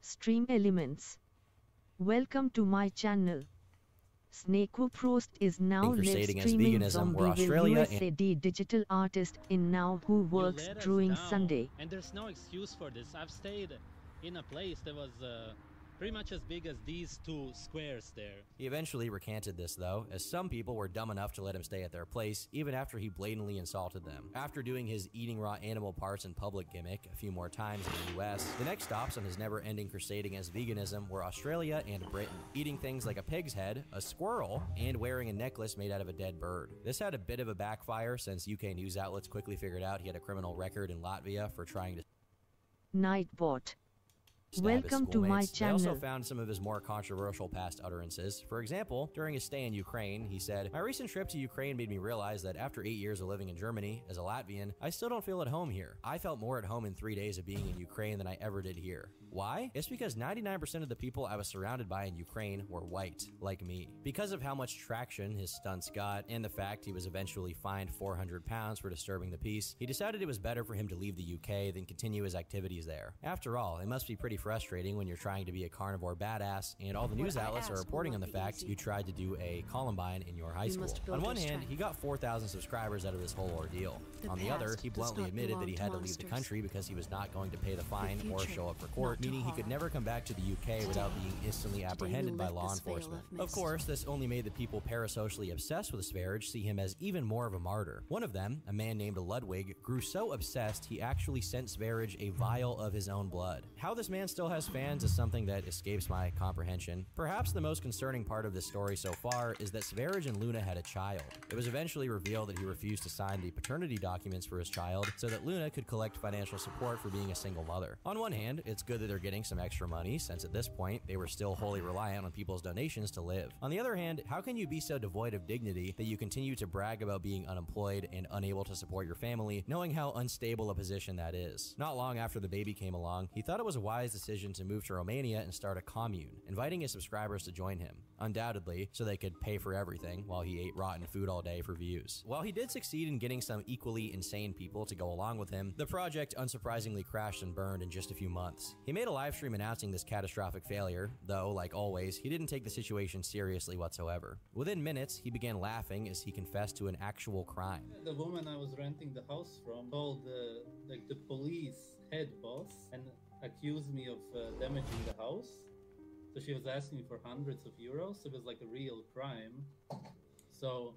Stream elements. Welcome to my channel. S.W.Frost is now live streaming from the USA digital artist in now who works druing Sunday. And there's no excuse for this. I've stayed in a place that was pretty much as big as these two squares there. He eventually recanted this though, as some people were dumb enough to let him stay at their place, even after he blatantly insulted them. After doing his eating raw animal parts in public gimmick a few more times in the US, the next stops on his never-ending crusade against veganism were Australia and Britain, eating things like a pig's head, a squirrel, and wearing a necklace made out of a dead bird. This had a bit of a backfire since UK news outlets quickly figured out he had a criminal record in Latvia for trying to Nightbot. Welcome to my channel. They also found some of his more controversial past utterances. For example, during his stay in Ukraine, he said, "My recent trip to Ukraine made me realize that after 8 years of living in Germany, as a Latvian, I still don't feel at home here. I felt more at home in 3 days of being in Ukraine than I ever did here. Why? It's because 99% of the people I was surrounded by in Ukraine were white, like me." Because of how much traction his stunts got, and the fact he was eventually fined 400 pounds for disturbing the peace, he decided it was better for him to leave the UK than continue his activities there. After all, it must be pretty frustrating when you're trying to be a carnivore badass and all the news outlets are reporting on the fact you tried to do a Columbine in your high school. On one hand, he got 4,000 subscribers out of this whole ordeal. On the other, he bluntly admitted that he had to leave the country because he was not going to pay the fine or show up for court, meaning he could never come back to the UK without being instantly apprehended by law enforcement. Of course, this only made the people parasocially obsessed with Sverige see him as even more of a martyr. One of them, a man named Ludwig, grew so obsessed he actually sent Sverige a vial of his own blood. How this man still has fans is something that escapes my comprehension. Perhaps the most concerning part of this story so far is that Sverige and Luna had a child. It was eventually revealed that he refused to sign the paternity documents for his child so that Luna could collect financial support for being a single mother. On one hand, it's good that they're getting some extra money, since at this point, they were still wholly reliant on people's donations to live. On the other hand, how can you be so devoid of dignity that you continue to brag about being unemployed and unable to support your family, knowing how unstable a position that is? Not long after the baby came along, he thought it was a wise decision to move to Romania and start a commune, inviting his subscribers to join him, undoubtedly so they could pay for everything while he ate rotten food all day for views. While he did succeed in getting some equally insane people to go along with him, the project unsurprisingly crashed and burned in just a few months. He made a live stream announcing this catastrophic failure, though, like always, he didn't take the situation seriously whatsoever. Within minutes, he began laughing as he confessed to an actual crime. The woman I was renting the house from called the police head boss and accused me of damaging the house. So she was asking me for hundreds of euros. It was like a real crime. So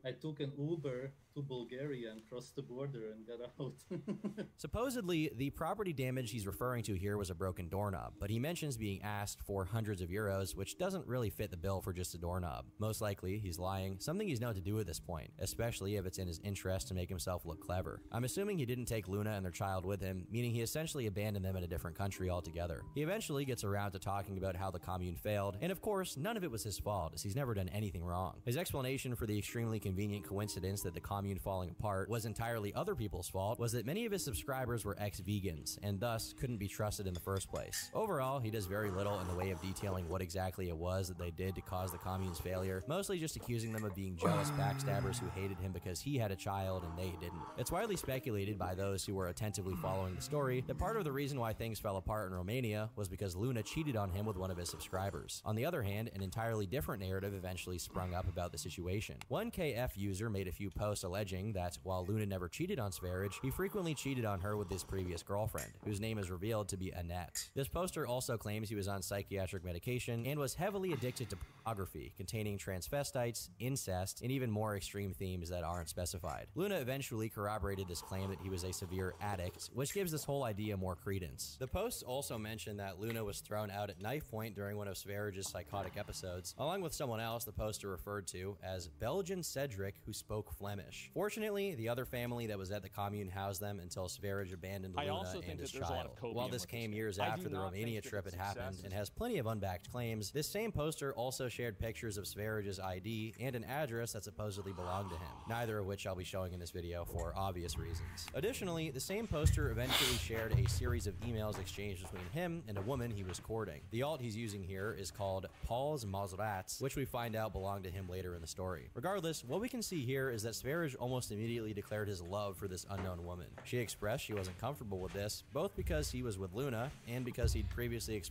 I took an Uber to Bulgaria and crossed the border and got out. Supposedly, the property damage he's referring to here was a broken doorknob, but he mentions being asked for hundreds of euros, which doesn't really fit the bill for just a doorknob. Most likely, he's lying, something he's known to do at this point, especially if it's in his interest to make himself look clever. I'm assuming he didn't take Luna and their child with him, meaning he essentially abandoned them in a different country altogether. He eventually gets around to talking about how the commune failed, and of course, none of it was his fault, as he's never done anything wrong. His explanation for the extremely convenient coincidence that the commune falling apart was entirely other people's fault was that many of his subscribers were ex-vegans and thus couldn't be trusted in the first place. Overall, he does very little in the way of detailing what exactly it was that they did to cause the commune's failure, mostly just accusing them of being jealous backstabbers who hated him because he had a child and they didn't. It's widely speculated by those who were attentively following the story that part of the reason why things fell apart in Romania was because Luna cheated on him with one of his subscribers. On the other hand, an entirely different narrative eventually sprung up about the situation. One KF user made a few posts alleging that while Luna never cheated on Sverige, he frequently cheated on her with his previous girlfriend, whose name is revealed to be Annette. This poster also claims he was on psychiatric medication and was heavily addicted to pornography, containing transvestites, incest, and even more extreme themes that aren't specified. Luna eventually corroborated this claim that he was a severe addict, which gives this whole idea more credence. The posts also mention that Luna was thrown out at knife point during one of Sverige's psychotic episodes, along with someone else the poster referred to as Belgian Cedric, who spoke Flemish. Fortunately, the other family that was at the commune housed them until Sverige abandoned Luna and his child. While this came years after the Romania trip had happened and has plenty of unbacked claims, this same poster also shared pictures of Sverige's ID and an address that supposedly belonged to him, neither of which I'll be showing in this video for obvious reasons. Additionally, the same poster eventually shared a series of emails exchanged between him and a woman he was courting. The alt he's using here is called Paul's Mazrats, which we find out belonged to him later in the story. Regardless, what we can see here is that Sverige average almost immediately declared his love for this unknown woman. She expressed she wasn't comfortable with this, both because he was with Luna and because he'd previously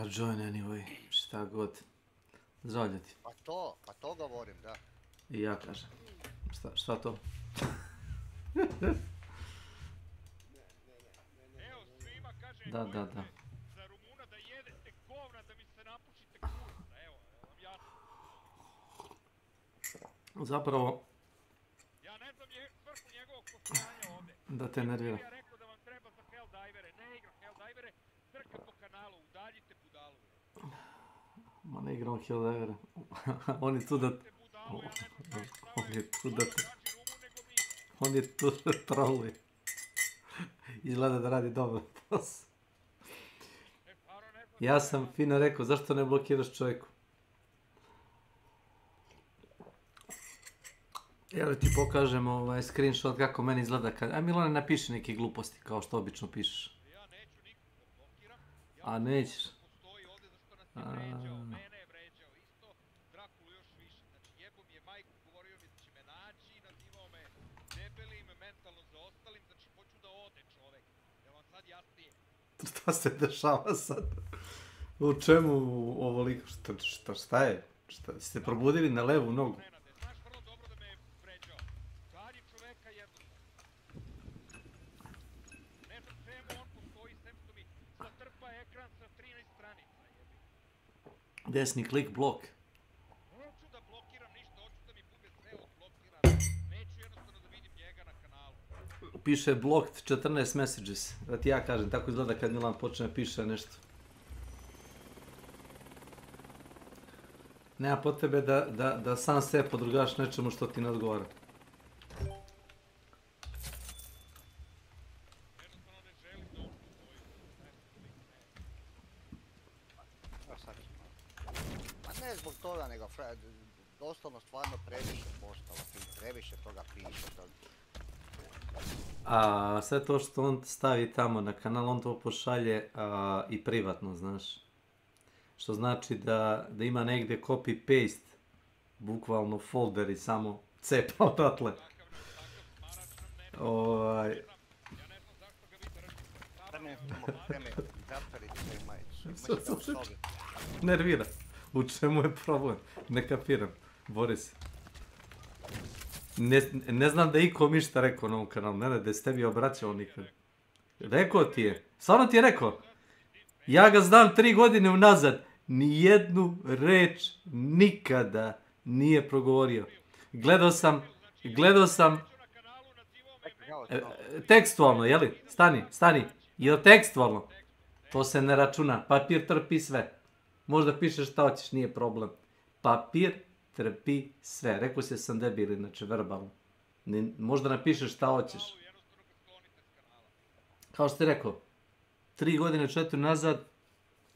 Join anyway, šta god. Zdravlje ti. Pa to govorim, da. I ja kažem. Šta to? Evo, svima kažem, Da. za Rumuna da jedete govna da mi se napušite kurca, evo vam jasno. Zapravo, Ja ne znam svrhu njegovog postojanja ovde. da te nervira. Ja rekao da vam treba za Helldivere, ne igram Helldivere, trka po kanalu, udaljite budalu. Ma ne igram Helldivere. On je tu da... On je tu da... On je tu da troluje. Izgleda da radi dobro posao. Ja sam fino rekao, zašto ne blokiraš čovjeku? Evo ti pokažem screenshot kako meni izgleda kad... A Milane, napiši neke gluposti kao što obično pišeš. Ja neću nikog da blokiram. A nećeš? Postoji ovde zašto nas je vređao, mene je vređao isto, Drakulu još više. Znači jebo mi je majku, govorio mi da će me naći, nazivao me debelim, mentalno zaostalim, znači hoću da ode čovek. Jel vam sad jasnije? Šta se dešava sad? U čemu ovoliko? Šta je? Ste probudili na levu nogu? Nenade, znaš vrlo dobro da me je vređao. Gadi čoveka jednostavno. Ne znam čemu on postoji, sem što mi zatrpa ekran sa 13 stranica, jebi. Desni klik blok. Neću da blokiram ništa, hoću da mi bude sve odblokirano. Neću jednostavno da vidim njega na kanalu. Piše blocked 14 messages. Da ti ja kažem, tako izgleda kad Milan počne piše nešto. Nema potrebe da sam sebe podrugaš nečemu što ti ne odgovara. Jednostavno ne želim da uđu u svoju Pa ne zbog toga, nego doslovno stvarno previše postava, previše toga piše. A sve to što on stavi tamo na kanal, on to pošalje i privatno, znaš. Što znači da ima negdje copy-paste, bukvalno folder i samo cepa odatle. Nervira. U čemu je problem? Ne kapiram. Boris. Ne znam da je ikom išta rekao na ovom kanalu. Ne, da je s tebi obraćao nikad. Rekao ti je. Stvarno ti je rekao. Ja ga znam 3 godine unazad. Nijednu reč nikada nije progovorio. Gledao sam tekstualno, jeli? Stani. Jel tekstualno? To se ne računa. Papir trpi sve. Možda pišeš šta hoćeš, nije problem. Papir trpi sve. Rekao se sam debil, inače verbalno. Možda napišeš šta hoćeš. Kao što ti rekao, 3 godine, 4 nazad,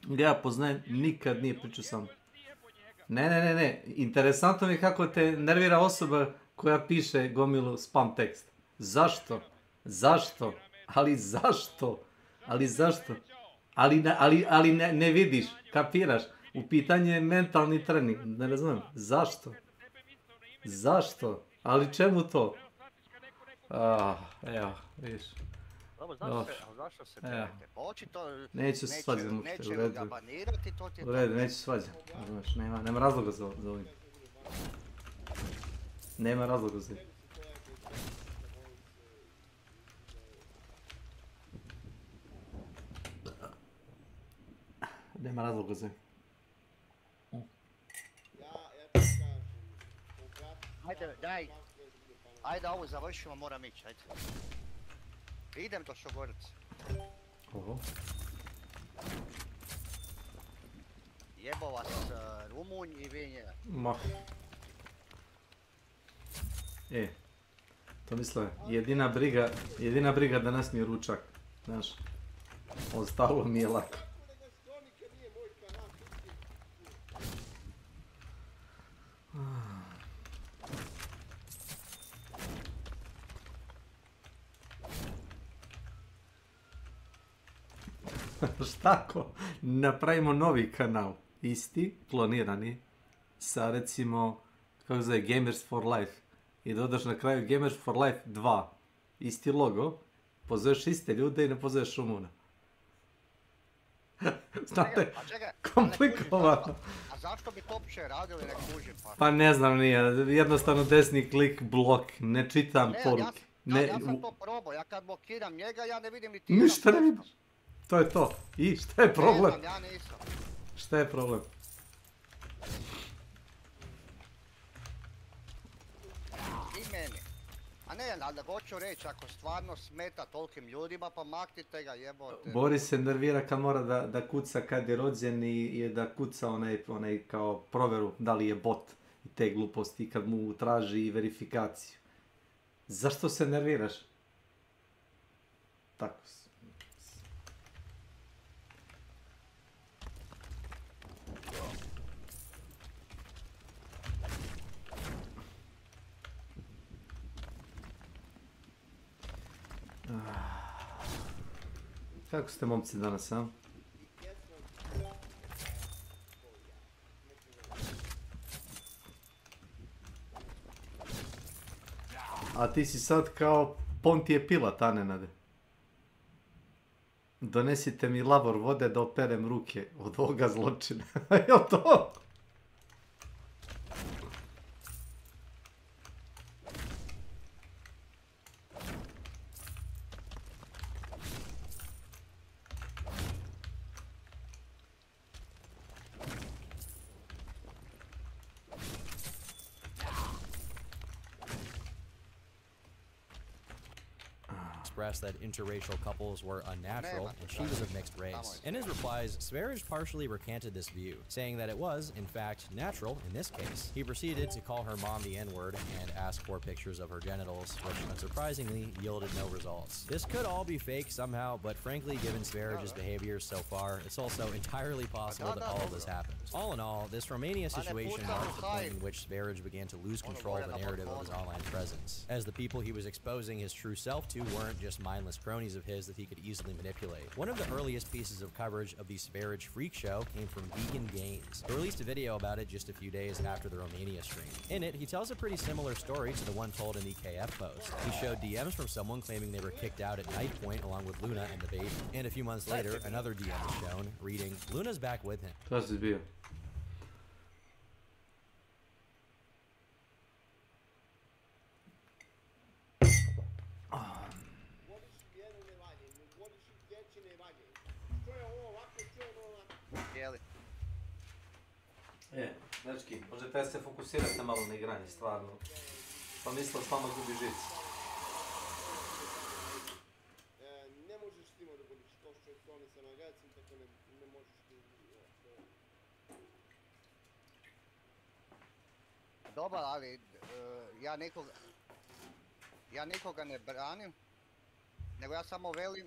ja poznajem, nikad nije pričao sam. Ne. Interesantno mi je kako te nervira osoba koja piše gomilu spam tekst. Zašto? Ali ne vidiš, kapiraš. U pitanje je mentalni trening. Ne razumijem. Zašto? Ali čemu to? Evo, vidiš. Dobro, zašto se berete? Pa očito neću se svađati. Neće ga banirati, to ti je to. U redu, neću se svađati. Nema razloga za ovim. Nema razloga za ovim. Nema razloga za ovim. Ajde, ovo završimo, moram ići, ajde. Idem do Šogorice. Oho. Jebo vas Rumunj i vi njega. Ma. To misle, jedina briga da nas mi je ručak. Znaš, ostalo mi je lako. Šta ako napravimo novi kanal isti, klonirani, sa recimo, kako zove, Gamers for Life. I dodaš na kraju Gamers for Life 2, isti logo, pozoveš iste ljude i ne pozoveš Rumuna. Znate, komplikovano. A zašto bi to uopće radili, ne kužim? Pa ne znam, nije, jednostavno desni klik, blok, ne čitam poruke. Ja sam to probao, ja kad blokiram njega, ja ne vidim ni ti jedan. Ništa ne vidiš. To je to. I šta je problem? Ne znam, ja nisam. Šta je problem? I meni. A ne, ali da hoću reći, ako stvarno smeta tolikim ljudima, pa maknite ga, jebote. Boris se nervira kad mora da kuca kad je rođen i da kuca onaj kao provjeru da li je bot i te gluposti kad mu traži verifikaciju. Zašto se nerviraš? Tako. Kako ste momci danas, a? A ti si sad kao Pontije Pilat, a Nenade? Donesite mi lavor vode da operem ruke od ovoga zločina. Jel to? That interracial couples were unnatural, and she was of mixed race. In his replies, Sverige partially recanted this view, saying that it was, in fact, natural in this case. He proceeded to call her mom the N-word and ask for pictures of her genitals, which unsurprisingly yielded no results. This could all be fake somehow, but frankly, given Sverige's behavior so far, it's also entirely possible that all of this happened. All in all, this Romania situation marked the point in which Sverige began to lose control of the narrative of his online presence, as the people he was exposing his true self to weren't just mindless cronies of his that he could easily manipulate. One of the earliest pieces of coverage of the Sverige freak show came from Vegan Games, who released a video about it just a few days after the Romania stream. In it, he tells a pretty similar story to the one told in the KF post. He showed DMs from someone claiming they were kicked out at night point along with Luna and the baby. And a few months later, another DM is shown, reading, "Luna's back with him." To si bio. Dečki, možete se fokusirati malo na igranje, stvarno. Pa mislim s vama gubi žici. Ne možeš s tima da budiš to što je Sony sa nagajacim, tako ne možeš ti... Dobar, ali ja nikoga ne branim, nego ja samo velim,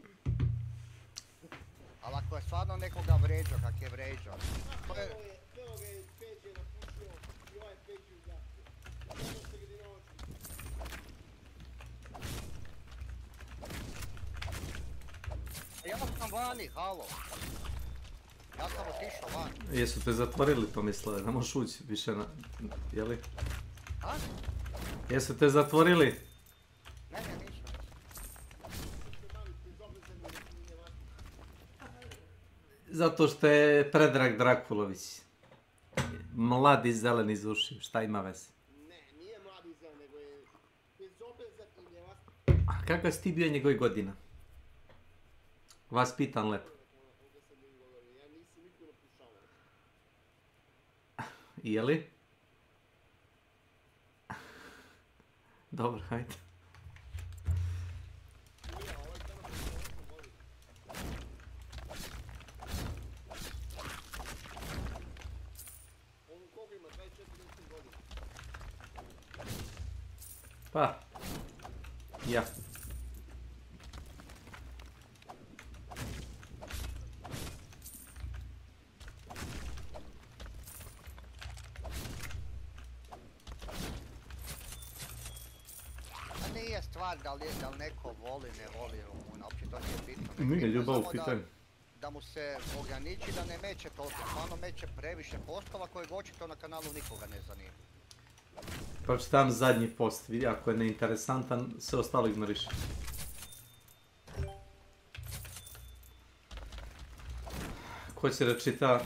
ali ako je stvarno nekoga vređao, kak je vređao, to je... Evo ga je Peđe napušio i ovaj Peđe ugasio. Ono se gdje na oči. Ja sam vani, halo. Ja sam otišao van. Jesu te zatvorili, Tomislave, ne možeš ući više na... Jeli? A? Jesu te zatvorili? Ne, ništa. Zato što je Predrag Drakulović. Mladi zeleni iz ušiju, šta ima veze? Ne, nije mladi zelen, nego je bezobrazan i nevast. A kakva si ti bio njegovih godina? Vas pitan lepo. Ja nisam niko napušavao. Jeli? Dobro, hajde. Pa, ja. A nije stvar da li neko voli, ne voli Rumuna, uopće to nije bitno. Nije ljubav u pitanju. da mu se ograniči da ne meće toliko, stvarno meće previše postova kojeg očito na kanalu nikoga ne zanima. Pročitam zadnji post, vidi ako je neinteresantan, sve ostalo ignoriš. Ko će da čita?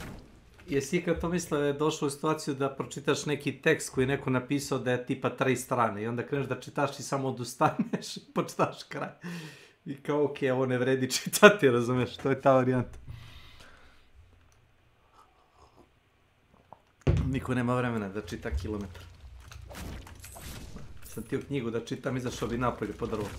Jesi ikad to mislio da je došao u situaciju da pročitaš neki tekst koji je neko napisao da je tipa 3 strane i onda kreneš da čitaš i samo odustaneš i počitaš kraj. I kao ok, ovo ne vredi čitati, razumeš, to je ta varijanta. Niko nema vremena da čita kilometar. Sam ti u knjigu da čitam, izašao bi napolje po drvo.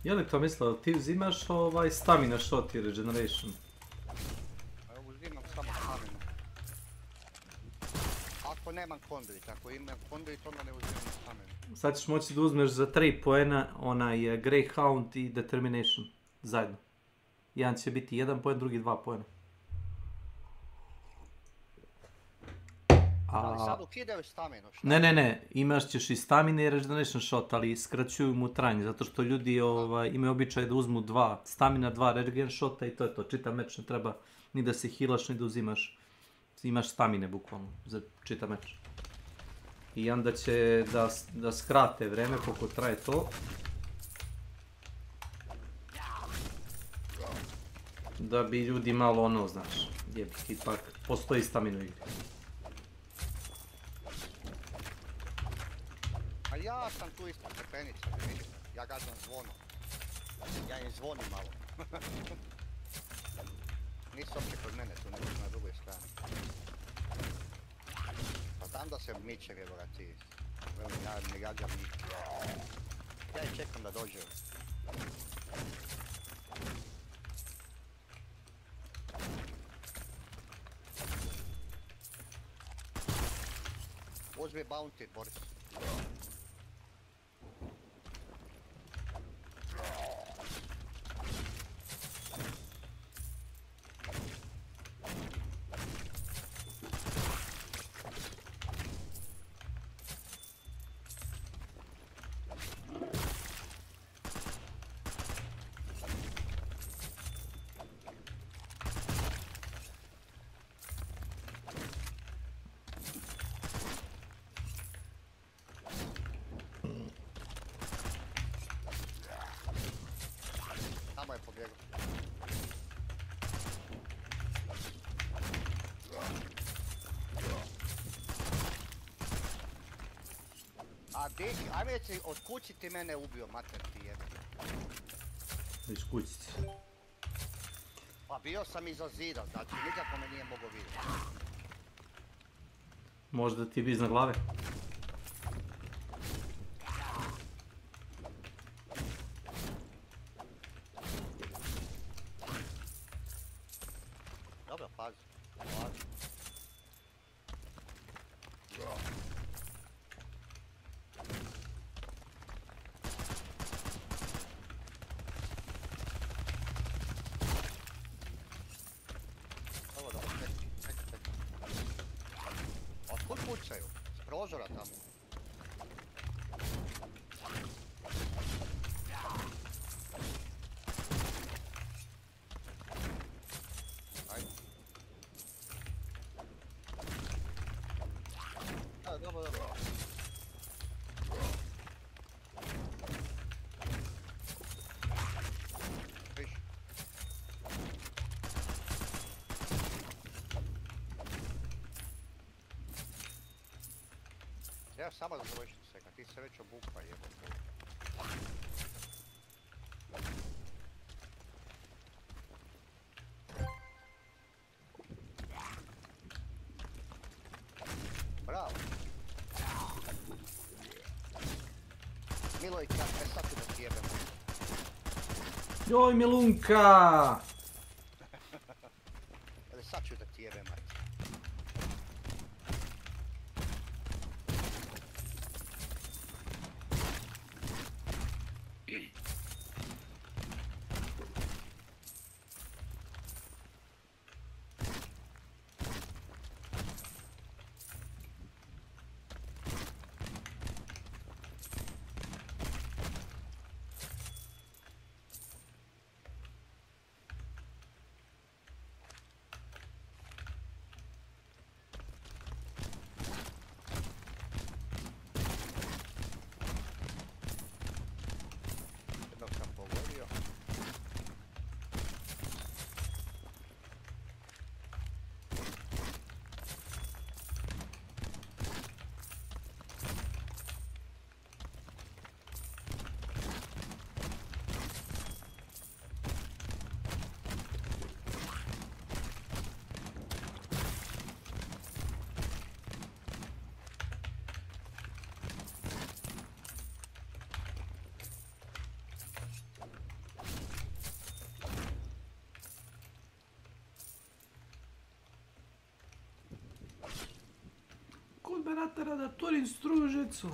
Je li to mislio, ti uzimaš stamina shot i regeneration? Uzimam samo staminu. Ako nemam conduit, ako imam conduit onda ne uzimam staminu. Sad ćeš moći da uzmeš za 3 poena onaj Greyhound i Determination zajedno. Jedan će biti 1 poen, drugi 2 poena. Ali sad ukidaju staminu, šta? Ne, imaš ćeš i stamina i regeneration shot, ali skraćuju mu trajanje, zato što ljudi imaju običaj da uzmu 2 stamina, 2 regen shota i to je to. Čitav meč ne treba ni da se healaš, ni da uzimaš. Imaš stamine bukvalno za čitav meč. I onda će da skrate vreme koliko traje to. Da bi ljudi malo ono, znaš, ipak postoji stamina u igri. A ja sam tu ispod stepenica, vidite, ja gađam zvono. Ja im zvonim malo. Nisu uopće kod mene tu, nego su na drugoj strani. Pa tam da se miče vjerovati. Ja ne gađam njih. Ja i čekam da dođe. Uzmi bounty, Boris. Ajme reci, od kući ti mene ubio, mater ti jebe. Iz kućice. Pa bio sam iza zida, znači nikako me nije mogao vidjeti. Možda ti je iznad glave. Dobro, pazi. Prozora tamo. Ajde. Dobro. Viš. Ja samo završiti se, kad ti se već obuka jebote. Bravo. Milojka, sad ću da ti jebem. Joj, Milunka! sad ću da ti jebe mati. Kod me natara da turim struju žicu.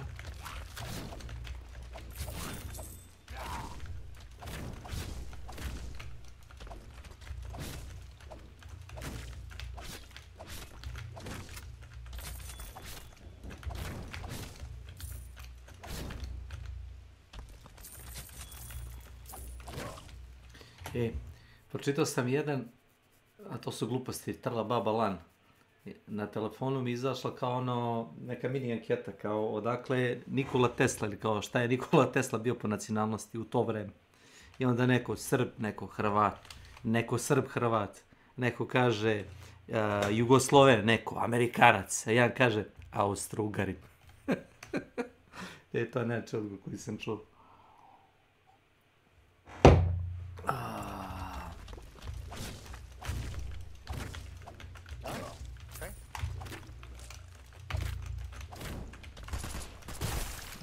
Pročitao sam jedan, a to su gluposti, trla baba lan. Na telefonu mi izašla kao ono, neka mini anketa, kao odakle je Nikola Tesla, ili kao šta je Nikola Tesla bio po nacionalnosti u to vreme. I onda neko Srb, neko Hrvat, neko Srb Hrvat, neko kaže Jugosloven, neko Amerikanac, a jedan kaže Austro-Ugarin. To je neče odgovor koji sam čuo.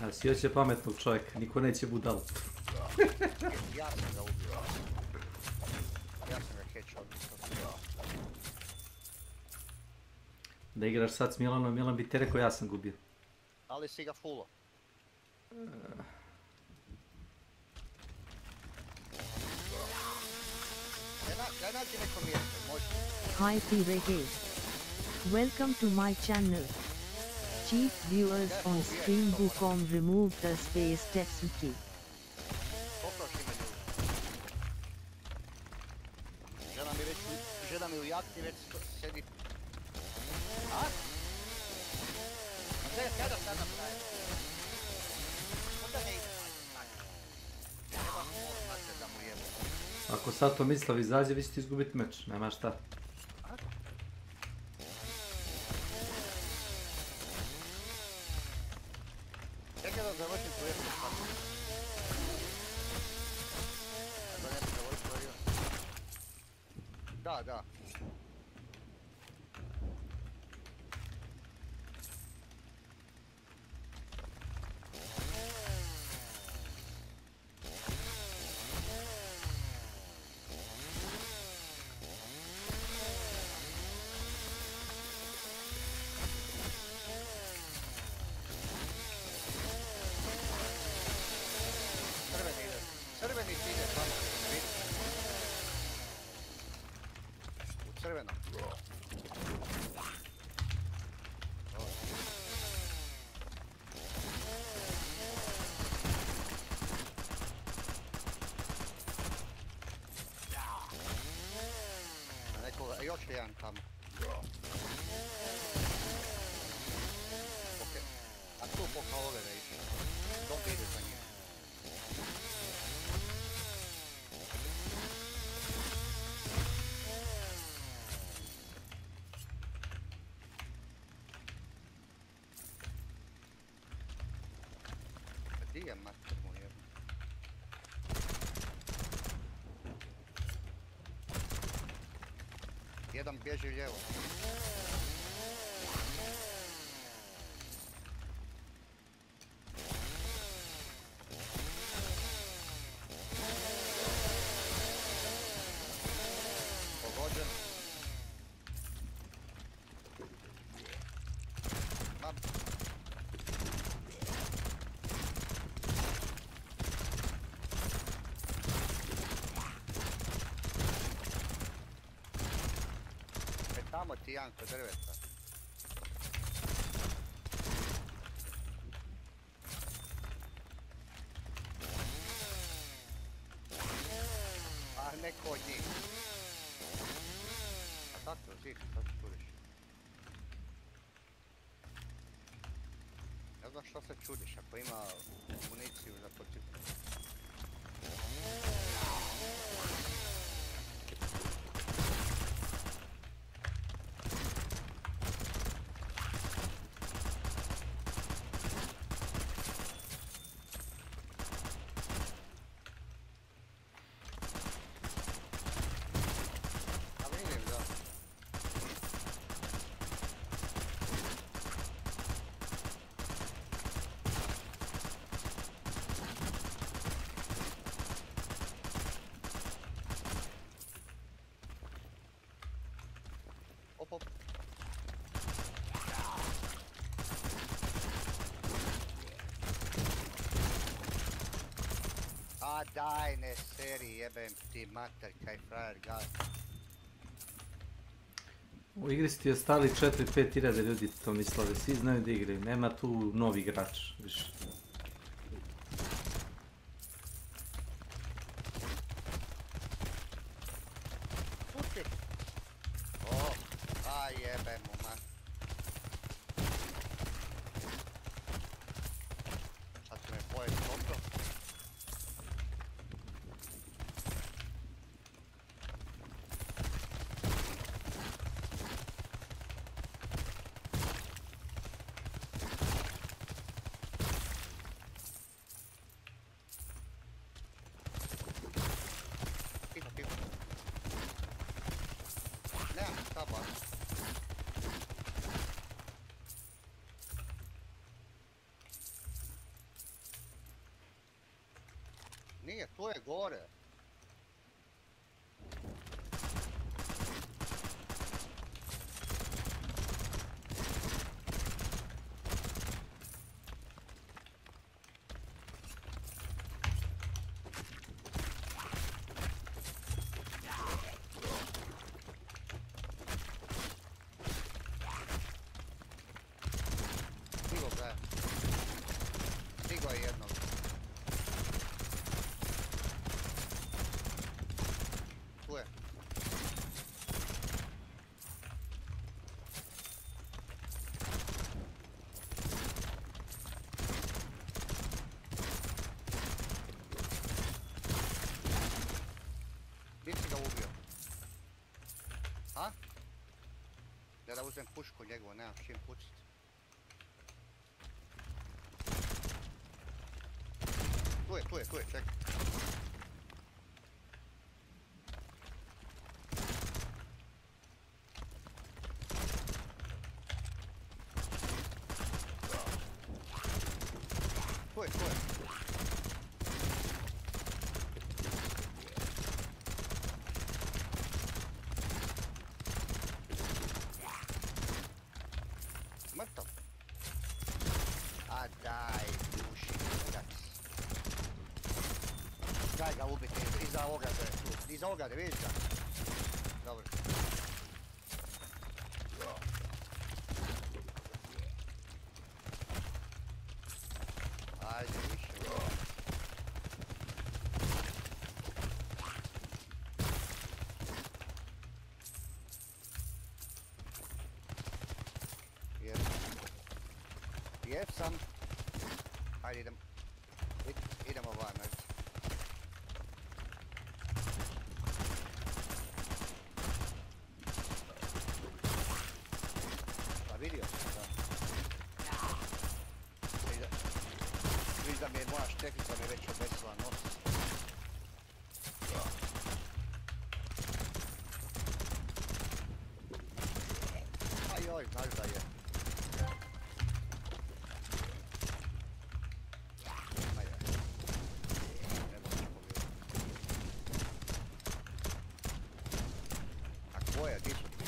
A si hoće pametnog čovjeka, niko neće budal. Ja sam ga ubio. Ja sam ga headshot. Da igraš sad s Milanom, Milan bi te rekao ja sam gubio. Ali si ga fullo. Daj nađi neko mjesto, može. Hi Pirate. Welcome to my channel. Chief viewers on stream.com remove the space Tetsuki. Žena mi u jakni već sedi. A? A gdje kada sad napravim? Onda ne ide. Treba znate da mu jebe. Ako sad to Mislav izađe, vi ćete izgubiti meč, nema šta. Čekaj da završim tu jednu stvar. Da ne bi završio. Da. Crveni ti ide tamo, vidi. U crveno. Nekoga, još jedan tamo. Ok. A tu poka ove da ići. Don't ide za njim. Gdje je mater mu jedno? Jedan bježi lijevo. Pogođen. Tamo ti jedan kod drveta. A neko od njih. A tako, zid, sad čudiš. Ne znam što se čudiš, ako ima municiju za počet. Op. A daj, ne seri, jebem ti mater, kaj frajer gad. U igri su ti ostali 4-5 hiljada ljudi, Tomislave, svi znaju da igraju, nema tu novi igrač više. Jebem mu, man. Sad će me pojeti dobro. Tiho, tiho. Nemam šta baš. Nije, to je gore. Stigo ga je. Stigo je jednog. Tu je. Di si ga ubio? A? Da uzem pušku njegovu, nemam s čim pucit. Tu je, čekaj. Tu je. Mrtav. A daj, duši, kurac. Daj ga ubiti, iza ograde, tu. Iza ograde, vidiš ga? Dobro. Ajde, više. Jesam. Ajde, idemo van, ajde. Pa vidio sam, da. Vidiš da mi je moja štefica mi već obesila nos. Ajoj, znaš da je. Boja, di su ti?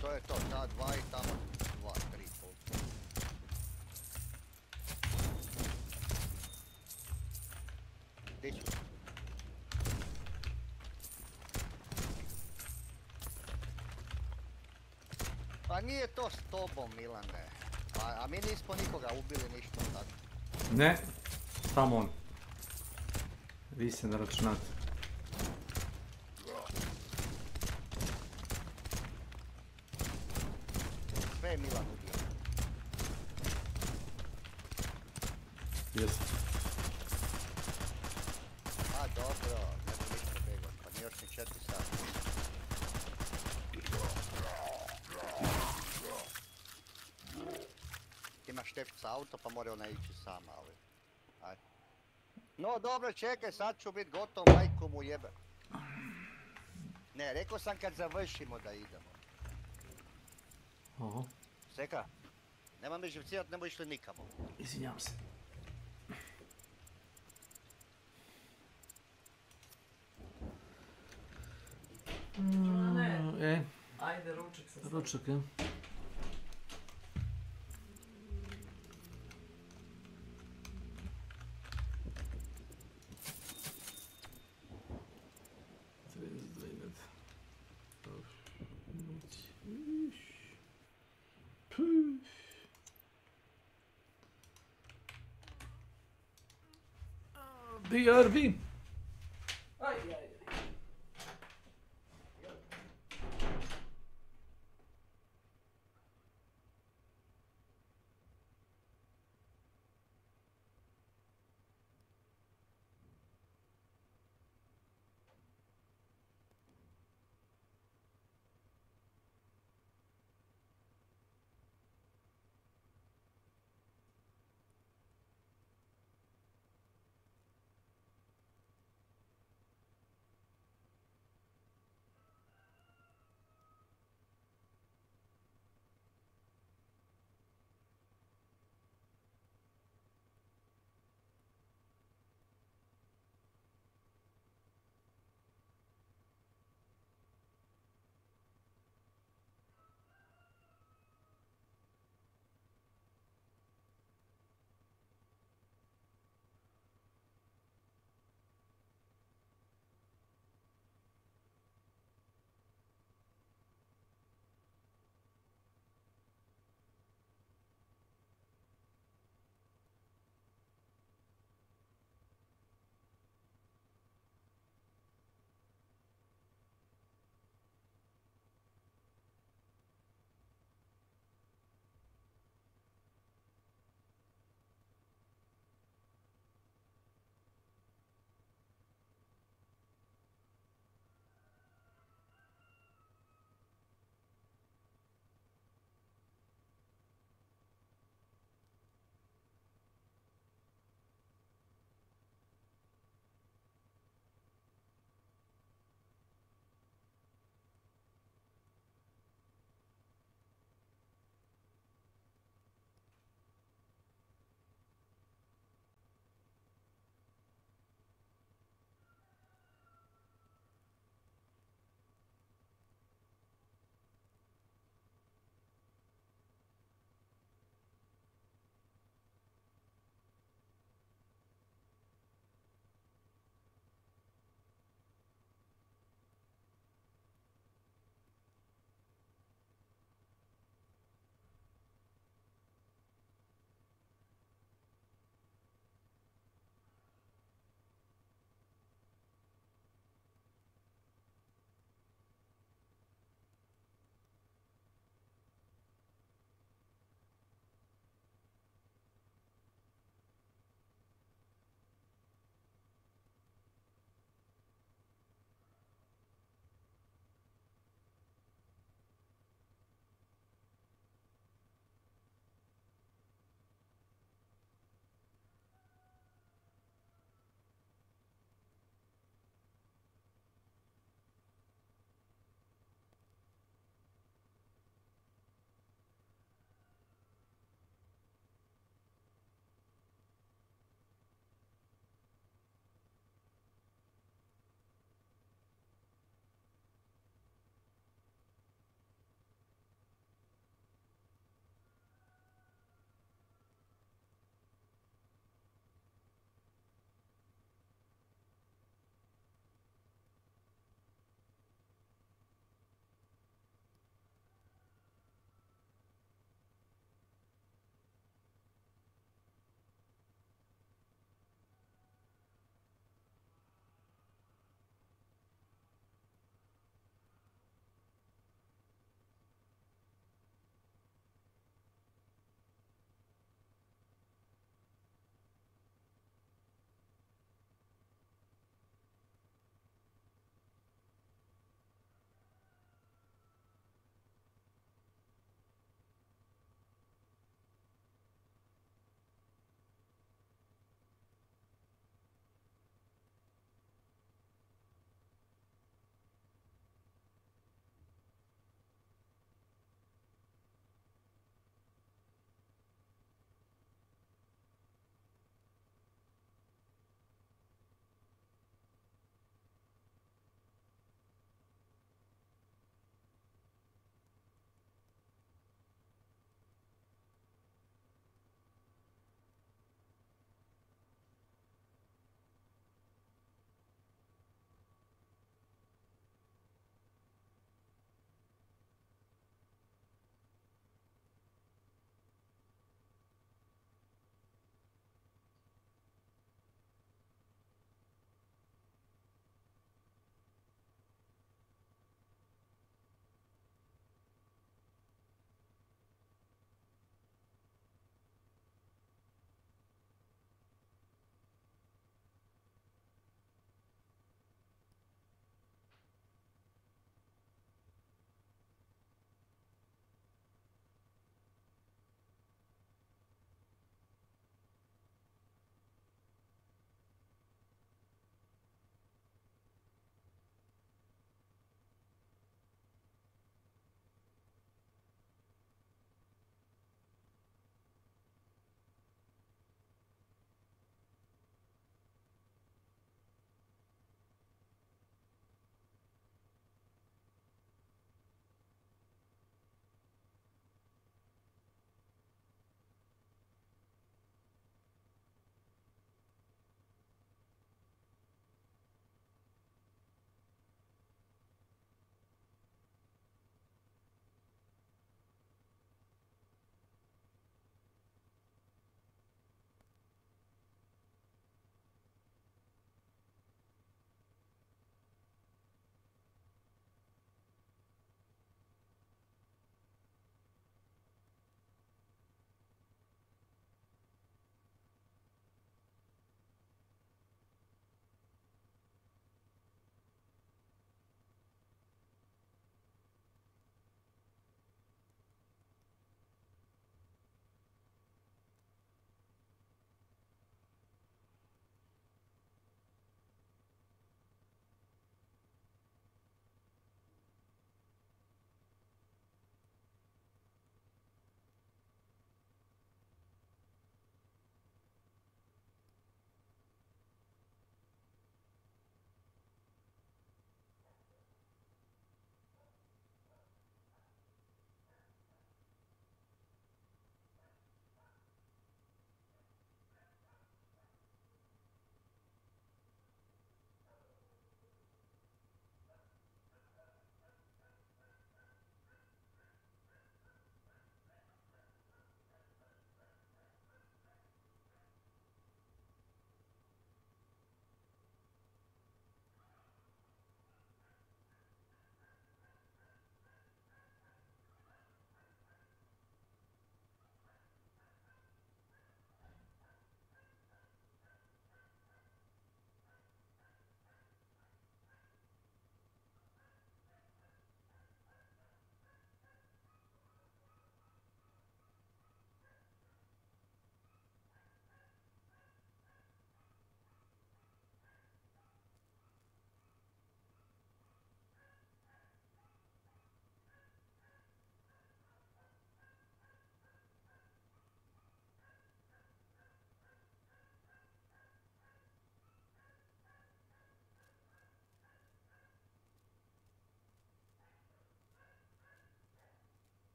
To je to, ta dva i tamo dva, tri pol. Di su? Pa nije to s tobom, Milane. A mi nismo nikoga ubili, ništa tako. Ne, samo on. Vi se ne računate. Sve je Milan ubio. Jeste. A dobro, ne bi ništa begao, pa nije još ni 4 sata. Imaš štepca auto pa mora ona ići sama, ali... Ajde. No dobro, čekaj, sad ću bit gotov, majku mu jebe. Ne, rekao sam kad završimo da idemo. Oho. Seka, nemam me živcirat, ne boš li nikamo. Izvinjavam se. Ajde, ručak sa stavim. Ručak, je. BRB. Aj, aj, aj.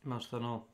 Ima šta novo?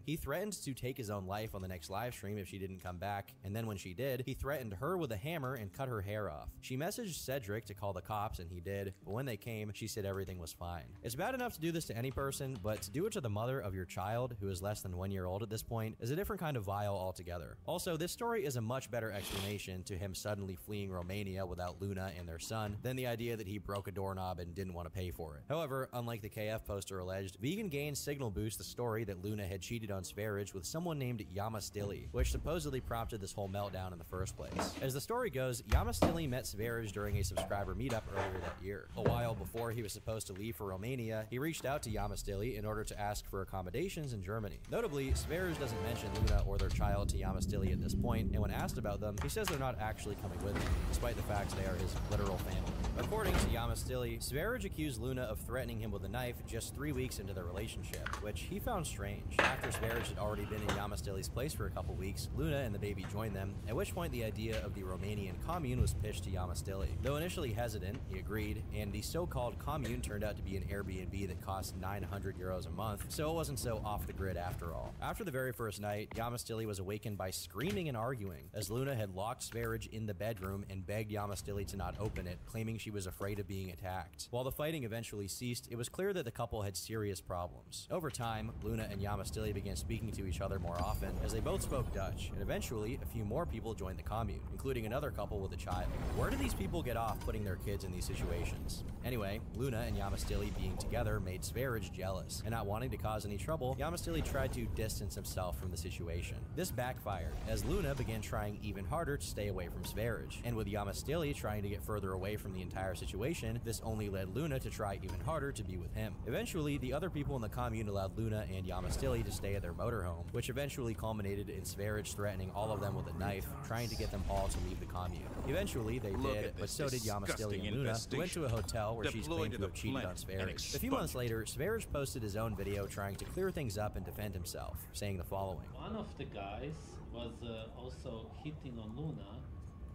He threatened to take his own life on the next live stream if she didn't come back, and then when she did, he threatened her with a hammer and cut her hair off. She messaged Cedric to call the cops, and he did, but when they came, she said everything was fine. It's bad enough to do this to any person, but to do it to the mother of your child, who is less than 1 year old at this point, is a different kind of vile altogether. Also, this story is a much better explanation to him suddenly fleeing Romania without Luna and their son than the idea that he broke a doorknob and didn't want to pay for it. However, unlike the KF poster alleged, Vegan gained signal boost the story that Luna had cheated on Sverige with someone named Yamastili, which supposedly prompted this whole meltdown in the first place. As the story goes, Yamastili met Sverige during a subscriber meetup earlier that year. A while before he was supposed to leave for Romania, he reached out to Yamastili in order to ask for accommodations in Germany. Notably, Sverige doesn't mention Luna or their child to Yamastili at this point, and when asked about them, he says they're not actually coming with him, despite the fact they are his literal family. According to Yamastili, Sverige accused Luna of threatening him with a knife just 3 weeks into their relationship, which he found strange. After Sverige had already been in Yamastili's place for a couple weeks, Luna and the baby joined them, at which point the idea of the Romanian commune was pitched to Yamastili. Though initially hesitant, he agreed, and the so-called commune turned out to be an Airbnb that cost 900 euros a month, so it wasn't so off the grid after all. After the very first night, Yamastili was awakened by screaming and arguing, as Luna had locked Sverige in the bedroom and begged Yamastili to not open it, claiming she was afraid of being attacked. While the fighting eventually ceased, it was clear that the couple had serious problems. Over time, Luna and Yamastili began speaking to each other more often, as they both spoke Dutch, and eventually, a few more people joined the commune, including another couple with a child. Where do these people get off putting their kids in these situations? Anyway, Luna and Yamastili being together made Sverige jealous, and not wanting to cause any trouble, Yamastili tried to distance himself from the situation. This backfired, as Luna began trying even harder to stay away from Sverige, and with Yamastili trying to get further away from the entire situation, this only led Luna to try even harder to be with him. Eventually, the other people in the commune allowed Luna and Yamastili to stay at their motorhome, which eventually culminated in Sverige threatening all of them with a knife, trying to get them all to leave the commune. Eventually, they did, but so did Yamastili and Luna, who went to a hotel where she's claimed to have cheated on Sverige. A few months later, Sverige posted his own video trying to clear things up and defend himself, saying the following. One of the guys was also hitting on Luna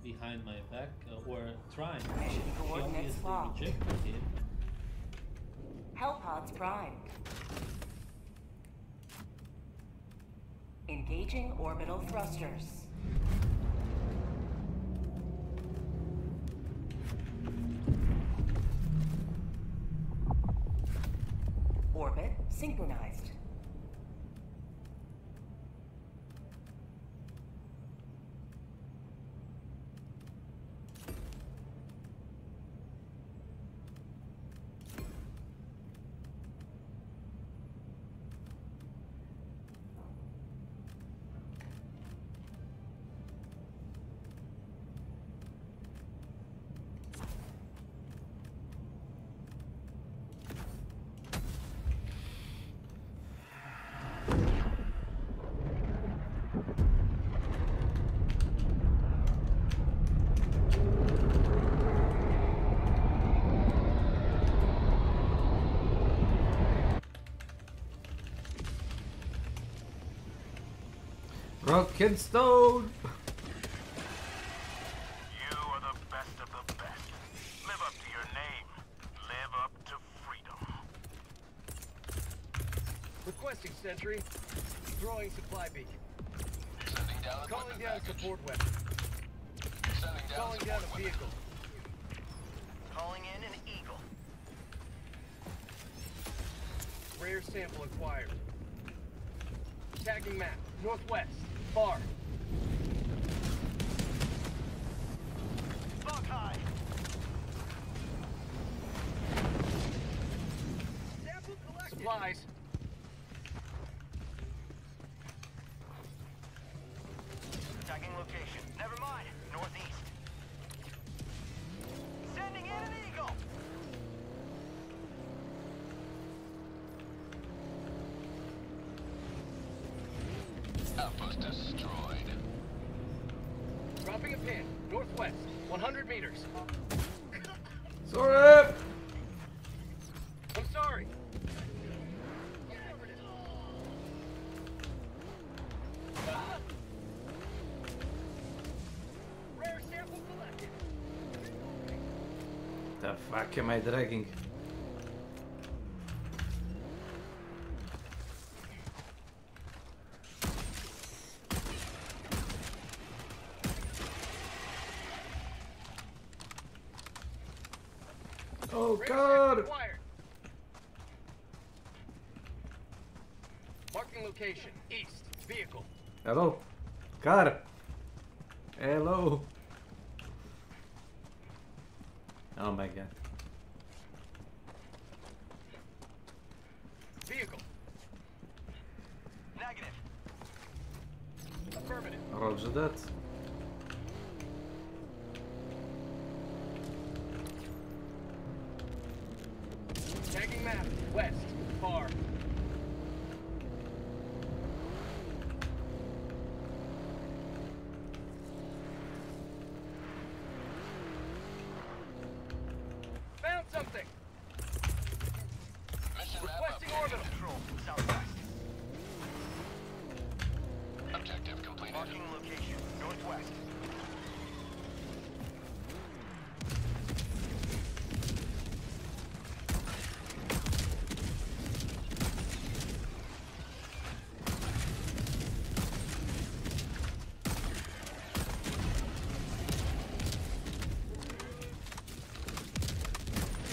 behind my back, or trying. Mission coordinates locked. Rejected him. Hellpods primed. Engaging orbital thrusters. Orbit synchronized. Rock and stone! You are the best of the best. Live up to your name. Live up to freedom. Requesting sentry. Throwing supply beacon. Calling down support weapon. Calling down a vehicle. Calling in an eagle. Rare sample acquired. Tagging map. Northwest. Far. Bug high. Sample collected. Supplies. Tagging location. Never mind. Northeast. Sending in an eagle. Outpost destroyed. Dropping a pin. Northwest. 100 meters. Sorry! I'm sorry. Rare sample collected. The fuck am I dragging? Oh god! Acquired. Marking location. East. Vehicle. Hello? Car! Hello? Oh my god. Vehicle. Negative. Affirmative. Roger that. Tagging map. West. Far. Found something. Mission wrap up. Requesting orbital. Control. Southwest. Objective completed. Marking location. Northwest.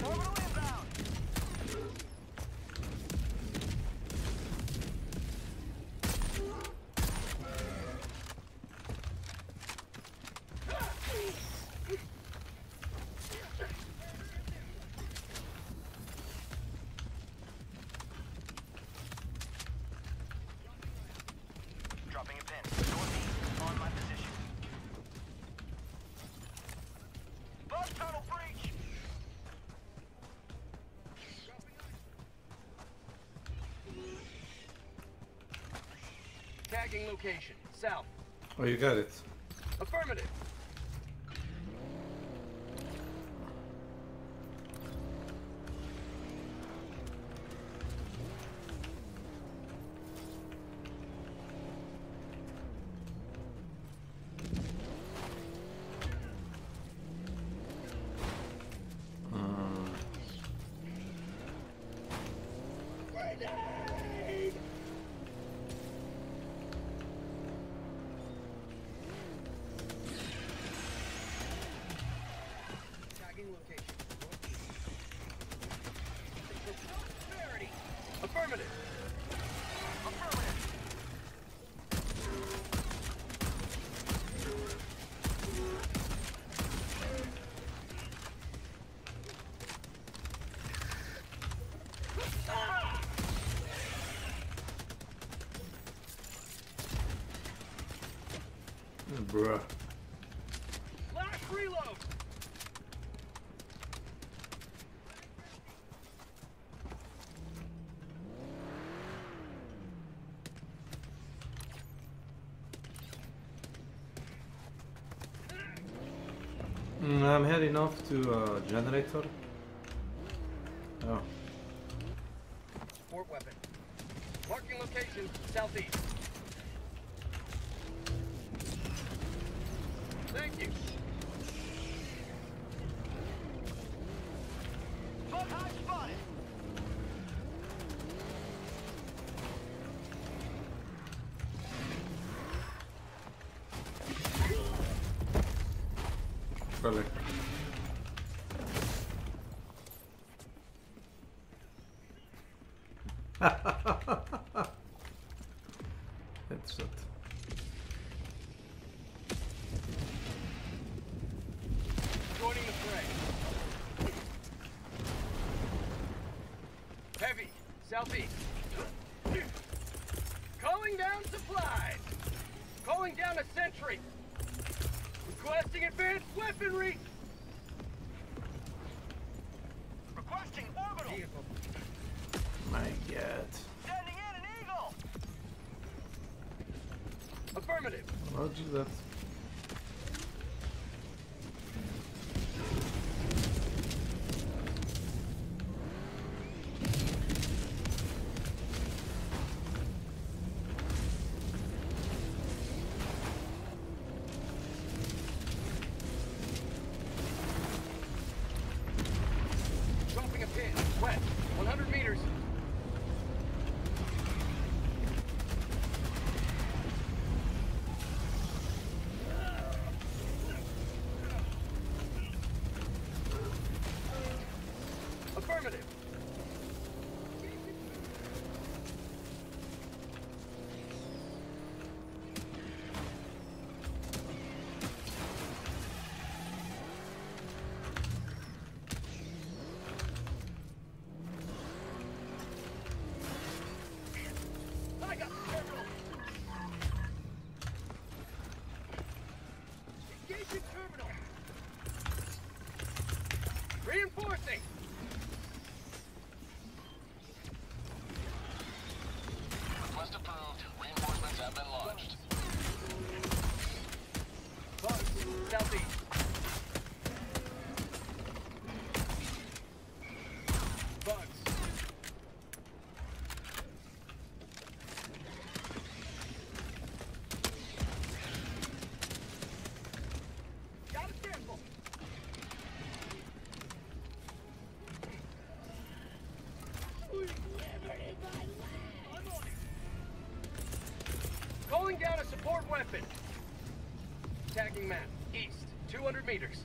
Orbital inbound. Dropping a pin. Northeast. On my position. Bug tunnel breach. Tagging location. South. Oh, you got it. Affirmative. Tagging location. Prosperity. Affirmative. Affirmative. Bruh. Flash reload. I'm heading off to generator. Oh. Support weapon. Marking location. Southeast. Qual è? Headshot. Joining the fray. Heavy, southeast. Calling down supplies. Calling down a sentry. Requesting advanced weaponry. Requesting orbital. Vehicle. My God. Sending in an eagle. Affirmative. Roger that. Dropping a pin. West. 100 meters. Affirmative. I got the terminal. Engaging terminal. Reinforcing. Request approved. Reinforcements have been launched. Bugs, southeast. Bugs. Got a sample. I'm on it. Calling down a support weapon. Tagging map. East. 200 meters.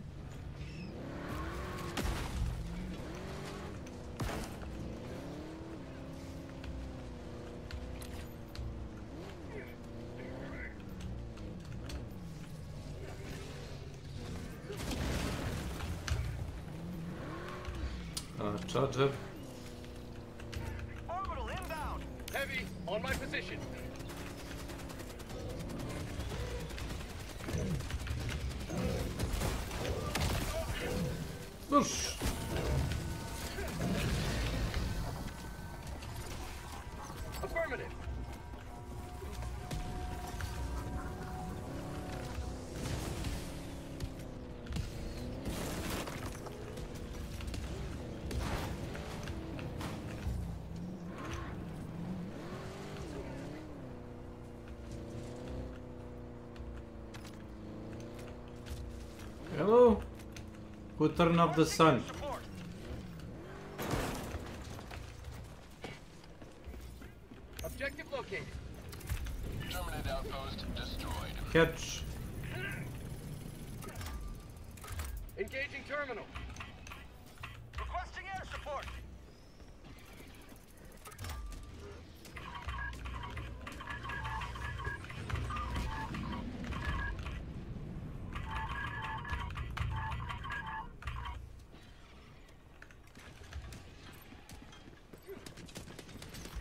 Charger. Orbital inbound. Heavy on my position. Push. Affirmative. Hello? Who turned off the sun? Objective located. Terminate outpost destroyed. Catch. Engaging terminal. Requesting air support.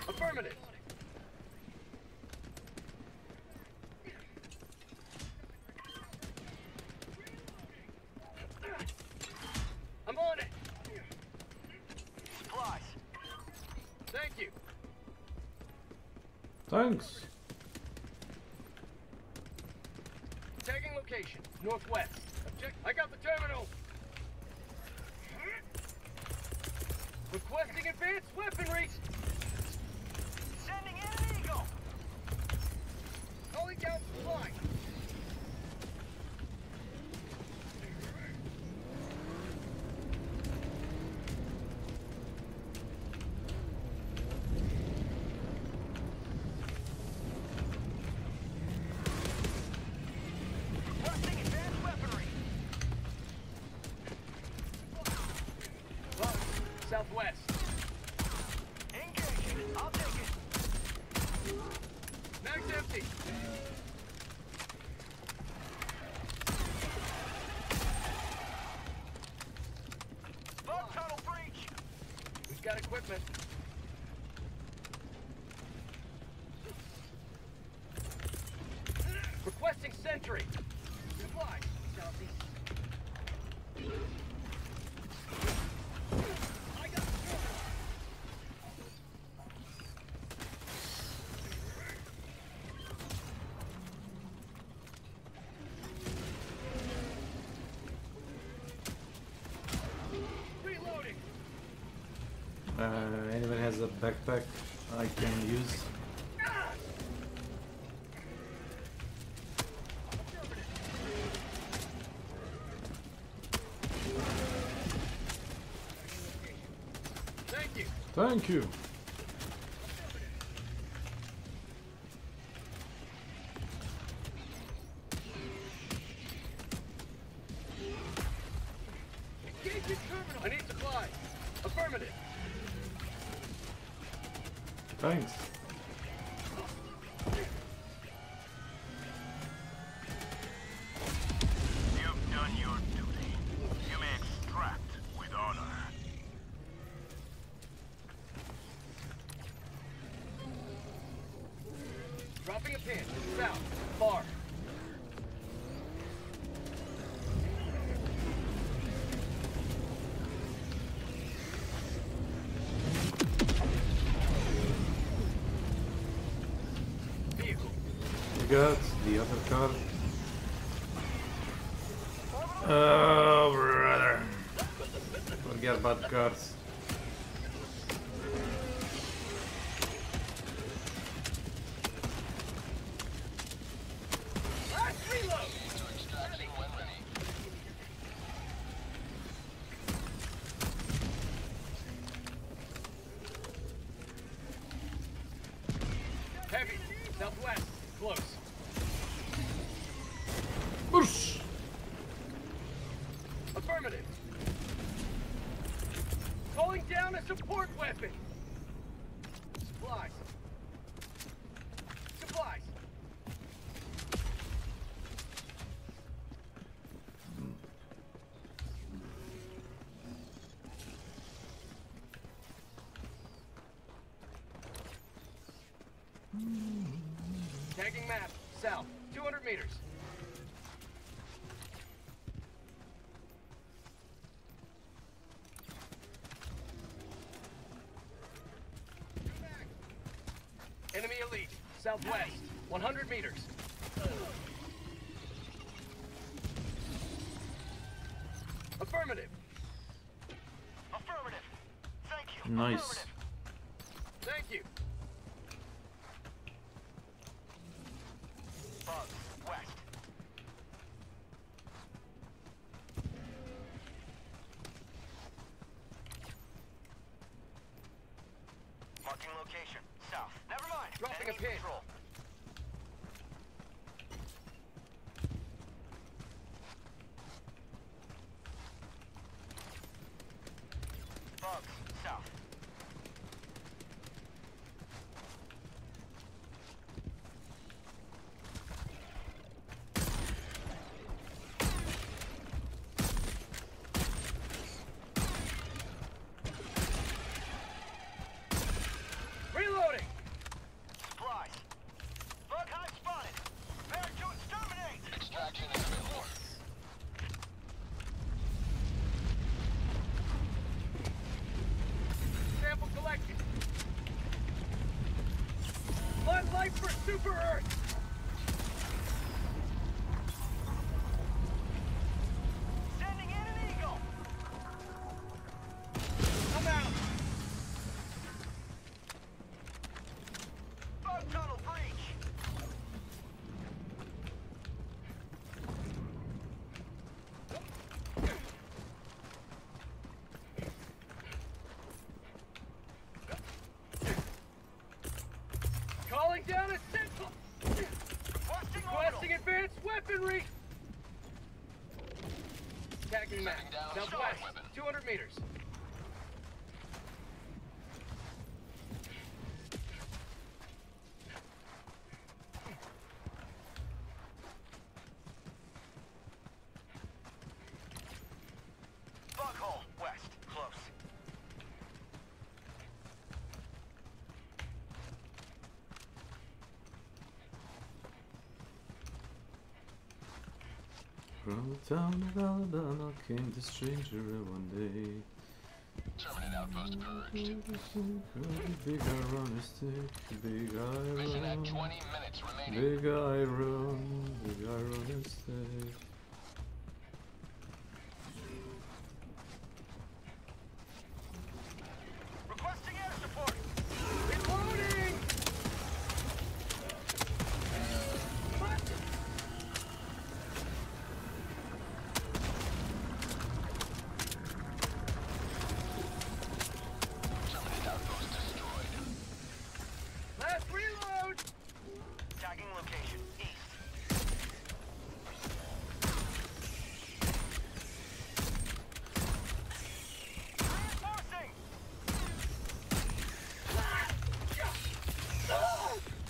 Affirmative. I'm on it. Supplies. Thank you. Thanks. Tagging location. Northwest. I got the terminal. Requesting advanced weaponry. Sending in an eagle. Calling down supply. Requesting advanced weaponry. equipment. Requesting sentry. Supply. Southeast. I got reloading. Anyone has a backpack I can use? Thank you. Engage in terminal. I need supply. Affirmative. Thanks. You've done your duty. You may extract with honor. Dropping a pin. South. Far. Vehicle. You got the other car. Oh, brother. Forget about cars. Last reload. Heavy. Southwest. Close. Push. Affirmative. Calling down a support weapon. Supplies. Supplies. Tagging map. South. 200 meters. Enemy elite. Southwest. 100 meters. Affirmative. Affirmative. Thank you. Nice. Affirmative. Thank you. Bugs. West. Marking location. South. Never mind. Dropping a Enemy pin. control. Bugs. South. Reloading. Supplies. Bug hive spotted. Prepare to exterminate. Extraction imminent. Sample collected. Blood life for Super Earth. Sending in an eagle. I'm out. Bug tunnel breach. Calling down a central. Requesting Requesting orbital. advanced weaponry. Tagging map. Southwest. 200 meters. Bug hole. West. Close. From the town of Alabama came the stranger one day. Terminate outpost purged. Big iron stick, big Mission at iron. 20 minutes remaining. Big iron stick. Requesting air support. Reloading. Terminate outpost destroyed. Last reload. Tagging location east. Reinforcing.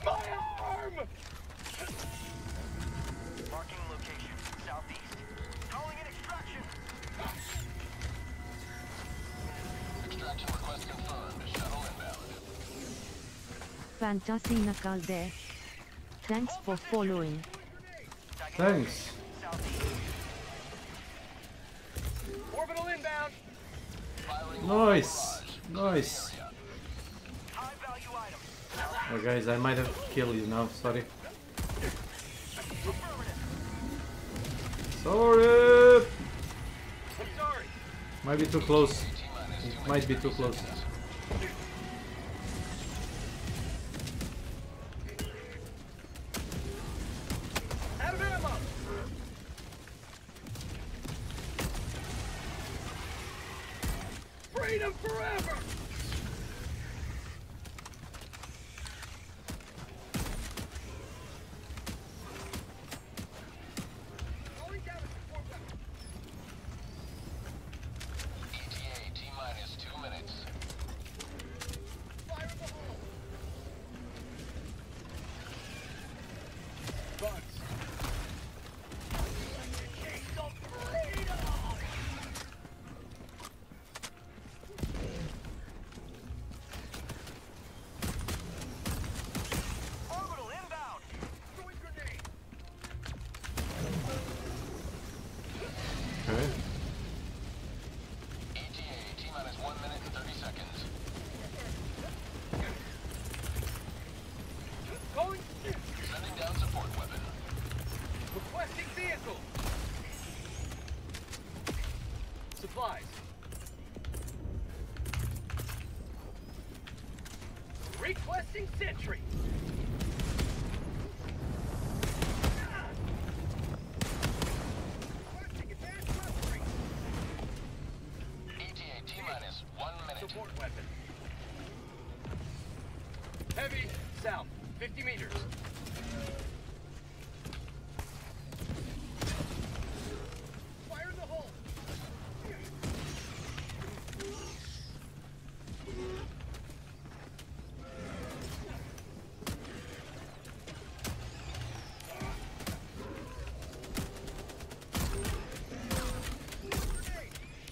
My arm. Marking location southeast. Calling in extraction. Extraction request confirmed. Shuttle inbound. Fantasy Nakalde. Thanks for following. Thanks. Orbital inbound. Nice. Nice. High value item. Oh guys, I might have killed you now, sorry. Sorry! I'm sorry. Might be too close. It might be too close. Out of ammo. Freedom forever. Going down to support weapon. ETA T-minus 2 minutes. Fire in the hole. Bugs. Taste of freedom. Orbital inbound. Throwing grenade. Okay. ETA T-minus 1 minute and 30 seconds. Going. Sending down support weapon. Requesting vehicle. Supplies. Requesting sentry. Requesting advanced weaponry. ETA T-minus 1 minute. Support weapon. Heavy, south, 50 meters. Fire in the hole.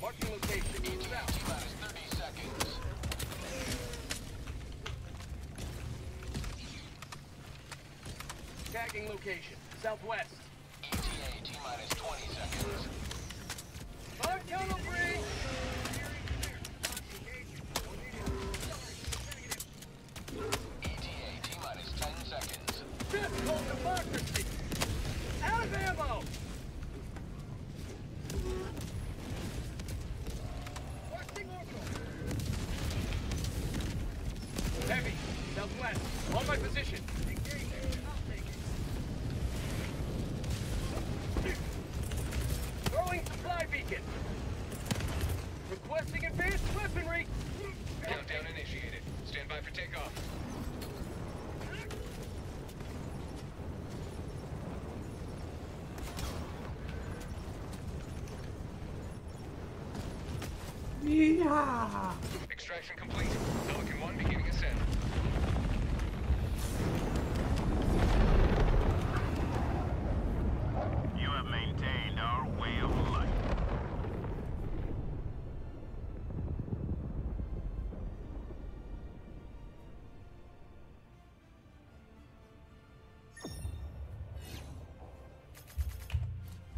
Marking location, ETA south. T-minus 30 seconds. Tagging location, southwest. ETA T-minus 20 seconds. Five tunnel breach. ETA T-minus 10 seconds. Fifth called democracy. Out of ammo. Requesting orbital. Heavy, southwest. On my position. Throwing supply beacon. Requesting advanced weaponry. Countdown initiated. Stand by for takeoff. Yeah. Extraction complete. Pelican 1 beginning ascent. You have maintained our way of life.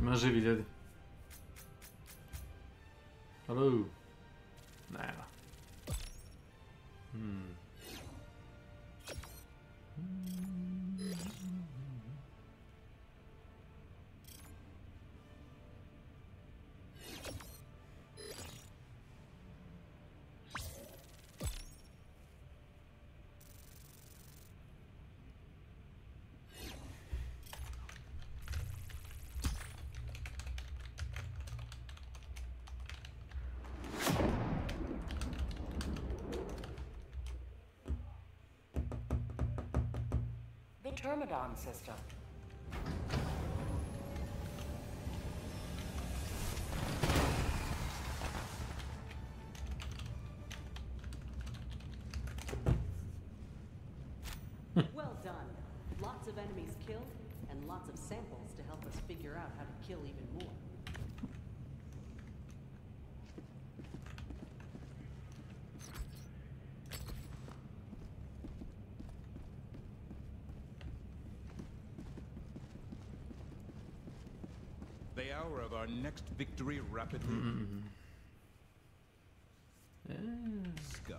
Ima živi ljudi. Halo. Nema. Termodon system. Well done. Lots of enemies killed, and lots of samples to help us figure out how to kill even more. The hour of our next victory rapidly. Scum.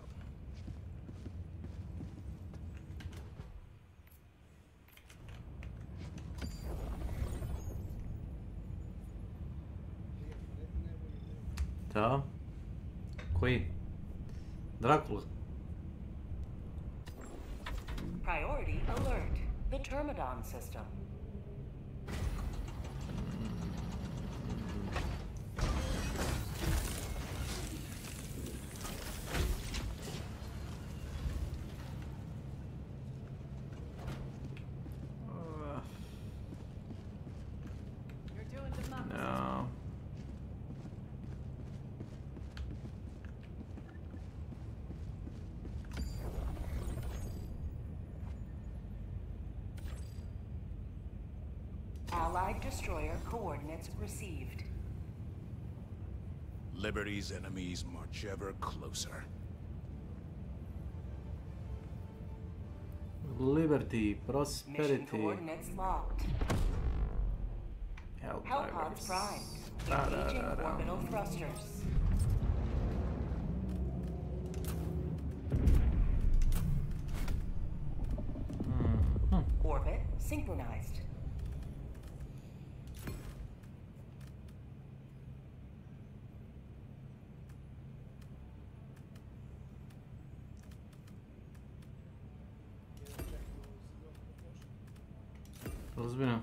Da. Koji? Dracula. Priority alert. The Termodon system. No. Allied destroyer coordinates received. Liberty's enemies march ever closer. Liberty, Mission prosperity. coordinates locked. Hellpods primed. Engaging orbital thrusters. Orbit synchronized. Ozbiljno.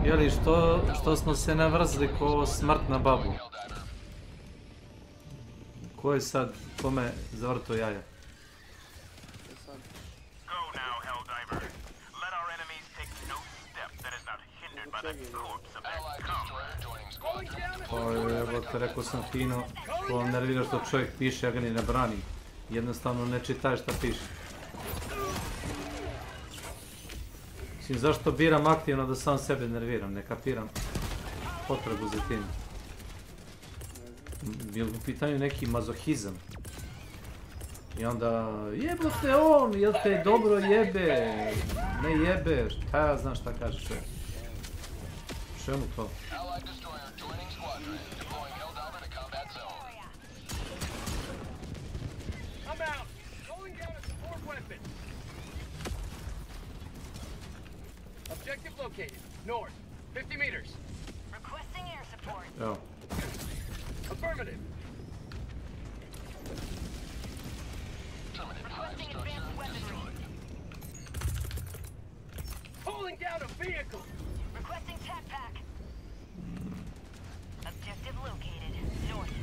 Jeli, što smo se navrzli ko smrt na babu? Ko je sad, kome zavrto jaja? Evo te rekao sam fino, ko vam nervira što čovjek piše, ja ga ni ne branim. Jednostavno ne čitaj šta piše. Mislim, zašto biram aktivno da sam sebe nerviram, ne kapiram potrebu za tim. Je u pitanju neki mazohizam. I onda, jebote on, jel te dobro jebe, ne jebe, šta ja znam šta kaže čovjek. Čemu to? Objective located. North. 50 meters. Requesting air support. Evo. Affirmative. Requesting advanced weaponry. Pulling down a vehicle. Requesting tap pack. Objective located. North.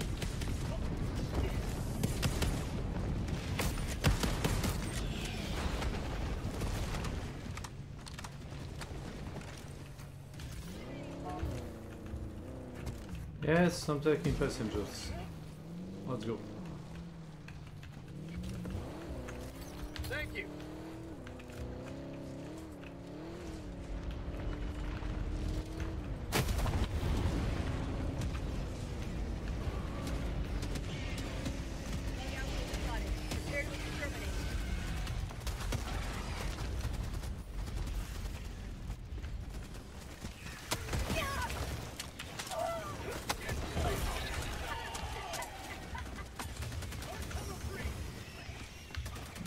Yes, I'm taking passengers. Let's go. Thank you.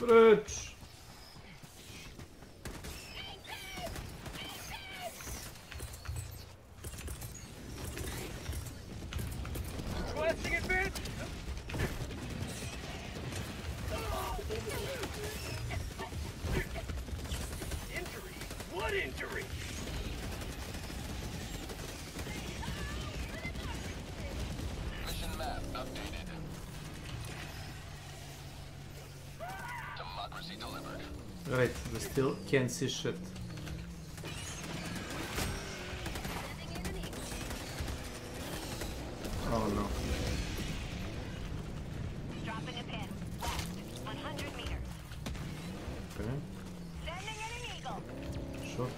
Reč! Requesting advance. Injury? What injury? Mission map updated. Democracy delivered. Right, we still can't see shit. Oh no. Dropping a pin. West, 100 meters. Okay, Sending in an eagle. sure.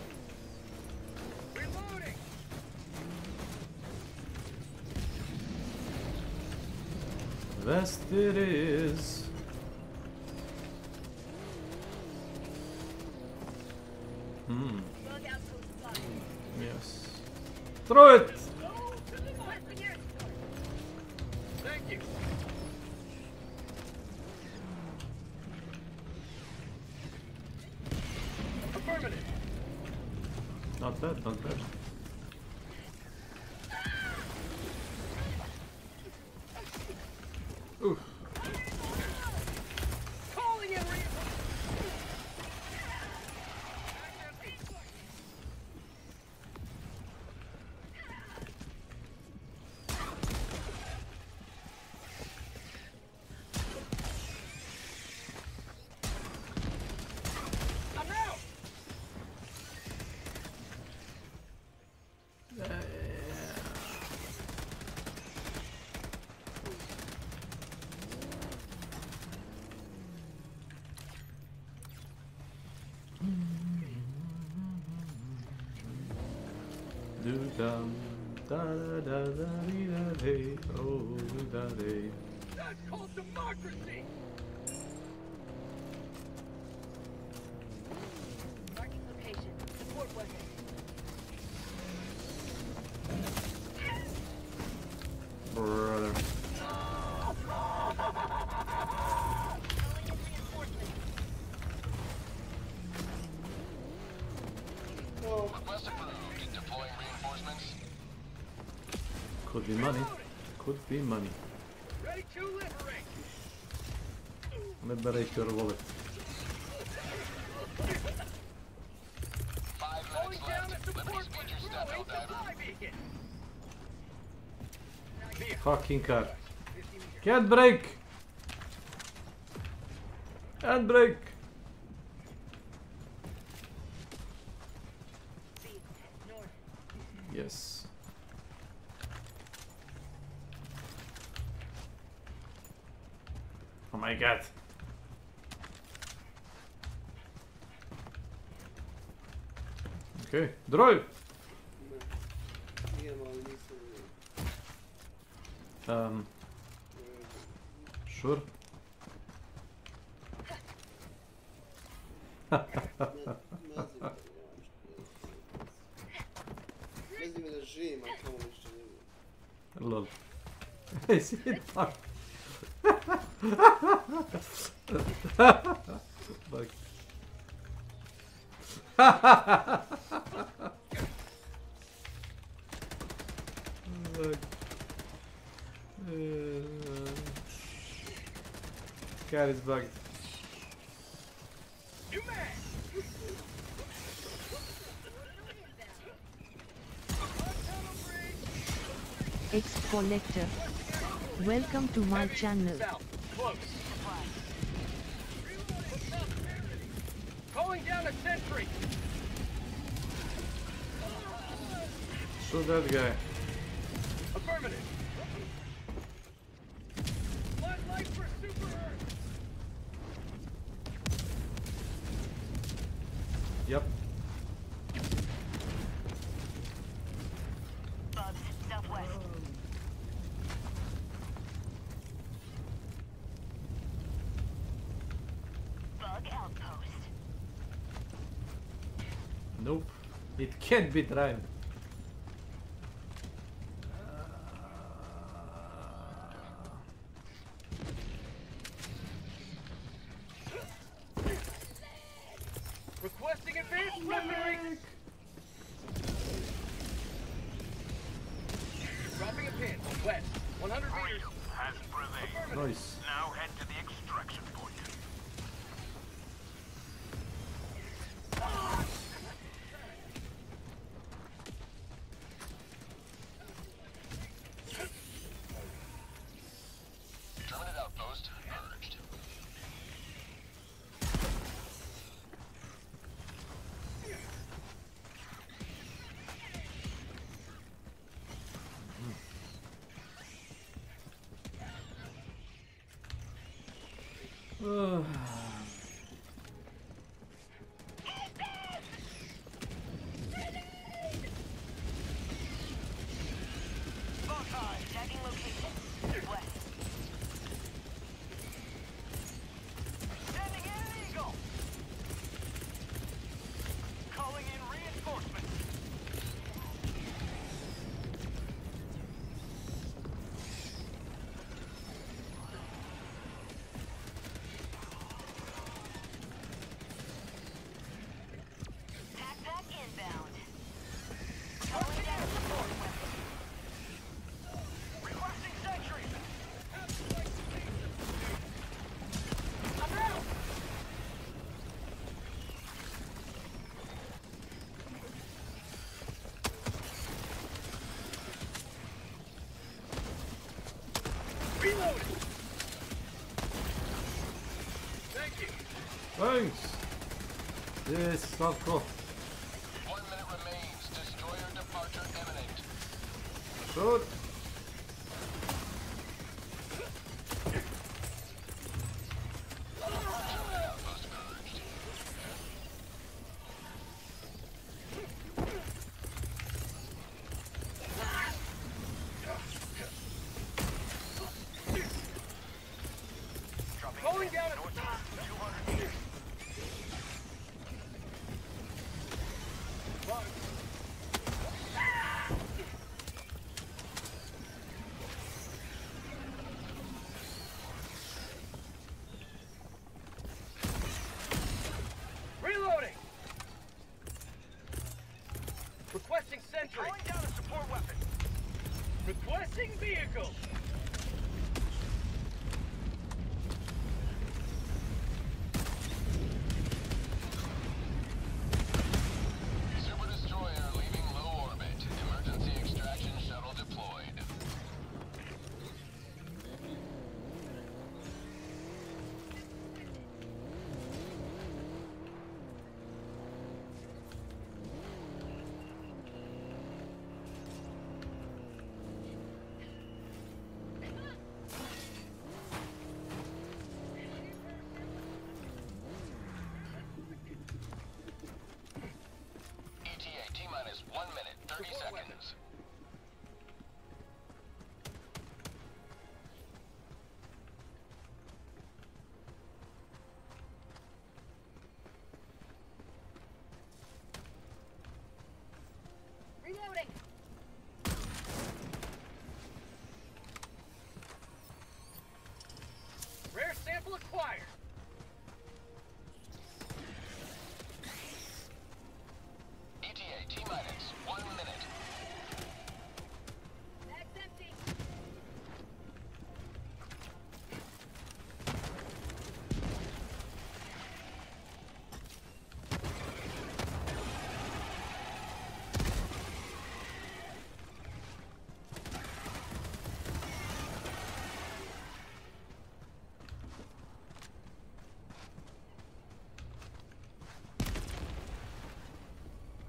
Reloading. West it is. Yes. Throw it! Thank you. Affirmative. Not bad, not bad. Oof. Calling in I'm out. Do dum da da da da dee da hey oh da day. That's called democracy. Marking location. Support weapon. Brother. Request approved. Deploying reinforcements. Could be money. Could be money. Ready to liberate. Liberate your wallet. 5 Going minutes down left. a support Liberty speed your step, patrol. Helldiver. Supply beacon. Fucking car. Can't brake! Can't brake! Yes. Oh my god. Okay, drive! Sure. Mrzim me da živim, a kamo ništa ne vidim. Lol. Jesi tak? Bak. Bak. Car is bugged. You man. X-Collector. Welcome to my channel. South. Close. Calling down a sentry. Shoot that guy. Affirmative. Floodlight for Super Earth. Yep. Bubs, southwest. Bug outpost. Nope. It can't be driven. 100 meters. Has prevailed. Nice. Now head to the extraction point. Terminate outpost purged. Tagging location. West. Sending in an eagle. Calling in reinforcements. Pack inbound. Calling down support weapon. Requesting sentry. I'm out. Reloading. Thank you. Thanks. Yes, Slavko. 1 minute remains. Destroyer departure imminent. Shoot. Outpost purged. Going down at 200 meters. Reloading. Requesting sentry. Calling down a support weapon. Requesting vehicle. Super destroyer leaving low orbit. Emergency extraction shuttle deployed. ETA T-minus 1 minute, 30 seconds. Reloading. Rare sample acquired. ETA T-minus 1 minute. Bag's empty.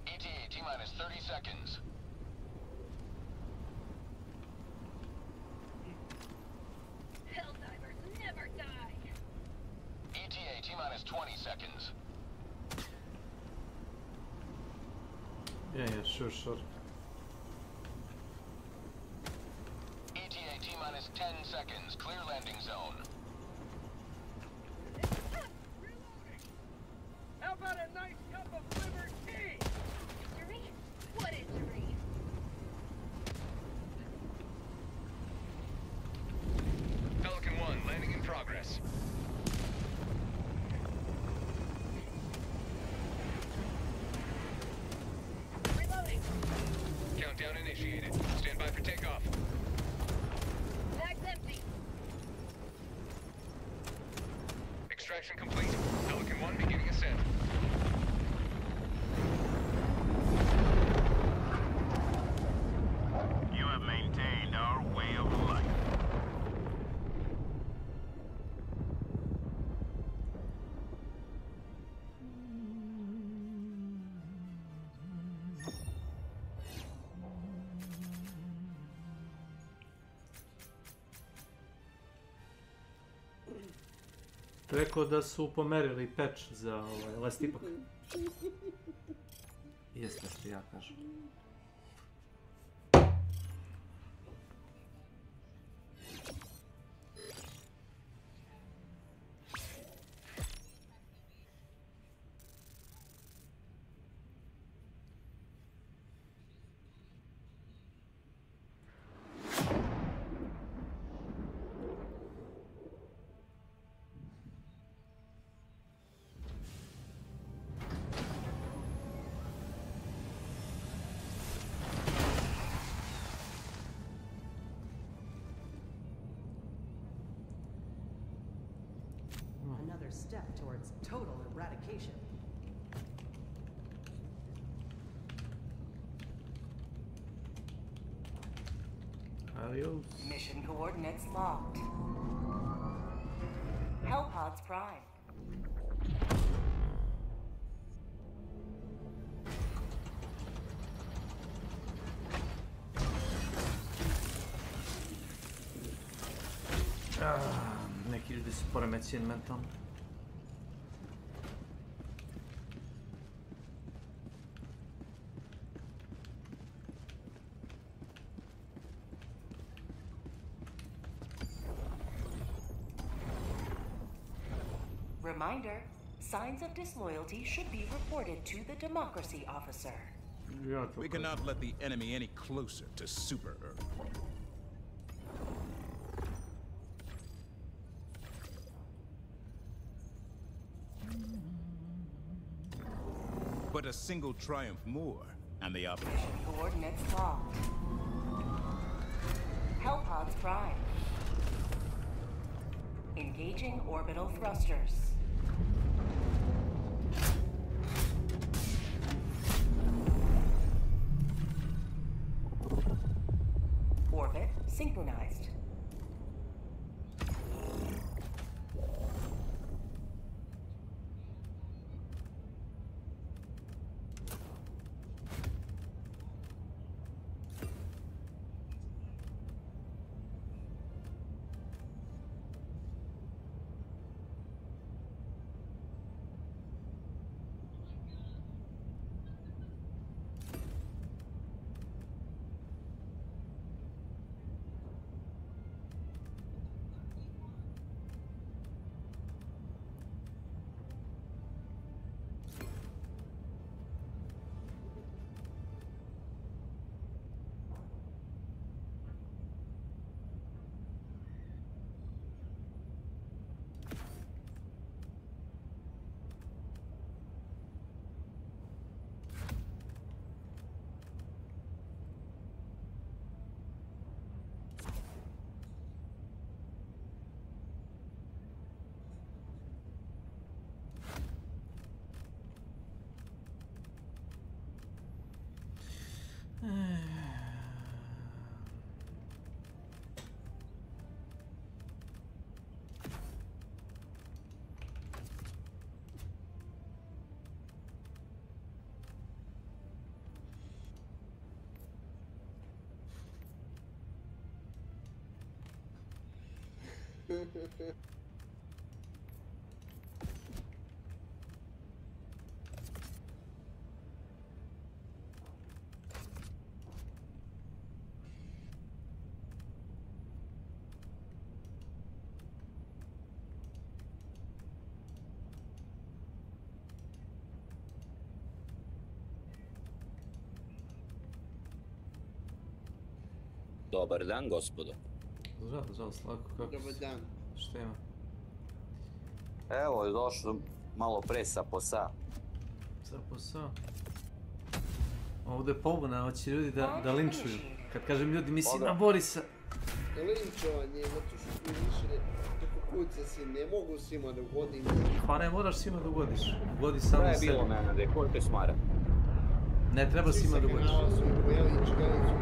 ETA T-minus 30 seconds. Helldivers never die. ETA T-minus 20 seconds. Yeah, sure. ETA T-minus 10 seconds. Clear landing zone. How about a nice cup of liver tea? Injury? What injury? Pelican 1, landing in progress. Reloading. Countdown initiated. Stand by for takeoff. extraction complete. Pelican 1 beginning ascent. You have maintained our way of life. Rekao da su pomerili patch za last ipak. Jeste što ja kažem. Another step towards total eradication. Adios. Mission coordinates locked. Hellpods prime. Neki ljudi su poremećeni mentalno. Reminder, signs of disloyalty should be reported to the democracy officer. We cannot let the enemy any closer to Super Earth. But a single triumph more, and the opposition. Mission coordinates locked. Hellpods prime. Engaging orbital thrusters. Orbit synchronized. Dobar dan, gospodo. Zdravo, Slavko, kako si? Dobar dan. Šta ima? Evo, došlo malo pre sa posa. Sa posa? Ovdje je pobuna, hoće ljudi da linčuju. Kad kažem ljudi, mislim na Borisa. Linčovanje, zato što smo više kuca si, ne mogu svima da ugodim. Pa ne moraš svima da ugodiš. Ugodi samo Sve je sebi. bilo mene, da je ko te smara. Ne treba svima da ugodiš. Svi sa kanala su mi pojavili čekalicu.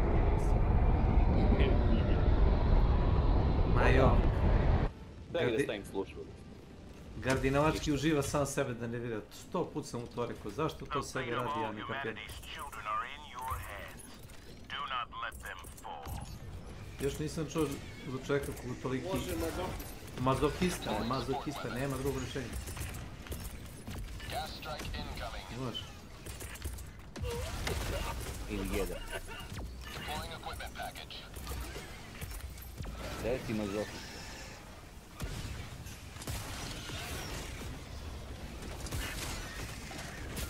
Ma jo. Sve da stavim slušalicu. Gardinovački uživa sam sebe da ne vidi. 100 put sam mu to rekao. Zašto to sebi radi, ja ne kapiram. Još nisam čuo za čovjeka koji toliki... Može Mazokista, nema drugog rješenja. Može. Ili jedan. Reci mazokista.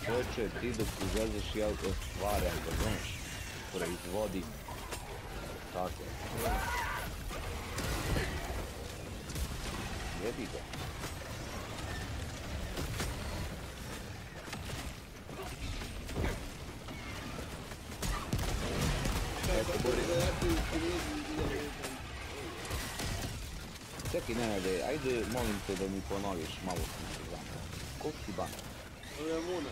Čovječe, ti dok uvezaš ja stvarem, da znaš, proizvodi. Tako. Jebi ga. Eto, Boris. Čekaj, ne, ajde, molim te da mi ponoviš malo sam se znam. Koliko si ban? Ramuna.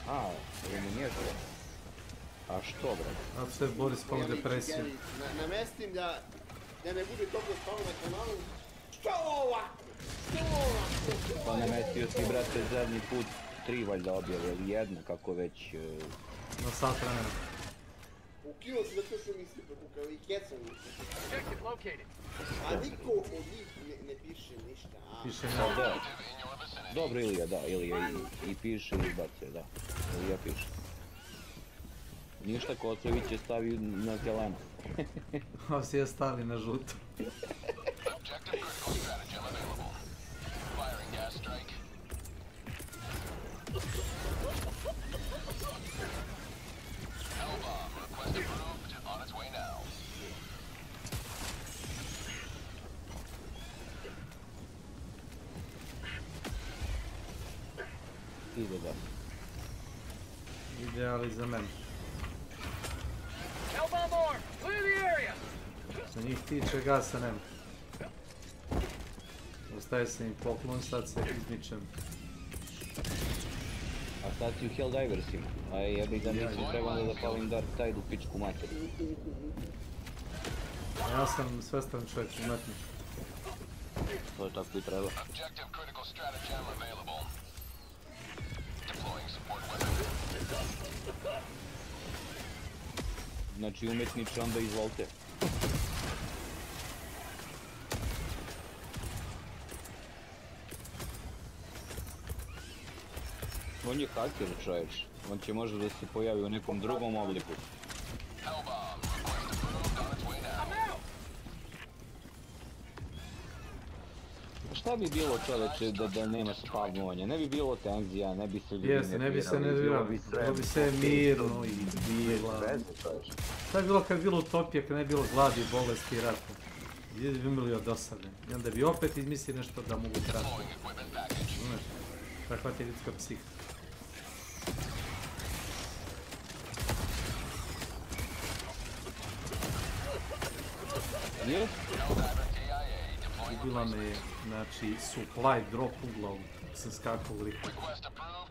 A, Ramunježava. A što, brate? A sve Boris pao depresiju. Namestim da ne bude dobro spavno na kanalu. Što ovako? Što ovako? Pa namestio si, brate, zadnji put 3 valjda objave, ili jedno, kako već... Na sat vremena. Ukinuo se zato što mi se prokukali i kecam. A niko od njih ne piše ništa. Piše ne. Da. Dobro, Ilija, da, Ilija i piše i izbacuje, da. Ilija piše. Ništa, Kocović je stavio na zeleno. A si je stavio na žuto. Ide da. Ide, ali za mene. Što njih tiče, gasa nema. Ostaje se im poklon, sad se izmičem. A sad si u Helldiversima, a jebih da nisam trebalo da palim Dark Tide u pičku materiju. Ja sam svestan čovjek umetnik. To je tako i treba. Znači umjetniče, onda izvolite. On je haker, čovječ. On će možda da se pojavi u nekom drugom obliku. Šta bi bilo, čovječe, da nema spavnovanja? Ne bi bilo tenzija, ne bi se ljudi nervirali. Jeste, ne bi se nervirali. Bilo bi sve mirno i bila. Šta je bilo kad je bilo utopija, kad ne je bilo gladi, bolesti i rata? Ljudi bi bili od dosade. I onda bi opet izmislili nešto da mogu trati. Znaš, takva ti je ljudska psiha. Ubila me je, znači, supply drop u glavu. Sam skakao u liku.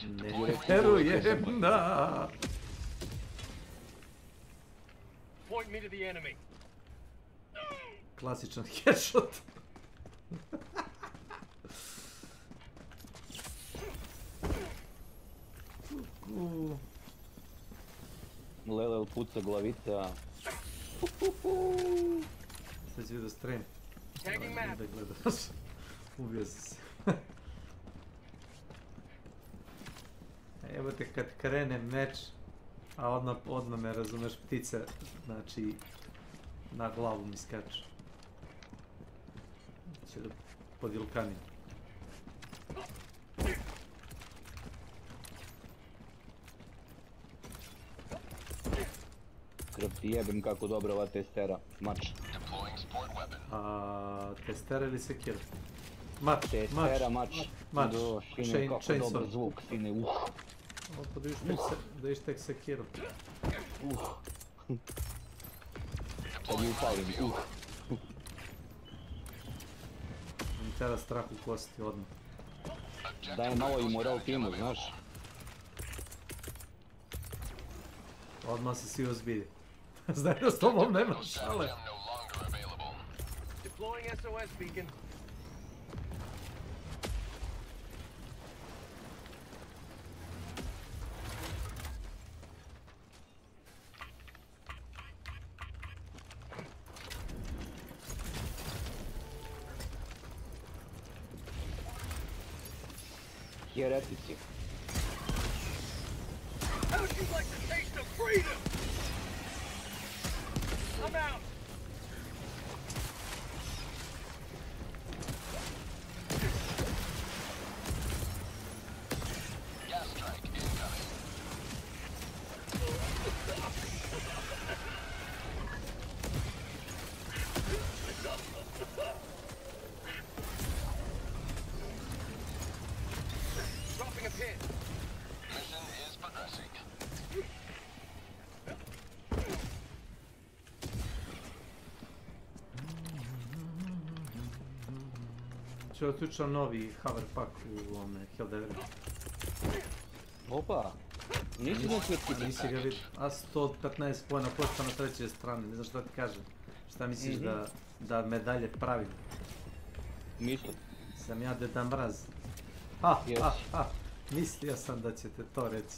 Ne verujem, da! Klasičan headshot. Lelel puca glavica. Sad si vidio stream. Da gledaš. Ubio si se. Evo te kad krene meč, a odmah me razumeš, ptice, znači, na glavu mi skaču. Će da podvilkanim. Krv ti jebem kako dobra ova testera, mač. Testera ili sekira? Mač, testera, mač. Mač, Sine, kako dobar zvuk, sine, Opa, da viš tek sekiru. Sad mi upalim, tera strah u kosti odmah. Daje malo i moral timu, znaš. Odmah se svi ozbilji. Znaju da s tobom nema šale. Deploying SOS beacon. Heretici. How would you like the taste of freedom? I'm out. Gas strike incoming. Dropping a pin. Mission is progressing. Če je otključao novi hover pack u ovome Helldiveri. Opa! Nisi na svjetski Nisi ga vidio. A 115 pojena košta na trećoj strani, ne znam što ti kažem. Šta misliš da medalje pravim? Mislim. Sam ja Deda Mraz. Mislio sam da ćete to reći.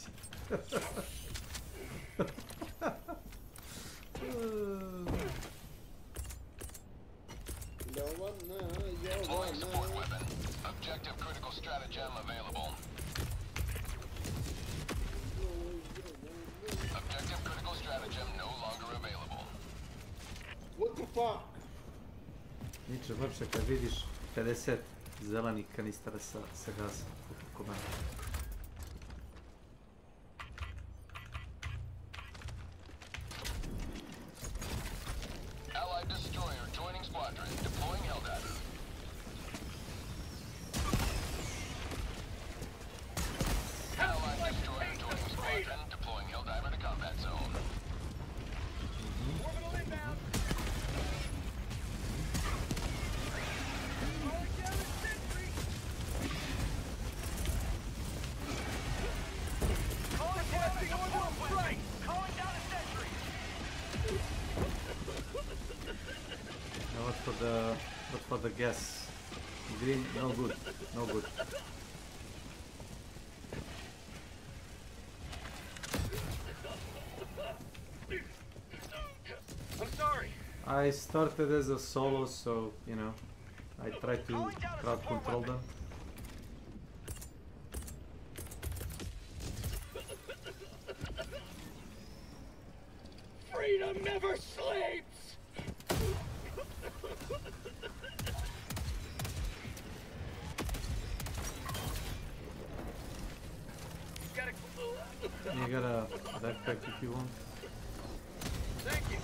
Deploying support weapon. Objective critical stratagem available. Objective critical stratagem no longer available. What the fuck? Niče, uopće kad vidiš 50 zelenih kanistara sa gazom u komandi. Allied destroyer joining squadron. Deploying Helldiver. Allied destroyer joining squadron. Deploying Helldiver to combat zone. Orbital inbound. Calling down a sentry. Requesting orbital strike. Calling down a sentry. Now what for the gas? Green, no good, no good. I'm sorry. I started as a solo, so you know, I try to crowd control them. Freedom never sleeps. You got a backpack if you want. Thank you.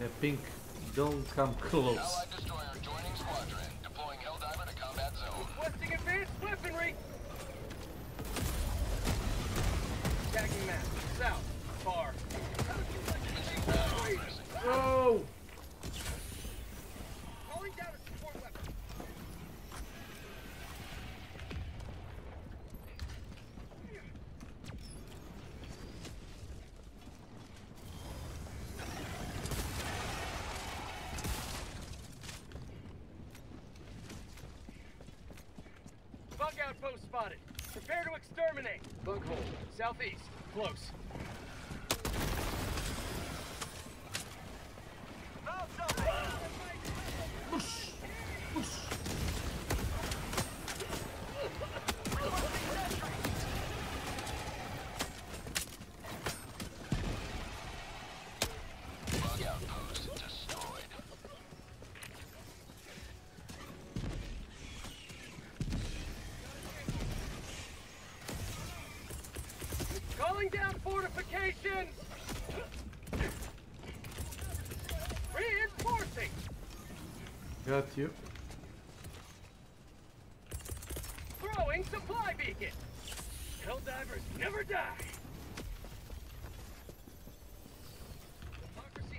Yeah, pink, don't come close. Allied destroyer joining squadron. Deploying Helldiver to combat zone. Requesting advanced weaponry. Tagging map. South. Far. Oh! Calling down a support weapon. Bug outpost spotted. Prepare to exterminate. Bug hole. Southeast. Close. Bug outpost destroyed. Calling down fortifications! Reinforcing! Got you. Throwing supply beacon! Helldivers never die! Democracy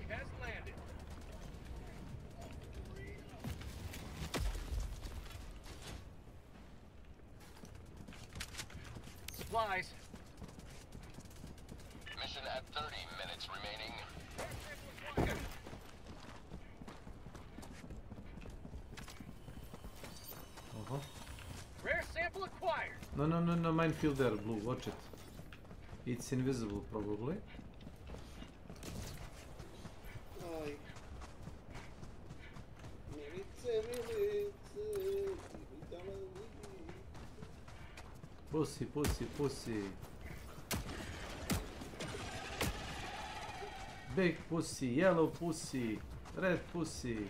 Supplies. Mission at 30 minutes remaining. Rare sample acquired. No, minefield there, blue, watch it. It's invisible, probably. Aj. Milice. Pussy. Big pussy, yellow pussy, red pussy.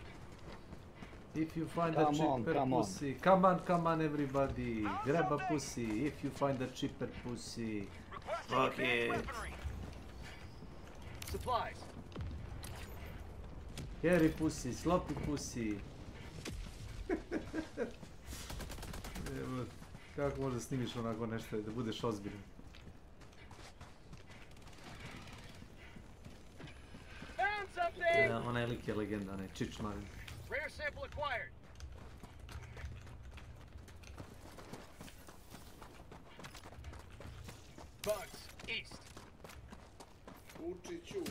If you find a cheaper pussy, come on everybody, grab a pussy. If you find a cheaper pussy, fuck it. Supplies. Hairy pussy, sloppy pussy. Evo, kako možda snimiš onako nešto da budeš ozbiljan? Found something. Ja, onaj lik je legenda, onaj čič Marin. Rare sample acquired. Bugs east. Kučiću.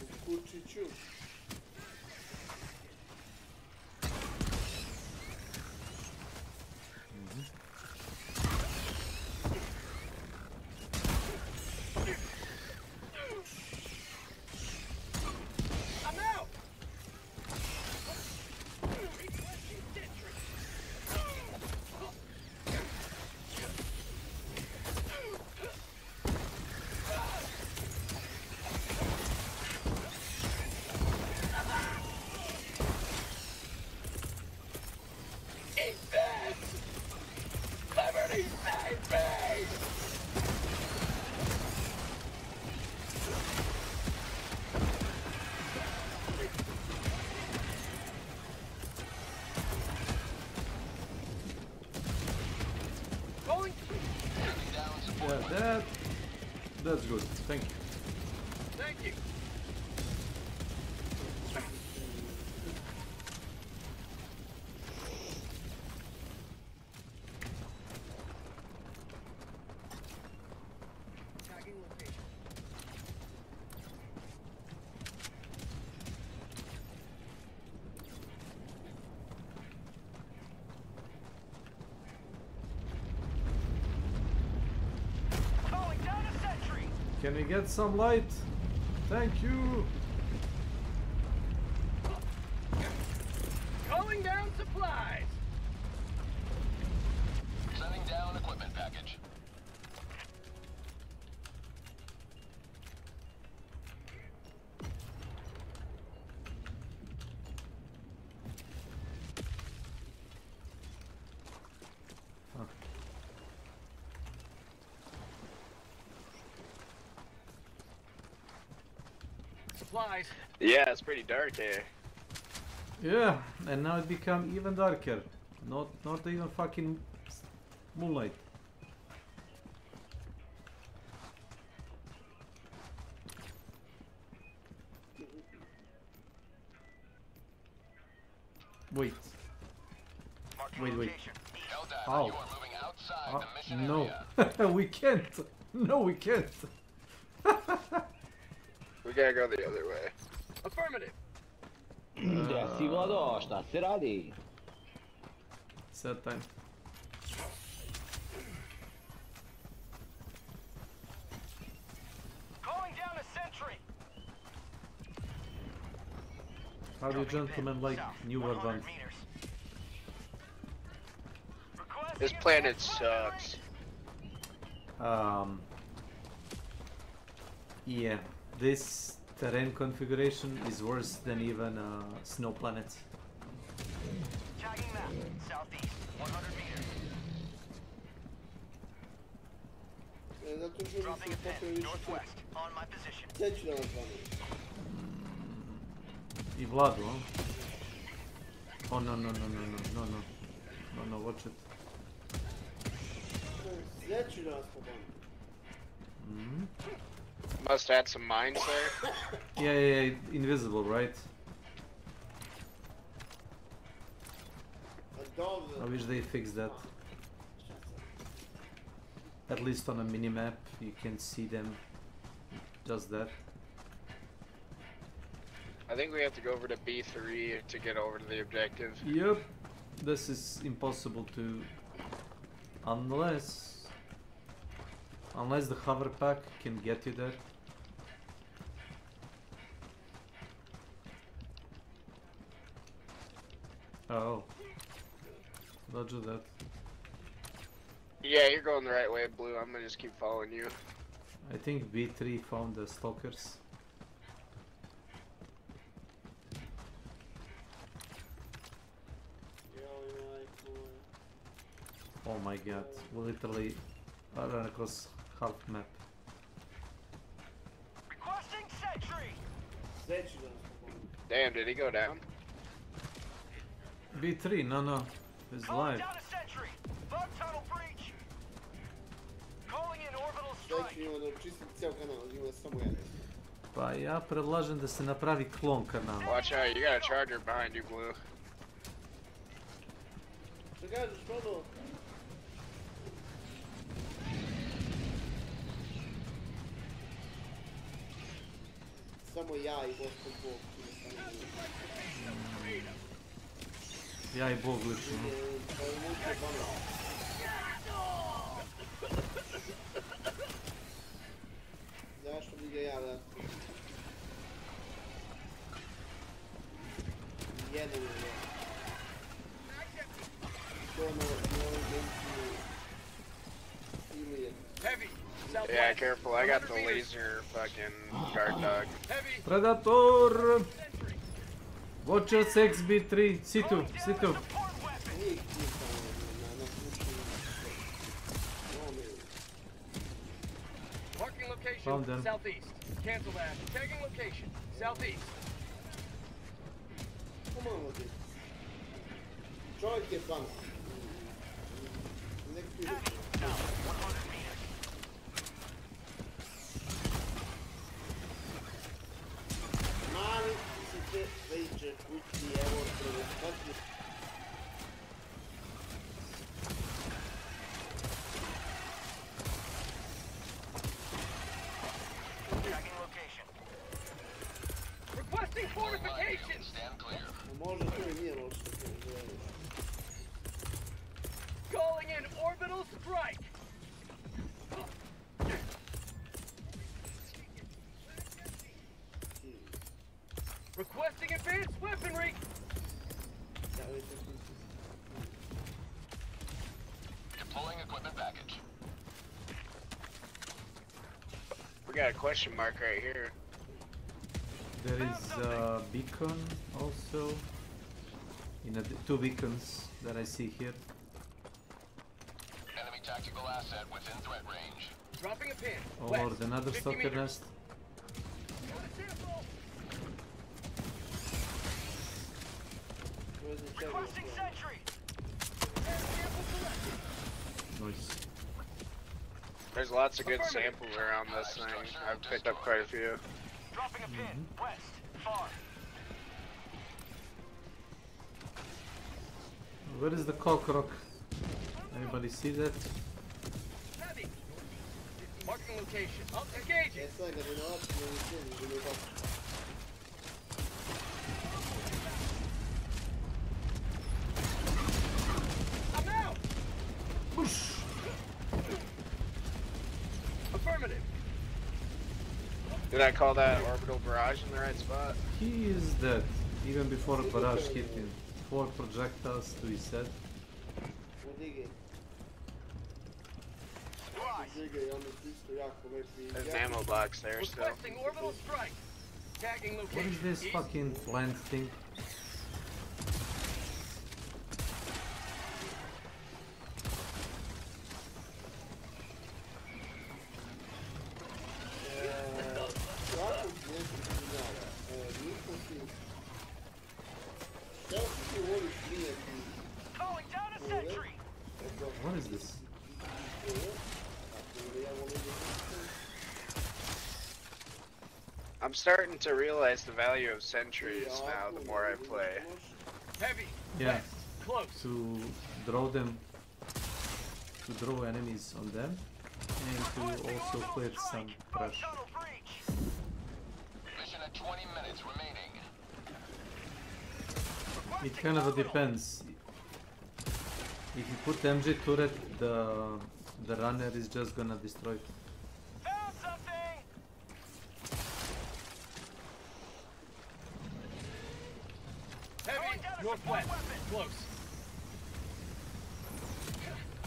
I'm out. Yeah, that's good. Thank you. Thank you. Tagging location. Can we get some light? Thank you. Calling down supplies. Sending down equipment package. Supplies. Yeah, it's pretty dark here. Yeah, and now it become even darker. Not even fucking moonlight. Wait. How? No. We can't. No, we can't. We gotta go the other way. Affirmative. Gdje si vodo? Šta se radi? Sad time. Calling down a sentry. How do you gentlemen like New Advance? This planet sucks. Yeah, this terrain configuration is worse than even snow planets. Tagging map. Southeast. 100 meters. Zato što mi se potrebno više On my position. Gdje ću da vas zvani? I Vladu, huh? Oh no, watch it. Gdje ću da vas pobavim? Must add some mines there. Yeah, invisible, right? I wish they fixed that. At least on a minimap, you can see them just there. I think we have to go over to B3 to get over to the objective. Yep, this is impossible to, unless the hover pack can get you there. Oh, roger that. Yeah, you're going the right way, Blue. I'm gonna just keep following you. I think B3 found the stalkers. Oh my god, we literally ran across half map. Requesting sentry. Damn, did he go down? B3, no, he's live. Down a sentry. Bug tunnel breach. Calling in orbital strike. Pa ja predlažem da se napravi klon kanala. Watch out, you got a charger behind you, Blue. Samo ja i Gospod Bog. Ja i Bog lično. Zašto bi ga ja da? Jedan je. To na Heavy. Yeah, careful, I got the laser fucking guard dog. Predator! Watch your 6B3, C2. Marking location. Found them. Southeast. Cancel that. Tagging location. Southeast. Come on with it. Čovjek je vama. Nek ti mali si te vejče kući, evo prvo. Requesting fortifications. Stand clear. Može to i nije loše. Calling in orbital strike. Requesting advanced weaponry. Deploying equipment package. We got a question mark right here. There is a beacon also. Two beacons that I see here. Enemy tactical asset within threat range. Dropping a pin. Oh lord, another stalker nest. Requesting sentry. Nice. There's lots of good samples around this thing. I've picked up quite a few. Dropping a pin. West. Far. Where is the cockroach? Anybody see that? Heavy. Marking location. Engaging. I'm out. Push. Affirmative. Did I call that orbital barrage in the right spot? He is dead, even before the barrage hit him. 4 projectiles to his head. There's an ammo box there still. Requesting orbital strike. Tagging What location. is this fucking plant thing? Calling down a sentry. What is this? I'm starting to realize the value of sentries now the more I play. Heavy. Yeah, Close. to draw them, to draw enemies on them. And to also clear some trash. Mission at 20 minutes remaining. It kind of depends. If you put MG turret, the runner is just gonna destroy it. Found something! Heavy, northwest, close.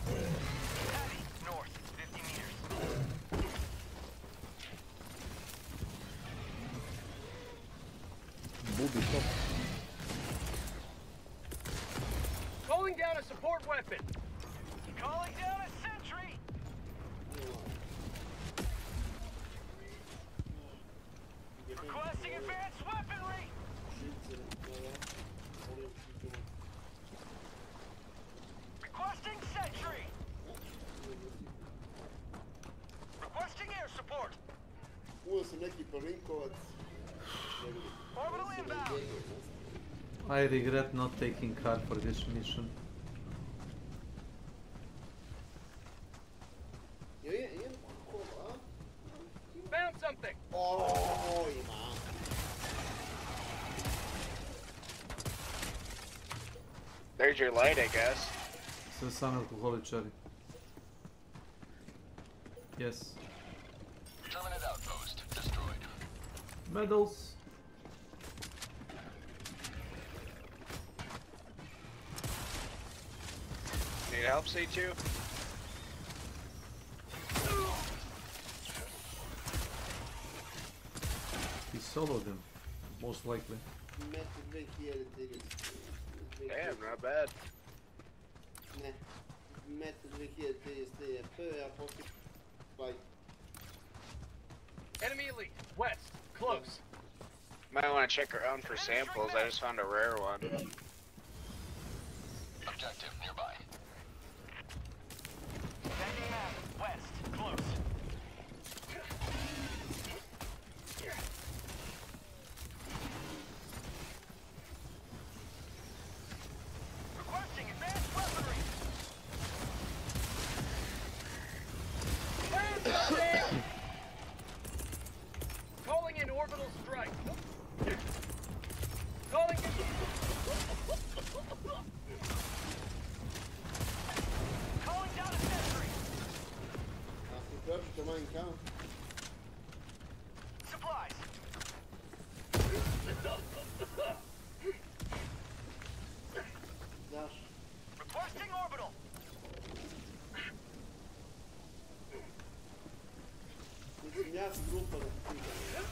Heavy, north, 50 meters. Booby top. Calling down a support weapon. Calling down a sentry! Requesting advanced weaponry! Requesting sentry! Requesting air support! Uveo sam neki pavinkovac. Orbital inbound! I regret not taking car for this mission. Found something. Oh, ima. There's your light, I guess. Sve same alkoholičari. Yes. Terminate outpost destroyed. Medals. Need help, C2? He soloed him, most likely. Damn, not bad. Ne, metro 2030 ja poslije like. Enemy elite, west, close. Might want to check around for samples. I just found a rare one. Objective nearby. Sending map, west, close. Requesting advanced weaponry! Calling in orbital strike. Calling in. Calling down a sentry! Pročito manj kao. Supplies! Znaš. Requesting orbital! Mislim, ja sam grupa da pitam.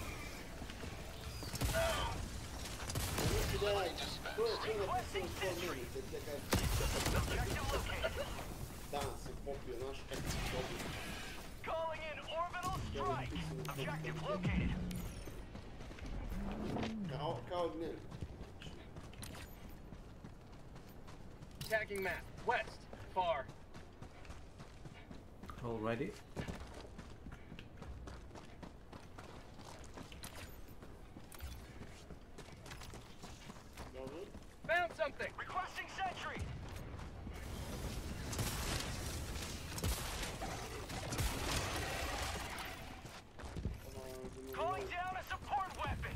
Mislim da je, to je sve napisano u svom minice, te kaj... Danas sam popio naš kako sam popio. Calling in orbital strike! Objective located! Kao gnjev. Tagging map, west, far. Alrighty. Found something. Requesting sentry! Calling down a support weapon!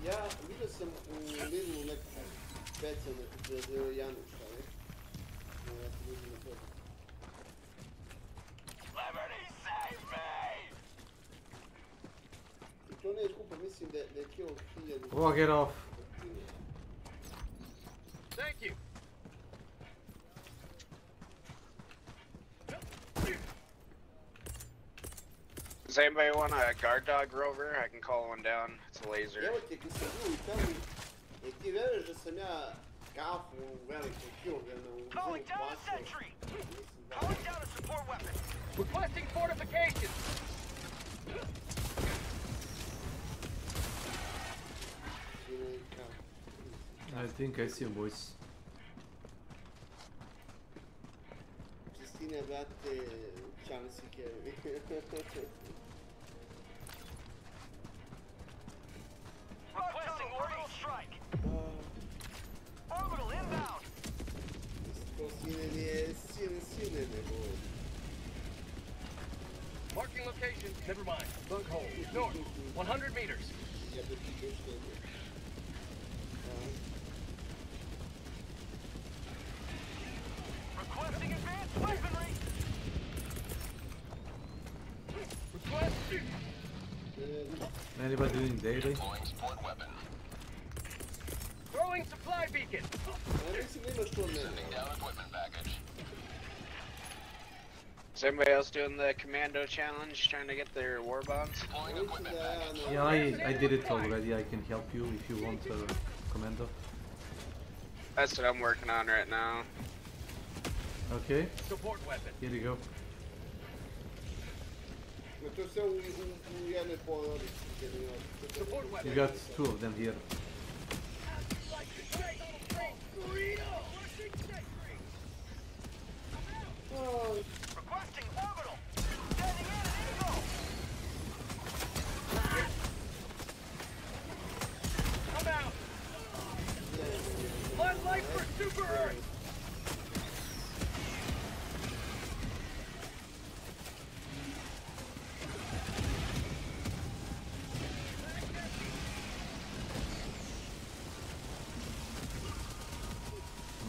Ja vidio sam u Lidlu neku specijalnu za Januša, ne? Ja sam vidio na to. Liberty, save me! I to nije skupo, mislim da je kilo 1000. Oh, get off. Thank you. Does anybody want a guard dog rover? I can call one down. It's a laser. Evo ti, kad sam bio u Italiji, ti veruješ da sam ja kafu veliko kilograma u Calling down a sentry! Calling down a support weapon! Requesting fortifications. I think I see a voice. Čistine, brate, šansi kevi. Requesting orbital strike! Orbital inbound! To sine nije sine nego. Never mind. Bug hole. North. 100 meters. Requesting advanced weaponry. Requesting. Anybody doing daily? Deploying support weapon. Throwing supply beacon. Sending down equipment package. Is anybody else doing the commando challenge, trying to get their war bonds? Deploying equipment package. Yeah, I did it already. I can help you if you want commando. That's what I'm working on right now. Okay. Support weapon. Here you go. Support weapon. You got 2 of them here. Requesting orbital. Sending in an eagle. Come out. Blood light for Super Earth.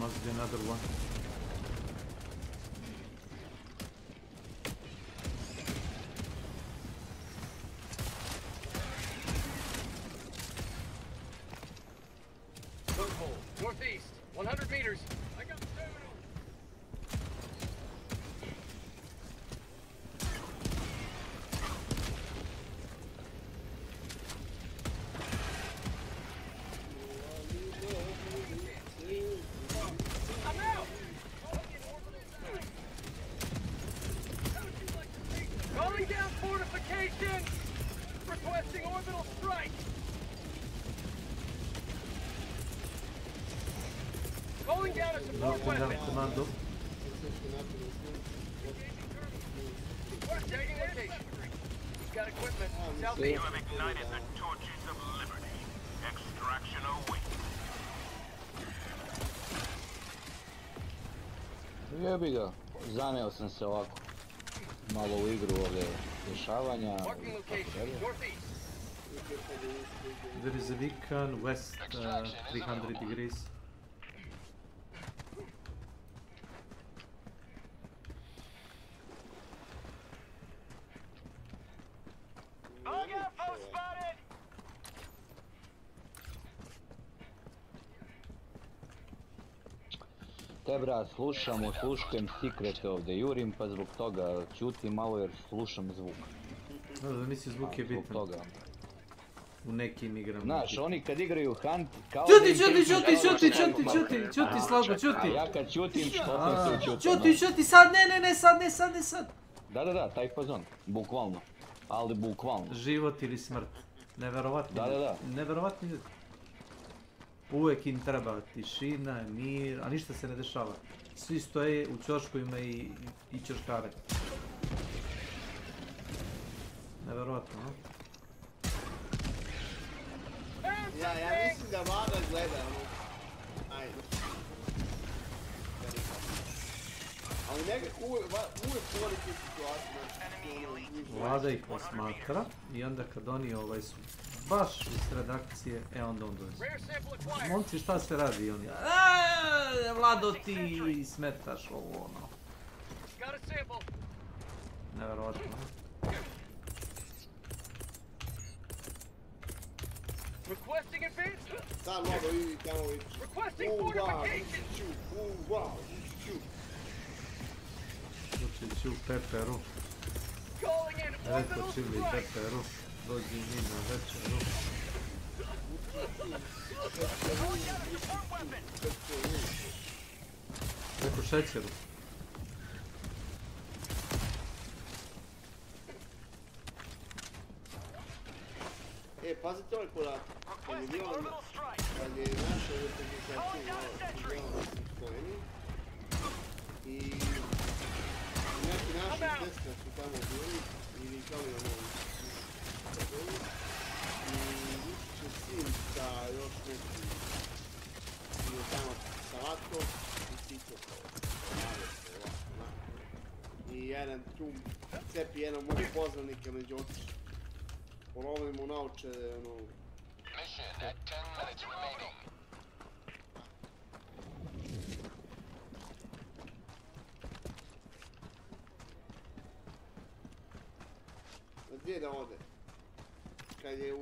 Must be another one. Northeast, 100 meters. I got terminal. I'm out. Calling down fortification. Requesting orbital strike. Calling down a support weapon. Commando. Taking location. He's got equipment. You Southeast. have ignited the torches of liberty. Extraction awaits. Jebi ga, zaneo sam se ovako malo u igru ovdje dešavanja. Marking location. Northeast. There is a beacon west 300 degrees. Bug outpost spotted. Te brat, slušam, osluškujem sekrete ovdje, jurim pa zbog toga ćutim malo jer slušam zvuk. No, da misli zvuk je bitan. Toga. U nekim igrama. Znaš, oni kad igraju Hunt, kao Čuti, Slavo, čuti. A ja kad čutim, što sam se učutim. Čuti, sad, ne, sad. Da, taj fazon, bukvalno. Ali bukvalno. Život ili smrt. Neverovatno. Da. Neverovatno. Uvijek im treba tišina, mir, a ništa se ne dešava. Svi stoje u ćoškovima i ćoškare. Neverovatno, no? Ja mislim da Vlada gleda, ajde. Ali nekako uvijek voli tu situaciju. Vlada ih posmatra i onda kad oni su baš iz redakcije, onda on dođe. Momci, šta se radi? I oni, Vlado, ti smetaš ovo, ono. Neverovatno. Requesting advancement. Sad Vlado vidi tamo vidi. Requesting fortification. Učiću peperu. Rekao čili peperu. Dođi mi na večeru. Rekao šećeru. Pazite ovaj podatak. Kad je naša organizacija Sloveniji i neki naši deska su tamo bili ili kao je ono i Vučić je sin sa još neki je tamo sa Latkom i Tito i jedan tu cepi jednog mojeg poznanika među otišli. Polovim mu naučare, ono... Mission at 10 minutes remaining. Gdje da ode? Kad je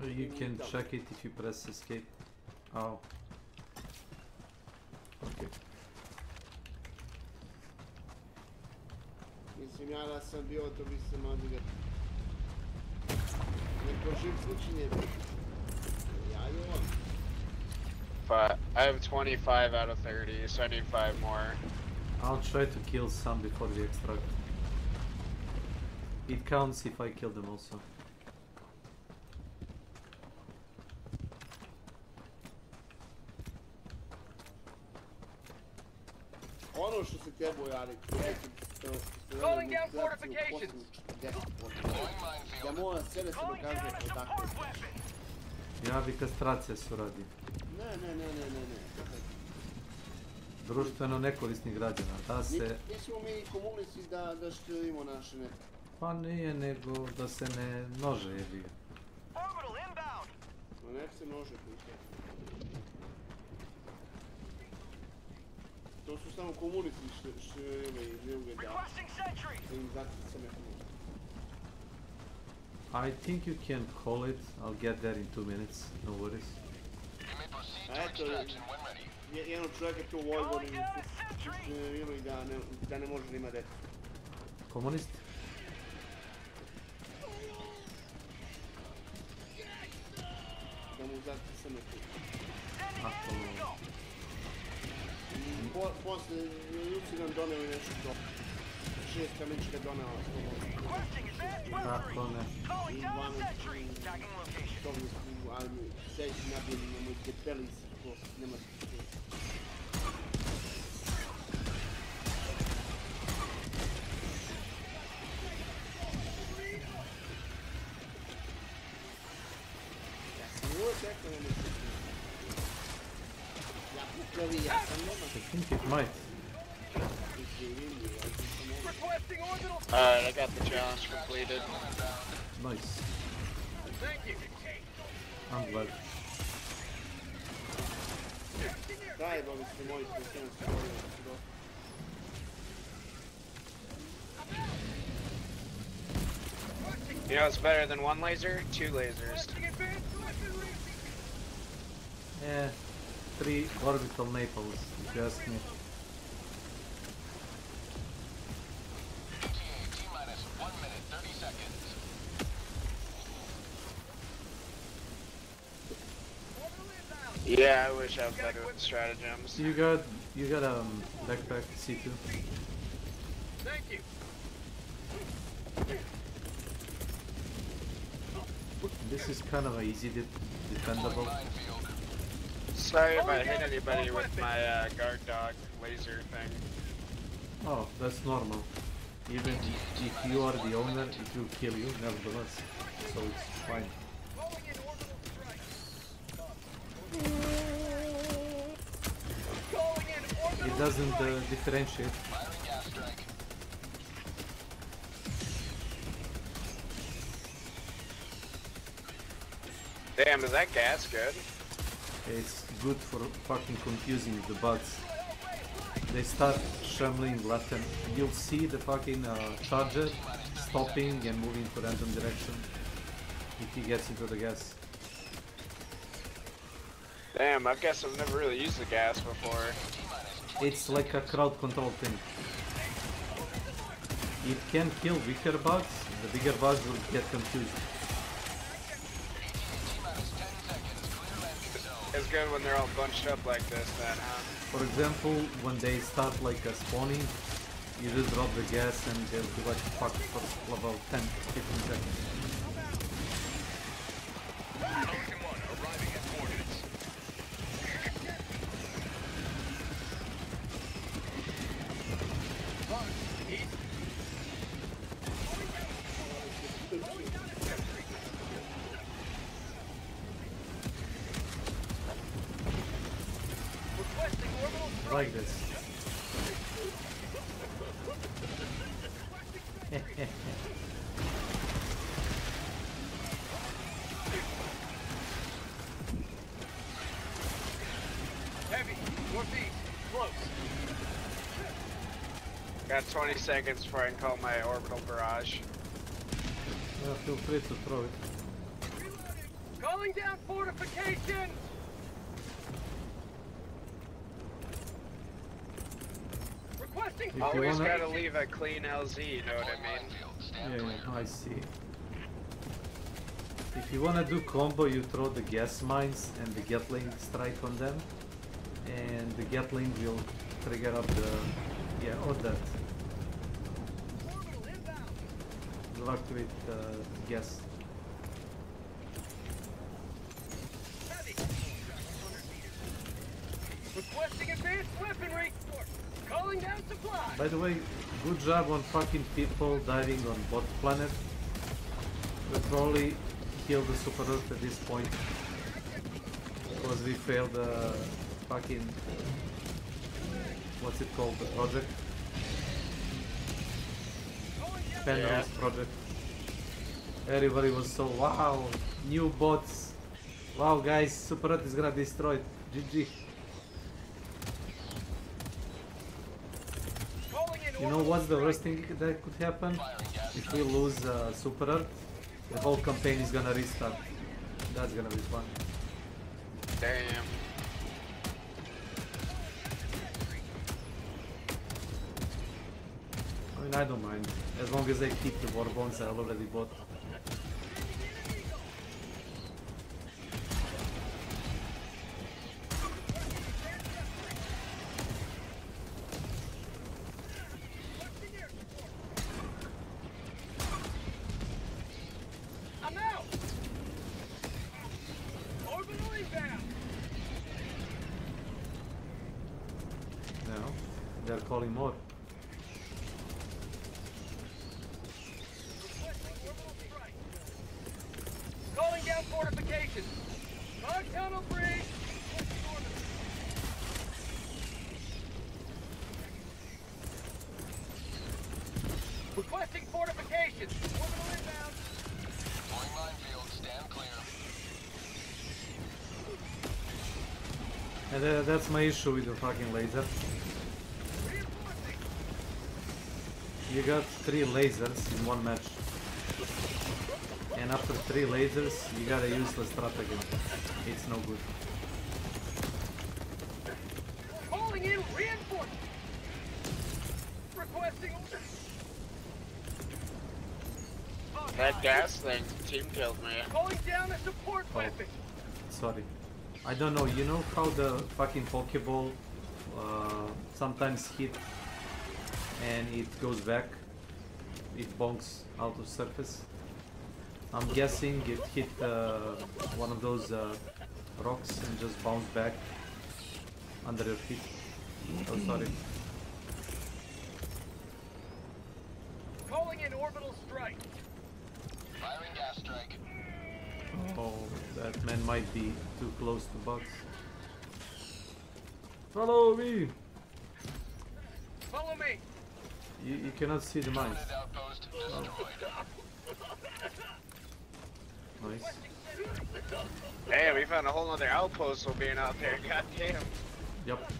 You can check it if you press escape. Oh. Okay. Mislim, ja da sam bio, to bi se madiga. Neko živ slučaj nije bio. Ja i on. But I have 25 out of 30, so I need 5 more. I'll try to kill some before we extract. It counts if I kill them also. Ono što se trebao raditi, Calling down fortifications. Da mora sve da se dokazuje odakle. Ja bi kastracija su radi. Ne. Društveno nekorisnih građana, da se... Nismo mi komunisti da štirimo naše ne. Pa nije, nego da se ne množe jebi ga. No nek se množe kuće. To su samo komunisti štirimo i ne ugledaju. Da im zato se ne pomoći. I think you can call it. I'll get there in 2 minutes, no worries. A eto, jednog čovjeka tu u Vojvodini štirimo i da ne može da ima dete. Komunist? Da mu zato se ne kuće. Posle, Rusi nam doneli nešto to. 6 kamička donela Kako ne? I 12 toga u armiju. Sljedeći nabijeni imamo i depeli se, to nema se. Ja sam uvijek rekao nema se. I think it might. Alright, I got the challenge completed. Nice. Thank you. I'm glad. Zajebali ste moji specijalnosti godina da su dosta. You know what's better than 1 laser? 2 lasers. Yeah, 3 orbital naples, if you ask me. T-minus 1 minute, 30 seconds. Yeah, I wish I was better with the stratagems. You got backpack C2. Thank you. This is kind of easy defendable. Sorry if I hit anybody with my guard dog laser thing. Oh, that's normal. Even if you are the owner, it will kill you, nevertheless. So it's fine. It doesn't differentiate. Damn, is that gas good? It's good for fucking confusing the bugs. They start shambling left and you'll see the fucking charger stopping and moving to random direction if he gets into the gas. Damn, I guess I've never really used the gas before. It's like a crowd control thing. It can kill weaker bugs, the bigger bugs will get confused. It's good when they're all bunched up like this then, huh? For example, when they start like spawning, you just drop the gas and they'll be like fuck for about 10-15 seconds. Like this. got 20 seconds before I can call my orbital barrage. Yeah, feel free to throw it. Calling down fortification! Requesting Always gotta leave a clean LZ, you know what I mean? Yeah, I see. If you wanna do combo, you throw the gas mines and the Gatling strike on them, and the Gatling will trigger up the or that. Luck with gas. Requesting advanced weaponry. Calling down supply. By the way, good job on fucking people diving on bot planet. We'll probably kill the Super Earth at this point because we failed the fucking what's it called, the project? Penrose project. Everybody was so wow, new bots. Wow guys, Super Earth is gonna destroy it. GG. You know what's the worst thing that could happen? If we lose Super Earth, the whole campaign is gonna restart. That's gonna be fun. Damn. I mean, I don't mind. As long as they keep the Warbones I already bought. Calling more. Calling down fortifications. Log tunnel breach. Requesting fortifications. Orbital inbound. Deploying minefield. Stand clear. And that's my issue with the fucking laser. You got 3 lasers in one match, and after 3 lasers you got a useless stratagem. It's no good. Calling in reinforcements. Requesting. That gas thing team killed me. Calling down a support weapon. Sorry. I don't know, you know how the fucking Pokeball sometimes hit and it goes back, it bonks out of surface. I'm guessing it hit one of those rocks and just bounced back under your feet. Oh, sorry. Calling in orbital strike. Firing gas strike. Oh, that man might be too close to Bugs. Follow me! Follow me! You cannot see the mines. Oh. Nice. Hey, we found a whole other outpost while being out there. God damn. Yep.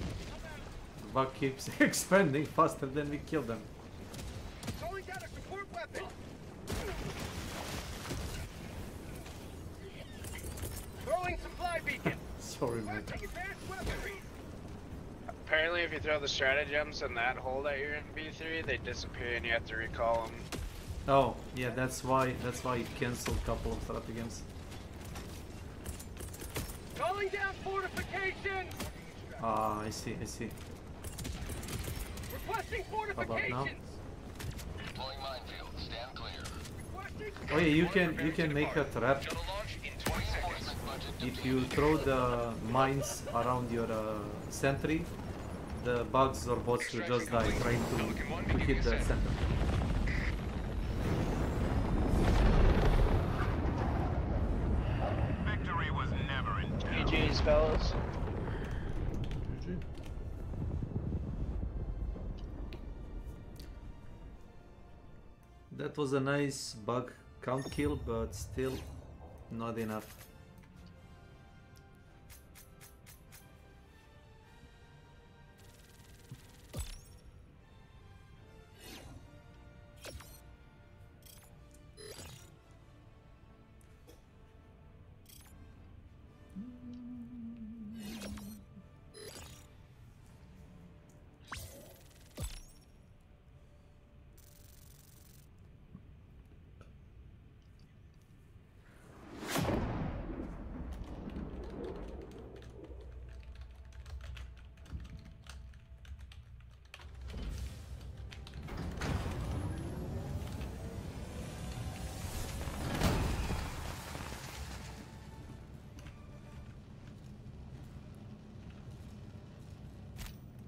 The bug keeps expanding faster than we kill them. Calling down a support weapon. Throwing supply beacon. Sorry, man. Apparently, if you throw the stratagems in that hole that you're in B3, they disappear and you have to recall them. Oh, yeah, that's why it cancelled a couple of stratagems. Calling down fortification. Ah, I see. Requesting How about now? fortifications. Deploying minefield. Stand clear. Oh yeah, you can make a trap. If you throw the mines around your sentry, the bugs or bots will just die trying to hit the center. Victory was never in doubt. GG's, fellas. GG. That was a nice bug count kill, but still not enough.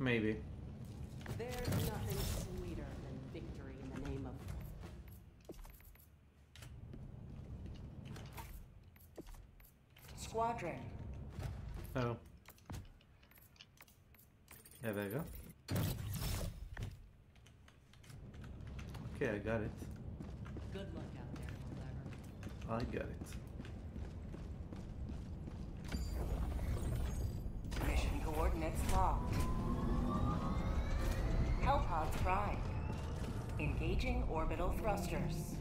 Maybe. There's nothing sweeter than victory in the name of... Squadron. Evo. Evo ga. Okay, I got it. Good luck out there, whatever. I got it. Mission coordinates locked. Hellpods prime. Engaging orbital thrusters.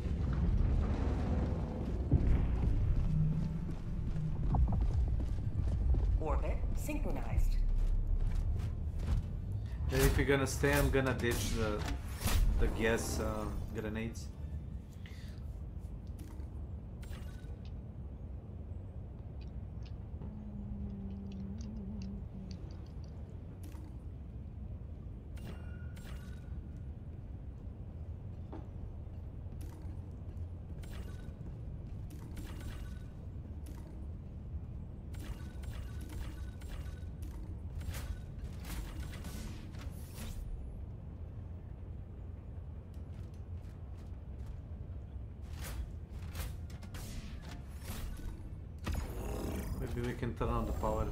Orbit synchronized. And if you're gonna stay, I'm gonna ditch the gas grenades. Maybe we can turn on the power.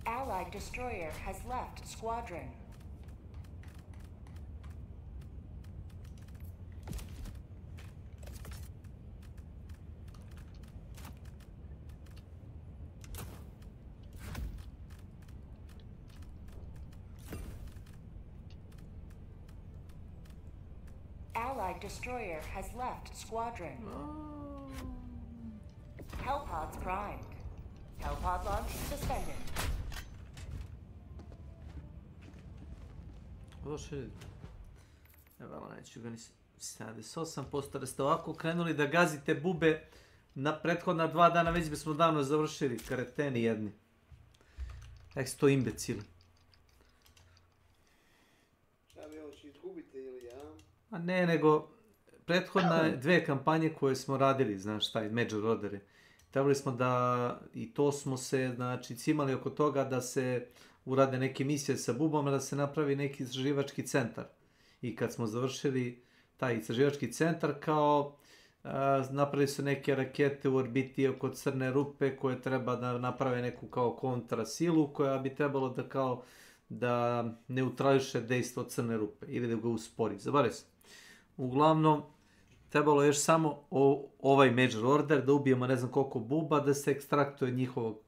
Allied destroyer has left squadron. Allied destroyer has left squadron. Hellpods primed. Hellpod launch suspended. Došli. Evo, neću ga ni 78%. Da ste ovako krenuli da gazite bube na prethodna 2 dana, već bismo davno završili. Kareteni jedni. Ek sto imbecili. Šta vi hoće izgubite ili ja? A ne, nego prethodne 2 kampanje koje smo radili, znaš taj Major Ordere. Trebali smo da, i to smo se, znači, cimali oko toga da se urade neke misije sa bubama, da se napravi neki istraživački centar. I kad smo završili taj istraživački centar, kao napravili su neke rakete u orbiti oko crne rupe koje treba da naprave neku kao kontrasilu koja bi trebalo da kao da neutrališe dejstvo crne rupe ili da ga uspori. Zaboravio sam. Uglavnom, trebalo je još samo ovaj Major Order, da ubijemo ne znam koliko buba, da se ekstraktuje njihovog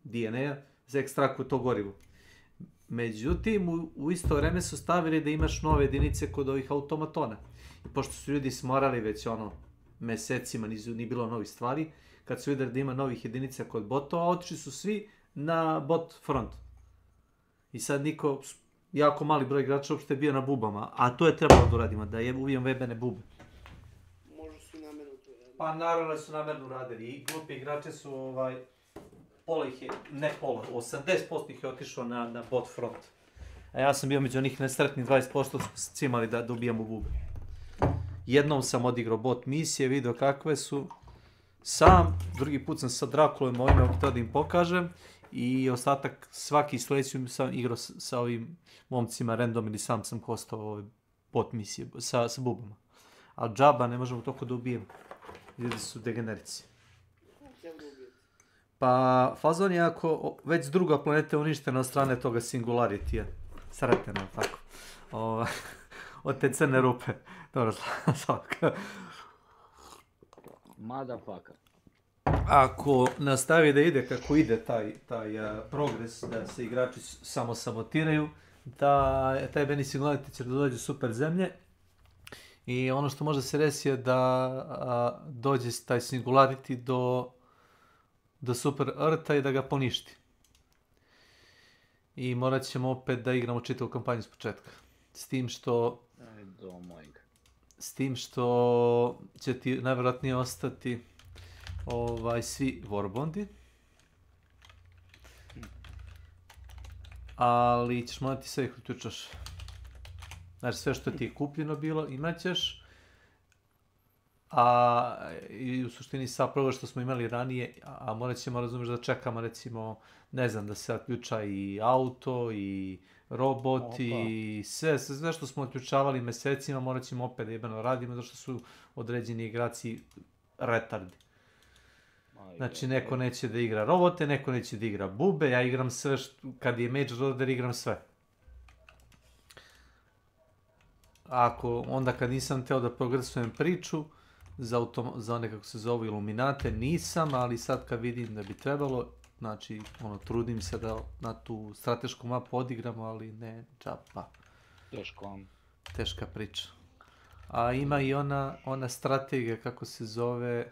DNA-a, za ekstraktuju to gorivo. Međutim, u isto vreme su stavili da imaš nove jedinice kod ovih automatona. I pošto su ljudi smorali već mesecima, nije bilo novih stvari, kad su vidjeli da ima novih jedinica kod botova, otišli su svi na bot front. I sad niko, jako mali broj igrača uopšte je bio na bubama, a to je trebalo da uradimo, da ubijem vebene bube. Pa naravno su namjerno radili i glupi igrače su pola ih je, ne pola, 80% ih je otišlo na bot front. A ja sam bio među onih nesretnih 20% su cimali da ubijamo bube. Jednom sam odigrao bot misije, vidio kakve su. Sam, drugi put sam sa Drakulom ovime htio da im pokažem. I ostatak, svaki sledeći sam igrao sa ovim momcima random ili sam hostao ove bot misije sa bubama. Ali džaba ne možemo toliko da ubijemo. Ljudi su degenerici. Pa, fazon je ako već druga planeta je uništena od strane toga Singularity-a. Sreteno, tako. Od te crne rupe. Dobro, svaka. Motherfucker. Ako nastavi da ide kako ide taj progres, da se igrači samo sabotiraju, taj Benny Singularity će da dođe super zemlje. I ono što može se desi je da dođe taj Singularity do Super Eartha i da ga poništi. I morat ćemo opet da igramo čitavu kampanju s početka. S tim što će ti najvjerojatnije ostati svi warbondi. Ali ćeš morati sve ih uključaš. Znači sve što ti je kupljeno bilo, imat ćeš. I u suštini sa prvo što smo imali ranije, a morat ćemo razumjeti da čekamo recimo, ne znam, da se otključa i auto i robot i sve što smo otključavali mesecima, morat ćemo opet da jebeno radimo, zato što su određeni igrači retardi. Znači, neko neće da igra robote, neko neće da igra bube, ja igram sve, kad je Major Order igram sve. Onda kad nisam teo da progresujem priču, za one kako se zovu Iluminate, nisam, ali sad kad vidim da bi trebalo, znači, trudim se da na tu stratešku mapu odigramo, ali ne, džapa. Teška priča. A ima i ona strategija, kako se zove...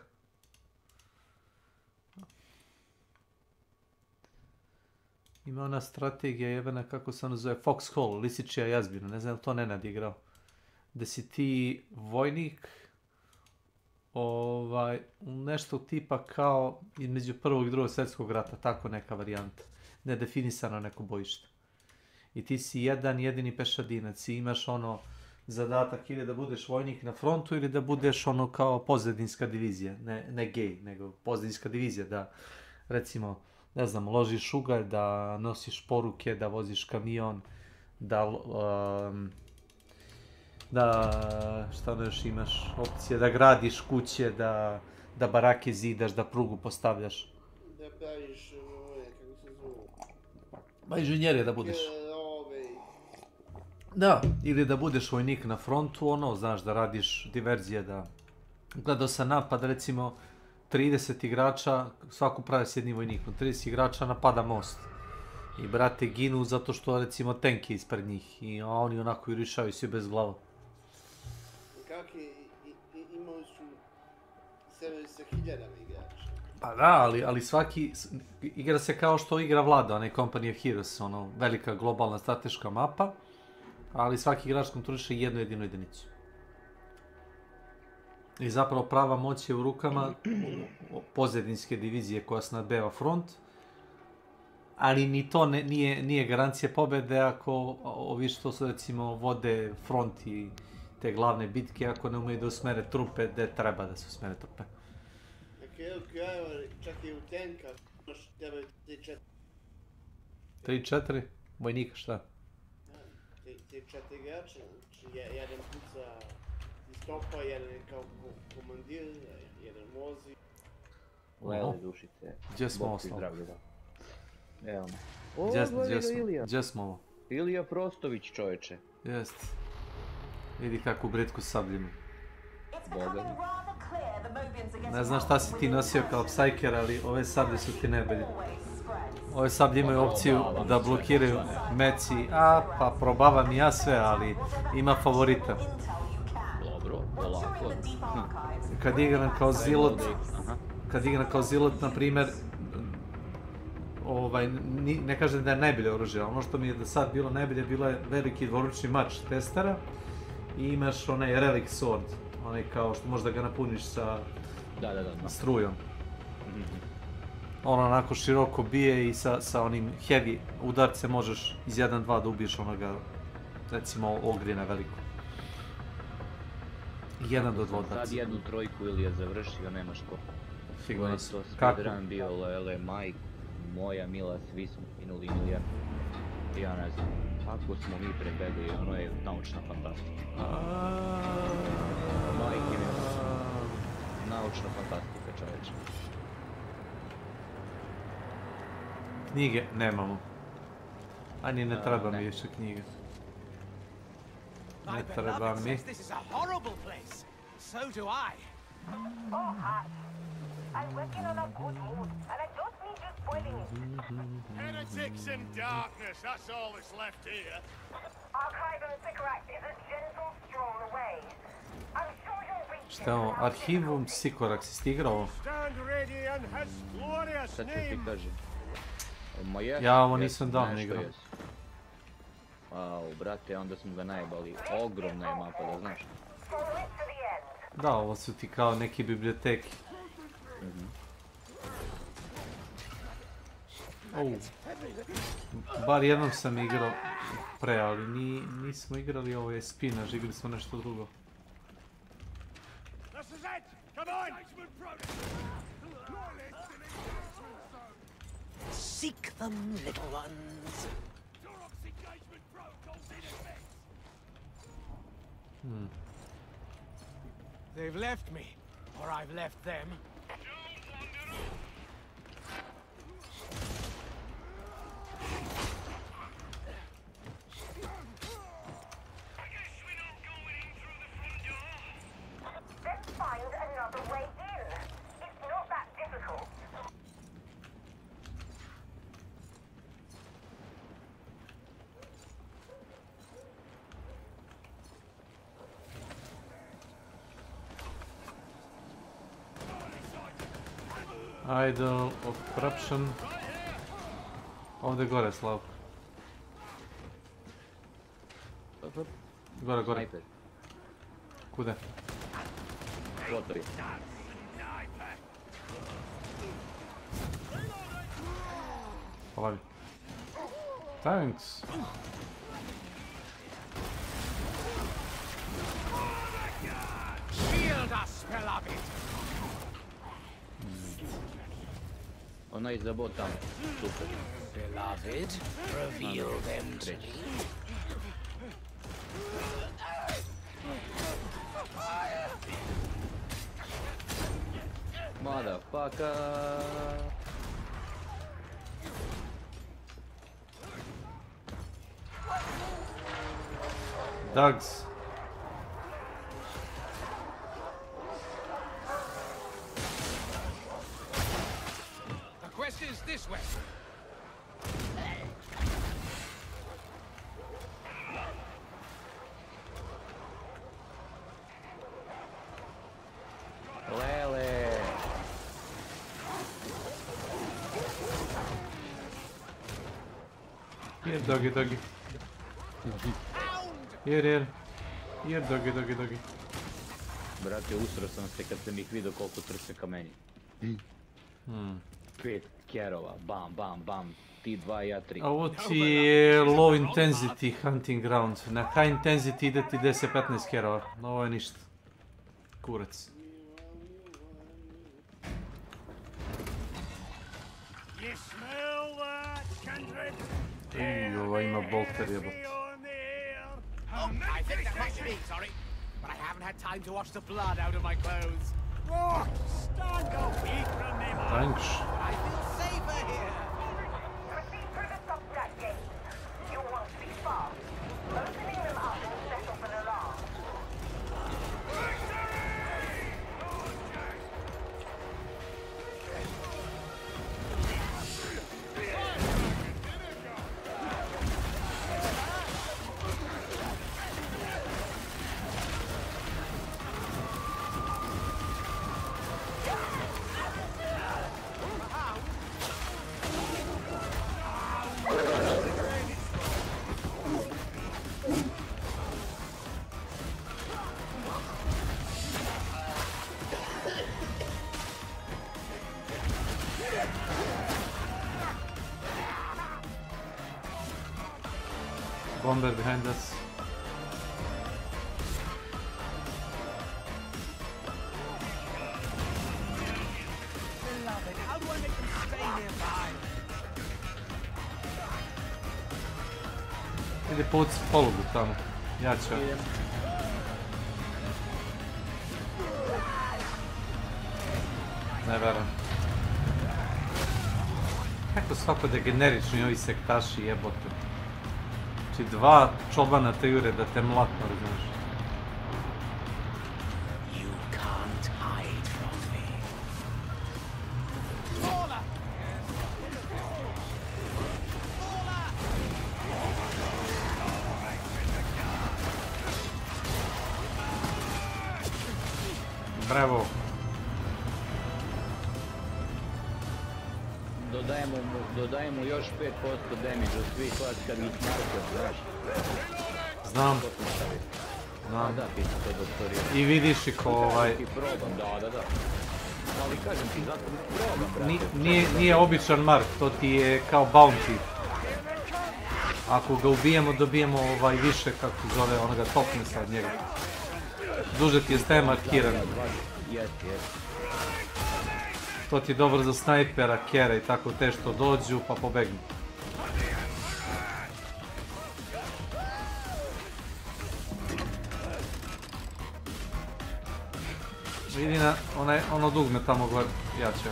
Ima ona strategija jebena, kako se ono zove, Foxhole, Lisičija jazbina, ne znam li to Nenad igrao. Da si ti vojnik, nešto tipa kao između prvog i drugog svjetskog rata, tako neka varijanta. Nedefinisano neko bojište. I ti si jedini pešadinac i imaš zadatak ili da budeš vojnik na frontu ili da budeš kao pozadinska divizija, ne gej, nego pozadinska divizija, da recimo, ne znam, ložiš ugalj, da nosiš poruke, da voziš kamion, šta još imaš opcije, da gradiš kuće, da barake zidaš, da prugu postavljaš. Da praviš, kako se zove? Ba inženjerija da budeš. Da, ili da budeš vojnik na frontu, znaš, da radiš diverzije, da... Gledao sam napad, recimo, 30 igrača, svaku pravi s jednim vojnikom, 30 igrača napada most. I brate ginu zato što recimo tank je ispred njih i oni onako jurišaju svi bez glava. Kakvi imali su server sa hiljadama igrača? Pa da, ali svaki igra se kao što igra Vlada, onaj Company of Heroes, velika globalna strateška mapa, ali svaki igrač kontroliše jednu jedinu jedinicu. I zapravo prava moć je u rukama pozadinske divizije koja snabdeva front, ali ni to nije garancija pobjede ako ovi što su recimo vode front i te glavne bitke, ako ne umeju da usmere trupe gde treba da se usmere trupe. Na kraju krajeva, čak i u tenka, imaš treba 3-4. 3-4? Vojnika šta? 3-4 igrača, znači jedan puca stopa, jedan je kao komandir, jedan vozi. Lele dušice. Gdje smo ostali? Evo me. Gdje smo ovo? Ilija Frostović, čovječe. Jest. Vidi kakvu britku sabljimu. Boga mi. Ne znam šta si ti nosio kao psajker, ali ove sablje su ti najbolje. Ove sablje imaju opciju da blokiraju meci, pa probavam i ja sve, ali ima favorita. Dobro, polako. Kad igram kao zilot, na primjer, ne kažem da je najbolje oružje, ono što mi je do sad bilo najbolje, bilo je veliki dvoručni mač testera i imaš onaj relic sword, onaj kao što možda ga napuniš sa strujom. On onako široko bije i sa onim heavy udarce možeš iz 1-2 da ubiješ onoga, recimo ogrina veliko. 1 do 2 udarce. Sad jednu trojku ili je završio, nemaš ko. Figurno se. Kako? Bio lele, majku moja mila, svi smo pinuli Ilija. Ja ne znam, kako smo mi prebegli, ono je naučna fantastika. Majke mi je naučna fantastika, čovječe. Knjige nemamo. Ani ne treba mi više knjige. Ne treba mi. I'm working on a good mood, and I don't need you spoiling it. Heretics in darkness, that's all that's left here. Archive and Sycorax is a gentle stroll away. I'm sure you'll reach Šta je ovo? Arhivum Sycorax, si ti igrao ovo? Stand ready and his glorious Šta ću ti name. kažem? Ja ovo nisam davno igrao. Au, brate, onda smo ga najebali. Ogromna je mapa, da znaš. Da, ovo su ti kao neke biblioteke. Bar jednom sam igrao pre, ali nismo igrali ovo je spinaž, igrali smo nešto drugo. This is it! Seek them, little ones. They've left me, or I've left them. Let's find another way in. It's not that difficult. Idol of corruption. Ovdje gore, Slavko. Gore, gore. Kude? Gotovi. Hvala mi. Thanks. Shield us, beloved. Ona je zabot tamo. Super. Beloved, reveal them to me. Motherfucker. Dogs. The quest is this way. Lele. Here, doggy, doggy. Here. Here, doggy, doggy, doggy. Brate, usro sam se kad sam ih vidio koliko trse ka meni. 5 kerova, bam, bam, bam. Ti 2, ja 3. A ovo ti je low intensity hunting ground. Na high intensity ide ti 10-15 kerova. No, ovo je ništa. Kurac. Ovo ima bolter jebot. I think that must be, sorry. But I haven't had time to wash the blood out of my clothes. Oh, stand a week from me, man. Thanks. I feel safer here. Proceed through the subtract gate. You'll want to be fast. Opening them up will set off an alarm. Bomber behind us. Beloved, how do I make them stay nearby? Ide puc polugu tamo. Jača. Ne verujem. Kako svako degenerični ovi sektaši jebote. Znači 2 čobana te jure da te mlatno, razumiješ. You can't hide from me. Paula! Bravo. Dodajemo još 5% damage od svih vas kad ih marker, znaš? Znam. Znam. Da, ti si to doktorirao. I vidiš i ko ovaj... I probam, da. Ali kažem ti, zato probam, brate. Nije običan mark, to ti je kao bounty. Ako ga ubijemo, dobijemo više, kako zove, onoga topnesa od njega. Duže ti je staje markiran. Jesi. To ti je dobro za snajpera, kjera i tako te što dođu pa pobegnu. Vidi na ono dugme tamo gore, jače.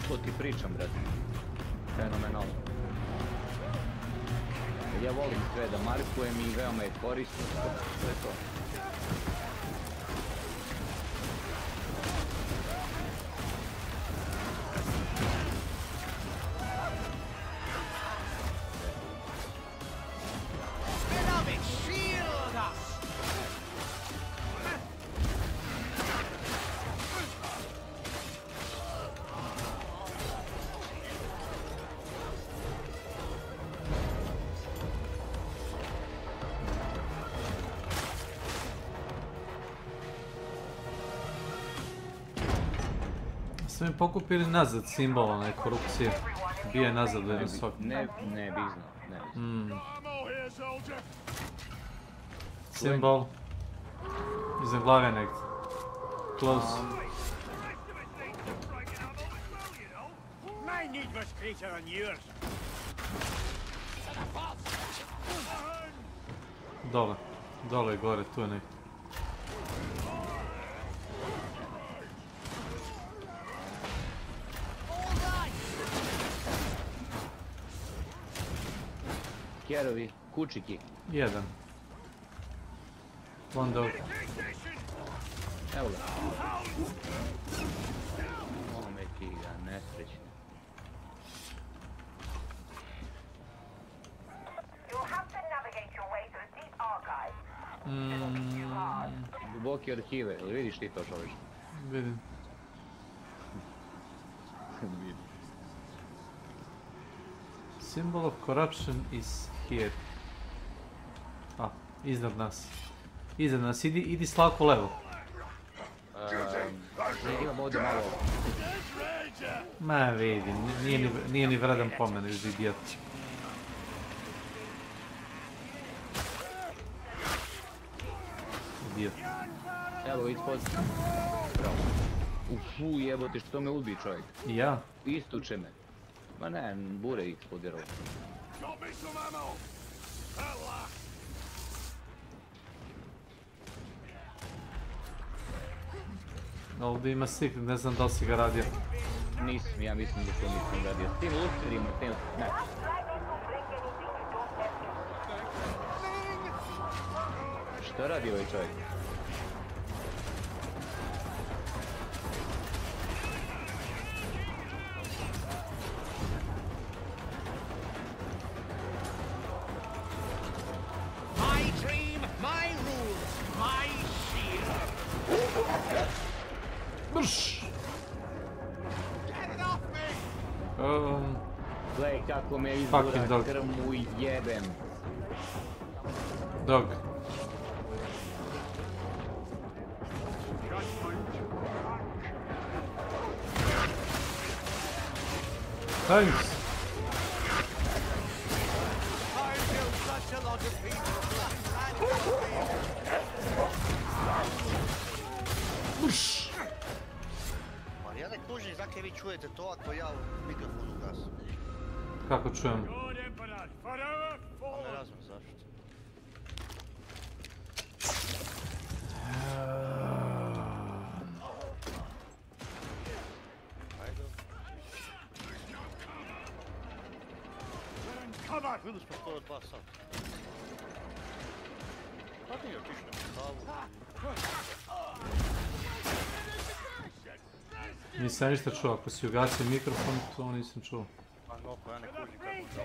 To ti pričam, brate. Fenomenalno. Ja volim sve da markujem i veoma je korisno, sve to. Su mi pokupili nazad simbol onaj korupcije. Bije nazad u jednom svaku. Ne bi znao. Simbol. Iza glave negdje. Close. My need was greater than yours. Dole. Dole i gore, tu je negdje. Kjerovi, kučiki. Jedan. One dog. Evo ga. Ome ti ga, nesrećni. Duboke arhive, ili vidiš ti to čovječ? Vidim. Symbol of corruption is here. Iznad nas. Iznad nas, idi slako levo. Imam ovdje malo... Ma vidim, nije ni vredan pomene, idiot. Idiot. Evo ispod. Bravo. Ufu, jebote, što me ubi čovjek. Ja? Istuče me. Ma ne, bure ih podirao. Ovdje ima secret, ne znam da li si ga radio. Nisam, ja mislim da to nisam radio. S tim lusterima, s tim... Ne. Što radi ovaj čovjek? Gledaj kako me izbura krmu jebem. Dog. Thanks. Ja ne kužim zakaj vi čujete to ako ja u mikrofonu ugasim. Kako čujem? Ne razumem zašto. Bili smo skoro 2 sata. Kako nije otišao? Nisam ništa čuo, ako si ugasio mikrofon, to nisam čuo. Pa no, ja ne kužim kako da on čuo.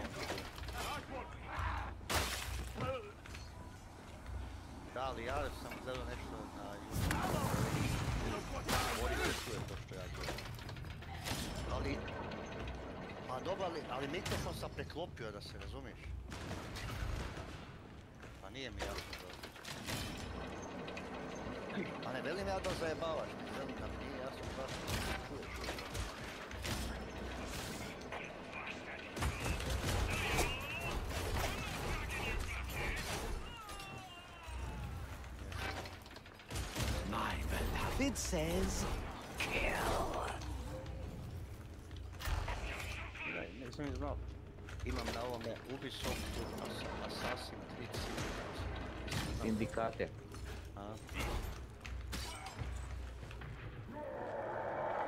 ali ja sam gledao nešto na YouTube. Ori se čuje to što ja gledam. Ali... Pa dobro, ali mikrofon sam preklopio da se razumiješ. Pa nije mi jasno to. Pa ne velim ja da zajebavaš, ne velim da mi nije jasno zašto se čuješ. My beloved says, kill. Nisam znao. Imam na ovome Ubisoftu Assassin's Creed Sindikate.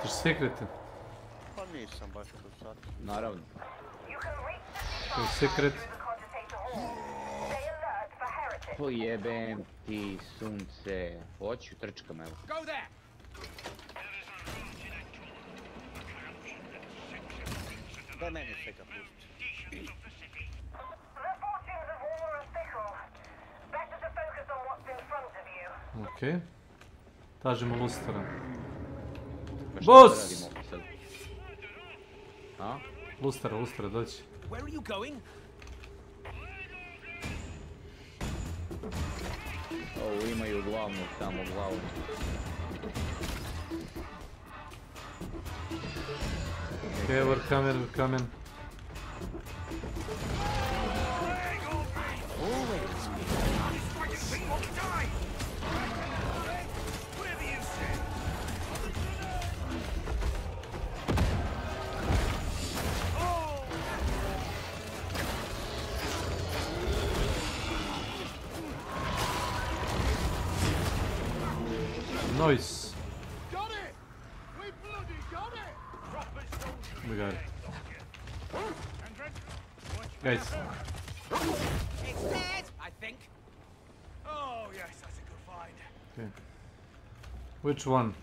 Tiš sekrete? Pa nisam baš to sad. Naravno. To je sekret. Pojebem ti sunce. Hoću, trčkam evo. Go there! Daj meni svega pusti. Okej. Tražimo lustera. Boss! A? Lustera, dođi. Where are you going? Ovo imaju glavnu, samo glavnu. Okay, we're coming. Nice. Got it! We bloody got it! We got it. Guys. It's dead, I think. Oh, yes, that's a good find. Okay. Which one?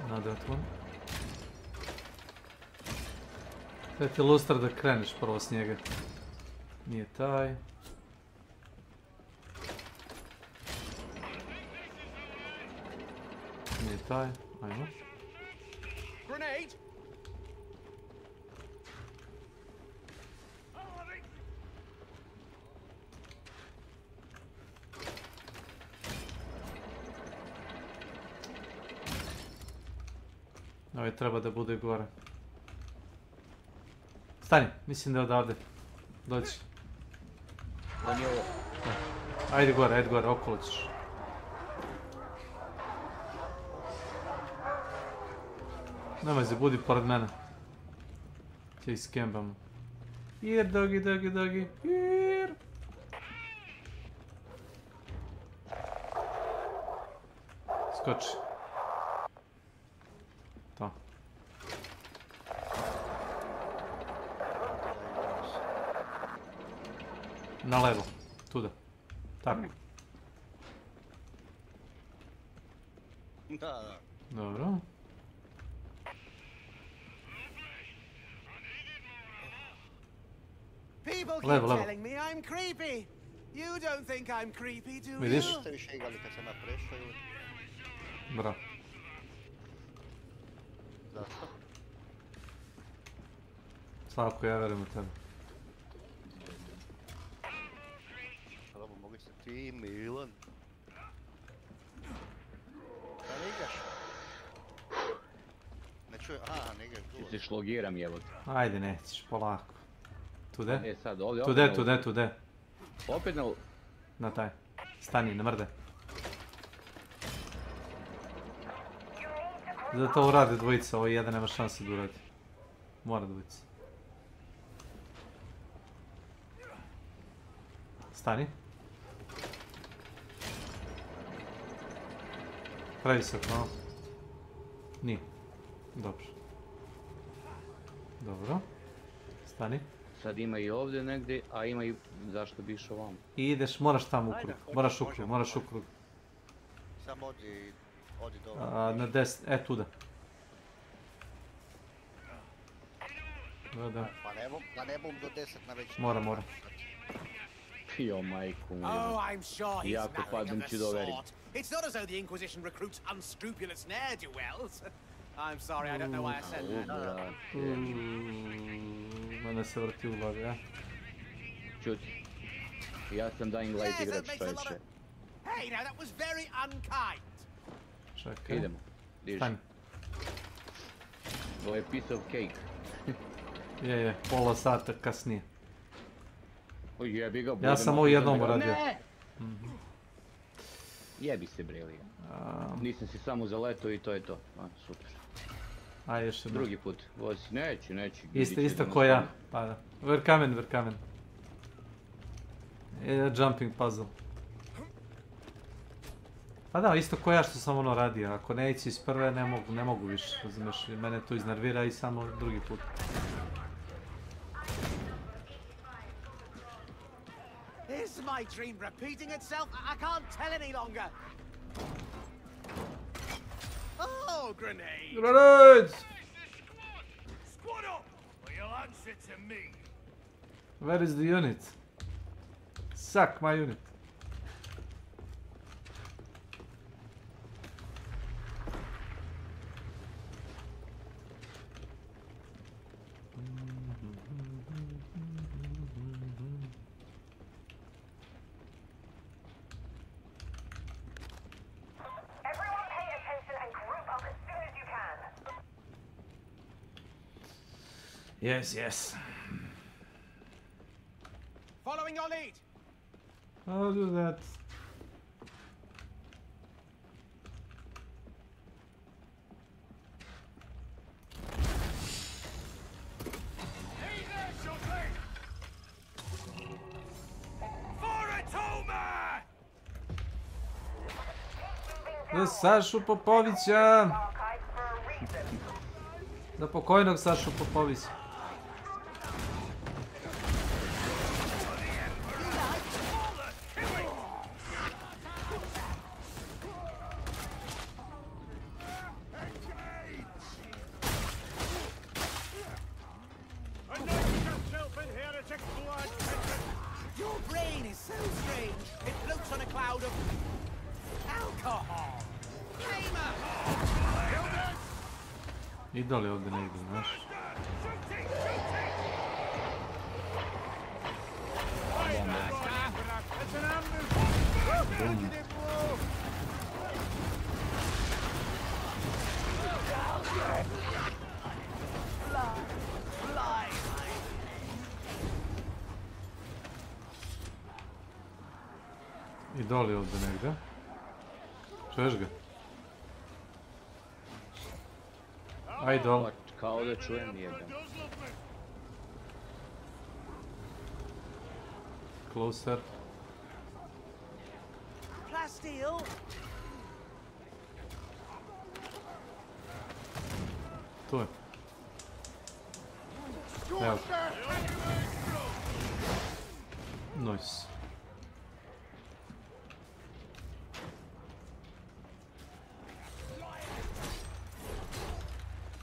Not that one. Daj ti luster da kreneš prvo s njega. Nije taj. Nije taj, ajmo. Grenade! Ovaj treba da bude gore. Stani, mislim da je odavde. Dođi. Da nije ovo. Ajde gore, okolo ćeš. Nemoj se, budi pored mene. Će iskembamo. Here, doggy. Here. Skoči. To. Na levo. Tuda. Tako. Da. Dobro. People keep Level. telling me I'm creepy. You don't think I'm creepy, do you? Vidiš? Ste više igrali kad sam ja prešao ili? Bravo. Zašto? Slavko, ja verujem u tebe. Dobro, mogli ste ti i Milan. Da ne igraš? Ne čujem, aha, ne igraš duo. Ti se šlogiram jebote. Ajde, nećeš, polako. Tude? E sad, ovdje. Tude. Opet na... Na taj. Stani, ne mrde. Zato urade dvojica, ovo jedan nema šanse da uradi. Mora dvojica. Stani. Previsok, no? Nije. Dobro. Stani. Sad ima i ovdje negdje, a ima i zašto bi išao vam. I ideš, moraš tamo u krug. Moraš u krug. Samo odi dobro. Na desno, tuda. Da. Pa ne bum do 10 na već. Mora. Jo, majku mu. Oh, I'm sure he's Jako nothing padnem of ću the doverim. sort. It's not as though the Inquisition recruits unscrupulous ne'er-do-wells. I'm sorry, I don't know why I said that. Mene se vrti u glavi, ja? Čuti. Ja sam Dying Light igrač, čovječe. Hey, now that was very unkind. Čekaj. Idemo. Diži. Ovo je piece of cake. Je, pola sata kasnije. O jebi ga. Ja sam ovo jednom uradio. Ne! Jebi se Brelija. Nisam si samo zaleto i to je to. Super. Aj, još jednom. Drugi put. Vozi. Neću. Isto ko ja. Pa da. We're coming. Jumping puzzle. Pa da, isto ko ja što sam ono radio. Ako ne ići iz prve, ne mogu više. Razumeš, mene to iznervira i samo drugi put. Is my dream repeating itself? I can't tell any longer. Oh, grenade! Grenades! Squad up, or you'll answer to me. Where is the unit? Suck my unit. Yes. Following your lead. I'll do that. Hey there, Shotty! Foratoma! Za Sašu Popovića! Za pokojnog Sašu Popovića. Your brain is so strange. It floats on a cloud of alcohol. Idoli ovdje negdje, znaš. Bum. Idoli ovdje negdje. Čuješ ga? Idol. Kao da čujem jedan. Closer. Plasteel. Tu je. Evo. Nice.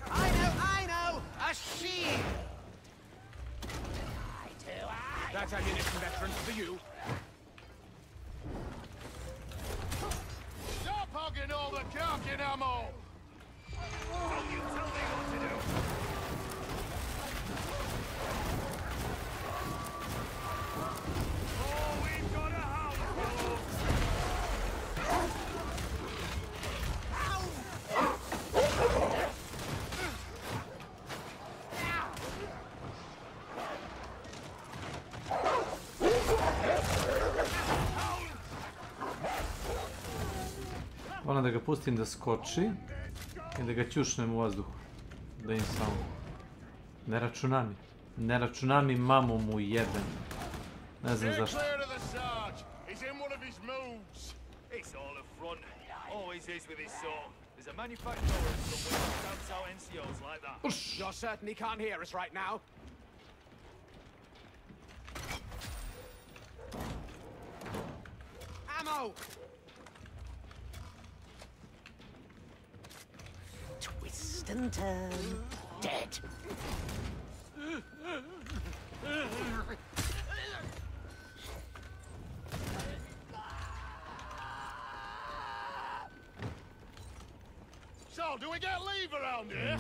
I know! A shield! That's ammunition, veterans, for you. Stop hogging all the carking ammo! Don't you tell me what to do! Oh, we've got a house, folks! Moram da ga pustim da skoči i da ga ćušnem u vazduhu. Da im samo... Ne računam mi. Ne računam mi, mamu mu jebem. Ne znam zašto. He's in one of his moves. It's all a front. Always is with his sort. There's a manufacturer somewhere who stamps out NCOs like that. You're certain he can't hear us right now? Ammo! Twist and turn. Dead. skull, do we get leave around here?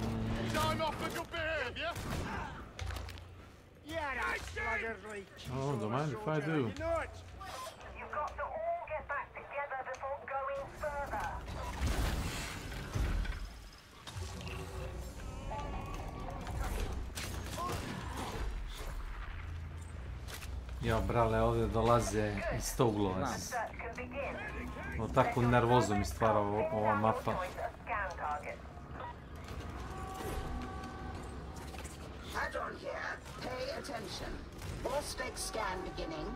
Time off for good behavior? Yeah, that's sluggardly. Oh, don't mind if I do. You've got to all get back together before going further. Ja, brale, ovdje dolaze iz tog uglova. No, takvu nervozu mi stvara ova mapa. Add-on here. Pay attention. All-spec scan beginning.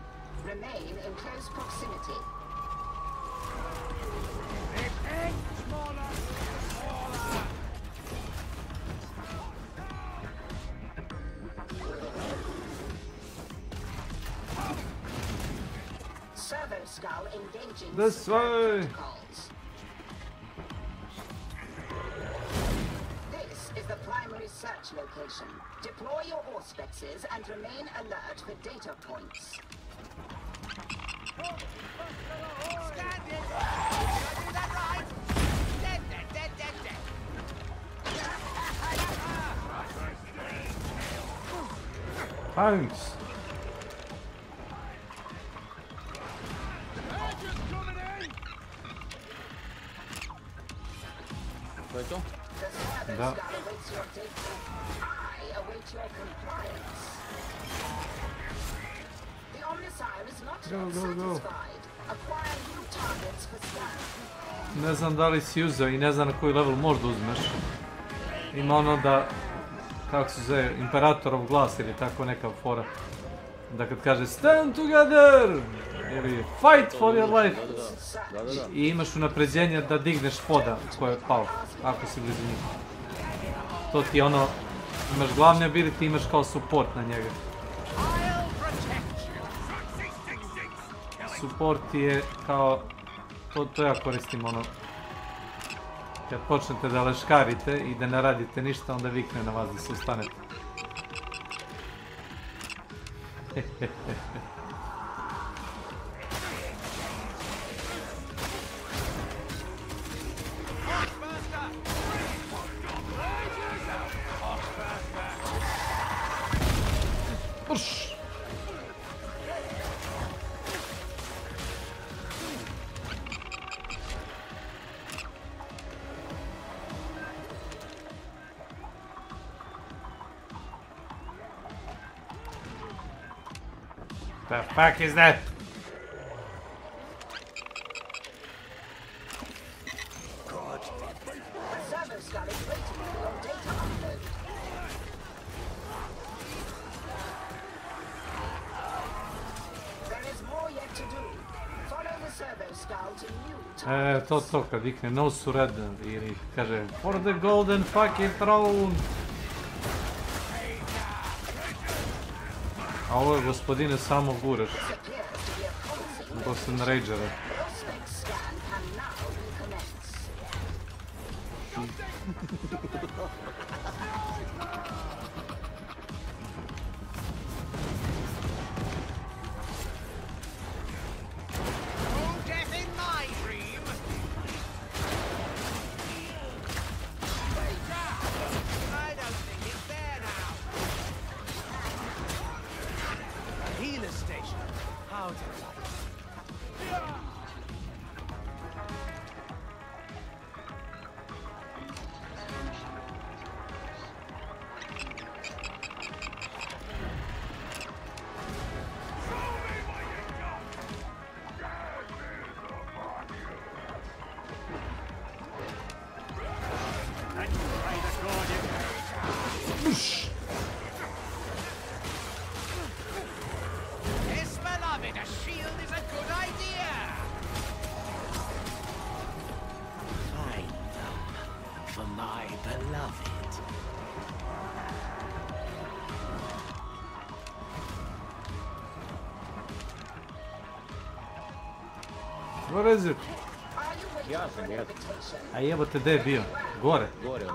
Remain in close proximity. Servo skull engaging. This way. This is the primary search location. Deploy your auspexes and remain alert for data points. Stand it! Do that right! Dead, dead, dead, dead, dead! Thanks. To je to? Da. Go, go, go. Ne znam da li si uzeo i ne znam na koji level možda uzmeš. Ima ono da, kako se zove, imperatorov glas ili tako neka fora. Da kad kaže stand together ili fight for your life. I imaš unapređenje da digneš poda koje je pao, ako si blizu njih. To ti je ono, imaš glavne ability, imaš kao support na njega. Support je kao, to ja koristim ono, kad počnete da leškarite i da ne radite ništa, onda vikne na vas da se ustanete. Push! The fuck is that? To kad vikne no surrender ili kaže for the golden fucking throne. A ovo je gospodine samo guraš. Gospodin Ragera. Where is it? Ja sam. A jebote, gdje je bio? Gore? Gore.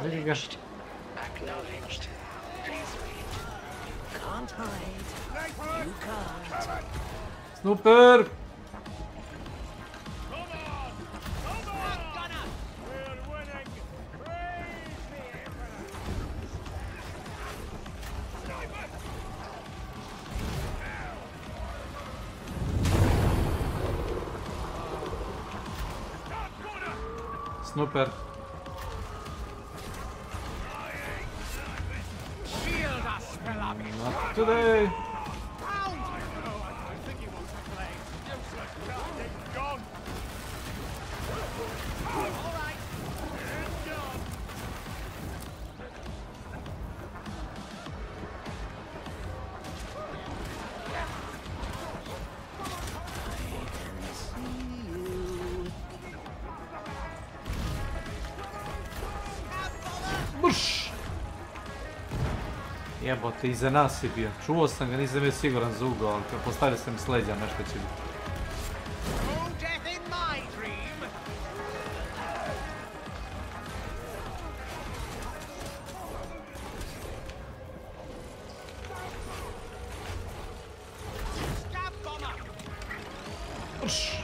Vidi ga. Acknowledged. Please read. Can't hide. You can't. Snooper! Snooper. Not today. Buš! Jebote, iza nas je bio. Čuo sam ga, nisam bio siguran za ugao, ali postavio sam s leđa, nešto će biti. Buš!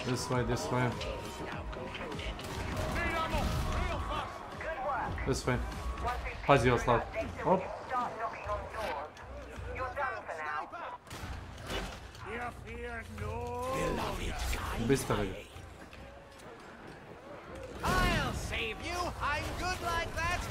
This way. This way. Pazi Oslav. Op. Ubiste ga. I'll save you. I'm good like that.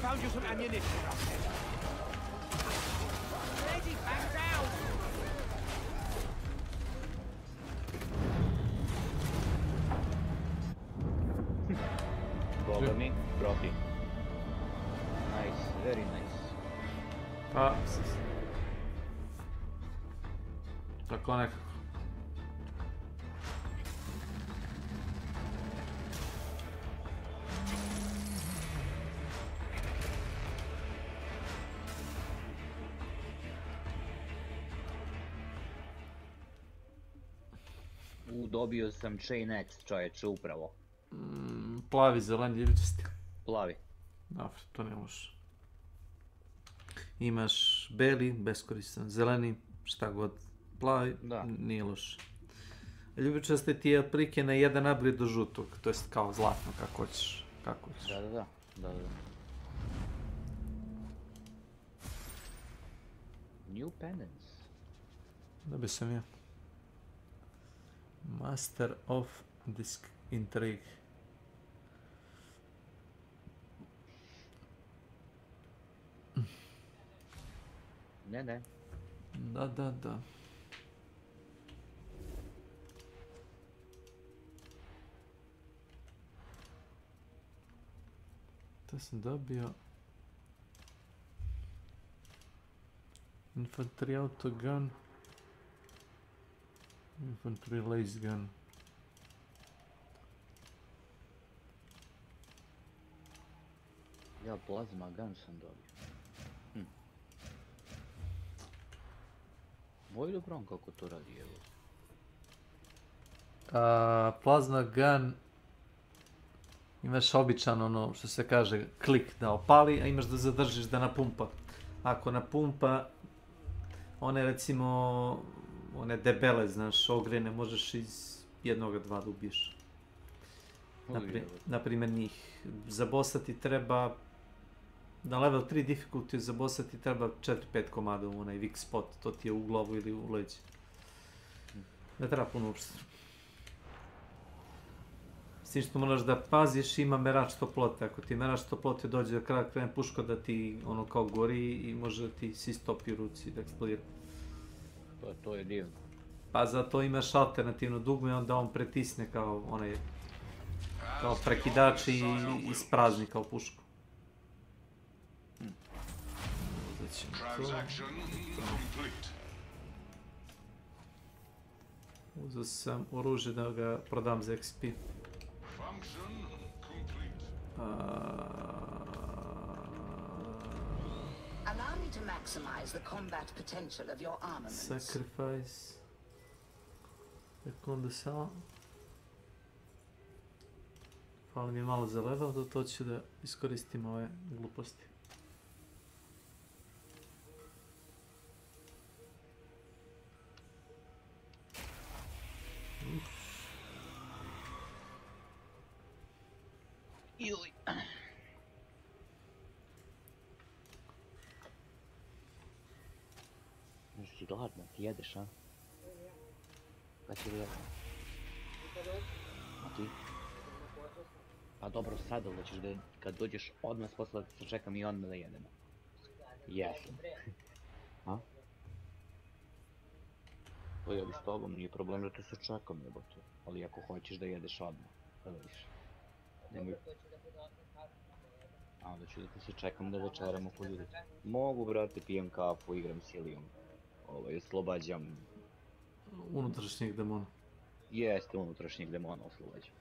Found you some ammunition. Ready, back down. Boga mi, profi. Nice, very nice. Pa... Tako nekako. Dobio sam Chain X, čovječe, upravo. Plavi, zeleni, ljevičasti. Plavi. Dobro, to ne može. Imaš beli, beskoristan, zeleni, šta god. Plavi, nije loš. Ljubičaste ti je otprilike na jedan upgrade do žutog, to jest kao zlatno, kako hoćeš. Da. New penance. Da bi sam ja. Master of Disc Intrigue. Ne. Da. To sam dobio. Infantry autogun. Infantry lace gun. Ja plazma gun sam dobio. Moj dobro kako to radi, evo. Plazma gun imaš običan ono što se kaže klik da opali, a imaš da zadržiš da napumpa. Ako napumpa, one recimo, one debele, znaš, ogrene možeš iz jednoga dva da ubiješ. Naprimjer njih. Za bossa ti treba, na level 3 difficulty za bossa ti treba 4-5 komada u onaj weak spot, to ti je u glavu ili u leđe. Ne treba puno uopšte. S tim što moraš da paziš, ima merač toplote. Ako ti merač toplote dođe do kraja, krene puška da ti ono kao gori i može da ti si stopi u ruci da eksplodira. To je divno. Pa zato imaš alternativno dugme, onda on pretisne kao onaj kao prekidač i isprazni kao pušku. Uzet ćemo to. Uzeo sam oružje da ga prodam za XP. Allow me to maximize the combat potential of your armaments. Sacrifice. Onda samo. Hvala mi je malo za level, to ću da iskoristim ove gluposti. Ili... Nisi gladna, ti jedeš, a? Kad će jedeš? A ti? Pa dobro, sad ali ćeš da kad dođeš odmah posla da se čekam i odmah da jedemo. Jesam. A? To je s tobom, nije problem da te se čekam, jebote. Ali ako hoćeš da jedeš odmah, da vidiš. Nemoj... A onda ću da te se čekam da večeramo po ljudi. Mogu, brate, pijem kafu, igram s Ilijom. Oslobađam... Unutrašnjeg demona. Jeste, unutrašnjeg demona oslobađam.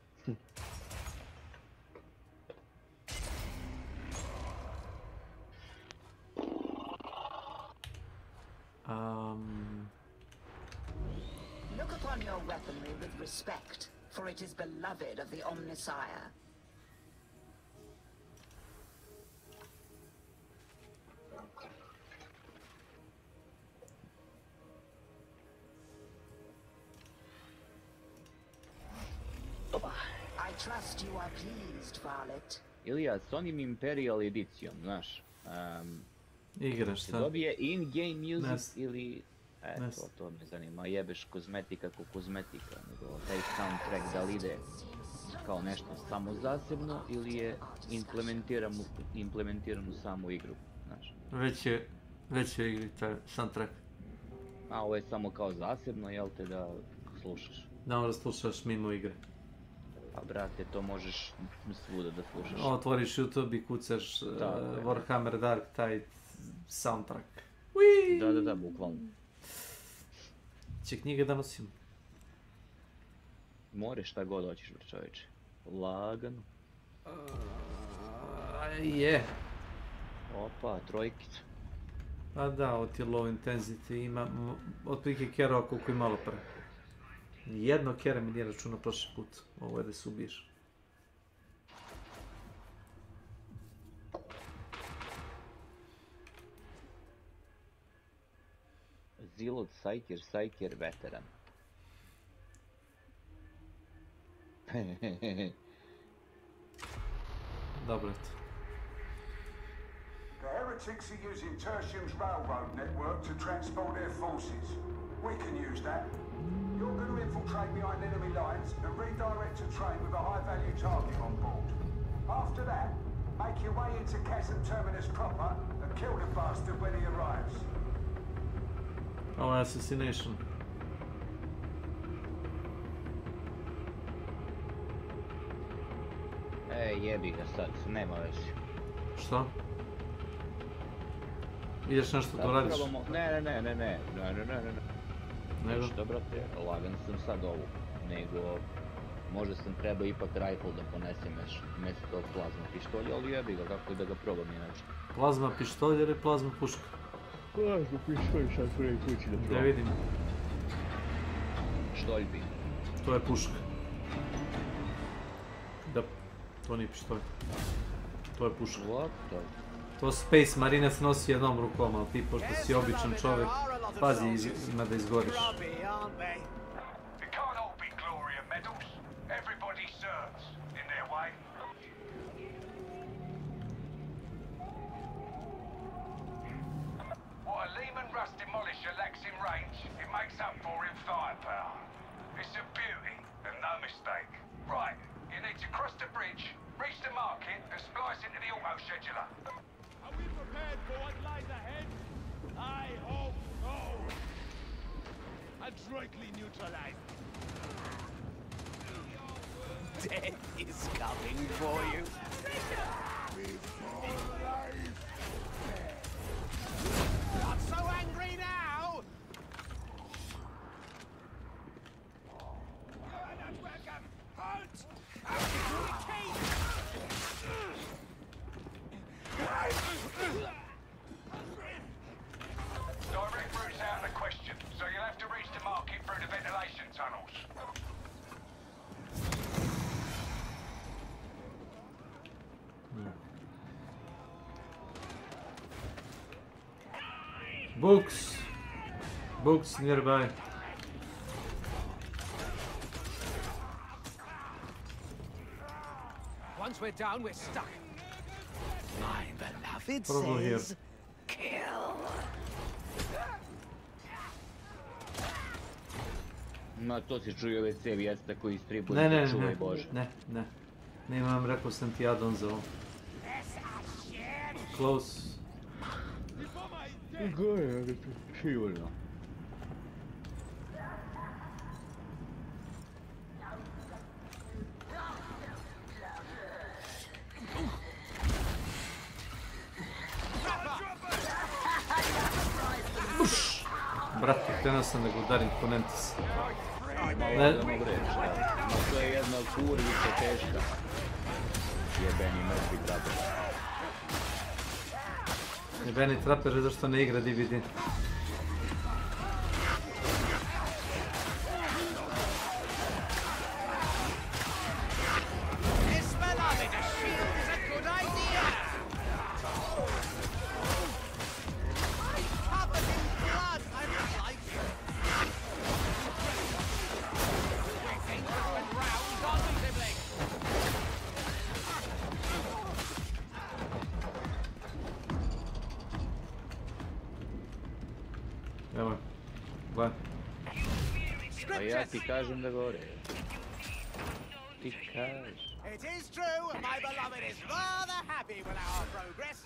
Look upon your weaponry with respect, for it is beloved of the Omnisire. I trust you are pleased, Varlet. Ilija, s onim Imperial edicijom, znaš, igraš se sad. dobije in-game music ili... Nes. To me zanima, jebeš kozmetika ko kozmetika, nego taj soundtrack da li ide kao nešto samo zasebno ili je implementiran u samu igru, znaš. Već je igri taj soundtrack. A ovo je samo kao zasebno, jel te, da slušaš? Da, onda slušaš mimo igre. Pa brate, to možeš svuda da slušaš. Otvoriš YouTube i kucaš Warhammer Dark Tide soundtrack. Da, bukvalno. Će knjige da nosim. More šta god hoćeš, čovječe. Lagano. Je. Opa, trojkica. Pa da, ovo ti je low intensity, ima otprilike kerova koliko i malo pre. Jedno kera mi nije računao prošli put, ovo je da se ubiješ. Zilot, Sajker, veteran. Dobro. The heretics are using Tertium's railroad network to transport their forces. We can use that. You're going to infiltrate behind enemy lines and redirect a train with a high-value target on board. After that, make your way into Chasm Terminus proper and kill the bastard when he arrives. Ovo je assassination. Jebi ga sad, nema veze. Što? Ideš nešto to radiš? Ne. Nešto, brate, lagan sam sad ovu. Nego, možda sam treba ipak rifle da ponesem mjesto tog plazma pištolja, ali jebi ga, kako da ga probam inače. Plazma pištolja ili plazma puška? Plazma pištolja, sad prvi kući da probam. Da vidim. Štoljbi. To je puška. Da, to nije pištolj. To je puška. To Space Marinac nosi jednom rukom, ali ti pošto si običan čovjek, pazi ima da izgoriš. What a Lehman Russ demolisher lacks in range, it makes up for in firepower. It's a beauty, and no mistake. Right, You need to cross the bridge, reach the market, and splice into the auto scheduler. Are we prepared for what lies ahead? I hope so. Adroitly neutralized. Death is coming for you. Not so angry now! You are not welcome! Halt! Direct route's out of the question, so you'll have to reach the market through the ventilation tunnels. Books. Books nearby. Once we're down, we're stuck. My beloved Probably says, kill. Ma to si čuju ove cevi, jeste koji istribuju, čuvaj Bože. Ne. Nemam, rekao sam ti add-on za ovo. Close. Gore, sigurno. Brate, krenuo sam da ga udarim po Nentis. Malo da mogu reći, da. Ma to je jedna kurvica teška. Jebeni mrtvi traper. Jebeni traper je zašto ne igra DVD. Evo, gledaj. Pa ja ti kažem da gore. Ti kažeš. It is true, my beloved is rather happy with our progress.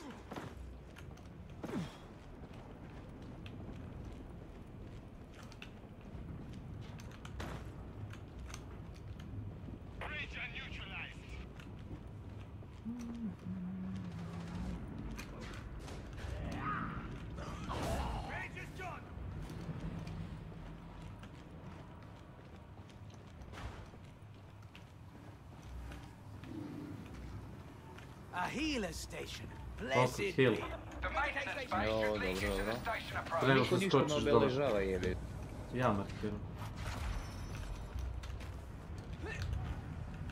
A healer station. Blessed heal. be. Jo, dobro. Prego Niko što ništa ne skočiš obeležava, jebe. Ja markiram.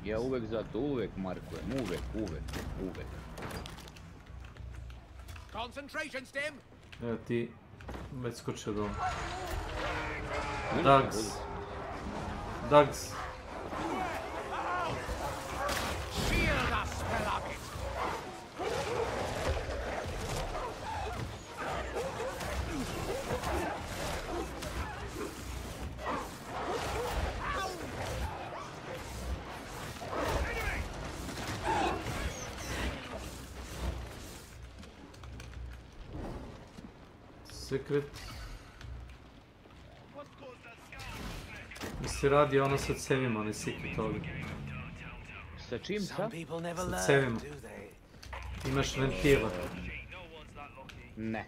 Ja uvek zato, uvek markujem, uvek. Concentration stem. Evo ti, već skočio dole. Dugs. Shield us, beloved. Secret. Mi se radi ono sa cevima, onaj secret ovdje. Sa čim, sa? Sa cevima. Imaš ventila. Ne.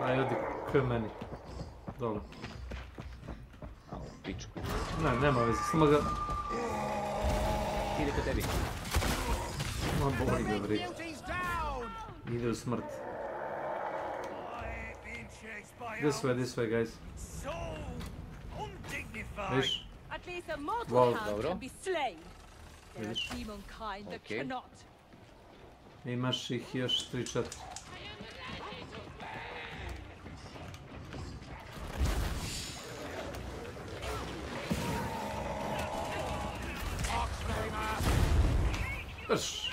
Aj, odi k meni. Dole. A, u pičku. Ne, nema veze, samo ga... Ide ka tebi. Ma boli ga vri. Ide u smrt. This way, guys. Viš? At least a mortal Wow, hand dobro. can be slain. There are Vidiš? demon kind that Okay. cannot. Imaš ih još 3-4. Brš!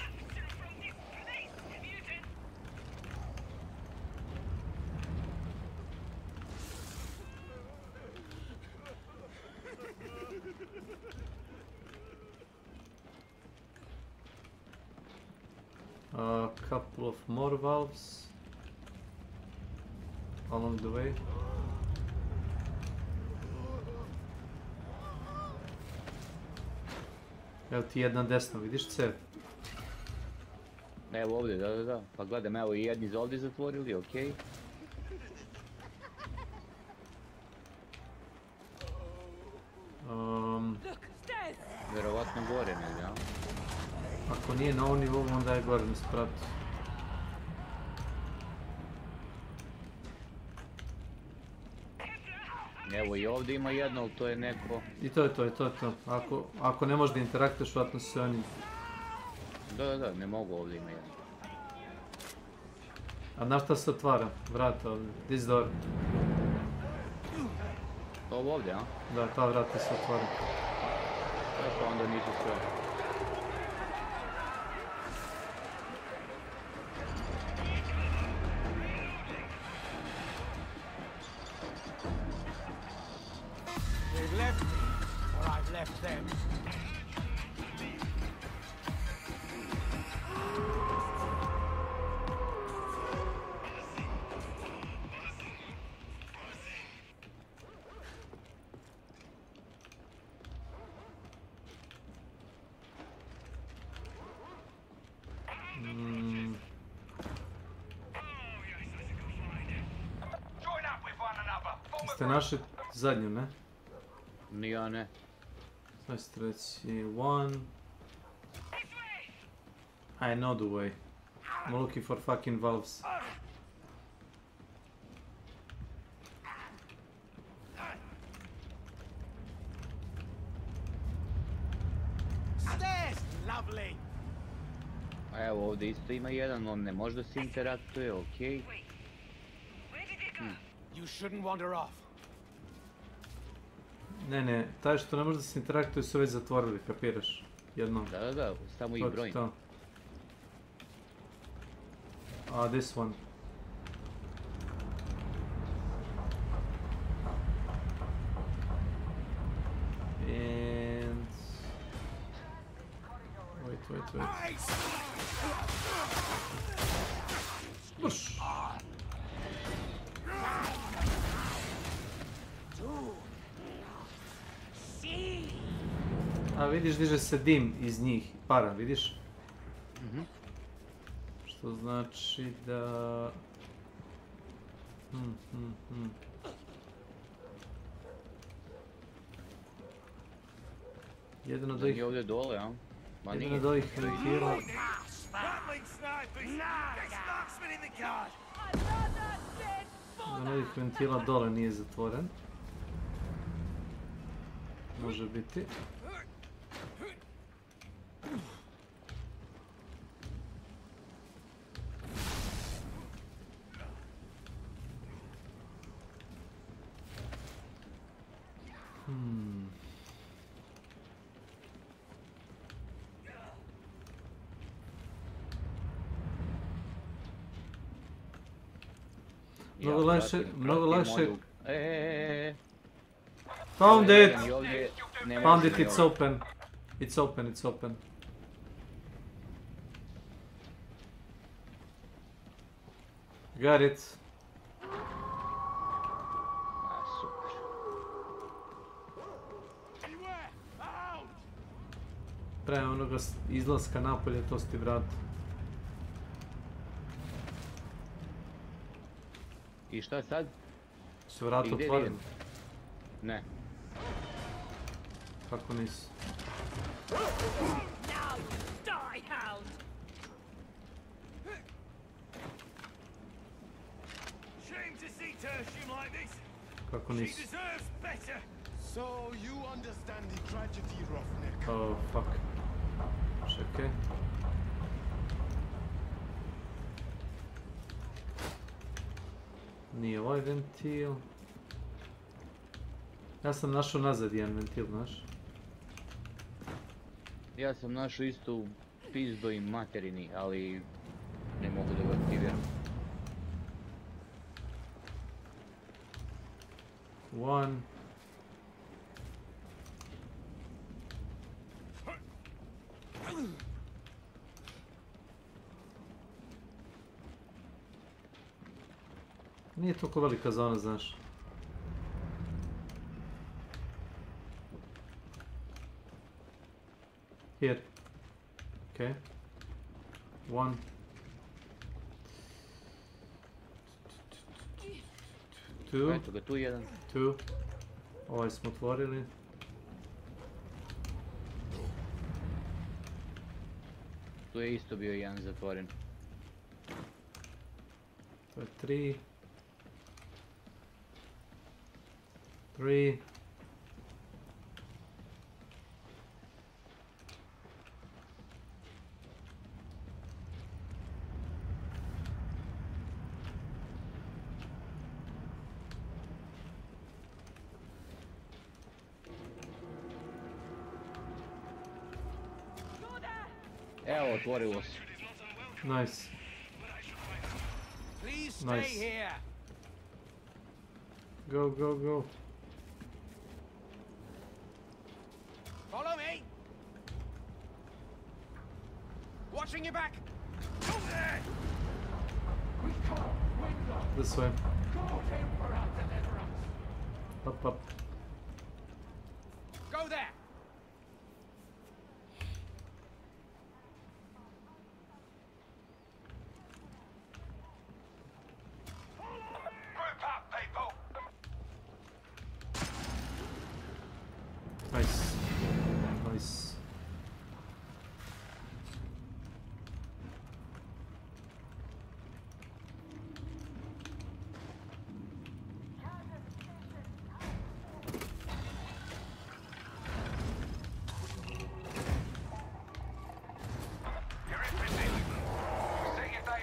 A couple of more valves along the way. Evo ti jedna desno, vidiš cev? Evo ovdje, da. Pa gledam, evo i jedni za ovdje zatvorili, okej. Vjerovatno gore negdje, a? Ako nije na ovom nivou, onda je gore na spratu. Evo i ovdje ima jedno, ali to je neko... I to je to. Ako ne možeš da interaktuješ, vratno se oni... Da, ne mogu, ovdje ima jedno. A na šta se otvara? Vrata ovdje. This door. Ovo ovdje, a? Da, ta vrata se otvara. Pa onda nisu sve. They've left me, or I've left them. Ste našli zadnju, ne? Ni ja ne. Sad ćete reći one. I know the way. I'm looking for fucking valves. Stairs, lovely. A evo ovdje isto ima jedan, on ne može da se interaktuje, okej. You shouldn't wander off. Ne, taj što ne može da se interaktuje su već zatvorili, kapiraš? Jednom. Da, samo ih brojim. This one. And... Wait. Push! A vidiš, diže se dim iz njih, para, vidiš? Što znači da... Jedan od ovih... ovdje dole, a? Jedan od ovih ventila... Jedan od ovih ventila dole nije zatvoren. Može biti. Mnogo lakše... Found it! Found it, it's open. It's open. Got it. Super. Prema onoga izlaska napolje, to si ti vrat. I šta sad? Su vrata otvoreni? Ne. Kako nisu? Kako nisu? Oh, fuck. Čekaj. Nije ovaj ventil. Ja sam našao nazad jedan ventil, znaš? Ja sam našao isto u pizdoj materini, ali ne mogu da ga aktiviram. One. Nije toliko velika zona, znaš. Here. Okay. 1. 2. Eto ga tu jedan. 2. Ovaj smo otvorili. Tu je isto bio jedan zatvoren. To je 3. 3. Evo, otvorilo se. Nice. Nice. Go, go, go. Follow me. Watching your back. This way. Up, up. Go there. Nice. Nice.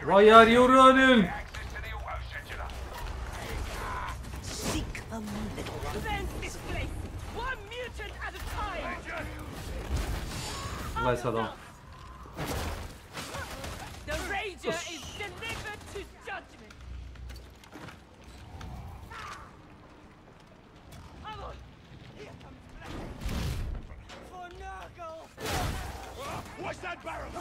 Why are you running? Seek a little. Defend this place. One mutant at a time. Gledaj sad ovo. The Ranger is delivered to judgment. Come here comes Black. For Nurgle. What's that barrel?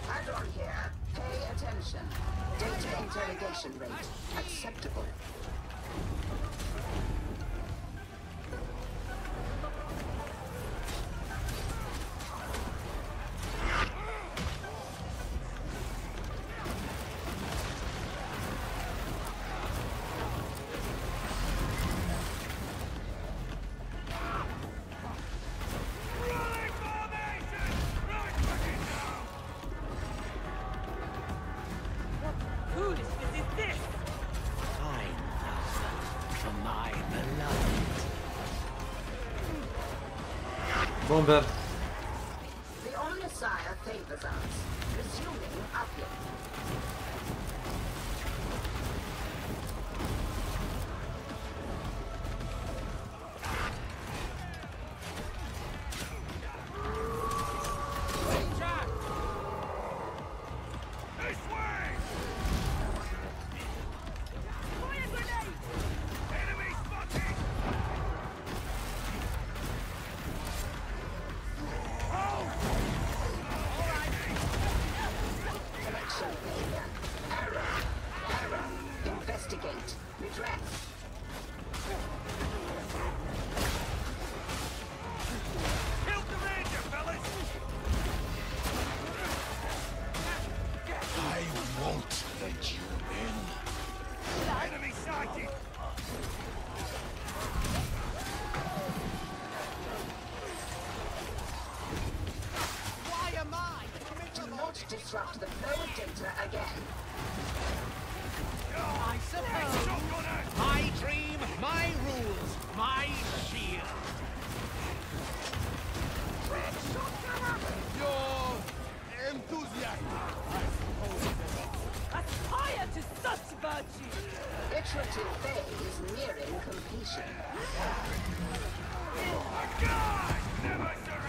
Add-on here. Pay attention. Data interrogation rate acceptable. Foolishness is this? Fine for my beloved. Bomber. The Omnissiah favors us. Resuming uplift. Investigate. Redress. Kill the Ranger, fellas! I won't let you in. Enemy sighted! Why am I? Do not disrupt the flow of data again. I suppose. My dream, my rules, my shield. You're enthusiastic. Aspire to such virtue. Iterative phase nearing completion. God! Never surrender!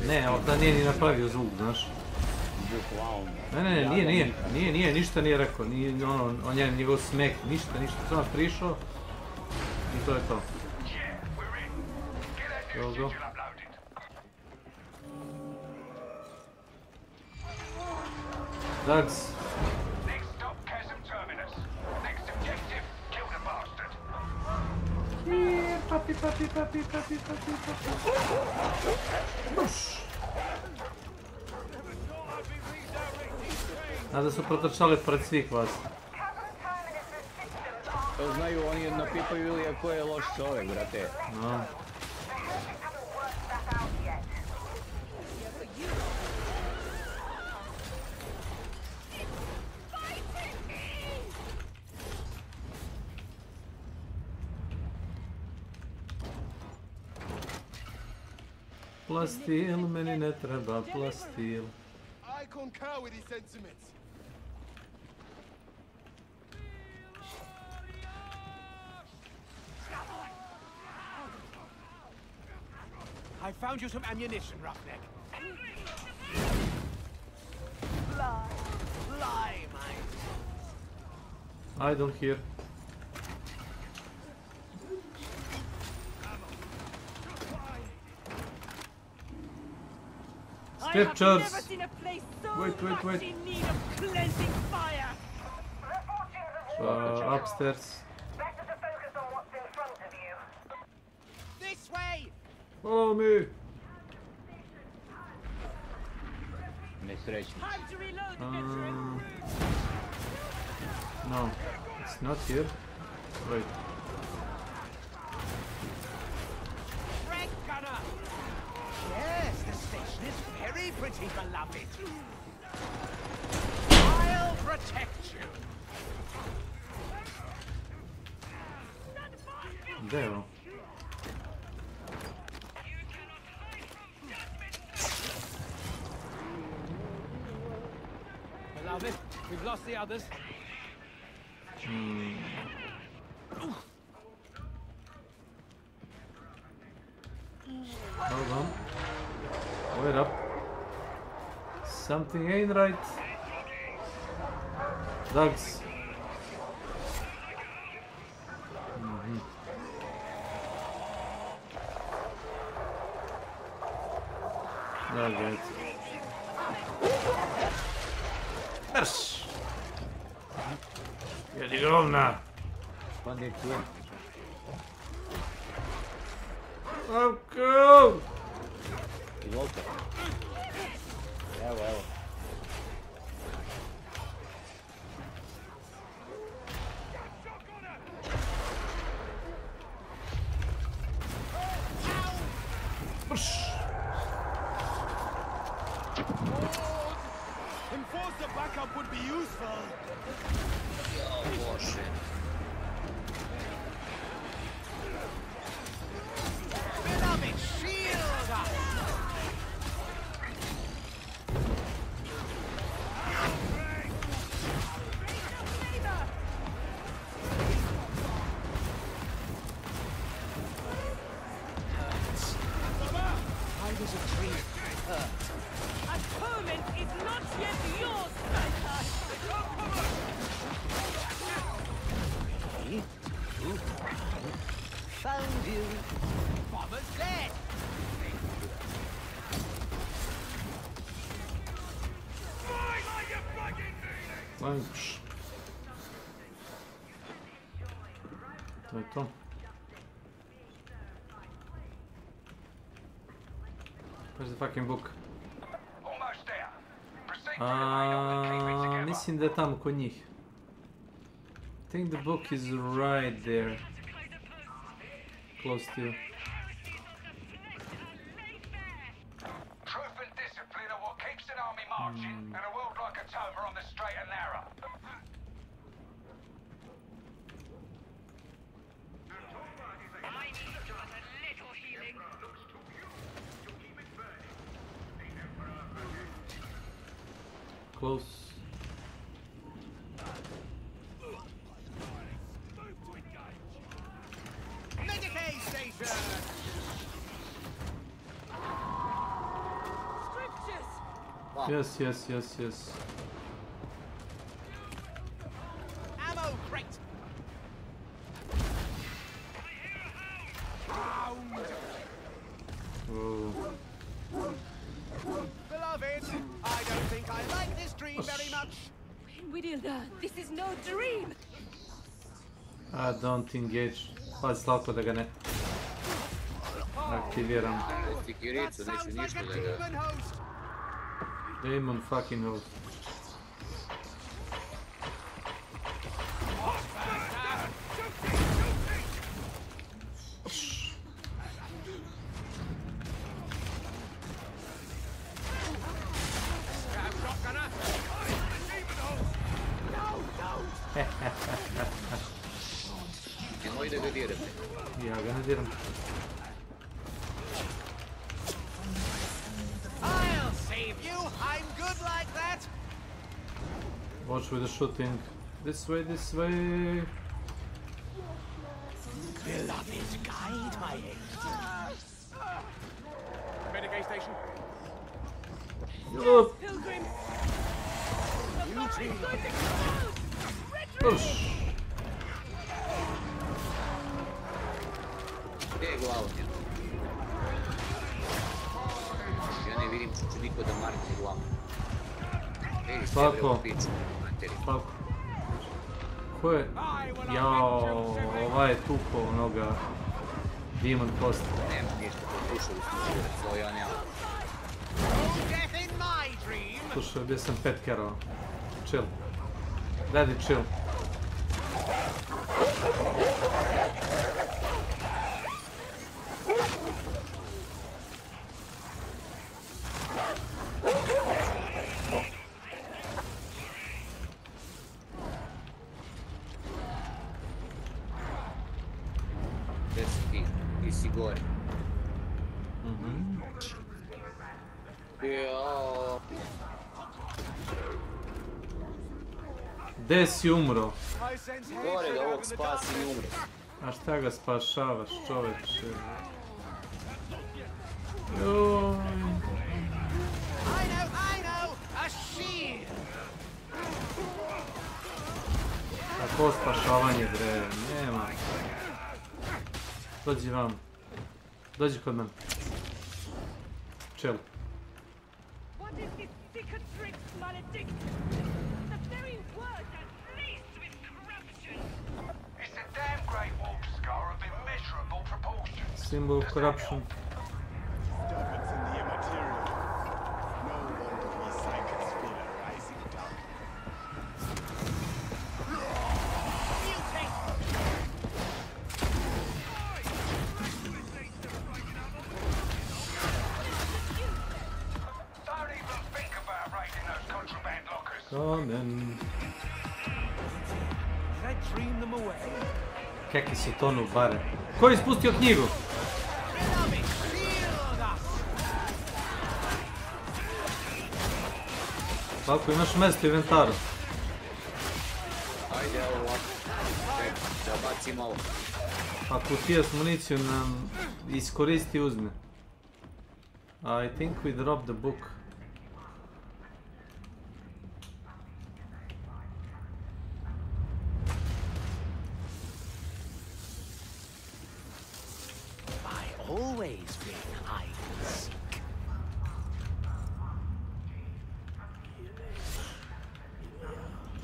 Ne, ali da nije ni napravio zvuk, znaš. Ne, ništa nije rekao, on je njegov smek, ništa, samo prišao i to je to. Evo go. Dags. Papi. Buš. Nada su protrčali pred svih vas. To znaju, oni napipaju ili ko je loš čovjek, brate. No. Plastil, meni ne treba plastil. I concur with his sentiments. I found you some ammunition, Roughneck. Lie, mate. I don't hear. Scriptures. Wait. Upstairs. This way. Follow me. No, it's not here. Wait. Yes, the station is very pretty, beloved. I'll protect you. There. Beloved, we've lost the others. Hold on. Wait up. Something ain't right. Dogs. Okay. Marš! Jedi govna! Go! Izvolite. Evo. Enforcer backup would be useful. Oh, shit. Beloved, shield us! Why does a tree hurt? Atonement is not yet yours, Santa! Found you. Bomber's dead. Thanks. To je to. Where's the fucking book? Mislim da je tamo kod njih. I think the book is right there. Close to you. Truth and discipline are what keeps an army marching, and a world like Atoma on the straight and narrow. Close. Medicaid station! Yes. Ammo crate. Beloved, I don't think I like this dream very much. Widilda, this is no dream. Don't engage. Pazi slavko da ga ne aktiviram. Sikiricu, neću ništa da ga... Demon fucking host. Nemoj da ga dirate. Ja ga ne diram. I'll save you. I'm good like that. Watch with the shooting. This way. Beloved, guide my aid. Medicaid station. Yup. Pilgrims. You too. Push. Gdje je glavu njenu? Ja ne vidim čučudiko da marke glavu. Svako. Ko je? Jao, ovaj je tuko onoga Demon Post. Nema ništa, pokušali smo žure, to ja nemam. Slušaj, bio sam 5 kerova. Chill. Daddy, chill. Ti si gore. Jao. Gde si umro? Gore da ovog spasi i umre. A šta ga spašavaš, čoveče? Joj. I know, a shield. Kako spašavanje, bre, nema. Dođi vam. Dođi kod mene. Chill. What is this secret trick, maledict? The very word that leads with corruption. It's a damn great wolf scar of immeasurable proportions. Symbol of corruption. Diamonds in the immaterial. No wonder we psychics feel a rising dark. Don't even think about raiding those contraband lockers. Come in. Did I dream them away? Kakvi su tonu bare. Ko je ispustio knjigu? Beloved, shield us. Kako imaš mjesto u inventaru? Ajde, evo ovako. Čekaj, da bacim ovo. Ako kutija s municiju nam iskoristi uzme. I think we dropped the book. I always bring hide and seek.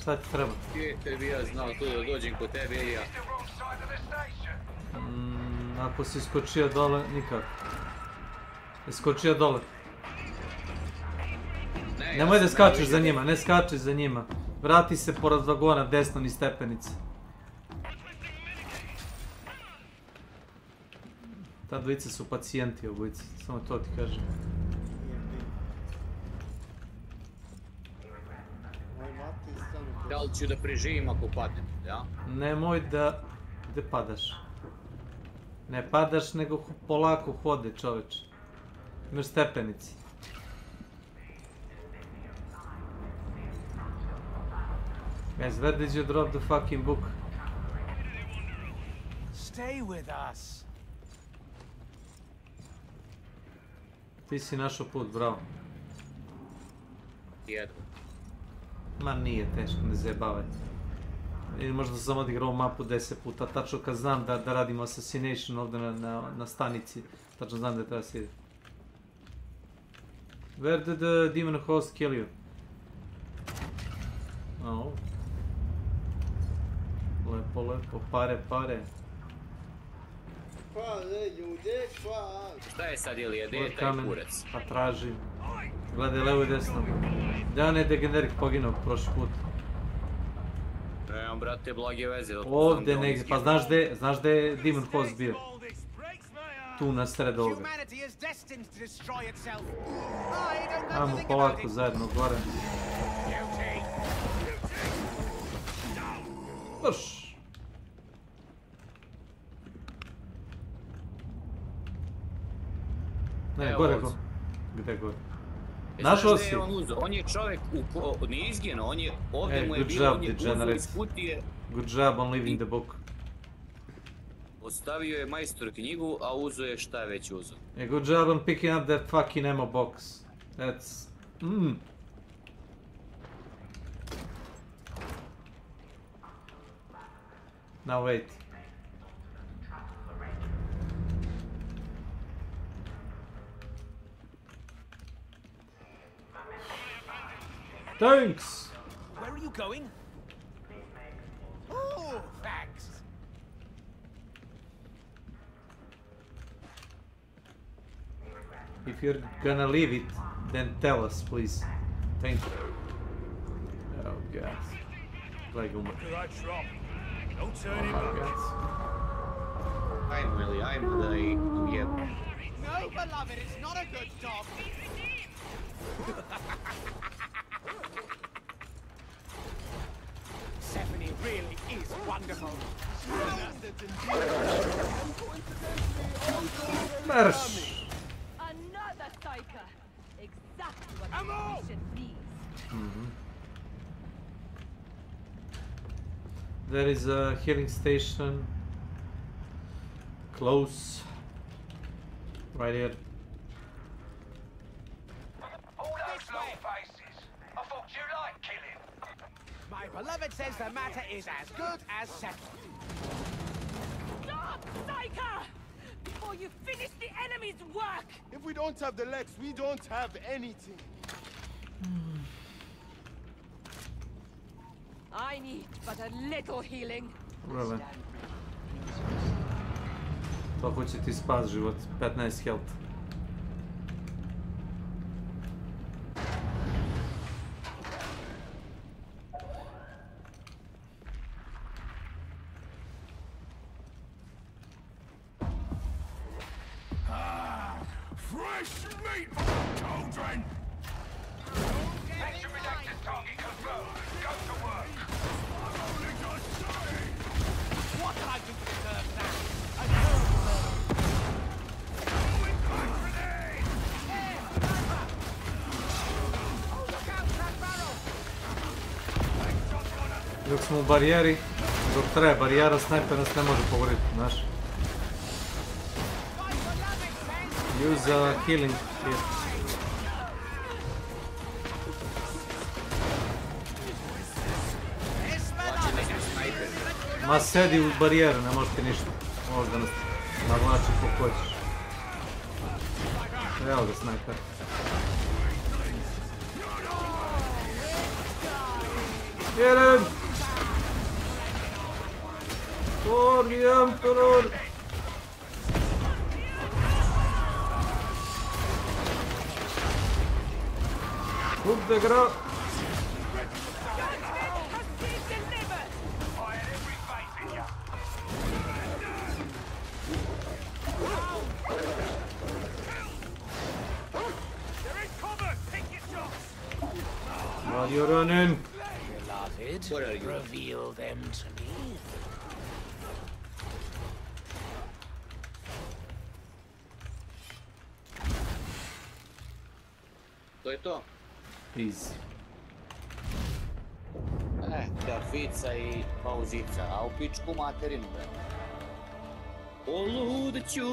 Šta ti treba? Gdje bi ja znao tu da dođem kod tebe i ja. Ako si skočio dole, nikako. Skočio dole. Nemoj da skačeš za njima, ne skačeš za njima. Vrati se pored vagona, desno ni stepenice. Ta dvojica su pacijenti obojice, samo to ti kažem. Da li ću da preživim ako padnem, ja? Nemoj da... Gde padaš? Ne padaš, nego polako hode, čoveče. Imaš stepenici. Guys, where did you drop the fucking book? Stay with us. Ti si našao put, bravo. Jedno. Ma nije teško, ne zajebavajte. Ili možda sam odigrao mapu 10 puta, tačno kad znam da radimo assassination ovdje na stanici, tačno znam da treba se ide. Where did the demon host kill you? Oh. Lepo, lepo, pare. Pare, ljude, pare. Šta je sad, ili je deta i kurac? Pa tražim. Gledaj levo i desno. Da on je degenerik poginuo prošli put. Nemam, brate, blage veze. Ovdje negdje, pa znaš da je demon host bio? Tu na sred ovoga. Ajmo polako zajedno gore. Vrš! Ne, gore go. Gdje gore? Našao si? On je čovjek, nije izginuo, on je, ovdje mu je bilo, on je uzeo iz kutije. Good job on leaving the book. Ostavio je majstor knjigu, a uzeo je šta je već uzeo. Good job on picking up that fucking ammo box. That's... Now wait. Thanks! Where are you going? Oh, thanks. If you're gonna leave it, then tell us, please. Thank you. Oh, God. Like Look at that drop. No turning back. I'm the... Yep. No, beloved, it's not a good dog. Stephanie really is wonderful. Marsh. Another psyker. Exactly what the mission needs. There is a healing station close, right here. All those long faces. I thought you liked killing. My beloved says the matter is as good as settled. Stop, psyker! Before you finish the enemy's work! If we don't have the legs, we don't have anything. I need but a little healing. Bravo. To hoće ti spas život, 15 health. Fresh meat, children! Extra reactor target confirmed. Go to work. I'm only just saying! What can I do to deserve that? A terrible murder. Going back grenade! Hey, sniper! Oh, look out for that barrel! Dok smo u barijeri, dok traje barijera, snajper nas ne može pogoditi, znaš. Use healing here. Ma sedi u barijeru, ne možeš ti ništa. Možeš da nas navlači ko hoćeš. Evo ga snajper. Get him! For the Emperor! Coup de gras! While you're running! Beloved, reveal them to me. To je to. Easy. Kafica i pauzica, a u pičku materinu, bre. Oludeću,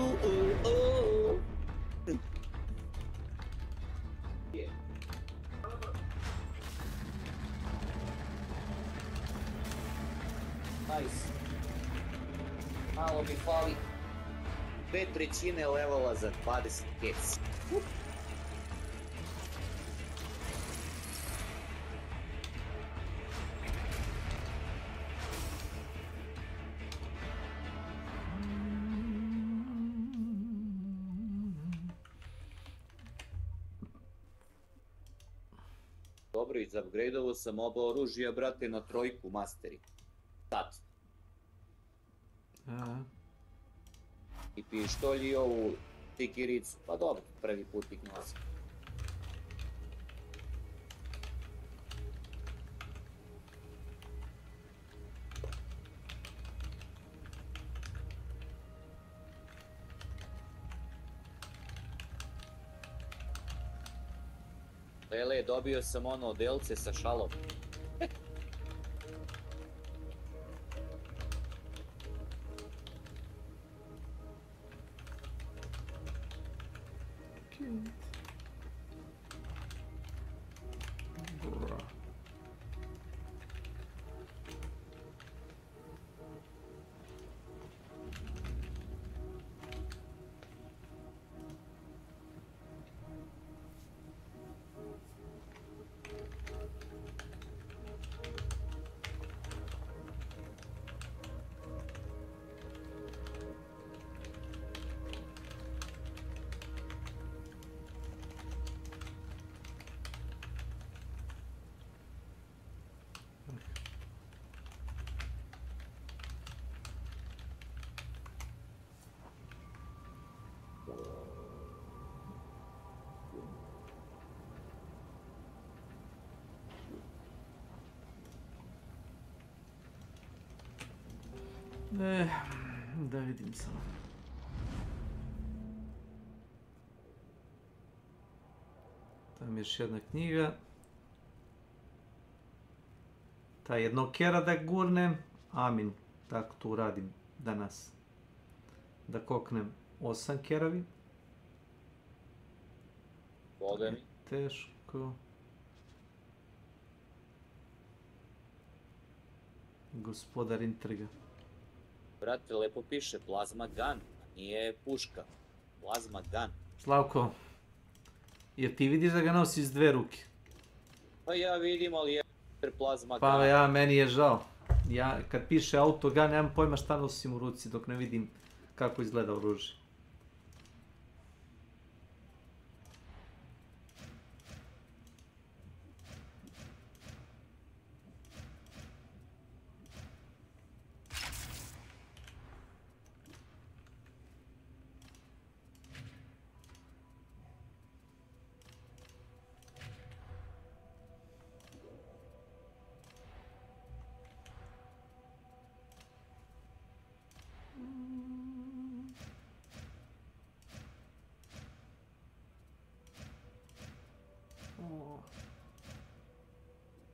nice. Malo mi fali 2/3 levela za 20 kec. Dobro, izupgradeovo sam oba oružja, brate, na 3 masteri. Sad. I pištolj i ovu tikiricu. Pa dobro, prvi put ih nosim. Lele, dobio sam ono delce sa šalom. Da vidim samo. Tam je još jedna knjiga. Ta jednog kera da gurnem. Amin. Tako to uradim danas. Da koknem 8 keravi. Boga mi. Teško. Gospodar intriga. Brate, lepo piše plazma gun, nije puška. Plazma gun. Slavko, jer ti vidiš da ga nosi s 2 ruke? Pa ja vidim, ali je plazma gun. Pa ja, meni je žao. Ja, kad piše autogun, nemam pojma šta nosim u ruci dok ne vidim kako izgleda oružje.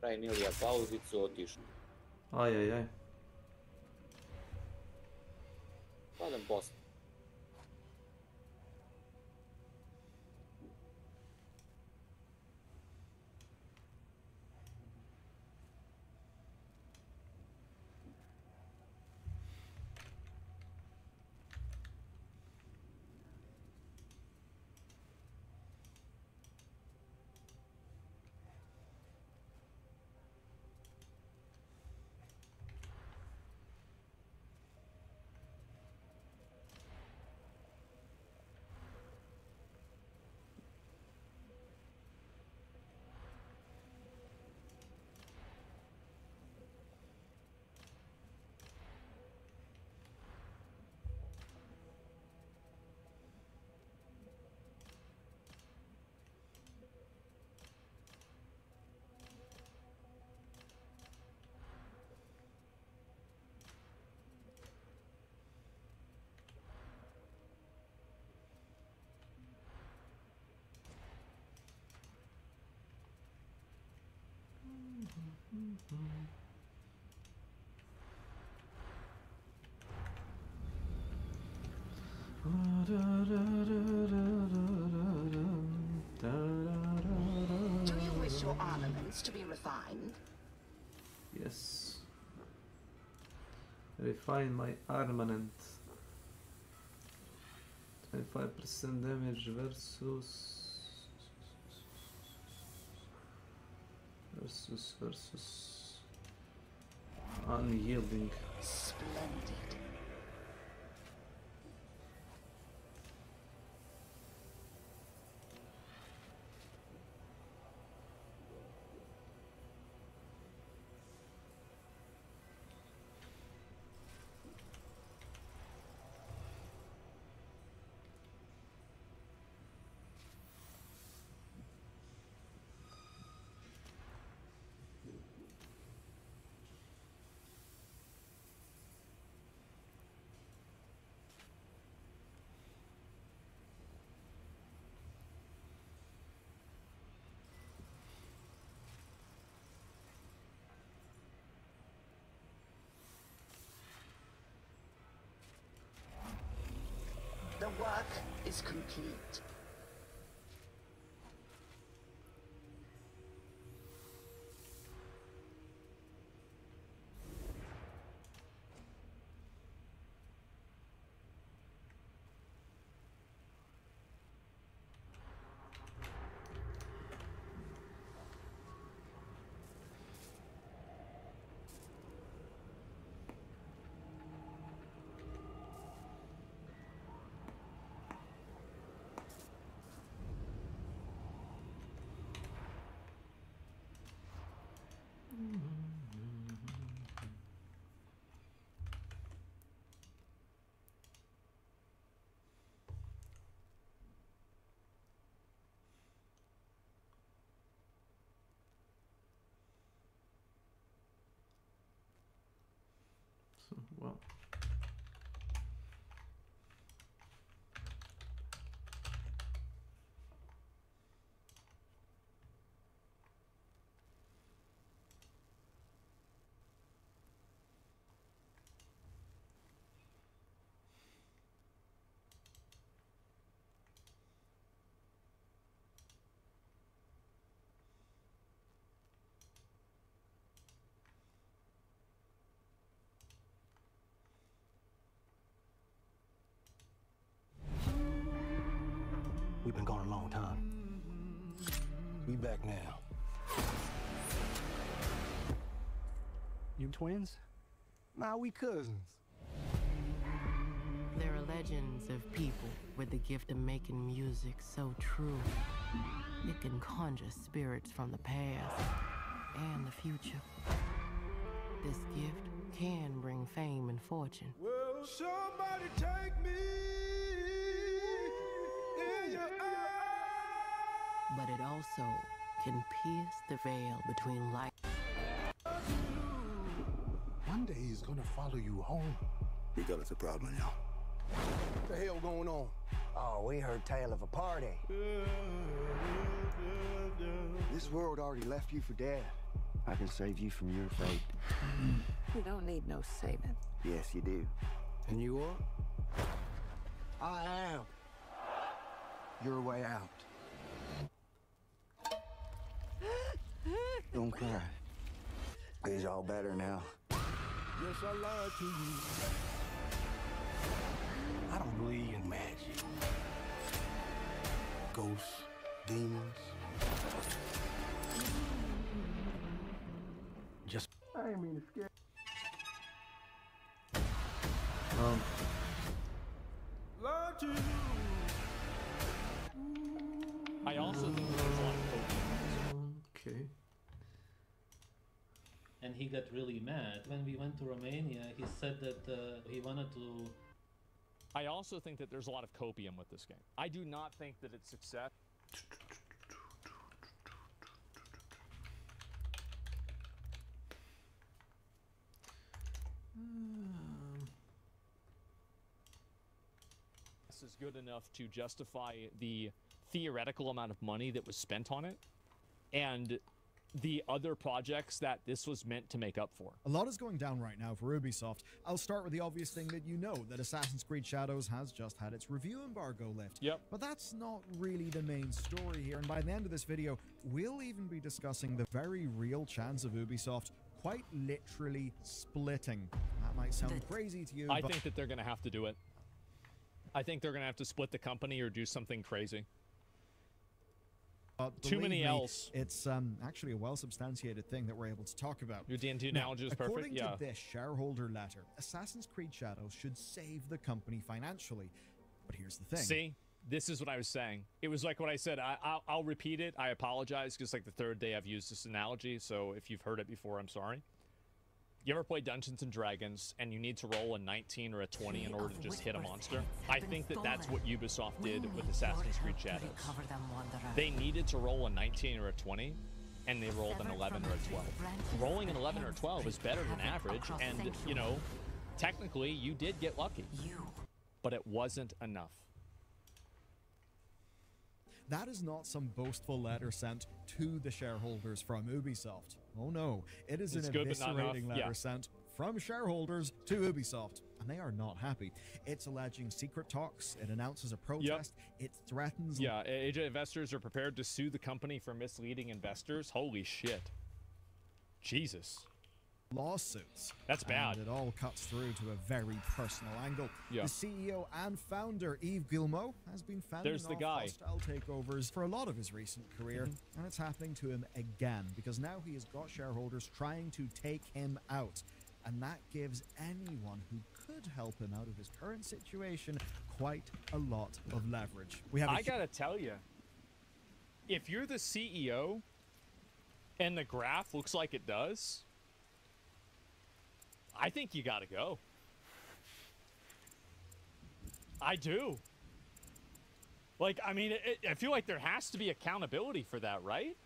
Pravi Milija pauzicu, otišu. Ajajaj. Padam posle. Do you wish your armaments to be refined? Yes. Refine my armament. 25% damage versus unyielding. Splendid. The work is complete. Well. We've been gone a long time. We back now. You twins? Nah, we cousins. There are legends of people with the gift of making music so true. It can conjure spirits from the past and the future. This gift can bring fame and fortune. Will somebody take me in your eyes? But it also can pierce the veil between life. One day he's gonna follow you home. We got us a problem, y'all. What the hell going on? Oh, we heard tale of a party. This world already left you for dead. I can save you from your fate. You don't need no saving. Yes, you do. And you are? I am. Your way out. Don't cry. He's all better now. Yes, I lied to you. I don't believe in magic. Ghosts, demons. Just... I ain't mean to scare. Lied to you. I also think there's a lot of coaching. Okay. And he got really mad. When we went to Romania, he said that he wanted to... I also think that there's a lot of copium with this game. I do not think that it's success. This is good enough to justify the theoretical amount of money that was spent on it and the other projects that this was meant to make up for. A lot is going down right now for Ubisoft. I'll start with the obvious thing that you know, that Assassin's Creed Shadows has just had its review embargo lift. Yep. But that's not really the main story here, and by the end of this video, we'll even be discussing the very real chance of Ubisoft quite literally splitting. That might sound crazy to you, I but think that they're going to have to do it. I think they're going to have to split the company or do something crazy. Too many L's. It's actually a well-substantiated thing that we're able to talk about. Your D&D analogy is perfect. According yeah. to this shareholder letter, Assassin's Creed Shadows should save the company financially. But here's the thing. See, this is what I was saying. It was like what I said. I'll repeat it. I apologize because like the third day I've used this analogy. So if you've heard it before, I'm sorry. You ever play Dungeons and Dragons and you need to roll a 19 or a 20 in order to just hit a monster? I think that that's what Ubisoft did with Assassin's Creed Shadows. They needed to roll a 19 or a 20 and they rolled an 11 or a 12. Rolling an 11 or a 12 is better than average, and you know, technically you did get lucky. But it wasn't enough. That is not some boastful letter sent to the shareholders from Ubisoft. Oh no, it is an eviscerating letter sent from shareholders to Ubisoft, and they are not happy. It's alleging secret talks, it announces a protest, it threatens... Yeah, AJ investors are prepared to sue the company for misleading investors. Holy shit. Jesus. Lawsuits. That's bad. And it all cuts through to a very personal angle. Yeah. The CEO and founder, Yves Guillemot, has been fending off hostile takeovers for a lot of his recent career, and it's happening to him again, because now he has got shareholders trying to take him out, and that gives anyone who could help him out of his current situation quite a lot of leverage. I gotta tell you, if you're the CEO and the graph looks like it does, I think you gotta go. I do. Like, I mean, I feel like there has to be accountability for that, right?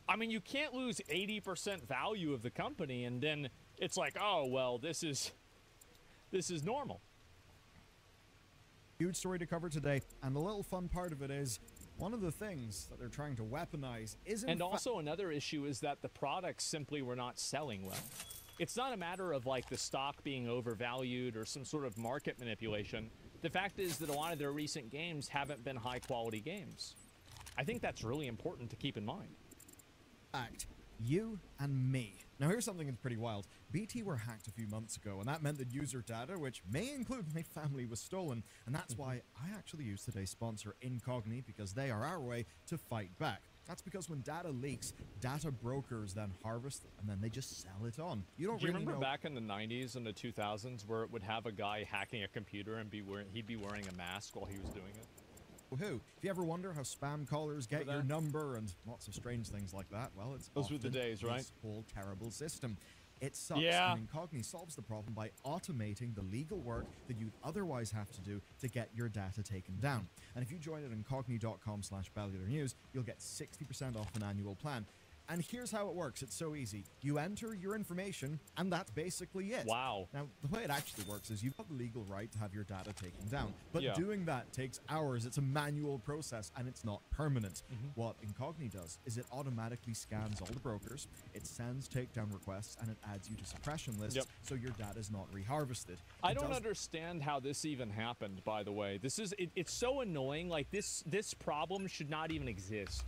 I mean, you can't lose 80% value of the company and then it's like, oh, well, this is normal. Huge story to cover today, and the little fun part of it is one of the things that they're trying to weaponize is And also another issue is that the products simply were not selling well. It's not a matter of like the stock being overvalued or some sort of market manipulation. The fact is that a lot of their recent games haven't been high quality games. I think that's really important to keep in mind. Fact, you and me. Now here's something that's pretty wild. BT were hacked a few months ago, and that meant that user data, which may include my family, was stolen. And that's why I actually use today's sponsor, Incogni, because they are our way to fight back. That's because when data leaks, data brokers then harvest it, and then they just sell it on. You don't Do you really remember know. back in the 90s and the 2000s where it would have a guy hacking a computer and he'd be wearing a mask while he was doing it? Who? If you ever wonder how spam callers get your number and lots of strange things like that, well, it's Those were the days, right? This whole terrible system. It sucks, Yeah. and Incogni solves the problem by automating the legal work that you'd otherwise have to do to get your data taken down. And if you join at incogni.com/BellularNews, you'll get 60% off an annual plan. And here's how it works. It's so easy. You enter your information, and that's basically it. Wow. Now, the way it actually works is you've got the legal right to have your data taken down. But Yeah. doing that takes hours. It's a manual process, and it's not permanent. What Incogni does is it automatically scans all the brokers, it sends takedown requests, and it adds you to suppression lists, so your data is not reharvested. I don't understand how this even happened, by the way. This is it's so annoying. Like this problem should not even exist.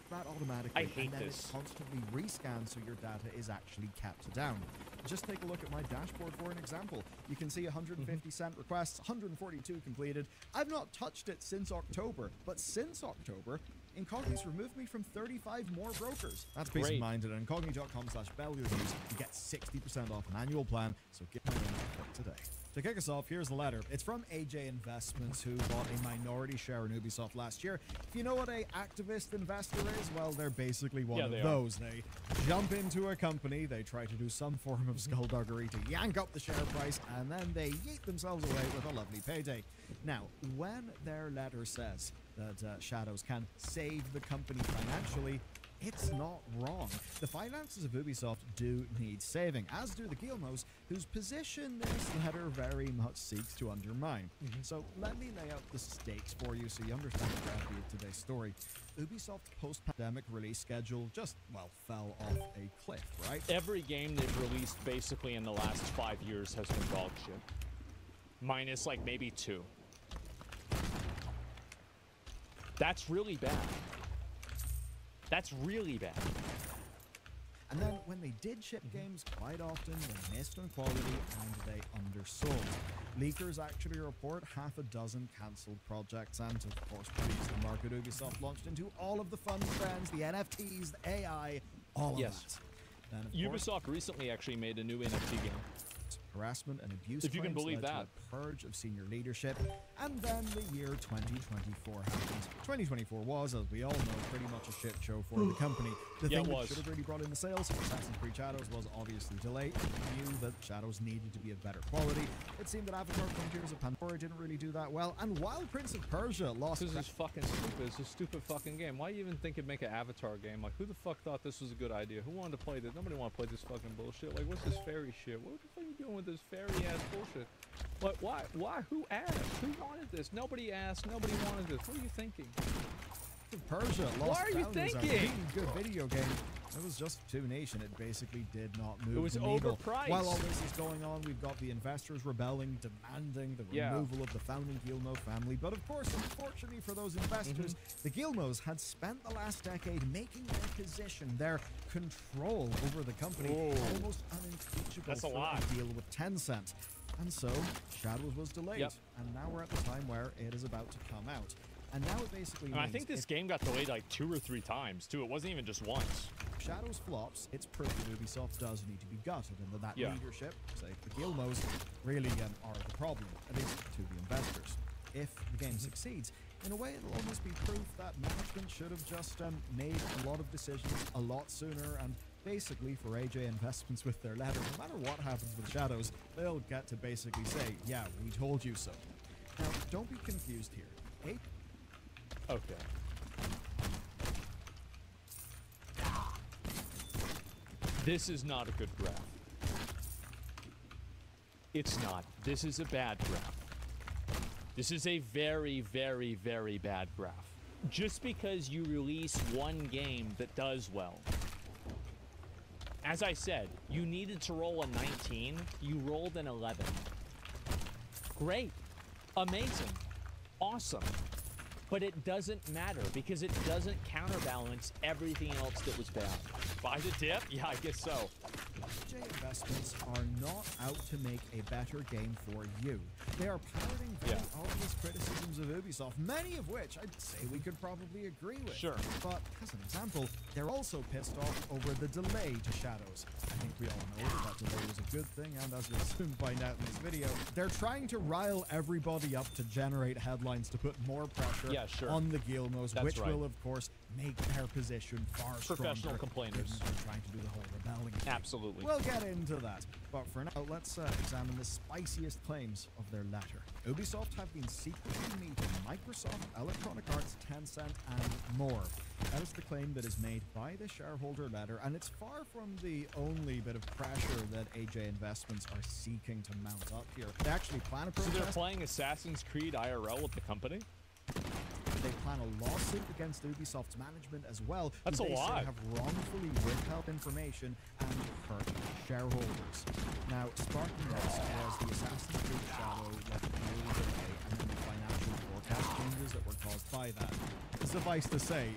That automatically, I hate and then this. it constantly rescans so your data is actually kept down. Just take a look at my dashboard for an example. You can see 150 sent requests, 142 completed. I've not touched it since October, but since October, Incogni's removed me from 35 more brokers. That's peace of mind at incogni.com/BellularNews. You get 60% off an annual plan, so get my own today. To kick us off, here's the letter. It's from AJ Investments, who bought a minority share in Ubisoft last year. If you know what a activist investor is, well, they're basically one of those. They jump into a company, they try to do some form of skullduggery to yank up the share price, and then they yeet themselves away with a lovely payday. Now, when their letter says that Shadows can save the company financially, it's not wrong. The finances of Ubisoft do need saving, as do the Guillemots, whose position this letter very much seeks to undermine. So let me lay out the stakes for you so you understand the gravity of today's story. Ubisoft's post-pandemic release schedule just, well, fell off a cliff, right? Every game they've released basically in the last 5 years has been dog shit. Minus like maybe 2. That's really bad. That's really bad. And then when they did ship games, quite often they missed on quality and they undersold. Leakers actually report half a dozen cancelled projects, and of course, please, the market Ubisoft launched into all of the fun trends, the NFTs, the AI, all of that. Then, of Ubisoft recently actually made a new NFT game. Harassment and abuse if you can believe led that. to a purge of senior leadership, and then the year 2024 happened. 2024 was, as we all know, pretty much a shit show for the company. The thing that should have really brought in the sales, Assassin's Creed Shadows, was obviously delayed. We knew that Shadows needed to be of better quality. It seemed that Avatar Frontiers of Pandora didn't really do that well, and while Prince of Persia lost... This is fucking stupid. It's a stupid fucking game. Why you even think it'd make an Avatar game? Like, who the fuck thought this was a good idea? Who wanted to play this? Nobody wanted to play this fucking bullshit. Like, what's this fairy shit? What the fuck are you doing with this fairy-ass bullshit? Like, why? Who asked? Who wanted this? Nobody asked. Nobody wanted this. What are you thinking? Persia lost. What are you thinking? Good video game. It was just Two Nation. It basically did not move. It was the needle. overpriced. While all this is going on, we've got the investors rebelling, demanding the removal of the founding Guillemot family. But of course, unfortunately for those investors, the Guillemots had spent the last decade making their position, their control over the company, almost unimpeachable. That's a for lot. a deal with Tencent. And so, Shadows was delayed. And now we're at the time where it is about to come out. And now it basically I think this game got delayed like 2 or 3 times, too. It wasn't even just once. Shadows flops, it's proof that Ubisoft does need to be gutted, and that leadership, say the Guillemots, really are the problem, at least to the investors. If the game succeeds, in a way it'll almost be proof that management should have just made a lot of decisions a lot sooner, and basically for AJ Investments with their letter, no matter what happens with Shadows, they'll get to basically say, yeah, we told you so. Now, don't be confused here. Okay. This is not a good graph. It's not. This is a bad graph. This is a very, very, very bad graph. Just because you release one game that does well. As I said, you needed to roll a 19, you rolled an 11. Great. Amazing. Awesome. But it doesn't matter because it doesn't counterbalance everything else that was bad. Buy the dip? Yeah, I guess so. AJ Investments are not out to make a better game for you. They are parroting very obvious criticisms of Ubisoft, many of which I'd say we could probably agree with. Sure. But as an example, they're also pissed off over the delay to Shadows. I think we all know that delay was a good thing, and as you'll soon find out in this video, they're trying to rile everybody up to generate headlines to put more pressure on the Guillemots, which will, of course, make their position far stronger. Professional complainers. They're trying to do the whole rebelling thing. Absolutely. We'll get into that. But for now, let's examine the spiciest claims of their letter. Ubisoft have been secretly meeting Microsoft, Electronic Arts, Tencent, and more. That is the claim that is made by the shareholder letter, and it's far from the only bit of pressure that AJ Investments are seeking to mount up here. They actually plan a protest. So they're playing Assassin's Creed IRL with the company? They plan a lawsuit against Ubisoft's management as well. That's a lot. They have wrongfully withheld information and hurt shareholders. Now, sparking this was the Assassin's Creed Shadow delay and then the financial forecast changes that were caused by that. Suffice to say,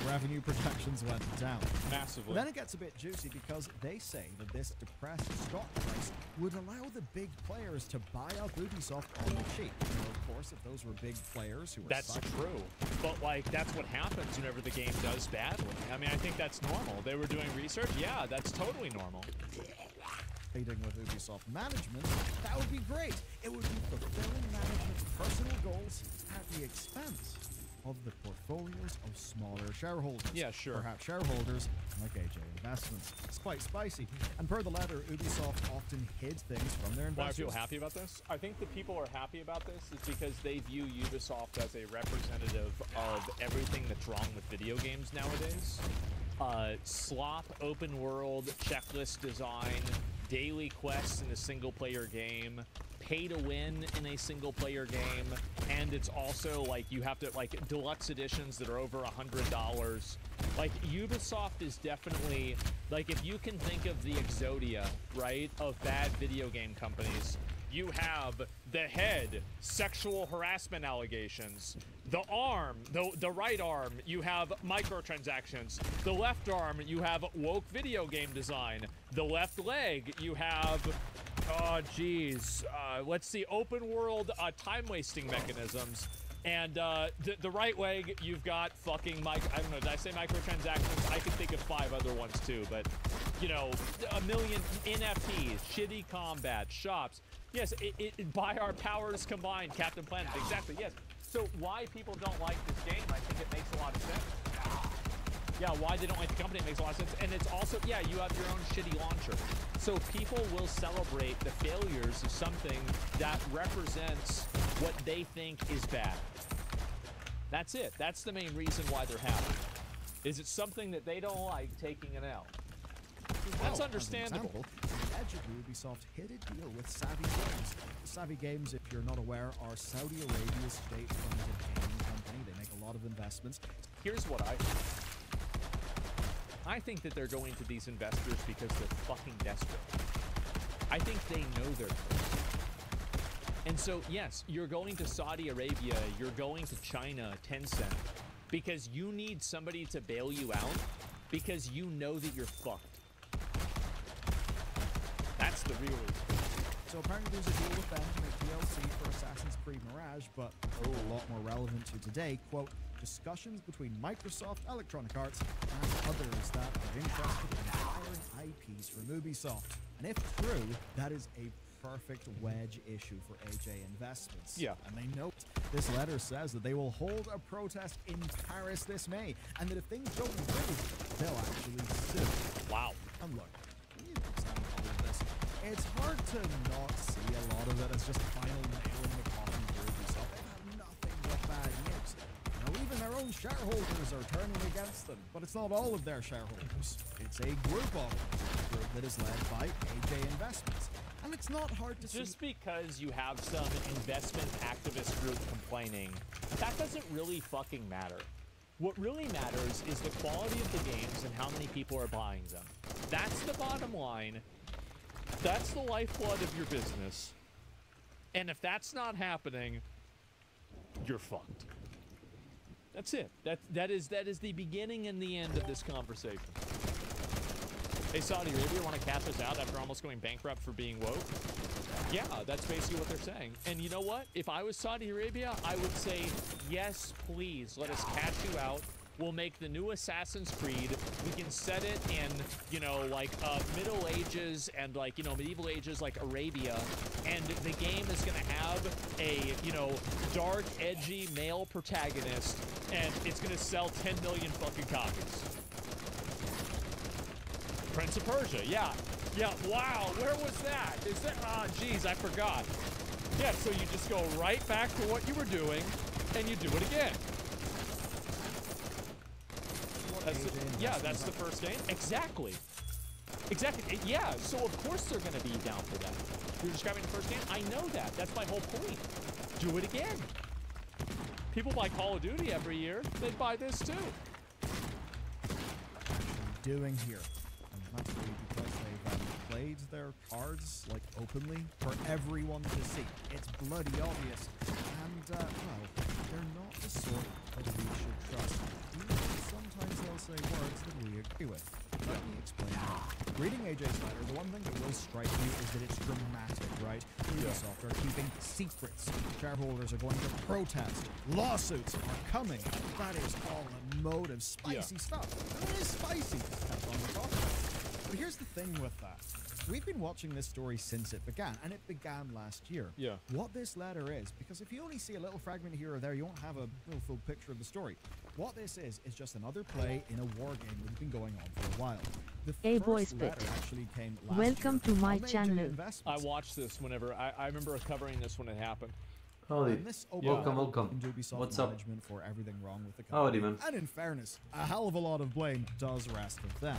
revenue projections went down. Massively. But then it gets a bit juicy because they say that this depressed stock price would allow the big players to buy up Ubisoft on the cheap. Now, of course, if those were big players who were That's true. But, like, that's what happens whenever the game does badly. I mean, I think that's normal. They were doing research? Yeah, that's totally normal. With Ubisoft management, that would be great. It would be fulfilling management's personal goals at the expense of the portfolios of smaller shareholders. Yeah, sure. Perhaps shareholders like AJ Investments. It's quite spicy. And per the letter, Ubisoft often hid things from their investors. Why I feel happy about this? I think the people are happy about this is because they view Ubisoft as a representative of everything that's wrong with video games nowadays. Slop, open world, checklist design, daily quests in a single-player game, pay to win in a single-player game, and it's also like you have to like deluxe editions that are over $100. Like Ubisoft is definitely like if you can think of the Exodia, right, of bad video game companies, you have the head, sexual harassment allegations. The arm, the right arm, you have microtransactions. The left arm, you have woke video game design. The left leg, you have, oh geez, let's see, open world time wasting mechanisms. And the right leg, you've got fucking I don't know, did I say microtransactions? I can think of 5 other ones too, but you know, 1 million NFTs, shitty combat, shops. Yes, by our powers combined, Captain Planet, exactly, yes. So why people don't like this game, I think it makes a lot of sense. Yeah, why they don't like the company, it makes a lot of sense. And it's also, yeah, you have your own shitty launcher. So people will celebrate the failures of something that represents what they think is bad. That's it. That's the main reason why they're happy. Is it something that they don't like taking an L? That's understandable. Allegedly, Ubisoft hit a deal with Savvy Games. Savvy Games, if you're not aware, are Saudi Arabia's state-funded gaming company. They make a lot of investments. Here's what I think that they're going to these investors because they're fucking desperate. I think they know they're desperate. And so, yes, you're going to Saudi Arabia, you're going to China, Tencent, because you need somebody to bail you out, because you know that you're fucked. That's the real reason. So apparently there's a deal with them to make DLC for Assassin's Creed Mirage, but a lot more relevant to today, quote, discussions between Microsoft, Electronic Arts, and others that are interested in acquiring IPs from Ubisoft. And if true, that is a perfect wedge issue for AJ Investments. Yeah. And they note this letter says that they will hold a protest in Paris this May, and that if things don't improve, they'll actually sue. Wow. And look, when you examine all of this, it's hard to not see a lot of it as just a final nail in the coffin for Ubisoft. They've had nothing but bad news. Now, even their own shareholders are turning against them, but it's not all of their shareholders. It's a group of them, a group that is led by AJ Investments. And it's not hard to see. Just because you have some investment activist group complaining, that doesn't really fucking matter. What really matters is the quality of the games and how many people are buying them. That's the bottom line. That's the lifeblood of your business. And if that's not happening, you're fucked. That's it. That is the beginning and the end of this conversation. Hey, Saudi Arabia, want to cash us out after almost going bankrupt for being woke? Yeah, that's basically what they're saying. And you know what? If I was Saudi Arabia, I would say, yes, please, let us cash you out. We'll make the new Assassin's Creed. We can set it in, you know, like Middle Ages and like, you know, medieval ages like Arabia. And the game is going to have a, you know, dark, edgy male protagonist. And it's going to sell 10 million fucking copies. Prince of Persia, yeah. Yeah, wow, where was that? Is that, geez, I forgot. Yeah, so you just go right back to what you were doing, and you do it again. That's the first game. Exactly. Exactly, yeah, so of course they're gonna be down for that. You're describing the first game? I know that, that's my whole point. Do it again. People buy Call of Duty every year, they buy this too. Doing here. That's really because they've played their cards, like, openly for everyone to see. It's bloody obvious. And, well, they're not the sort that we should trust. Even sometimes they'll say words that we agree with. Let me explain that. Reading AJ's letter, the one thing that will strike you is that it's dramatic, right? Ubisoft are keeping secrets. Shareholders are going to protest. Lawsuits are coming. That is all a mode of spicy stuff. It is spicy. That's on the top. But here's the thing with that. We've been watching this story since it began, and it began last year. Yeah. What this letter is, because if you only see a little fragment here or there, you won't have a real full picture of the story. What this is just another play in a war game that's been going on for a while. The Hey boys, first letter actually came last welcome year to my on AJ channel. Investments. I watched this whenever, I remember covering this when it happened. Howdy. And this Welcome. Ubisoft What's up? management for everything wrong with the Howdy, company. man. And in fairness, a hell of a lot of blame does rest with them.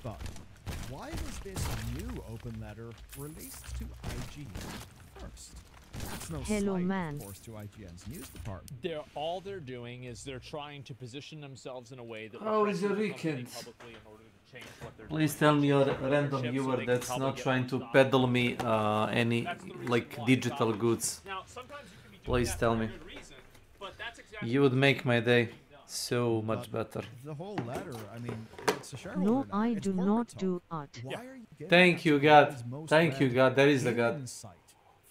But why was this new open letter released to IGN first? That's no Hello, slight, man. of course, to IGN's news department. All they're doing is they're trying to position themselves in a way that How will is your threaten the company weekend? publicly in order to change what they're Please doing. tell me you're a Leadership random so they viewer can that's probably not get trying more to stock. peddle me any That's the reason like why. digital Stop. goods. Now, sometimes you can be doing Please that tell for a me. good reason, but that's exactly You would make my day so much better. The whole letter, I mean, it's a shareholder No, letter. I It's do corporate not talk. do art. Why are you giving Thank that you, to God. world's most Thank you, read God. There is a gaming God. site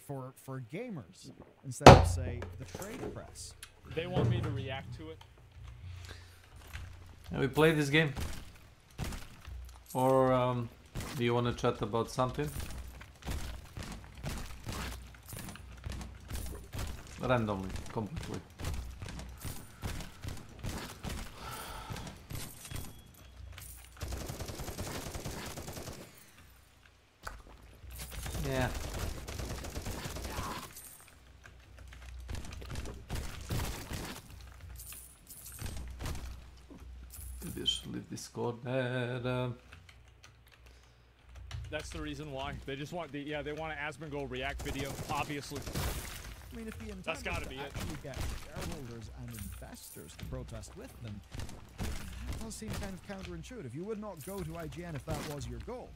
for gamers instead of, say, the trade press? They want me to react to it. Have we played this game? Or do you want to chat about something? Randomly, completely. Yeah. Maybe I should leave Discord there. That's the reason why. They just want the they want an Asmongold react video, obviously. I mean, if the intent That's is gotta to be it. actually get shareholders and investors to protest with them, that does seem kind of counterintuitive. You would not go to IGN if that was your goal.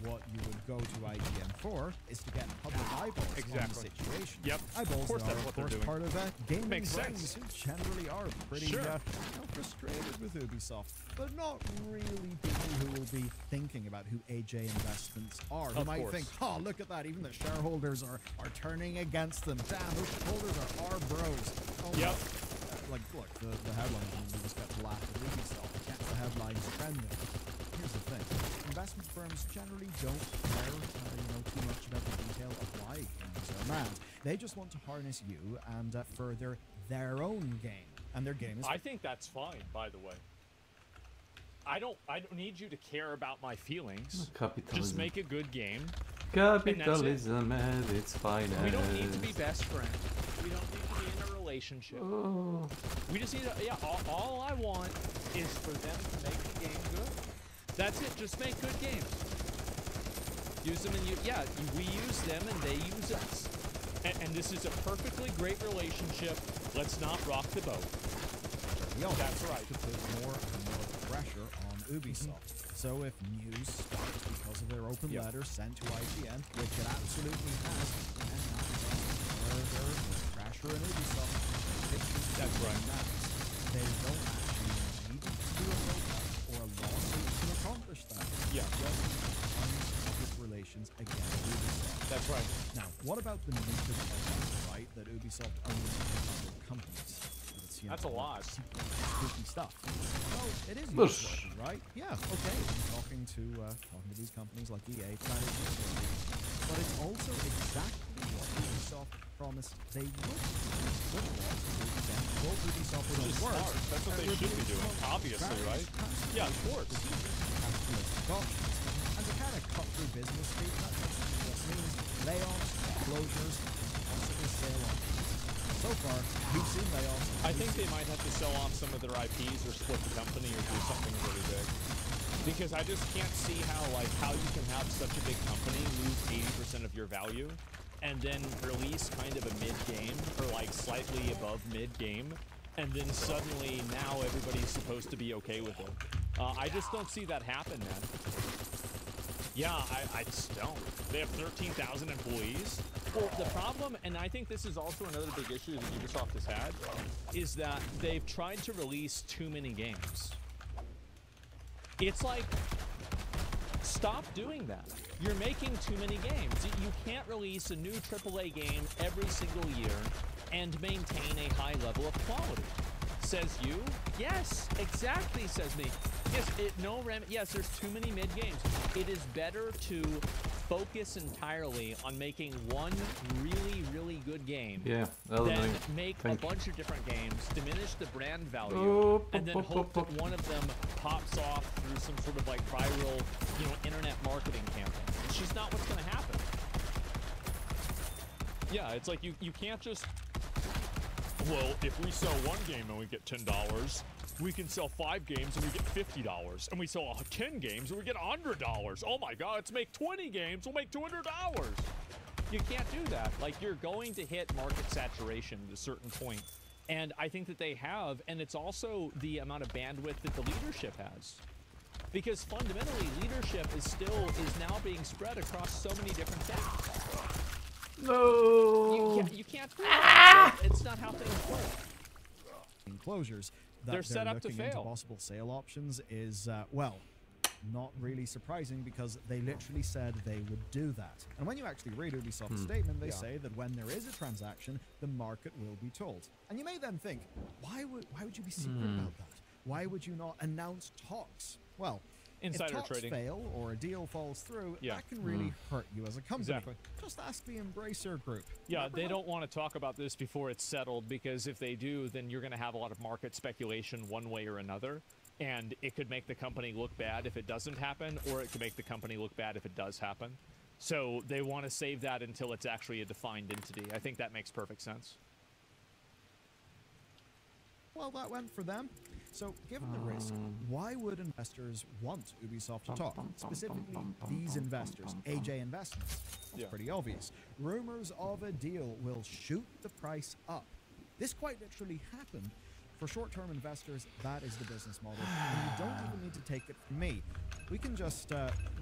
What you would go to IGN for is to get public eyeballs on the Exactly. situation. Yep. Eyeballs Of course that are, that's of what they're course, doing. part of gaming Makes brains sense. who generally are pretty Sure. frustrated with Ubisoft, but not really people who will be thinking about who AJ Investments are. Who Of might course. think, oh, look at that, even the shareholders are turning against them. Damn, those shareholders are our bros. Oh, Yep. Like, look, the headlines, we just got to laugh at Ubisoft. Gets the headlines trending. Here's the thing. Investment firms generally don't care too much about the detail of why games are mad. They just want to harness you and further their own game. And their game is... I think that's fine, by the way. I don't need you to care about my feelings. Capitalism. Just make a good game. Capitalism at its finest. We don't need to be best friends. We don't need to be in a relationship. Oh. We just need to, all I want is for them to make the game good. That's it, just make good games. Use them and we use them and they use us. And this is a perfectly great relationship. Let's not rock the boat. That's right. To put more and more pressure on Ubisoft. So if news starts because of their open letter sent to IGN, which it absolutely has, then that is further pressure on Ubisoft. That's right. They don't actually need to do a protest or a lawsuit to accomplish that. Yeah. Just public relations against Ubisoft. That's right. Now, what about the nature of right that Ubisoft owns other companies? That's a lot. Spooky stuff. Well, it is Bush. newsworthy, right? Yeah, okay. Talking to these companies like EA, that is newsworthy. But it's also exactly what Ubisoft promised they would do. Well, Ubisoft would Which is work. smart. That's what they should be doing, obviously, right? Yeah, of course. And to kind of cut through business speak, that means layoffs, closures, and possibly sale on. So far, we've seen layoffs. I think they might have to sell off some of their IPs or split the company or do something really big. Because I just can't see how you can have such a big company lose 80% of your value and then release kind of a mid-game or slightly above mid-game and then suddenly now everybody's supposed to be okay with it. I just don't see that happen, man. Yeah, I just don't. They have 13,000 employees. Well, the problem, and I think this is also another big issue that Ubisoft has had, is that they've tried to release too many games. It's like, stop doing that. You're making too many games. You can't release a new AAA game every single year and maintain a high level of quality. Says you? Yes, exactly, says me. Yes, there's too many mid games. It is better to focus entirely on making one really, really good game than make a bunch of different games, diminish the brand value, and then hope that one of them pops off through some sort of viral, internet marketing campaign. It's just not what's going to happen. Yeah, it's like you can't just... Well, if we sell one game and we get $10, we can sell 5 games and we get $50. And we sell 10 games and we get $100. Oh my God, let's make 20 games, we'll make $200. You can't do that. You're going to hit market saturation at a certain point. And I think that they have, and it's also the amount of bandwidth that the leadership has. Because fundamentally, leadership is now being spread across so many different things. No. You can't do that. It's not how things work. Enclosures that They're set up to looking into fail. possible sale options is, well, not really surprising because they literally said they would do that. And when you actually read Ubisoft's statement, they say that when there is a transaction, the market will be told. And you may then think, why would you be secret about that? Why would you not announce talks? Well, Insider if talks trading. fail or a deal falls through, that can really hurt you as a company. Exactly. Just ask the Embracer Group. Yeah, they don't want to talk about this before it's settled, because if they do, then you're going to have a lot of market speculation one way or another, and it could make the company look bad if it doesn't happen, or it could make the company look bad if it does happen. So they want to save that until it's actually a defined entity. I think that makes perfect sense. Well, that went for them. So, given the risk, why would investors want Ubisoft to talk? Specifically, these investors, AJ Investments. It's pretty obvious. Rumors of a deal will shoot the price up. This quite literally happened. For short-term investors, that is the business model, and you don't even need to take it from me. We can just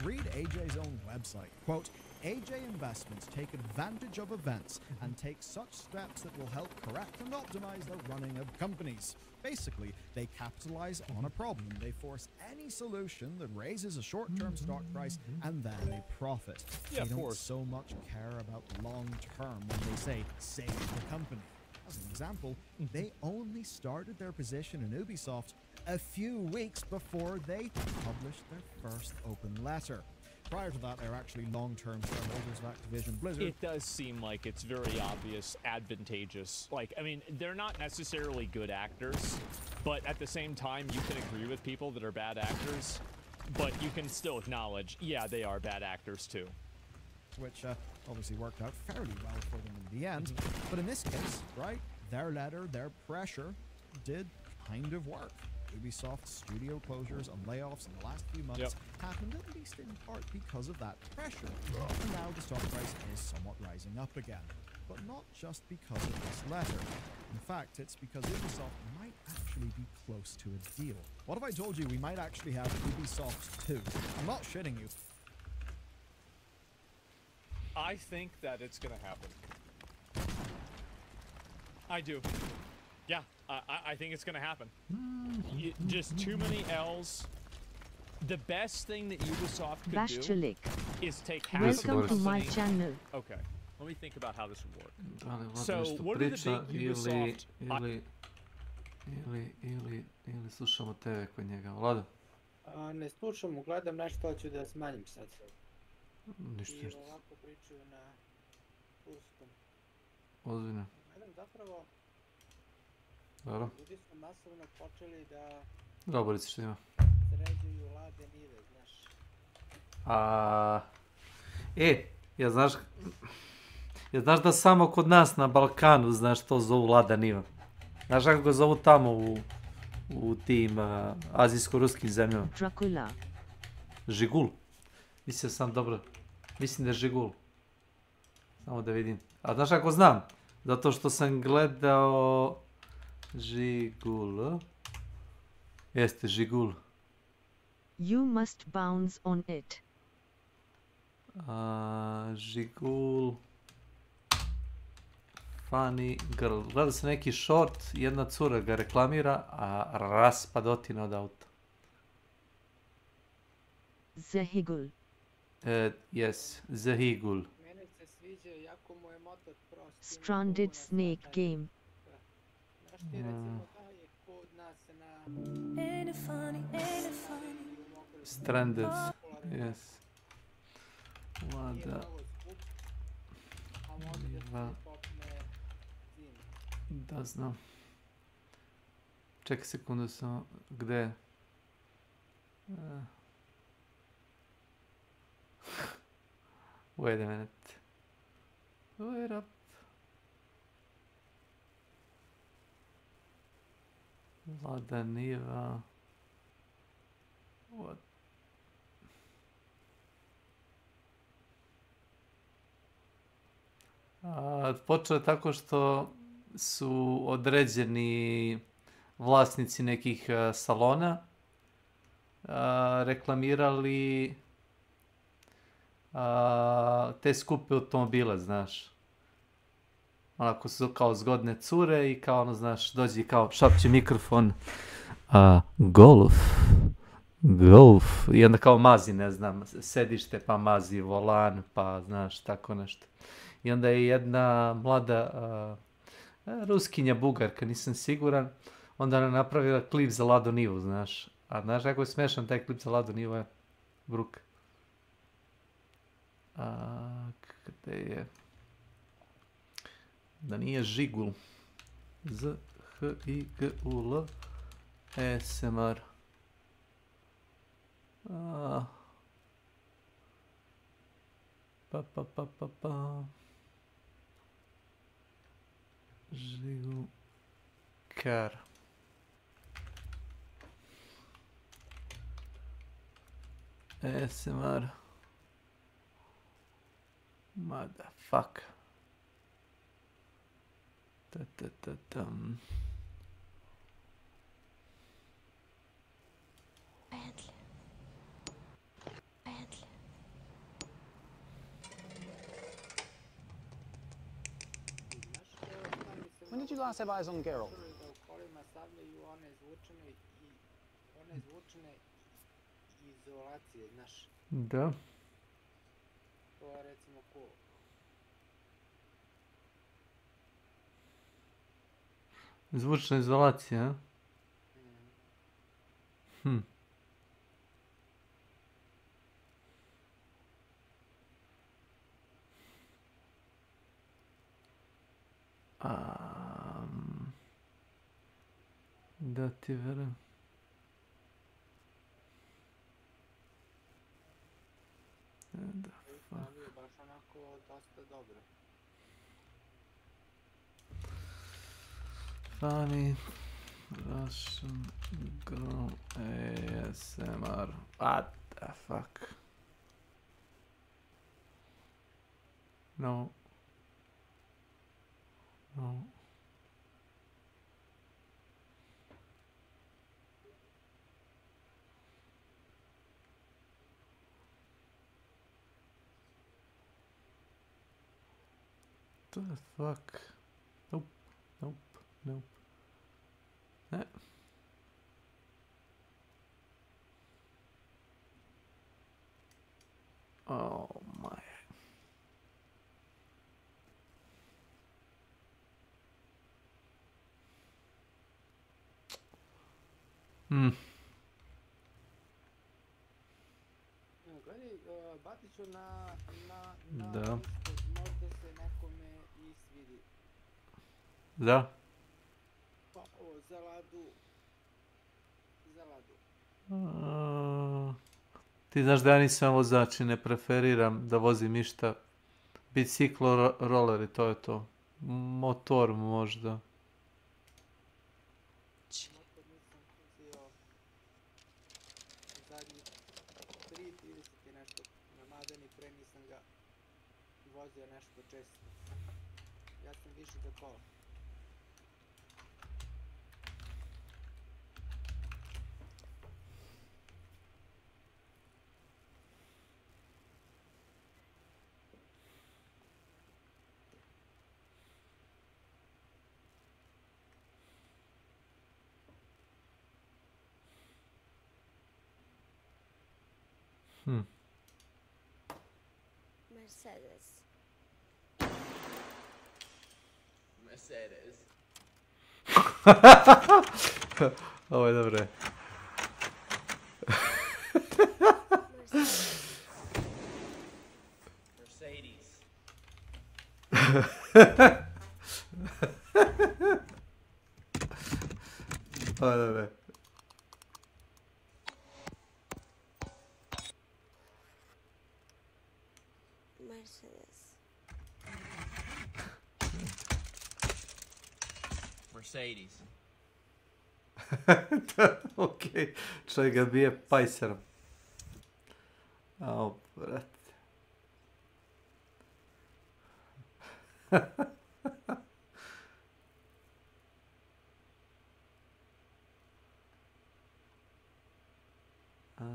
read AJ's own website. Quote, AJ Investments take advantage of events and take such steps that will help correct and optimize the running of companies. Basically, they capitalize on a problem. They force any solution that raises a short-term stock price, and then they profit. Yeah, they don't of course. so much care about long-term when they say, save the company. As an example, they only started their position in Ubisoft a few weeks before they published their first open letter. Prior to that, they're actually long-term shareholders of Activision Blizzard. It does seem like it's very obvious, advantageous. Like, I mean, they're not necessarily good actors, but at the same time, you can agree with people that are bad actors, but you can still acknowledge, yeah, they are bad actors too. Which obviously worked out fairly well for them in the end. But in this case, right, their letter, their pressure did kind of work. Ubisoft's studio closures and layoffs in the last few months happened at least in part because of that pressure. And now the stock price is somewhat rising up again. But not just because of this letter. In fact, it's because Ubisoft might actually be close to a deal. What if I told you we might actually have Ubisoft 2? I'm not shitting you. I think that it's gonna happen. I do. Yeah, I think it's gonna happen. Just too many L's. The best thing that Ubisoft could do is take half of the Welcome to my company. channel. Okay, let me think about how this would work. Da So, li Vlada nešto what are the priča big Ubisoft... ili slušamo TV kod njega. Vlada? Ne slušam, gledam nešto, ali ću da smanjim sad. Ništa. I ovako pričaju na turskom. Ozbiljno. Gledam zapravo, Dobro. ljudi su masovno počeli da Dobro, reci što ima. sređuju lade nive, znaš. Ja znaš da samo kod nas na Balkanu, znaš, to zovu Lada Niva. Znaš kako ga zovu tamo u tim azijsko-ruskim zemljama? Dracula. Žigul. Mislio sam dobro. Mislim da je Žigul. Samo da vidim. A znaš kako znam? Zato što sam gledao Žigul. Jeste, Žigul. You must bounce on it. Žigul. Funny girl. Gleda se neki short, jedna cura ga reklamira, a raspadotina od auta. Zahigul. Yes, Zahigul. Meni se sviđa, jako mu je motor prost. Stranded snake game. Znaš ti recimo da je kod nas na... Stranded, yes. Vlada. Da znam. Čekaj sekundu samo, gde je? Wait a minute. Wait up. Lada Niva. What? Počeo je tako što su određeni vlasnici nekih salona reklamirali te skupe automobile, znaš. Onako su kao zgodne cure i kao ono, znaš, dođi kao šapće mikrofon. Golf. I onda kao mazi, ne znam, sedište pa mazi volan, pa znaš, tako nešto. I onda je jedna mlada Ruskinja, Bugarka, nisam siguran, onda ona napravila klip za Lado Nivu, znaš. A znaš kako je smešan taj klip za Lado Nivu, Bruk. Gde je? Da nije Žigul. Z-H-I-G-U-L ASMR. Žigul. Kar. ASMR. Motherfucker. Ta-ta-ta-tam. When did you last have eyes on Geralt? Kolima stavljaju one zvučne izolacije, znaš. Da. To je recimo ko? Zvučna izolacija, da ti verujem. Da, fuck. Baš onako dosta dobro. Funny Russian girl ASMR. What the fuck? No. What the fuck? Nope. Oh my. Gledaj, Batiću na Da. možda se nekome i svidi. Da? Pa ovo, za Ladu. Ti znaš da ja nisam vozač i ne preferiram da vozim ništa. Biciklo, roller i to je to. Motor možda. Motor nisam uzio zadnjih 3.30 i nešto. Na Madeni pre nisam ga vozio nešto često. Ja sam više za kola. Mercedes. Ovo je dobro. Mercedes. Ovo je dobro. Mercedes. Okej, čovjek ga bije pajserom. Ao, brate. Oh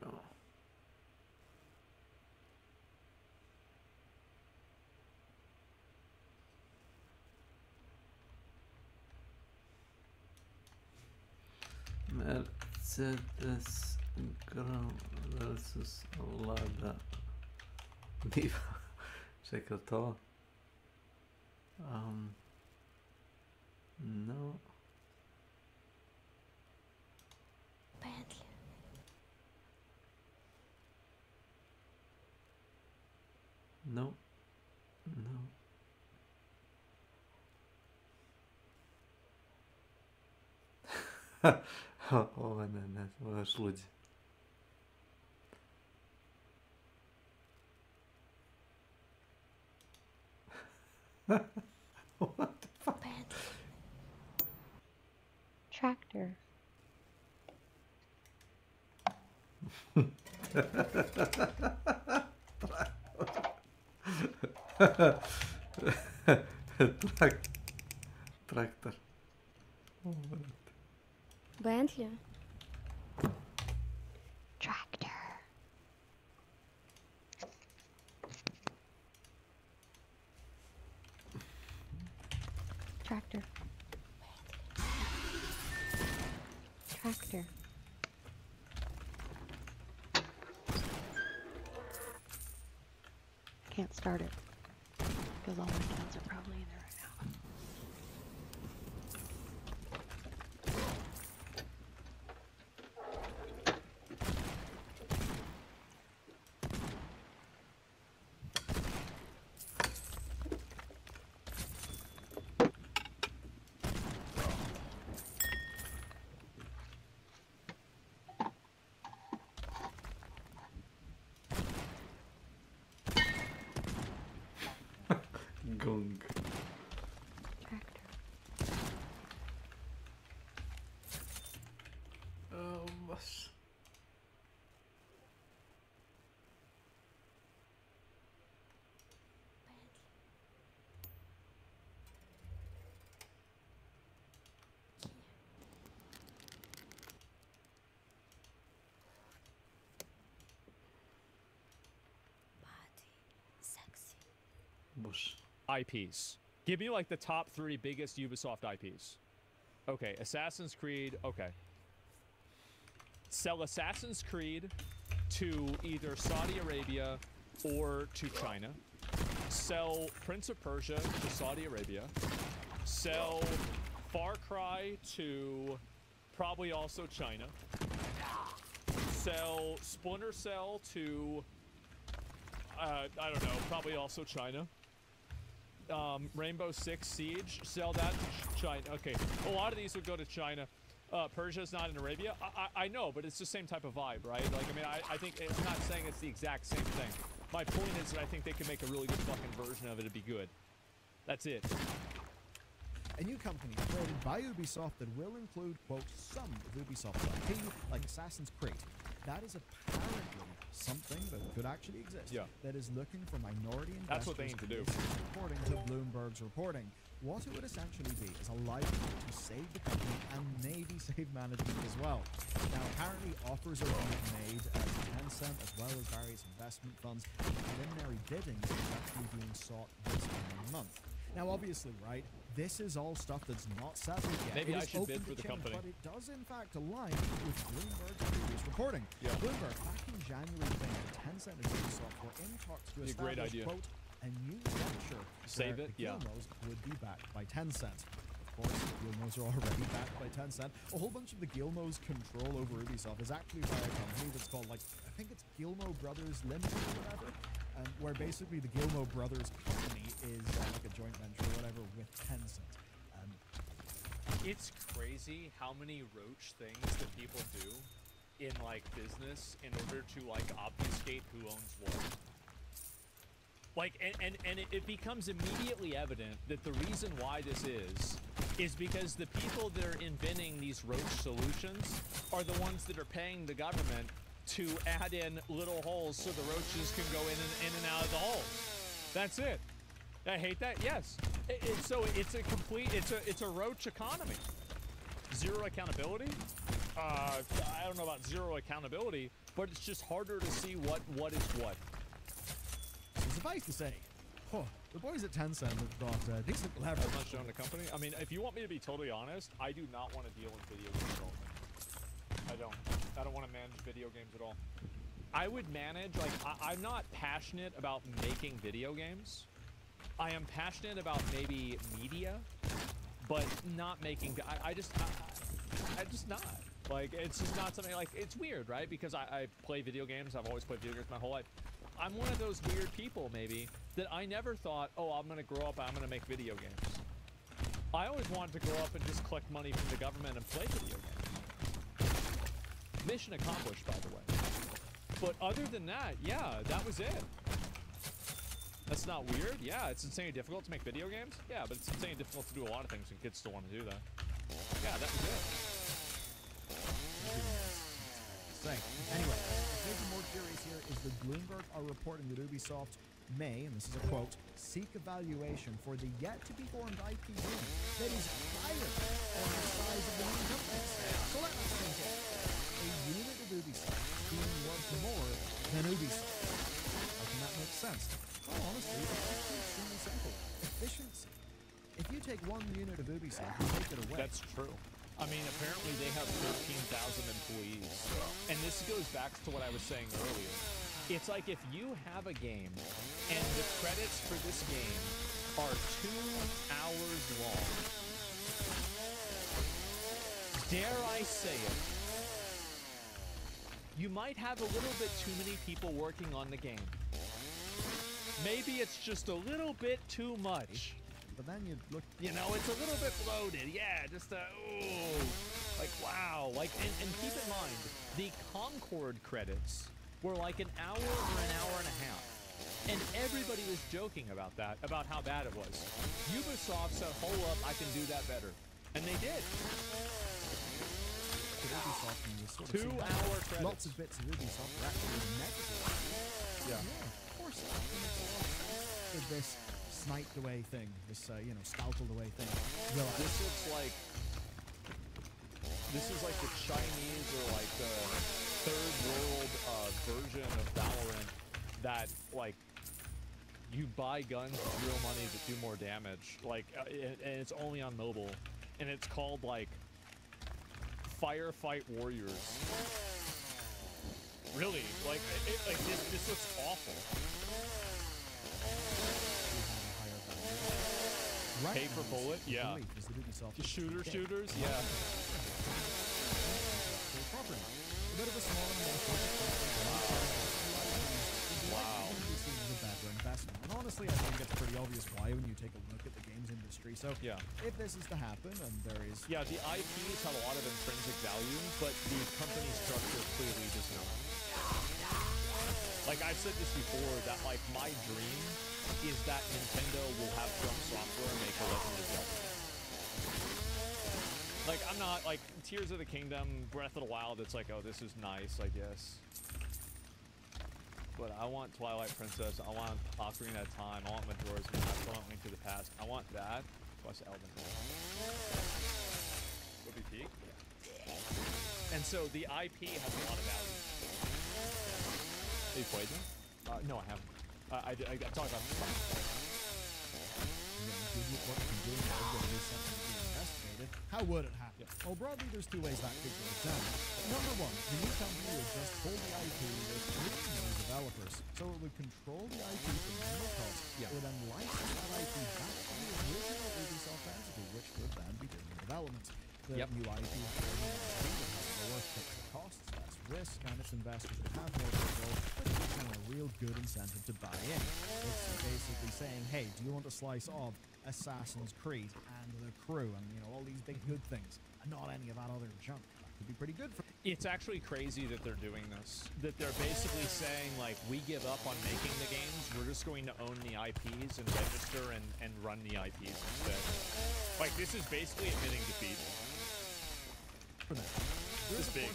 no. Mercedes versus Lada Diva. Čekaj to. No. No. No. Ovo ne, ovo je šluđe. What the fuck? Tractor. Traktor. Bentley. Tractor. Tractor. Tractor. Can't start it because all my counts are probably in there right now. Gong. Oh, was. Bush. IPs. Give me like the top 3 biggest Ubisoft IPs. Okay, Assassin's Creed. Okay. Sell Assassin's Creed to either Saudi Arabia or to China. Sell Prince of Persia to Saudi Arabia. Sell Far Cry to probably also China. Sell Splinter Cell to I don't know, probably also China. Rainbow Six Siege, sell that to China. Okay, a lot of these would go to China. Persia's not in Arabia. I know, but it's the same type of vibe, right? Like, I mean, I think it's not saying it's the exact same thing. My point is that I think they can make a really good fucking version of it. It'd be good. That's it. A new company created by Ubisoft that will include, quote, some of Ubisoft's IP, like Assassin's Creed. That is apparently something that could actually exist. Yeah. That is looking for minority investors. That's what they aim to do. According to Bloomberg's reporting, what it would essentially be is a license to save the company and maybe save management as well. Now, apparently offers are being made to Tencent as well as various investment funds. Preliminary bidding is actually being sought this coming month. Now, obviously, right, this is all stuff that's not settled yet. Maybe I is should open bid for to the change, company. But it does, in fact, align with Bloomberg's previous reporting. Yeah. Bloomberg, back in January, claimed that Tencent and Ubisoft were in talks to Be a great establish, idea. quote, a new venture Save where it, the yeah. Gilmos would be backed by Tencent. Of course, the Gilmos are already backed by Tencent. A whole bunch of the Gilmos' control over Ubisoft is actually by a company that's called, like, I think it's Gilmo Brothers Limited or whatever, where basically the Gilmo Brothers company is like a joint venture or whatever with Tencent. It's crazy how many roach things that people do in, like, business in order to, like, obfuscate who owns what. Like, and it becomes immediately evident that the reason why this is because the people that are inventing these roach solutions are the ones that are paying the government to add in little holes so the roaches can go in and out of the holes. That's it. I hate that. Yes. So it's a complete, it's a roach economy. Zero accountability. I don't know about zero accountability, but it's just harder to see what is what. So suffice to say, the boys at Tencent have got decent leverage. I'm not showing the company. I mean, if you want me to be totally honest, I do not want to deal with video game development. I don't want to manage video games at all. I would manage, like, I'm not passionate about making video games. I am passionate about maybe media, but not making, I just not. Like, it's just not something, like, it's weird, right? Because I play video games. I've always played video games my whole life. I'm one of those weird people, maybe, that I never thought, oh, I'm going to grow up, I'm going to make video games. I always wanted to grow up and just collect money from the government and play video games. Mission accomplished, by the way. But other than that, yeah, that was it. That's not weird. Yeah, it's insanely difficult to make video games. Yeah, but it's insanely difficult to do a lot of things, and kids still want to do that. Yeah, that was it. Anyway, what's making more curious here is that Bloomberg are reporting that Ubisoft may, and this is a quote, seek evaluation for the yet-to-be-formed IP room that is higher than the size of the new companies. So let us think it. A unit of Ubisoft being worth more than Ubisoft. How can that make sense? Well, honestly, it's extremely simple. Efficiency. If you take one unit of Ubisoft and take it away... That's true. I mean, apparently they have 13,000 employees. And this goes back to what I was saying earlier. It's like if you have a game and the credits for this game are 2 hours long. Dare I say it? You might have a little bit too many people working on the game. Maybe it's just a little bit too much. But then you look... You know, it's a little bit bloated. Yeah, just ooh. Like, wow. Like, and keep in mind, the Concord credits were like an hour or an hour and a half. And everybody was joking about that, about how bad it was. Ubisoft said, hold up, I can do that better. And they did. Ubisoft and you sort of 2-hour credits. Lots of bits of Ubisoft are actually negative. Yeah. Of course. With this sniped away thing, this scalpeled away thing. This looks like the Chinese or like the third world version of Valorant that like you buy guns with real money that do more damage. Like and it's only on mobile, and it's called like Firefight Warriors. Really, like this looks awful. Right. Pay per bullet, yeah. Shooters, yeah. Property. A bit of a small Wow. Better investment. And honestly, I think it's pretty obvious why when you take a look at the games industry. So yeah, if this is to happen, and there is... Yeah, the IPs have a lot of intrinsic value, but the company structure clearly does not. Like I've said this before, that like my dream is that Nintendo will have From Software make a Legend of Zelda. Like, I'm not, like, Tears of the Kingdom, Breath of the Wild, it's like, oh, this is nice, I guess. But I want Twilight Princess, I want Ocarina of Time, I want Majora's Mask, I want Link to the Past. I want that, plus Elden Ring. Would be peak? Yeah. And so the IP has a lot of value. Have you played them? No, I haven't. I'm talking about the How would it happen? Yeah. Well, broadly, there's two ways that could go down. Number one, the new company would just hold the IP with new developers, so it would control the IP for minimal cost. Yeah. It would then license that IP back to the original Ubisoft entity, which would then be doing the development. The new IP would have lower fixed costs, less risk, and its investors would have more control, which is kind of a real good incentive to buy in. It's basically saying, hey, do you want a slice of Assassin's Creed and The Crew and all these big good things, and not any of that other junk? could be pretty good for. It's actually crazy that they're doing this. That they're basically saying, like, we give up on making the games. We're just going to own the IPs and register and run the IPs instead. Like, this is basically admitting defeat. For that. This big.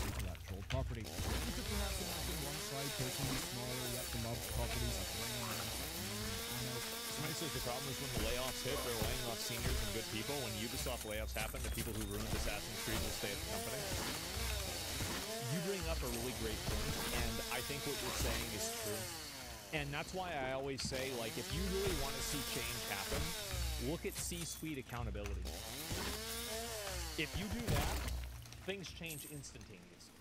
Intellectual property. You could perhaps imagine one side taking these smaller yet beloved properties like Somebody says the problem is when the layoffs hit, they're laying off seniors and good people. When Ubisoft layoffs happen, the people who ruined Assassin's Creed will stay at the company. You bring up a really great point, and I think what you're saying is true. And that's why I always say, like, if you really want to see change happen, look at C-suite accountability. If you do that, things change instantaneously.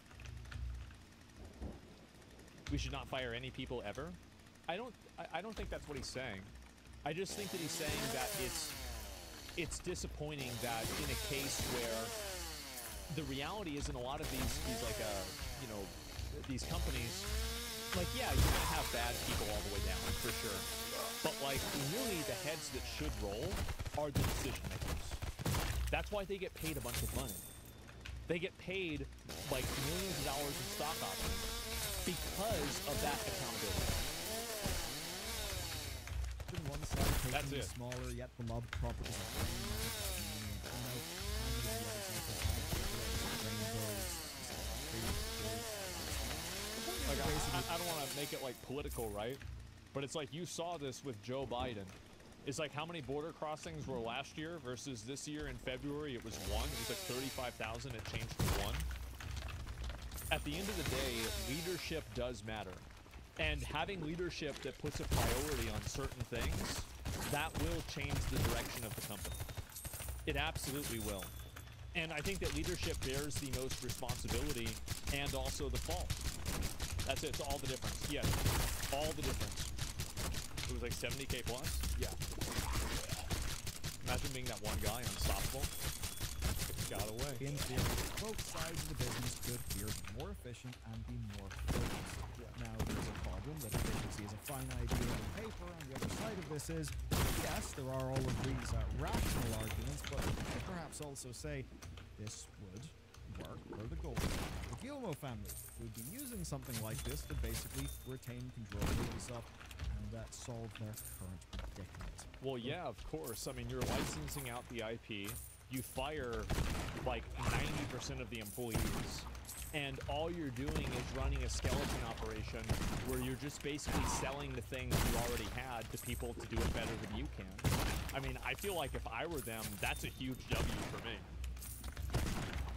We should not fire any people ever. I don't think that's what he's saying. I just think that he's saying that it's disappointing that in a case where the reality is in a lot of these like you know, these companies, like, yeah, you're gonna have bad people all the way down for sure, but like really the heads that should roll are the decision makers. That's why they get paid a bunch of money. They get paid like millions of dollars in stock options because of that accountability. One side That's taking it. Smaller yet beloved properties like, I don't want to make it like political, right? But it's like you saw this with Joe Biden. It's like how many border crossings were last year versus this year in February? It was 1. It was like 35,000. It changed to 1. At the end of the day, leadership does matter. And having leadership that puts a priority on certain things, that will change the direction of the company. It absolutely will. And I think that leadership bears the most responsibility and also the fault. That's it. It's all the difference. Yes. All the difference. It was like 70K plus? Yeah. Imagine being that one guy unstoppable. Got away. In theory, both sides of the business could here be more efficient and be more focused. Now, there's a problem that efficiency is a fine idea on paper, and the other side of this is, yes, there are all of these rational arguments, but you could perhaps also say this would work for the goals of the Gilmo family, who would be using something like this to basically retain control of Ubisoft and solve their current predicament. Well, yeah, of course. I mean, you're licensing out the IP. You fire like 90% of the employees. And all you're doing is running a skeleton operation where you're just basically selling the things you already had to people to do it better than you can. I mean, I feel like if I were them, that's a huge W for me.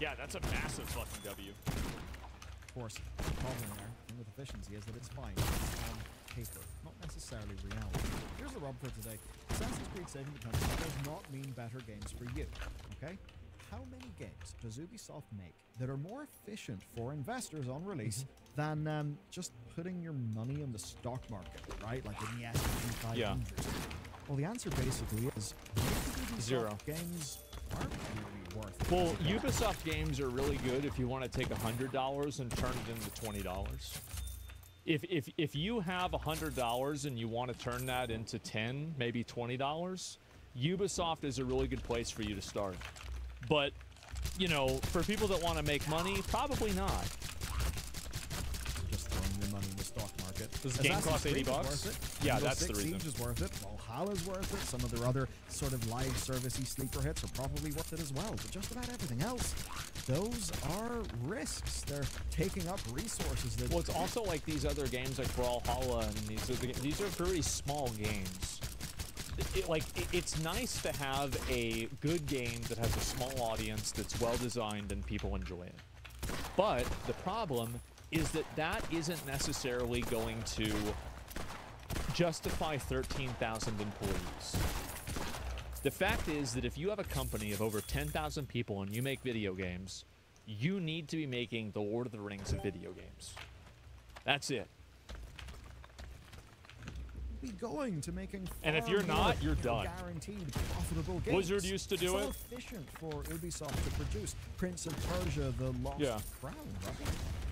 Yeah, that's a massive fucking W. Of course, the problem there, and with efficiency, is that it's fine. It's on paper, not necessarily reality. Here's the rub for today. Assassin's Creed saving the country does not mean better games for you, okay? How many games does Ubisoft make that are more efficient for investors on release than just putting your money in the stock market, right? Like in the S&P 500. Yeah. Well, the answer basically is Ubisoft 0. games aren't really worth it. Well, Ubisoft games are really good if you want to take $100 and turn it into $20. If you have $100 and you want to turn that into $10, maybe $20, Ubisoft is a really good place for you to start. But, you know, for people that want to make money, probably not. Just throwing your money in the stock market. Does the game cost $80? Yeah, Rainbow that's the Six reason. Siege is worth it. Valhalla's worth it. Some of their other sort of live servicey sleeper hits are probably worth it as well. But just about everything else, those are risks. They're taking up resources. That Well, it's also like these other games like Brawlhalla and these are very small games. It's nice to have a good game that has a small audience that's well designed and people enjoy it. But the problem is that isn't necessarily going to justify 13,000 employees. The fact is that if you have a company of over 10,000 people and you make video games, you need to be making the Lord of the Rings of video games. That's it. be going to making And if far you're not, more you're done. guaranteed profitable games. Blizzard used to do it's it. So efficient for Ubisoft to produce Prince of Persia: The Lost Crown, right?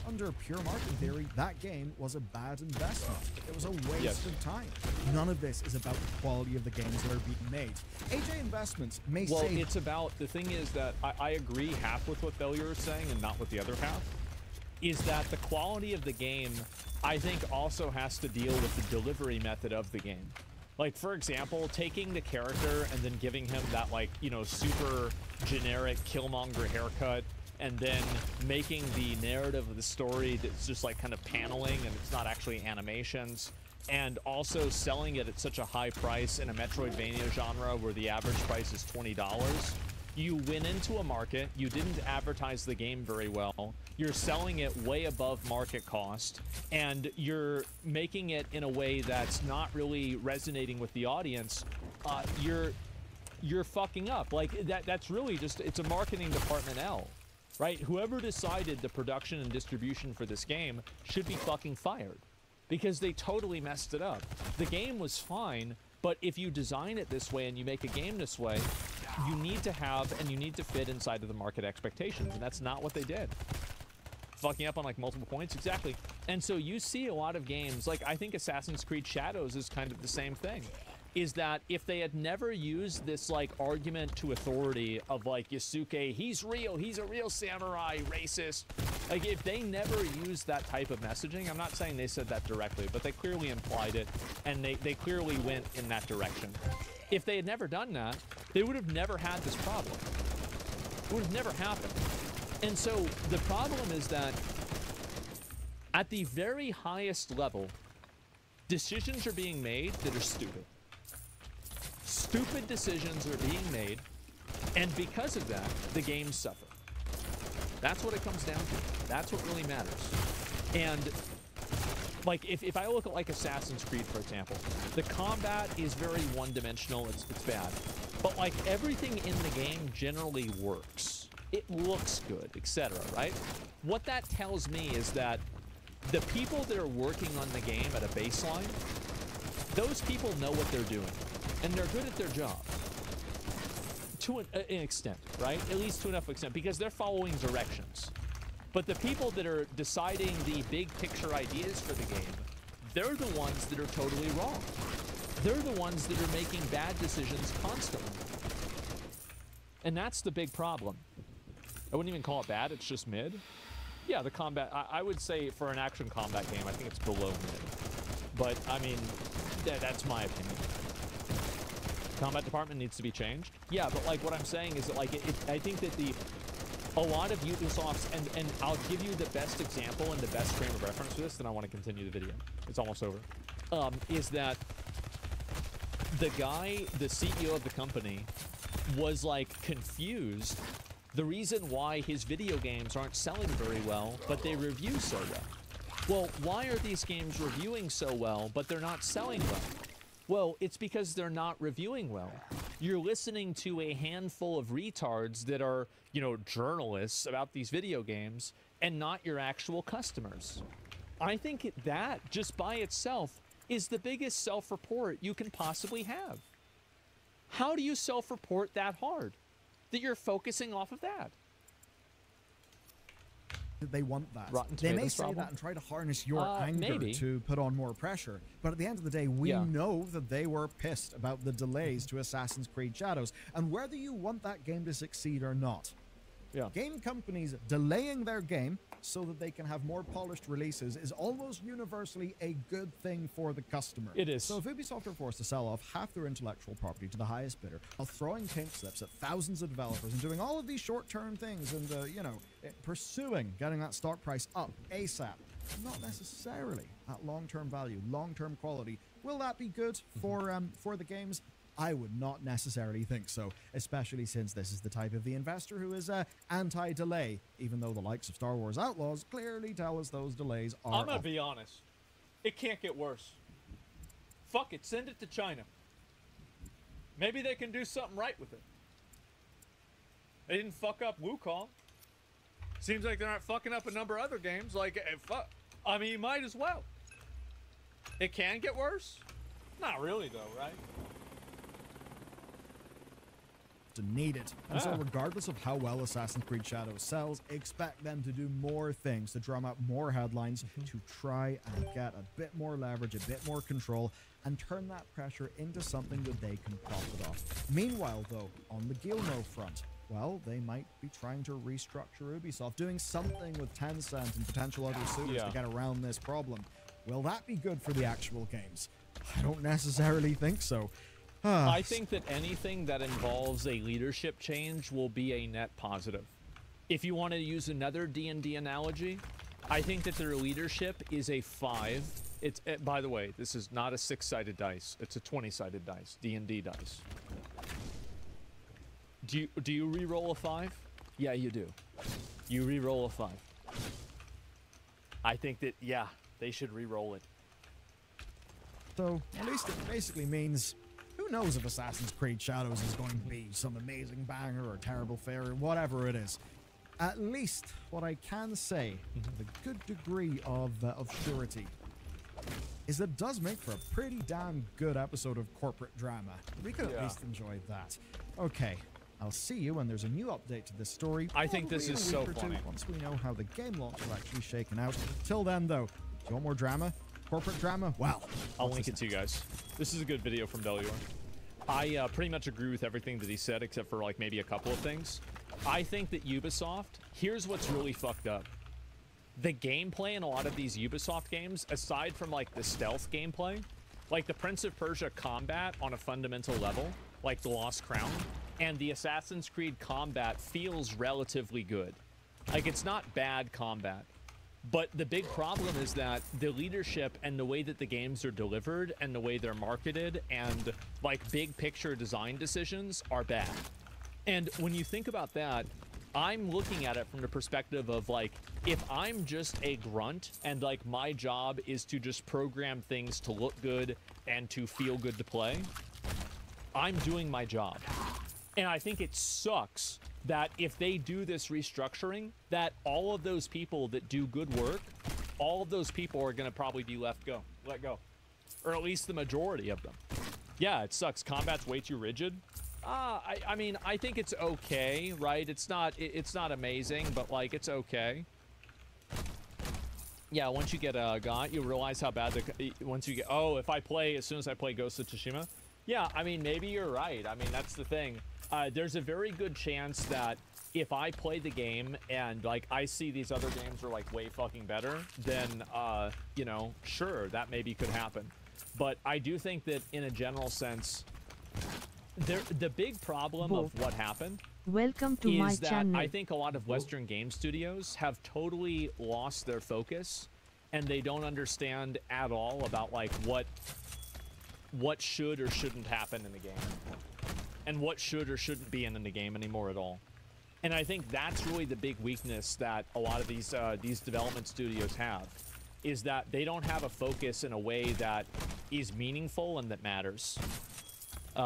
Under pure marketing theory, that game was a bad investment. It was a waste of time. None of this is about the quality of the games that are being made. AJ Investments may say... Well, it's about... The thing is that I agree half with what Failure is saying and not with the other half. Is that the quality of the game, I think, also has to deal with the delivery method of the game. Like, for example, taking the character and then giving him that, like, you know, super generic Killmonger haircut, and then making the narrative of the story that's just like kind of paneling and it's not actually animations, and also selling it at such a high price in a Metroidvania genre where the average price is $20. You went into a market, you didn't advertise the game very well, you're selling it way above market cost, and you're making it in a way that's not really resonating with the audience. You're fucking up. Like, that's really just, it's a marketing department L. Right? Whoever decided the production and distribution for this game should be fucking fired. Because they totally messed it up. The game was fine, but if you design it this way and you make a game this way, you need to have and you need to fit inside of the market expectations, and that's not what they did. Fucking up on like multiple points, exactly. And so you see a lot of games, like I think Assassin's Creed Shadows is kind of the same thing. Is that if they had never used this like argument to authority of like Yasuke, he's real, he's a real samurai, racist. Like if they never used that type of messaging, I'm not saying they said that directly, but they clearly implied it, and they clearly went in that direction. If they had never done that, they would have never had this problem. It would have never happened. And so the problem is that at the very highest level, decisions are being made that are stupid. Stupid decisions are being made, and because of that, the games suffer. That's what it comes down to. That's what really matters. And like if I look at like Assassin's Creed, for example, the combat is very one-dimensional. It's bad, but like everything in the game generally works. It looks good, etc. Right? What that tells me is that the people that are working on the game at a baseline, those people know what they're doing. And they're good at their job. To an extent, right? At least to enough extent, because they're following directions. But the people that are deciding the big picture ideas for the game, they're the ones that are totally wrong. They're the ones that are making bad decisions constantly. And that's the big problem. I wouldn't even call it bad, it's just mid. Yeah, the combat, I would say for an action combat game, I think it's below mid. But, I mean, that's my opinion. Combat department needs to be changed. Yeah, but like what I'm saying is that like I think that a lot of Ubisoft's, and I'll give you the best example and the best frame of reference for this, then I want to continue the video. It's almost over. Is that the guy, the CEO of the company, was like confused the reason why his video games aren't selling very well, but they review so well. Well, why are these games reviewing so well, but they're not selling well? Well, it's because they're not reviewing well. You're listening to a handful of retards that are, you know, journalists about these video games and not your actual customers. I think that, just by itself, is the biggest self-report you can possibly have. How do you self-report that hard? That you're focusing off of that? They want that. Rotten they may Tomatoes say problem? that and try to harness your anger maybe. to put on more pressure. But at the end of the day, we know that they were pissed about the delays to Assassin's Creed Shadows. And whether you want that game to succeed or not, game companies delaying their game so that they can have more polished releases is almost universally a good thing for the customer. It is. So if Ubisoft are forced to sell off half their intellectual property to the highest bidder, while throwing pink slips at thousands of developers and doing all of these short-term things and, you know, pursuing getting that stock price up ASAP, not necessarily at long-term value, long-term quality, will that be good for the games? I would not necessarily think so, especially since this is the type of the investor who is anti-delay, even though the likes of Star Wars Outlaws clearly tell us those delays are I'm gonna be honest. It can't get worse. Fuck it, send it to China. Maybe they can do something right with it. They didn't fuck up Wukong. Seems like they're not fucking up a number of other games. Like, fuck. I mean, you might as well. It can get worse. Not really, though, right? Needed. And so regardless of how well Assassin's Creed Shadows sells, expect them to do more things, to drum up more headlines, to try and get a bit more leverage, a bit more control, and turn that pressure into something that they can profit off. Meanwhile, though, on the Gilmo front, well, they might be trying to restructure Ubisoft, doing something with Tencent and potential other suitors to get around this problem. Will that be good for the actual games? I don't necessarily think so. I think that anything that involves a leadership change will be a net positive. If you want to use another D&D analogy, I think that their leadership is a 5. It's by the way, this is not a 6-sided dice. It's a 20-sided dice, D&D dice. Do you re-roll a 5? Yeah, you do. You re-roll a 5. I think that, yeah, they should re-roll it. So, at least it basically means, who knows if Assassin's Creed Shadows is going to be some amazing banger or terrible failure, whatever it is. At least what I can say, with a good degree of surety, is that it does make for a pretty damn good episode of corporate drama. We could at least enjoy that. Okay, I'll see you when there's a new update to this story. I think this is so funny. Once we know how the game launch will actually shaken out. Till then, though, do you want more drama? Corporate drama? Well, I'll link it to you guys. This is a good video from Delior. I pretty much agree with everything that he said, except for like maybe a couple of things. I think that Ubisoft, here's what's really fucked up. The gameplay in a lot of these Ubisoft games, aside from like the stealth gameplay, like the Prince of Persia combat on a fundamental level, like the Lost Crown, and the Assassin's Creed combat feels relatively good. Like, it's not bad combat. But the big problem is that the leadership and the way that the games are delivered and the way they're marketed and like big picture design decisions are bad. And when you think about that, I'm looking at it from the perspective of like, if I'm just a grunt and like my job is to just program things to look good and to feel good to play, I'm doing my job. And I think it sucks that if they do this restructuring, that all of those people that do good work, all of those people are going to probably be let go. Or at least the majority of them. Yeah, it sucks. Combat's way too rigid. I mean, I think it's okay, right? It's not amazing, but like, it's okay. Yeah, once you get got, you realize how bad once you get, oh, if I play, as soon as I play Ghost of Tsushima, yeah, I mean, maybe you're right. I mean, that's the thing. There's a very good chance that if I play the game and like I see these other games are like way fucking better, then you know, sure, that maybe could happen. But I do think that in a general sense, the big problem of what happened Welcome to my channel. I think a lot of Western game studios have totally lost their focus, and they don't understand at all about like what should or shouldn't happen in the game, and what should or shouldn't be in the game anymore at all. And I think that's really the big weakness that a lot of these development studios have, is that they don't have a focus in a way that is meaningful and that matters.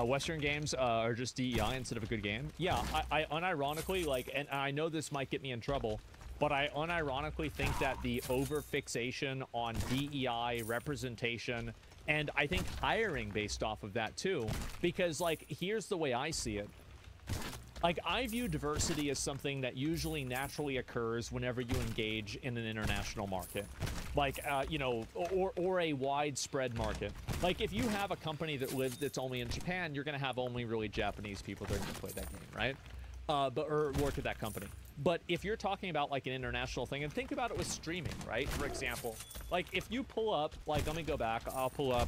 Western games are just DEI instead of a good game. Yeah, I unironically, like, and I know this might get me in trouble, but I unironically think that the over-fixation on DEI representation, and I think hiring based off of that too, because, like, here's the way I see it. Like, I view diversity as something that usually naturally occurs whenever you engage in an international market. Like, you know, or a widespread market. Like, if you have a company that's only in Japan, you're going to have only really Japanese people that are going to play that game, right? Or work at that company. But if you're talking about, like, an international thing, and think about it with streaming, right? For example, like, if you pull up, like, let me go back. I'll pull up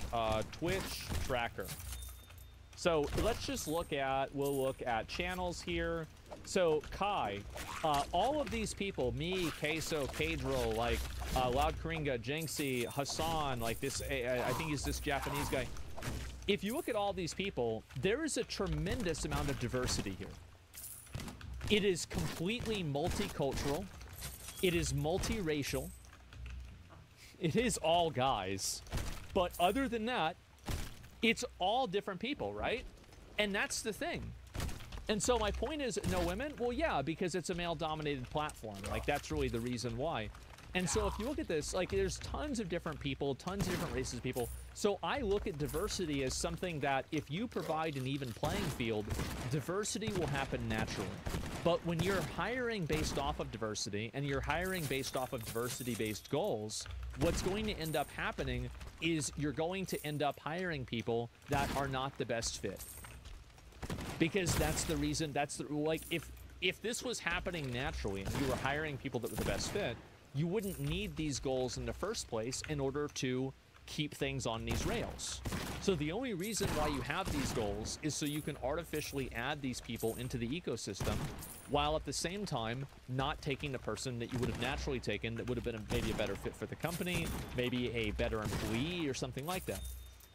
Twitch tracker. So let's just look at, we'll look at channels here. So Kai, all of these people, me, Queso, Cadro, like Loud Karinga, Jinxie, Hassan, like this, I think he's this Japanese guy. If you look at all these people, there is a tremendous amount of diversity here. It is completely multicultural. It is multiracial. It is all guys. But other than that, it's all different people, right? And that's the thing. And so my point is, no women? Well, yeah, because it's a male-dominated platform. Like, that's really the reason why. And so if you look at this, like, there's tons of different people, tons of different races of people. So I look at diversity as something that if you provide an even playing field, diversity will happen naturally. But when you're hiring based off of diversity and you're hiring based off of diversity-based goals, what's going to end up happening is you're going to end up hiring people that are not the best fit. Because that's the reason, like, if this was happening naturally and you were hiring people that were the best fit, you wouldn't need these goals in the first place in order to keep things on these rails. So the only reason why you have these goals is so you can artificially add these people into the ecosystem, while at the same time not taking the person that you would have naturally taken that would have been maybe a better fit for the company, maybe a better employee or something like that.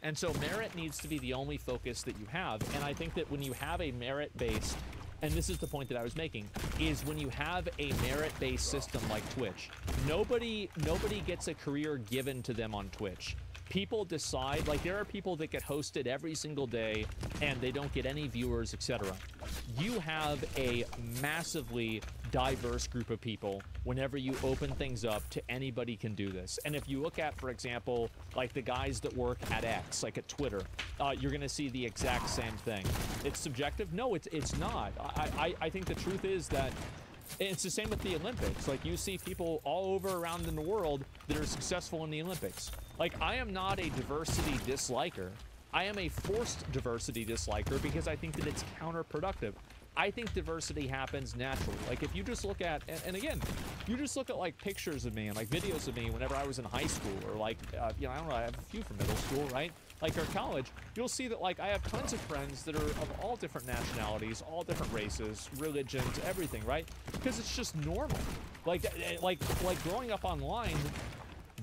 And so merit needs to be the only focus that you have. And I think that when you have a merit-based, and this is the point that I was making, is when you have a merit-based system like Twitch, nobody gets a career given to them on Twitch. People decide, like, there are people that get hosted every single day and they don't get any viewers, etc. You have a massively diverse group of people whenever you open things up to anybody can do this. And if you look at, for example, like the guys that work at X, like at Twitter, you're gonna see the exact same thing. It's subjective? No, it's not. I think the truth is that it's the same with the Olympics. Like, you see people all over around in the world that are successful in the Olympics. Like, I am not a diversity disliker. I am a forced diversity disliker because I think that it's counterproductive. I think diversity happens naturally. Like, if you just look at, and again, you just look at, like, pictures of me and, like, videos of me whenever I was in high school, or, like, you know, I don't know, I have a few from middle school, right? Like, or college, you'll see that, like, I have tons of friends that are of all different nationalities, all different races, religions, everything, right? Because it's just normal. Like growing up online,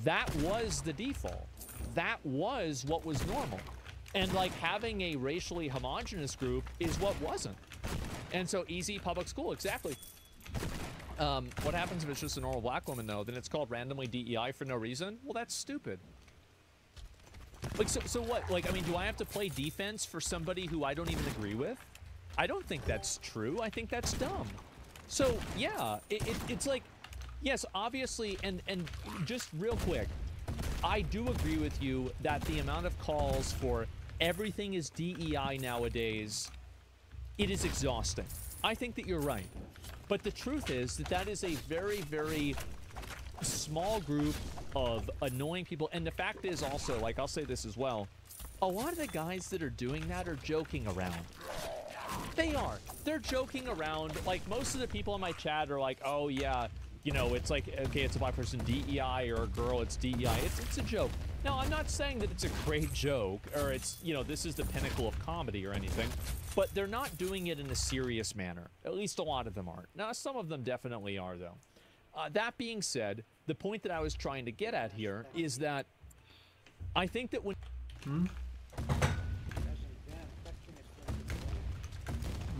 that was the default. That was what was normal. And, like, having a racially homogenous group is what wasn't. And so easy public school, exactly. What happens if it's just a normal black woman, though? Then it's called randomly DEI for no reason? Well, that's stupid. Like, so what? Like, I mean, do I have to play defense for somebody who I don't even agree with? I don't think that's true. I think that's dumb. So, yeah, it's like, yes, obviously, and just real quick, I do agree with you that the amount of calls for everything is DEI nowadays, it is exhausting. I think that you're right. But the truth is that that is a very, very small group of annoying people. And the fact is also, like, I'll say this as well, a lot of the guys that are doing that are joking around. They are. They're joking around. Like, most of the people in my chat are like, oh yeah, you know, it's like, okay, it's a black person, DEI, or a girl, it's DEI. It's a joke. Now, I'm not saying that it's a great joke, or it's, you know, this is the pinnacle of comedy or anything, but they're not doing it in a serious manner. At least a lot of them aren't. Now, some of them definitely are, though. That being said, the point that I was trying to get at here is that I think that when...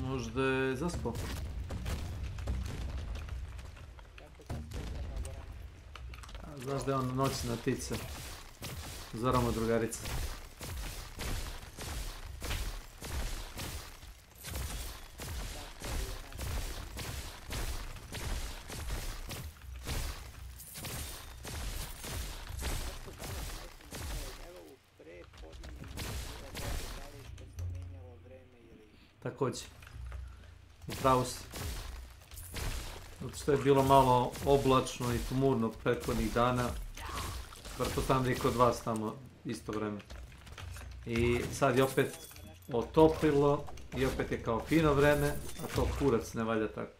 Možda je zaspao. Znaš da je on noćna ptica. Zoramo drugarica. Također. Upravo si. Zato što je bilo malo oblačno i tmurno prethodnih dana. Pretpostavljam i kod vas tamo isto vreme. I sad je opet otoplilo i opet je kao fino vreme, a to kurac ne valja tako.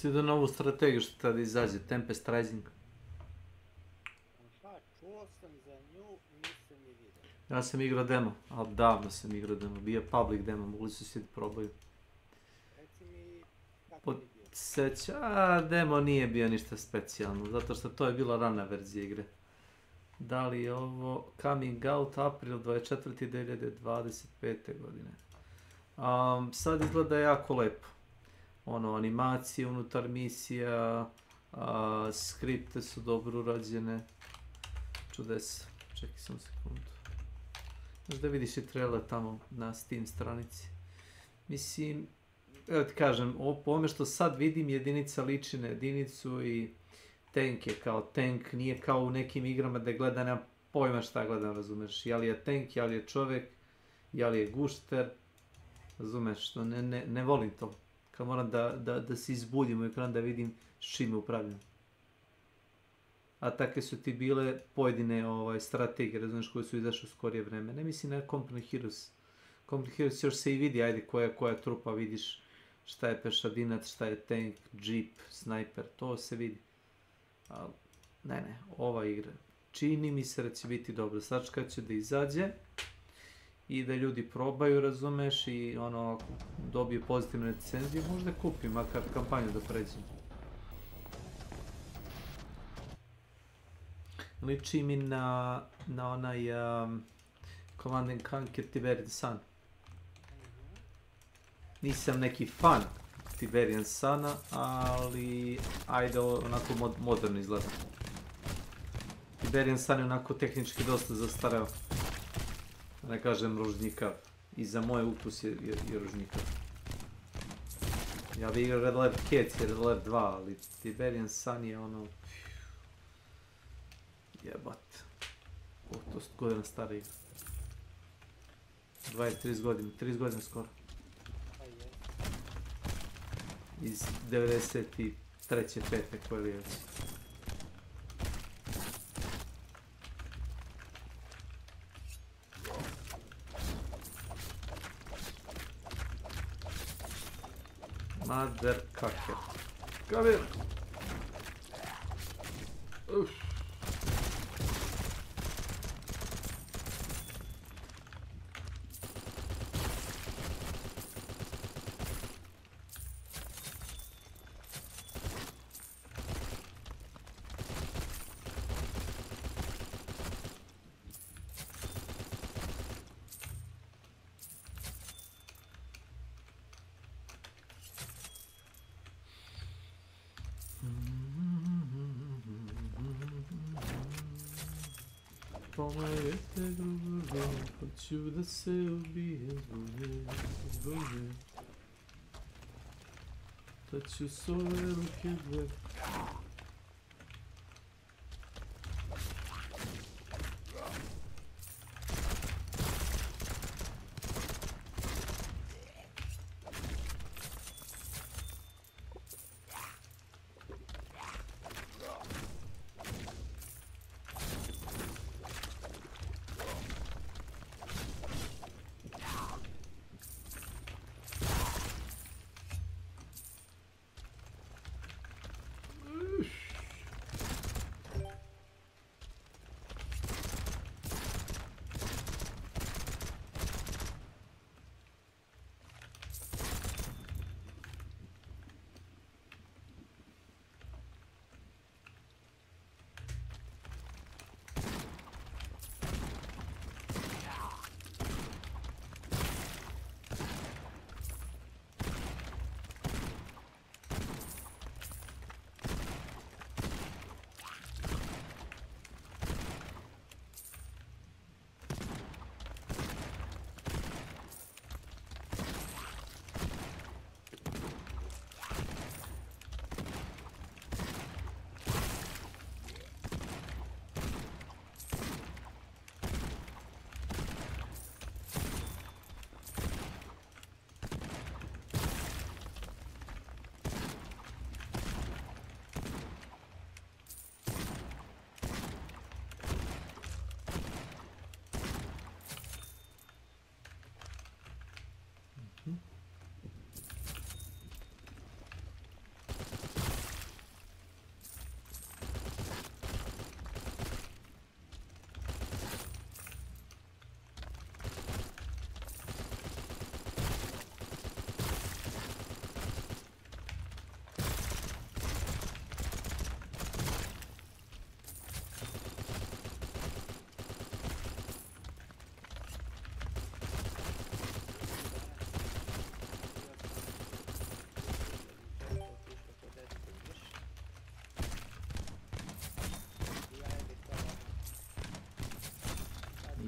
Si da novu strategiju što tada izađe, Tempest Rising. Aha, čuo sam za nju, nisam je vidio. Ja sam igrao demo, ali davno sam igrao demo, bio public demo, mogli su svi da probaju. Reci mi kako je bio. Demo nije bio ništa specijalno, zato što to je bila rana verzija igre. Da li je ovo coming out april 24.2025. godine. Sad izgleda jako lepo. Ono, animacije unutar misija, skripte su dobro urađene. Čudes. Čekaj sam sekundu. Znaš da vidiš i trailer tamo na Steam stranici. Mislim, evo ti kažem, po ovome što sad vidim, jedinica liči na jedinicu i tank je kao tank, nije kao u nekim igrama da gleda, nema pojma šta gledam, razumeš, je li je tank, je li je čovjek, je li je gušter, razumeš, ne volim to, kad moram da se izbudim u ekran da vidim s čime upravljam. A takve su ti bile pojedine strategije, razumeš, koje su izašle u skorije vreme, ne mislim na Complete Heroes. Complete Heroes još se i vidi, ajde, koja trupa, vidiš šta je pešadinac, šta je tank, jeep, snajper, to se vidi. Ali, ne, ova igra čini mi se da će biti dobro. Sačekat ću da izađe i da ljudi probaju, razumeš, i ono, dobiju pozitivne recenzije, možda kupim, makar kampanju da pređem. Liči mi na onaj Command & Conquer Tiberian Sun. Nisam neki fan Tiberian Suna, ali ajde, onako moderno izgleda. Tiberian Sun je onako tehnički dosta zastareo. Ne kažem ružnjikav. I za moj ukus je ružnjikav. Ja bih igrao Red Alert Cats i Red Alert 2, ali Tiberian Sun je ono... Jebat. To su godina stara igra. 23 godine, 30 godina skoro. Iz 93. 5. koje li je već. Mother Cucker. Come here! Uff. Pomajete drugo, hoću da se ubijem zbog nje. Da ću s ove ruke dve.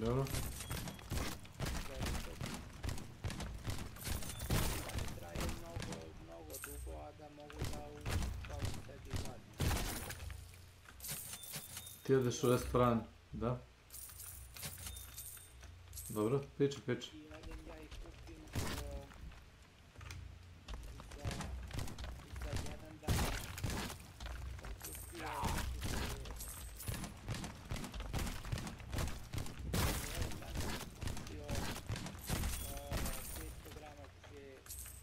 Dobro. Traje mnogo dugo, a da mogu da kao sedi gladni. Ti odeš u restoran, da? Dobro, priča. I odem ja ih kupim za jedan dan. Sam kupio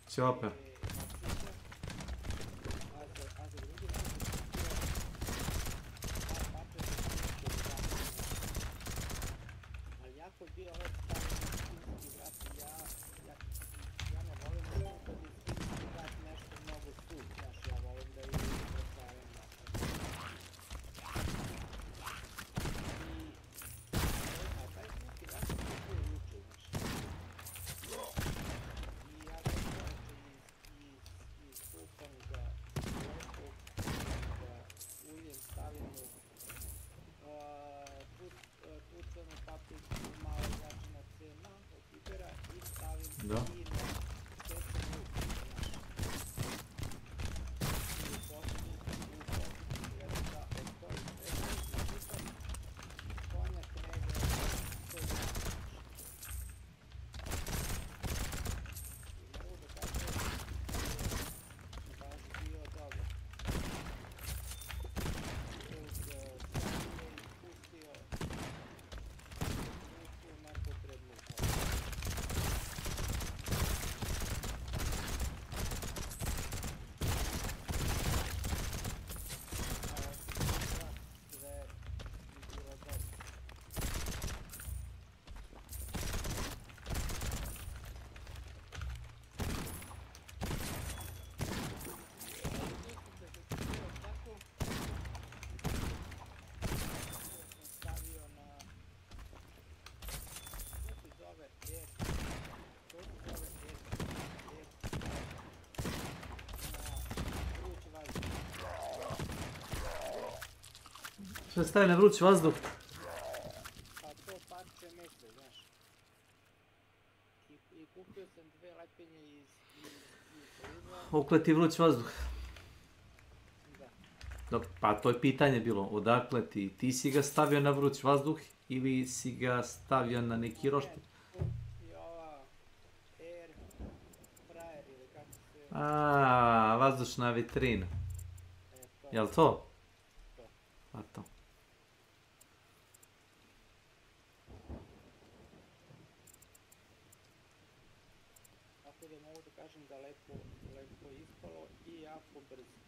Ćevape. A za drugi dan sam kupio pače za 300 grama. Ali jako je bio ovaj stinski vrat, ja ne volim kad je stinski vrat nešto mnogo suh, znaš, ja volim da je pretvareno. A taj stinski vrat sam kupio juče, znaš. I ja sam iskupam ga lepo, da uljem stavim u pucanu papriku, malo začina cena od pipera i stavim i na pečen luk. I u posljednju gledam da ostoji pečen i čitam konjak negdje 100 grama. I mogu da kažem da je baš bio dobar. Što staje na vrući vazduh? Pa to parče mese, znaš. I kupio sam 2 lepinje iz Lidla. Okleti vrući vazduh. Da. Dobro, pa to je pitanje bilo, odakle ti si ga stavio na vruć vazduh ili si ga stavio na neki roštilj? I ova air fryer ili kako se... A, vazdušna vitrina. Jel to? To. A to. Tako da mogu da kažem da lepo ispalo i jako brzo.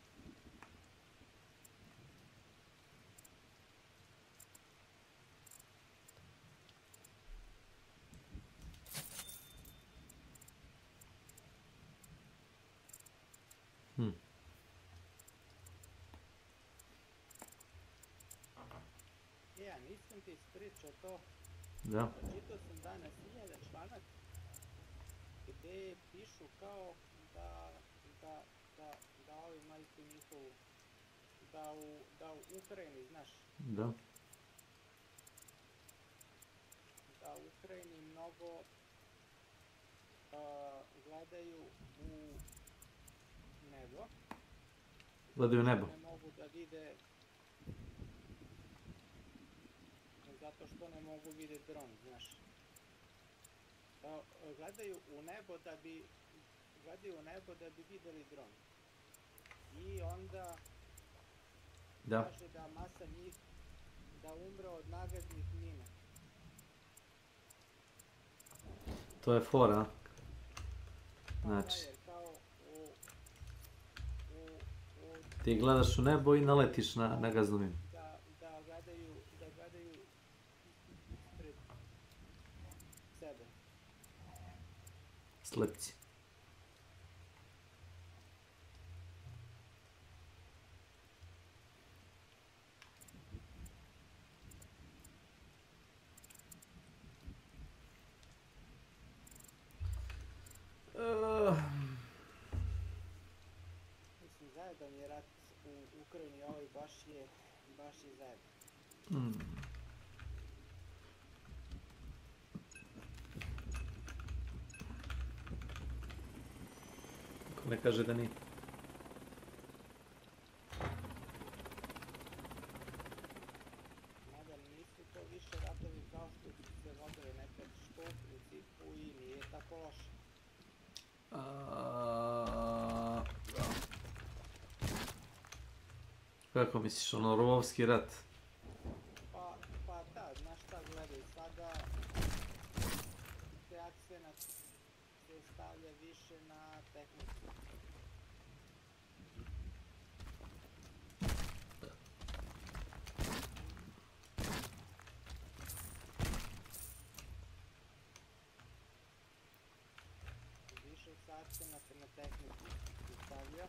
Ja nisam ti ispričao to. Da. Čitao sam danas jedan članak gdje pišu kao da ovi majku njihovu, da u Ukrajini, znaš, Da. da u Ukrajini mnogo gledaju u nebo. Gledaju nebo. Ne mogu da vide, zato što ne mogu vidjeti dron, znaš. Gledaju u nebo da bi vidjeli dron. I onda kaže da masa njih da umre od nagaznih mina. To je fora. Znači, ti gledaš u nebo i naletiš na gaznu minu. Da gledaju ispred sebe. Slepci. Mislim, zajedan je rat u Ukrajini, ovaj baš je zajedan. Ne kaže da nije. Mada nisu to više ratovi kao što su se vodili nekad, što u principu i nije tako loše. Kako misliš, ono rovovski rat? Pa da, znaš šta gledaj, sada se akcenat se stavlja više na tehniku. Više se akcenat na tehniku se stavlja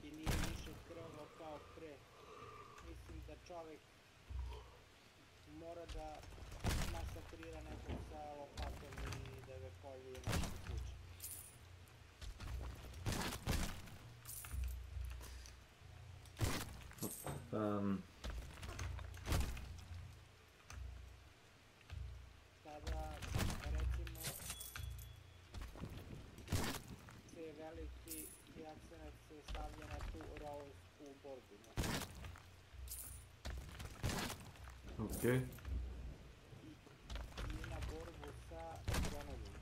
i nije više krvavo kao pre. Mislim da čovjek mora da masakrira nekog sa lopatom i da ga kolje i nešto slučaj. Sada, recimo, se veliki akcenat se stavlja na tu rovsku borbu. Okej. I na borbu sa dronovima.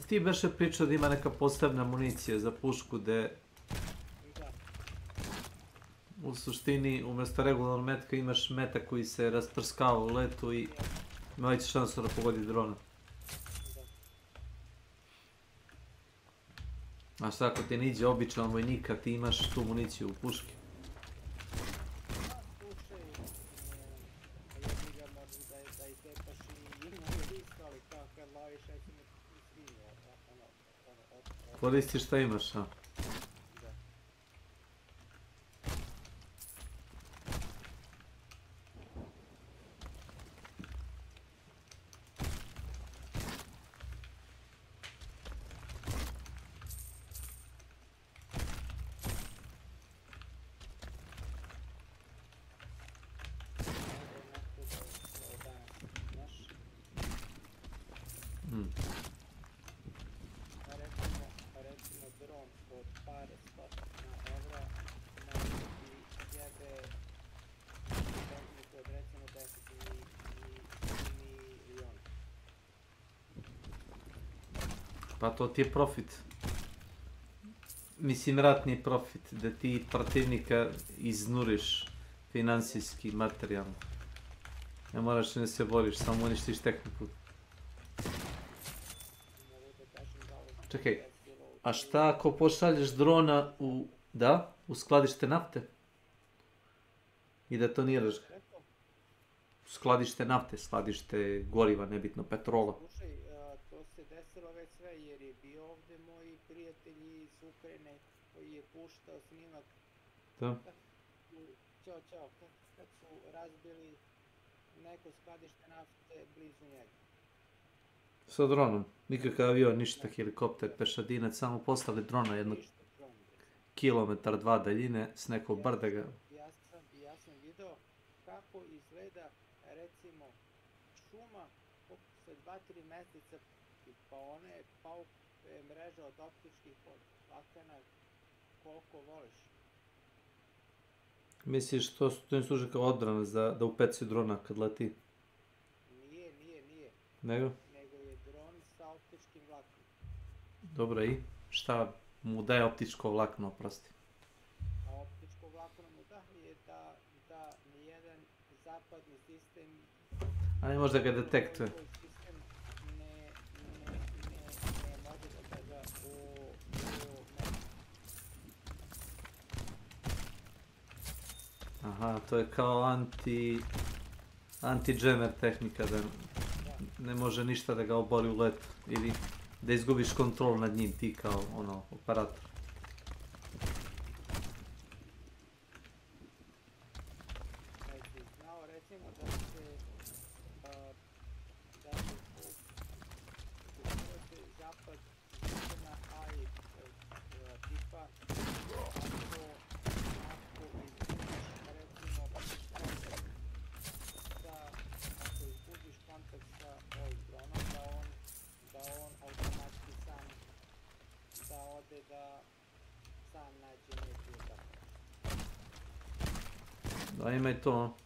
Ti beše pričao da ima neka posebna municija za pušku gde u suštini umjesto regularnog metka imaš metak koji se rasprskava u letu i ima veću šansu da pogodi drona. A šta ako ti ne iđe običan vojnika, ti imaš tu municiju u puški. Koristiš šta imaš, a? Recimo dron od par stotina evra može ti jebe tehniku od recimo 10 milijona. Pa to ti je profit. Mislim, ratni profit, da ti protivnika iznuriš finansijski, materijalno. Ne moraš ne se boriš, samo uništiš tehniku. Čekaj, a šta ako pošalješ drona u skladište nafte? I da to nije skladište nafte, skladište goriva, nebitno petrola. Slušaj, to se desilo već sve jer je bio ovdje moj prijatelj iz Ukrajine koji je puštao snimak. Da. Ćao, kad su razbili neko skladište nafte blizu njega. Sa dronom, nikakav avion, ništa, helikopter, pešadinac, samo postavili drona jednog kilometar, 2 daljine s nekog brdega. Ja sam video kako izgleda recimo šuma posle 2-3 mjeseca, pa one pauke mreže od optičkih vlakana koliko voliš. Misliš to im služi kao odbrana da upecaju drona kad leti? Nije. Nego? Nego je dron sa optičkim vlaknom. Dobro, i šta mu daje optičko vlakno, oprosti? A optičko vlakno mu daje da nijedan zapadni sistem A ne može da ga detektuje. ne može da ga Aha, to je kao anti-jammer tehnika, da ne može ništa da ga obori u letu ili da izgubiš kontrol nad njim ti kao operator. znao recimo da se zapad na AI tipa ako izgubiš kontakt sa ovim dronom, da on Da, ima i to.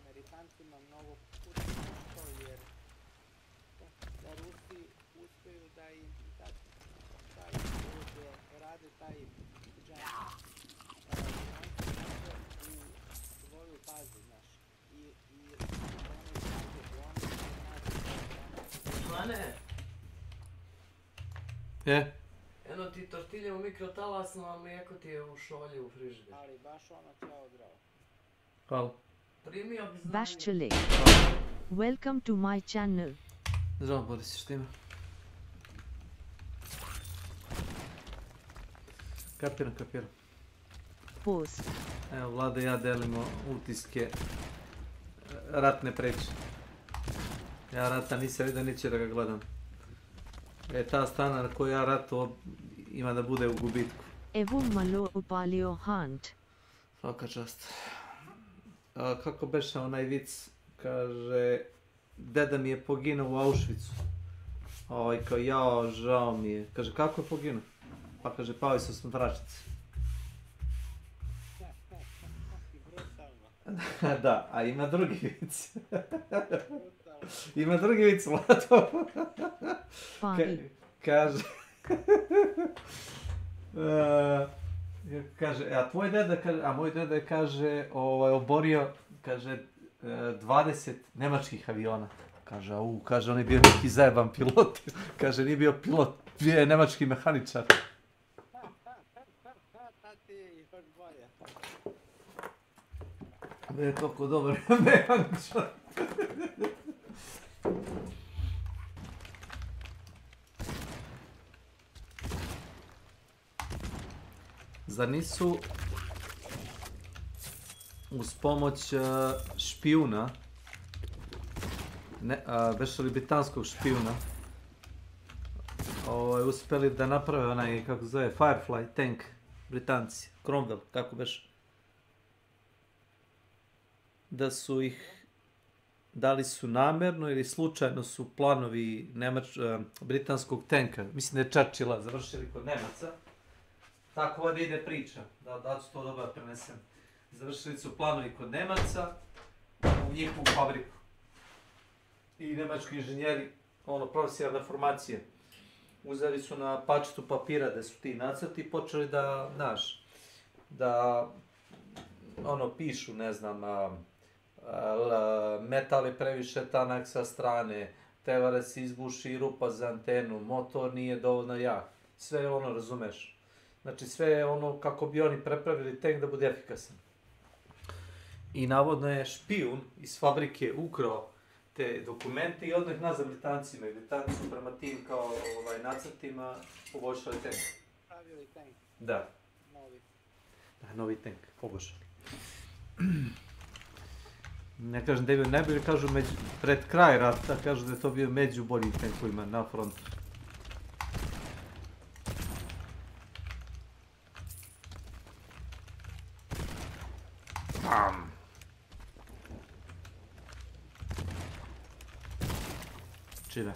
Amerikancima mnogo puta jer da Rusi uspeju da im taj ovdje rade taj džem u svoju bazu, znaš, i Mane? Je? Eno ti tortilje u mikrotalasnu, a mlijeko ti je u šolji u frižideru. Ali baš ono cijelo zdravo. Hvala. Primio bi znanje. Vaščelik. Welcome to my channel. Zdravo, Boris, što ima? Kapiram. Post. Evo, Vlada i ja delimo utiske ratne priče. Ja rata nisam vidio, neće da ga gledam. Ta strana na koju ja ratu ima da bude u gubitku. Evo malo upalio hunt. Svaka čast. Kako beše onaj vic, kaže, deda mi je poginuo u Auschwitzu. Kao, jao, žao mi je. Kaže, kako je poginuo? Pa kaže, pao su smračice. Da, a ima drugi vic. Ima drugi vic, Vlado. Kaže... Kaže, a tvoj deda, a moj deda kaže, oborio, kaže, 20 nemačkih aviona. Kaže, kaže, on je bio neki zajeban pilot. Kaže, nije bio pilot, bio je nemački mehaničar. Bio je toliko dobar mehaničar. Zar nisu uz pomoć špijuna, beše li britanskog špijuna, uspjeli da naprave onaj, kako zove, Firefly tank, Britanci, Cromwell, kako beše. Da su ih, da li su namjerno ili slučajno su planovi britanskog tanka, mislim da je Churchilla, završili kod Nemaca. Tako ovdje ide priča, da ću to dobro prenesem. Završili su planovi kod Nemaca u njihovu fabriku. I nemački inženjeri, profesionalne formacije, uzeli su na pačetu papira gdje su ti nacrti i počeli da, znaš, da, pišu, ne znam, metal je previše tanak sa strane, treba da se izbuši rupa za antenu, motor nije dovoljno jak. Sve razumeš. Znači sve je kako bi oni prepravili tank da bude efikasan. I navodno je špijun iz fabrike ukrao te dokumente i odmah nazad Britancima. I Britanci su prema tim kao nacrtima poboljšali tank. Pravili tank? Da. Novi. Da, novi tank, poboljšali. Ne kažem da je bio najbolji, kažu pred kraj rata, kažu da je to bio među boljim tankovima na frontu. Čile.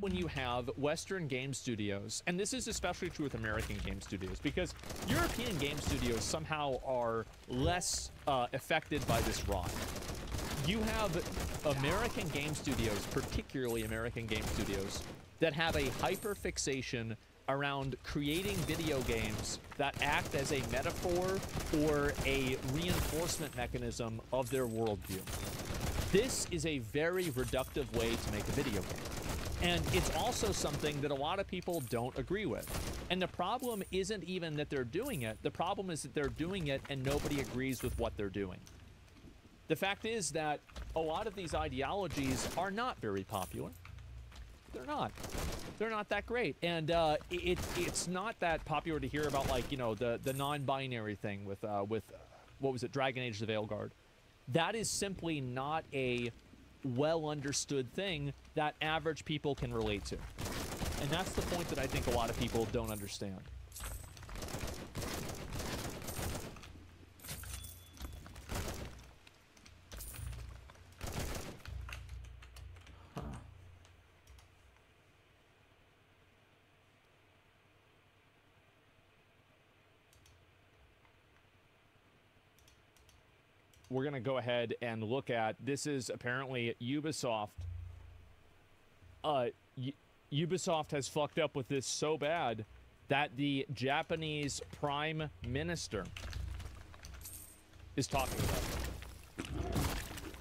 when you have Western game studios, and this is especially true with American game studios, because European game studios somehow are less affected by this rot. You have American game studios, particularly American game studios, that have a hyper-fixation around creating video games that act as a metaphor or a reinforcement mechanism of their worldview. This is a very reductive way to make a video game. And it's also something that a lot of people don't agree with. And the problem isn't even that they're doing it. The problem is that they're doing it and nobody agrees with what they're doing. The fact is that a lot of these ideologies are not very popular. They're not. They're not that great. And it's not that popular to hear about, like, you know, the non-binary thing with what was it, Dragon Age the Veilguard. That is simply not a well-understood thing that average people can relate to. And that's the point that I think a lot of people don't understand. We're going to go ahead and look at, this is apparently Ubisoft. Ubisoft has fucked up with this so bad that the Japanese Prime Minister is talking about it.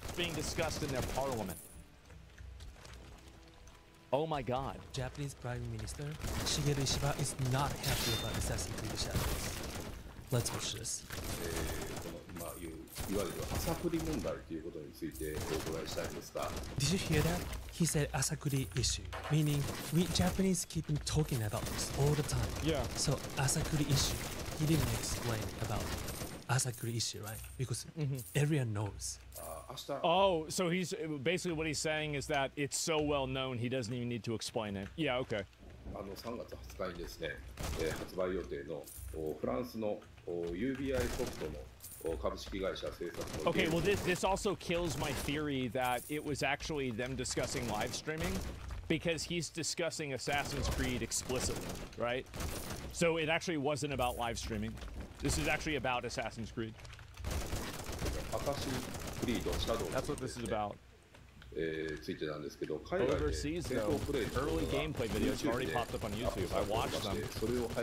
It's being discussed in their parliament. Oh my god. Japanese Prime Minister Shigeru Ishiba is not happy about Assassin's Creed Shadows. Let's watch this. いわゆる朝繰り問題ということについてお伺いしたいんですが。Did you hear that? He said asakuri issue, meaning we Japanese keep talking about this all the time. Yeah. So asakuri issue, he didn't explain about asakuri issue, right? Because everyone knows. Oh, so he's basically what he's saying is that it's so well known he doesn't even need to explain it. Yeah, okay. 3月20日にですね、発売予定のフランスの UBI ソフトの Okay, well this also kills my theory that it was actually them discussing live streaming, because he's discussing Assassin's Creed explicitly, right? So it actually wasn't about live streaming. This is actually about Assassin's Creed. That's what this is about. Overseas, though, early gameplay videos have already popped up on YouTube. I watched them,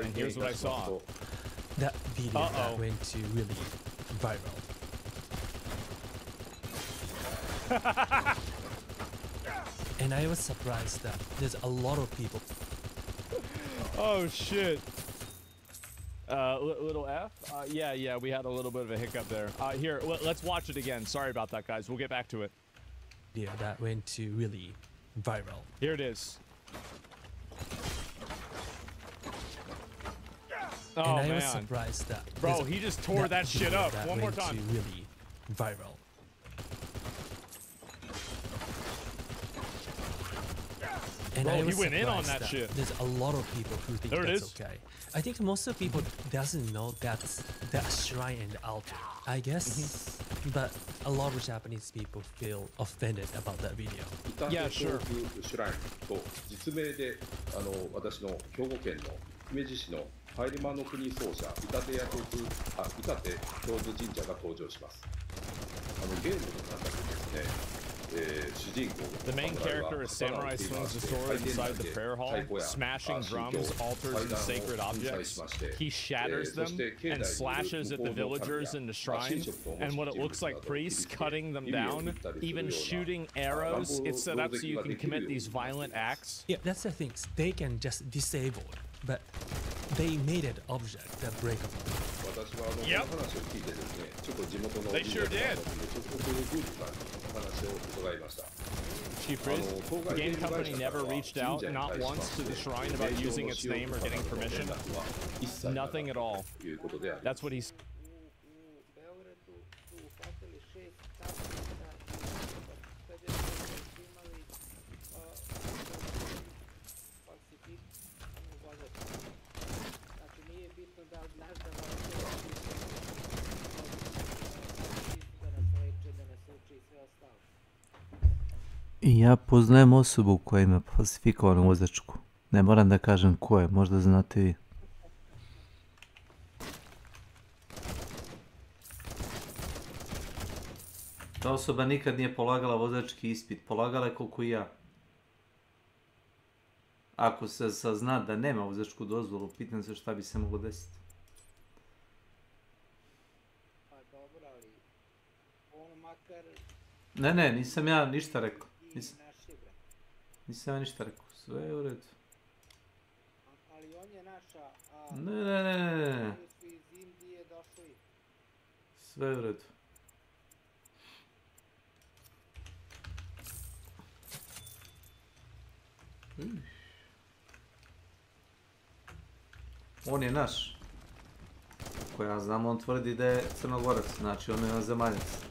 and here's what I saw. That video that went to really viral. And I was surprised that there's a lot of people. Oh shit. Little F? Yeah, we had a little bit of a hiccup there. Here, let's watch it again. Sorry about that, guys. We'll get back to it. Yeah, that went to really viral. Here it is. Oh, and I man. was surprised that. Bro, he just tore that shit up. One more time. Really viral. And Bro, I was he went in on surprised that shit. There's a lot of people who think that's okay. I think most of the people doesn't know that's that shrine and altar. I guess, but a lot of Japanese people feel offended about that video. Yeah, sure. シュラインと実名で私の兵庫県の姫路市のハイリマの国奏者板手教授神社が登場します。ゲームの中でですね。The main character, a samurai, swings a sword inside the prayer hall, smashing drums, altars, and sacred objects. He shatters them and slashes at the villagers in the shrine, and what it looks like priests cutting them down, even shooting arrows. It's set up so you can commit these violent acts. Yeah, that's the thing. They can just disable it, but they made it object that breakable. Yep. They sure did. Chief Priest, the game company never reached out, not once, to the shrine about using its name or getting permission. Nothing at all. That's what he's... Ja poznajem osobu koja ima falsifikovanu vozačku. Ne moram da kažem ko je, možda znate vi. Ta osoba nikad nije polagala vozački ispit, polagala je koliko i ja. Ako se sazna da nema vozačku dozvolu, pitam se šta bi se moglo desiti. Pa dobro, ali on makar... Ne, nisam ja ništa rekao. Nisam ja ništa rekao, sve je u redu. Ali on je naša... Ne. Oni su iz Indije došli. Sve je u redu. On je naš. Ko ja znam, on tvrdi da je Crnogorac, znači on je zemaljac.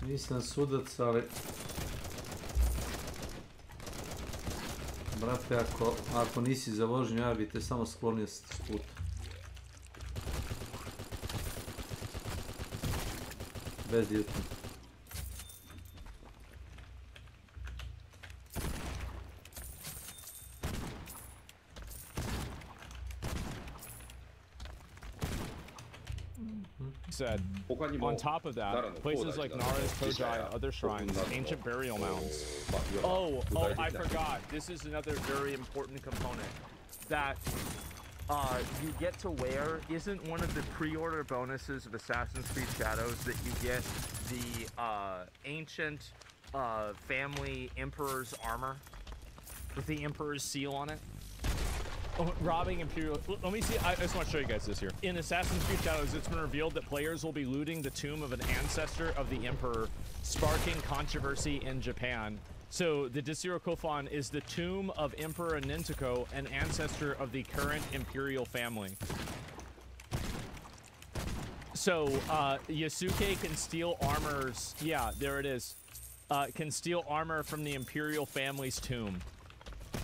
Nisam sudac, ali... Brate, ako nisi za vožnju, ja bi te samo sklonio s puta. Bez jutna. Said, on top of that, places like Nara's, Tojai, other shrines, ancient burial mounds. Oh, I forgot. This is another very important component that you get to wear. Isn't one of the pre-order bonuses of Assassin's Creed Shadows that you get the ancient family Emperor's armor with the Emperor's seal on it? Oh, robbing Imperial... Let me see. I just want to show you guys this here. In Assassin's Creed Shadows, it's been revealed that players will be looting the tomb of an ancestor of the Emperor, sparking controversy in Japan. So, the Desiro Kofan is the tomb of Emperor Nintoko, an ancestor of the current Imperial family. So, Yasuke can steal armors... Yeah, there it is. Can steal armor from the Imperial family's tomb.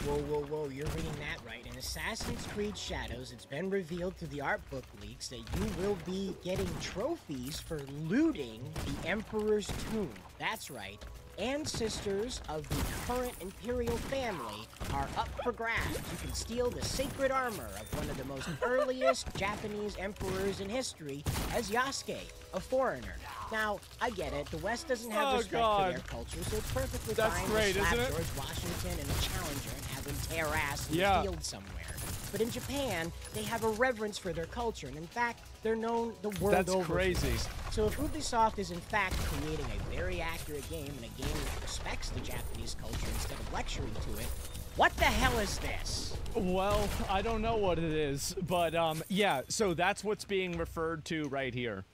Whoa, you're reading that right. In Assassin's Creed Shadows, it's been revealed through the art book leaks that you will be getting trophies for looting the Emperor's tomb. That's right. Ancestors of the current Imperial family are up for grabs. You can steal the sacred armor of one of the most earliest Japanese emperors in history as Yasuke, a foreigner. Now, I get it. The West doesn't have respect for their culture, so it's perfectly fine to slap George Washington and a challenger and have him tear ass in the field somewhere. But in Japan, they have a reverence for their culture, and in fact, they're known the world over. That's crazy. So if Ubisoft is in fact creating a very accurate game and a game that respects the Japanese culture instead of lecturing to it, what the hell is this? Well, I don't know what it is, but yeah, so that's what's being referred to right here.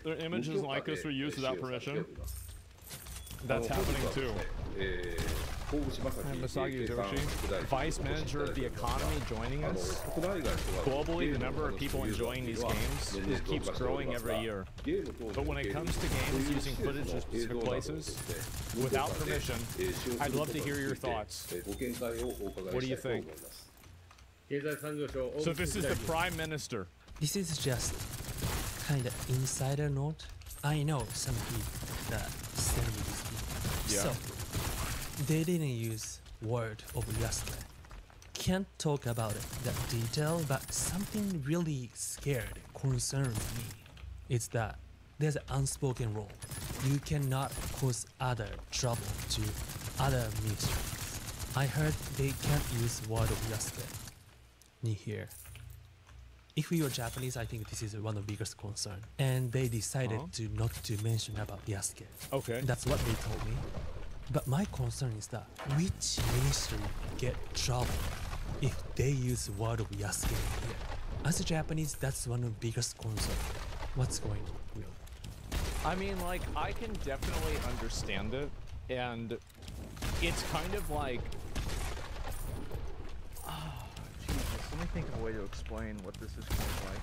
Their images like this were used without permission. That's happening too. And Masagi Joshi, vice manager of the economy, joining us. Globally, the number of people enjoying these games keeps growing every year. But when it comes to games using footage of specific places without permission, I'd love to hear your thoughts. What do you think? So this is the Prime Minister. This is just kind of insider note. I know some people that send me this video. So, they didn't use word of Yasuke. Can't talk about it that detail, but something really scared, concerned me. It's that there's an unspoken rule. You cannot cause other trouble to other ministries. I heard they can't use word of Yasuke. Ni here. If we were Japanese, I think this is one of the biggest concern. And they decided to not to mention about Yasuke. Okay. That's what they told me. But my concern is that which ministry get trouble if they use word we are saying here. As a Japanese, that's one of the biggest concerns. What's going on, Will? I mean, like, I can definitely understand it, and it's kind of like... Oh, Jesus, let me think of a way to explain what this is kind of like.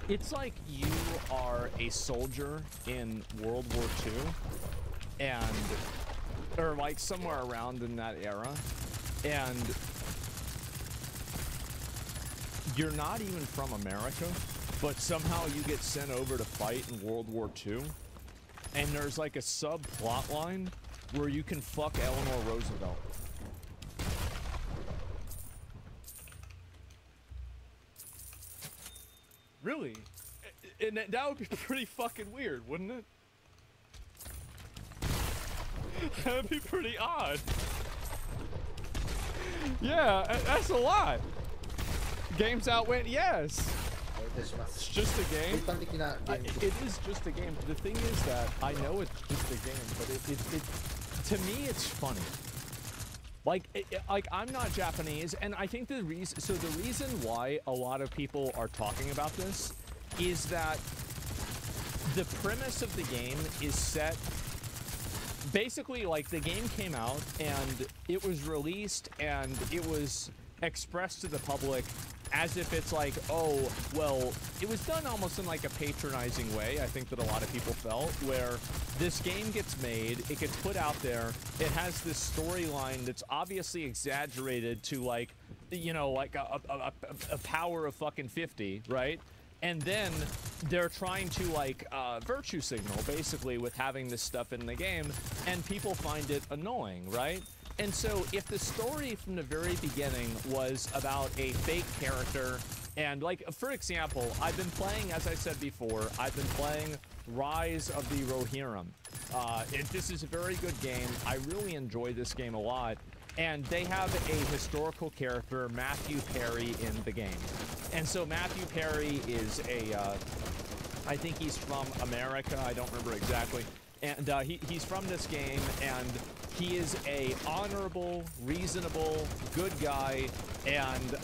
It's like you are a soldier in World War II, and, or like somewhere around in that era, and you're not even from America, but somehow you get sent over to fight in World War II, and there's like a subplot line where you can fuck Eleanor Roosevelt. Really? And that would be pretty fucking weird, wouldn't it? That'd be pretty odd. Yeah, that's a lot. Games Outwent, yes. It's just a game. It is just a game. The thing is that I know it's just a game, but it to me it's funny. Like, like I'm not Japanese, and I think the reason why a lot of people are talking about this is that the premise of the game is set basically like the game came out and it was released and it was expressed to the public as if it's like, oh, well, it was done almost in like a patronizing way, I think that a lot of people felt, where this game gets made, it gets put out there, it has this storyline that's obviously exaggerated to like, you know, like a power of fucking 50, right? And then they're trying to like virtue signal basically with having this stuff in the game, and people find it annoying, right? And so if the story from the very beginning was about a fake character, and like, for example, I've been playing, as I said before, I've been playing Rise of the Rohirrim. This is a very good game. I really enjoy this game a lot. And they have a historical character, Matthew Perry, in the game. And so Matthew Perry is a, I think he's from America, I don't remember exactly. And he's from this game, and he is a honorable, reasonable, good guy, and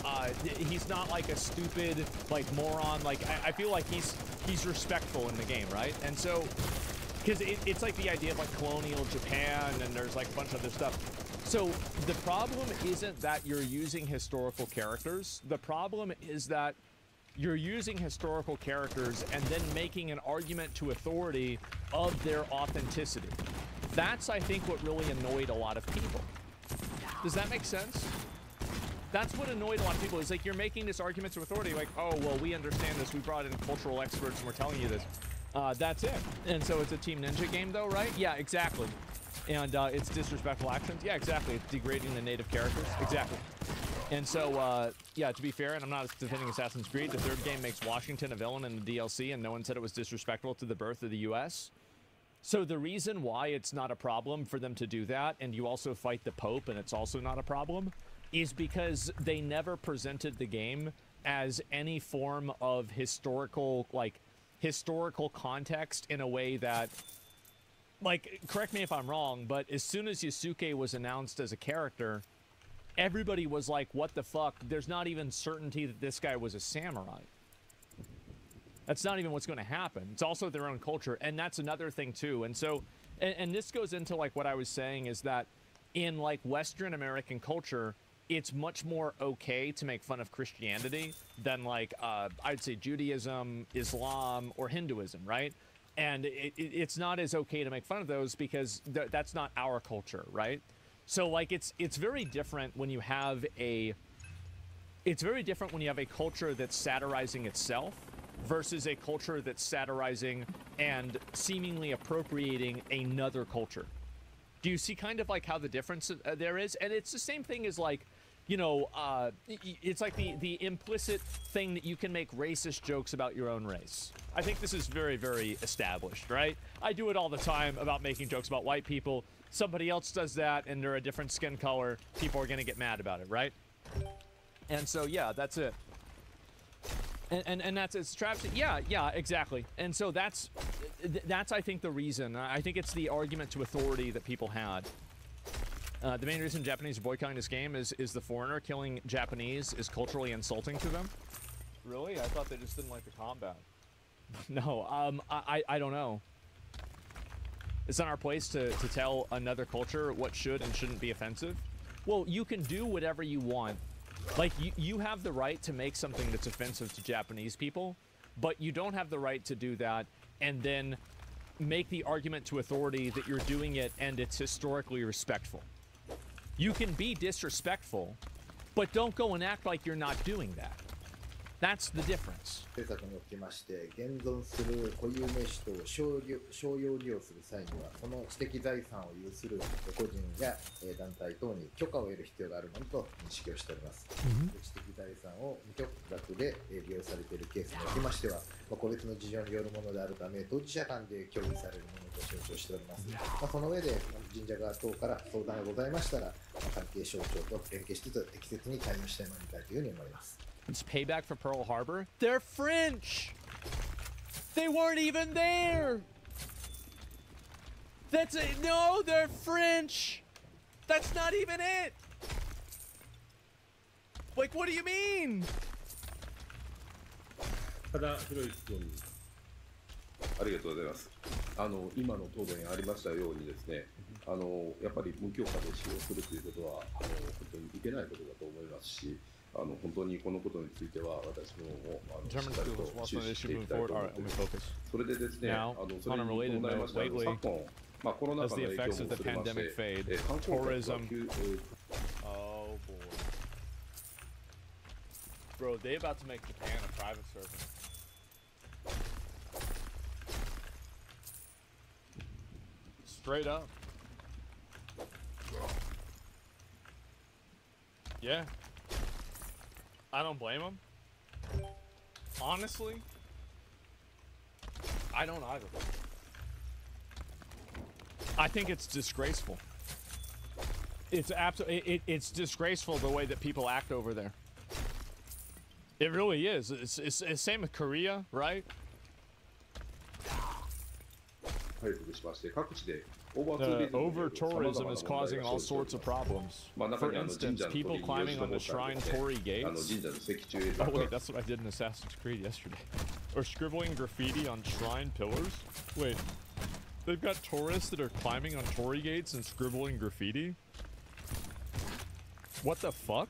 he's not like a stupid, like, moron. Like, I feel like he's respectful in the game, right? And so, because it's like the idea of like colonial Japan, and there's like a bunch of other stuff. So the problem isn't that you're using historical characters. The problem is that you're using historical characters and then making an argument to authority of their authenticity. That's, I think, what really annoyed a lot of people. Does that make sense? That's what annoyed a lot of people. Is like, you're making this argument to authority, like, oh, well, we understand this. We brought in cultural experts and we're telling you this. That's it. And so it's a Team Ninja game, though, right? Yeah, exactly. And it's disrespectful actions. Yeah, exactly. It's degrading the native characters. Exactly. And so, yeah, to be fair, and I'm not defending Assassin's Creed, the third game makes Washington a villain in the DLC, and no one said it was disrespectful to the birth of the U.S. So the reason why it's not a problem for them to do that, and you also fight the Pope, and it's also not a problem, is because they never presented the game as any form of historical, like, historical context in a way that, like, correct me if I'm wrong, but as soon as Yasuke was announced as a character, everybody was like, what the fuck? There's not even certainty that this guy was a samurai. That's not even what's going to happen. It's also their own culture, and that's another thing too. And so, and this goes into like what I was saying is that in like Western American culture, it's much more okay to make fun of Christianity than like, I'd say Judaism, Islam, or Hinduism, right? And it's not as okay to make fun of those because that's not our culture, right? So like it's very different when you have a culture that's satirizing itself versus a culture that's satirizing and seemingly appropriating another culture. Do you see kind of like how the difference there is? And it's the same thing as like, you know, it's like the implicit thing that you can make racist jokes about your own race. I think this is very, very established, right? I do it all the time about making jokes about white people. Somebody else does that and they're a different skin color. People are going to get mad about it, right? And so, yeah, that's it. And that's it's travesty. Yeah, exactly. And so that's I think the reason. I think it's the argument to authority that people had. The main reason Japanese are boycotting this game is the foreigner killing Japanese is culturally insulting to them. Really? I thought they just didn't like the combat. No, I don't know. It's not our place to tell another culture what should and shouldn't be offensive. Well, you can do whatever you want. Like, you have the right to make something that's offensive to Japanese people, but you don't have the right to do that and then make the argument to authority that you're doing it and it's historically respectful. You can be disrespectful, but don't go and act like you're not doing that. That's the difference. 政策におきまして現存する固有名詞等を商用利用する際にはその知的財産を有する個人や団体等に許可を得る必要があるものと認識をしております。知的財産を無許諾で利用されているケースにおきましては、個別の事情によるものであるため当事者間で共有されるものと承知をしております。その上で神社側等から相談がございましたら、関係省庁と連携しつつ適切に対応してまいりたいというふうに思います。It's payback for Pearl Harbor. They're French. They weren't even there. That's it. No, they're French. That's not even it. Like, what do you mean? ただ、広い質問にありがとうございます。今の答弁ありましたようにですね、やっぱり無許可で使用するということは本当にいけないことだと思いますし。本当にこのことについては私もしっかりと注視していきたいと思っています。それでですね、それに伴いまして昨今、コロナ禍の影響もすれまして、観光客がOh boy. Bro, they about to make Japan a private servant. Straight up. Yeah. I don't blame him. Honestly, I don't either. I think it's disgraceful. It's absolutely it's disgraceful the way that people act over there. It really is. It's same with Korea, right? Over tourism is causing all sorts of problems. For instance, people climbing on the shrine torii gates. Oh wait, that's what I did in Assassin's Creed yesterday. Or scribbling graffiti on shrine pillars. Wait, they've got tourists that are climbing on torii gates and scribbling graffiti? What the fuck?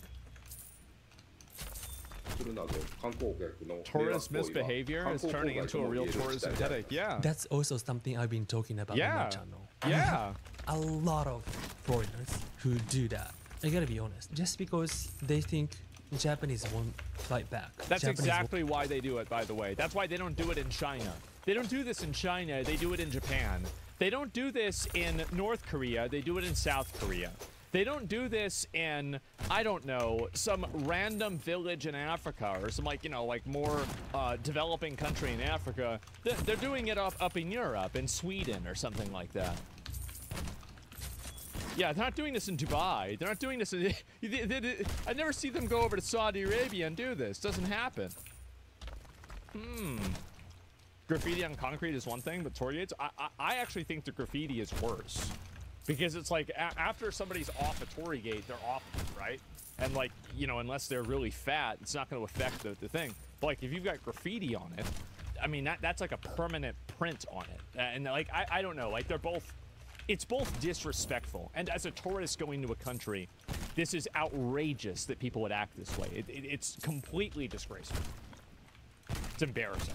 Tourist misbehavior is turning into a real tourism headache. Yeah. That's also something I've been talking about on my channel. Yeah. A lot of foreigners who do that. I gotta be honest. Just because they think Japanese won't fight back. That's exactly why they do it, by the way. That's why they don't do it in China. They don't do this in China. They do it in Japan. They don't do this in North Korea. They do it in South Korea. They don't do this in, I don't know, some random village in Africa or some like more developing country in Africa. They're doing it up in Europe, in Sweden or something like that. Yeah, they're not doing this in Dubai. They're not doing this in... I never see them go over to Saudi Arabia and do this. Doesn't happen. Graffiti on concrete is one thing, but torii gates, I actually think the graffiti is worse. Because it's like, after somebody's off a torii gate, they're off, right? And like, unless they're really fat, it's not going to affect the thing. But like, if you've got graffiti on it, I mean, that's like a permanent print on it. And like, I don't know, like it's both disrespectful. And as a tourist going to a country, this is outrageous that people would act this way. It's completely disgraceful. It's embarrassing.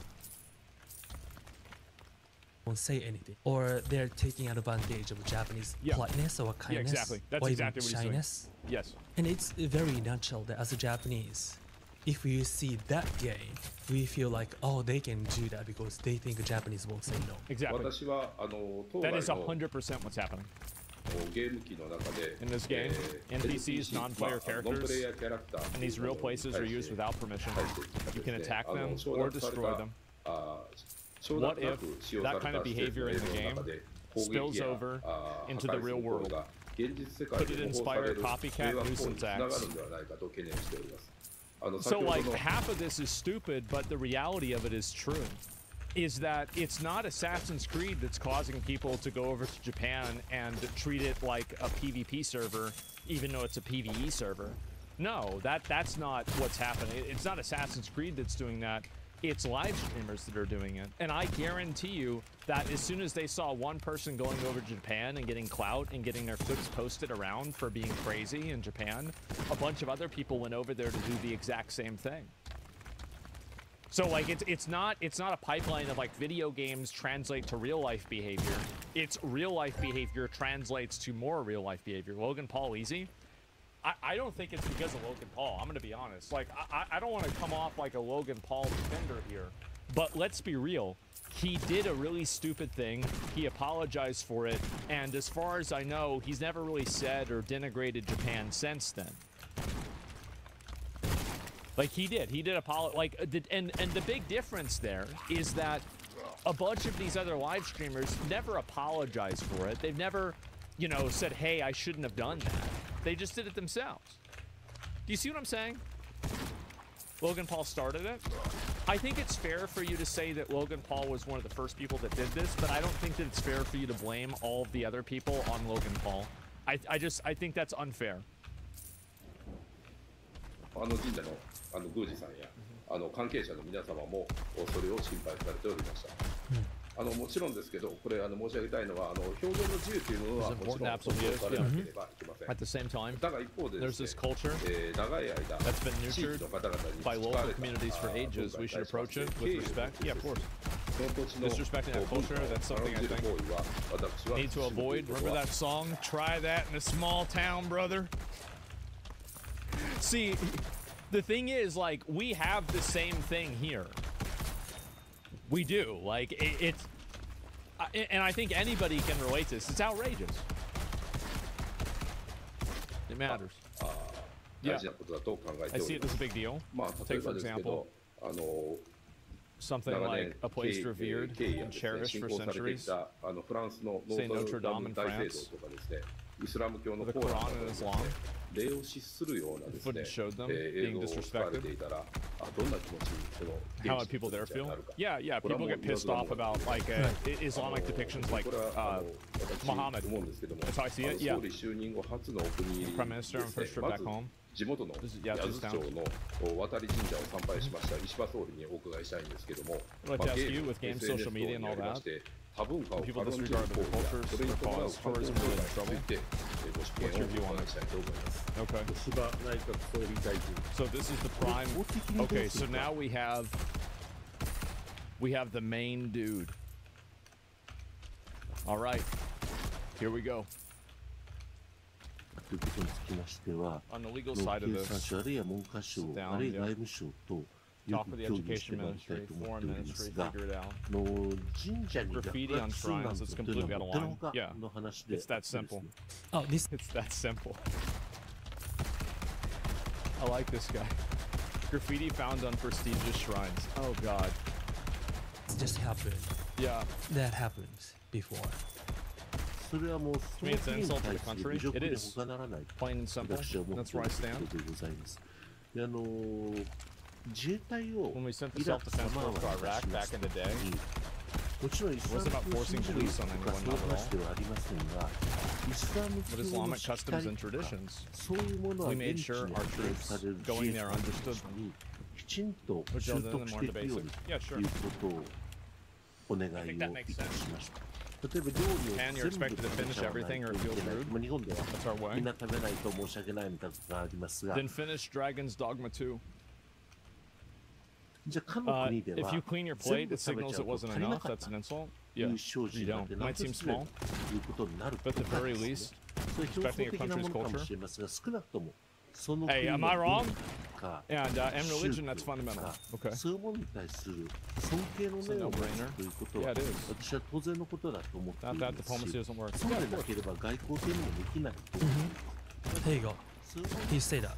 Won't say anything, or they're taking advantage of Japanese politeness or kindness, yeah, exactly. That's or exactly even what shyness. Yes. And it's very natural that as a Japanese, if we see that game, we feel like, oh, they can do that because they think the Japanese won't say no. Exactly. That is 100% what's happening. In this game, NPCs, non-player characters, and these real places are used without permission. You can attack them or destroy them. What if that kind of behavior in the game spills over into the real world? Could it inspire copycat nuisance acts? So like half of this is stupid, but the reality of it is true. Is that it's not Assassin's Creed that's causing people to go over to Japan and treat it like a PvP server, even though it's a PvE server. No, that's not what's happening. It's not Assassin's Creed that's doing that. It's live streamers that are doing it. And I guarantee you that as soon as they saw one person going over to Japan and getting clout and getting their clips posted around for being crazy in Japan, a bunch of other people went over there to do the exact same thing. So like it's not a pipeline of like video games translate to real life behavior. It's real life behavior translates to more real life behavior. Logan Paul easy? I don't think it's because of Logan Paul. I'm gonna be honest. Like I don't want to come off like a Logan Paul defender here, but let's be real. He did a really stupid thing. He apologized for it, and as far as I know, he's never really said or denigrated Japan since then. Like he did apologize. Like, and the big difference there is that a bunch of these other live streamers never apologized for it. They've never, you know, said, "Hey, I shouldn't have done that." They just did it themselves. Do you see what I'm saying? Logan Paul started it. I think it's fair for you to say that Logan Paul was one of the first people that did this, but I don't think that it's fair for you to blame all of the other people on Logan Paul. I think that's unfair. 神社の宮司さんや関係者の皆様もそれを心配されておりました。もちろんですけど、これ申し上げたいのは表現の自由というものはもちろん尊重されなければいけません。At the same time, だが一方でですね、 there's this culture 長い間 that's been 地域 nurtured の方々に by 培 local われた communities for ages. We should approach it with respect. Yeah, of course. その土地の Disrespecting that culture, that's something I 軽んじる think 行為は私は need to avoid. Remember that song? Try that in a small town, brother. See, the thing is, like, we have the same thing here. We do. Like, it's... and I think anybody can relate to this. It's outrageous. It matters. Yeah. I see it as a big deal. Take, for example, something like a place revered and cherished for centuries. Say Notre Dame in France. The Quran in Islam. Footage showed them being disrespected. How would people there feel? Yeah, people get pissed off about like Islamic depictions like Muhammad. That's how I see it. Yeah. Prime Minister on first trip back home. 地元の八頭町の渡り神社を参拝しました石破総理にお伺いしたいんですけども、ゲーム、SNS 等によりまして多文化を軽んじる行為がそれに伴う環境問題についてご質問をお伺いしたいと思います。石破内閣総理大臣。So this is the prime. Okay, so now we have the main dude. All right, here we go. ということにつきましては、経産省あるいは文科省あるいは外務省とよく協議してまいりたいと思っておりますが、神社に落書きするなんてというのはもってのほかの話で、It's that simple. Oh, it's that simple. I like this guy. Graffiti found on prestigious shrines. Oh God. It's just happened. Yeah. That happened before. To me, it's an insult to the country. It is. Plain and simple. That's where I stand. When we sent the self-defense force to Iraq back in the day, it wasn't about forcing police on anyone, not at all. But Islamic customs and traditions, we made sure our troops going there understood them. Which are then more the basics. Yeah, sure. I think that makes sense. And you're expected to finish everything or it feels rude. That's our way. Then finish Dragon's Dogma 2. If you clean your plate, it signals it wasn't enough. That's an insult. Yeah, you don't. It might seem small, but at the very least, respecting your country's culture. Hey, am I wrong? And religion, that's fundamental. Okay. It's a no-brainer. Yeah, it is. Not that diplomacy doesn't work. Yeah, There you go. He said that.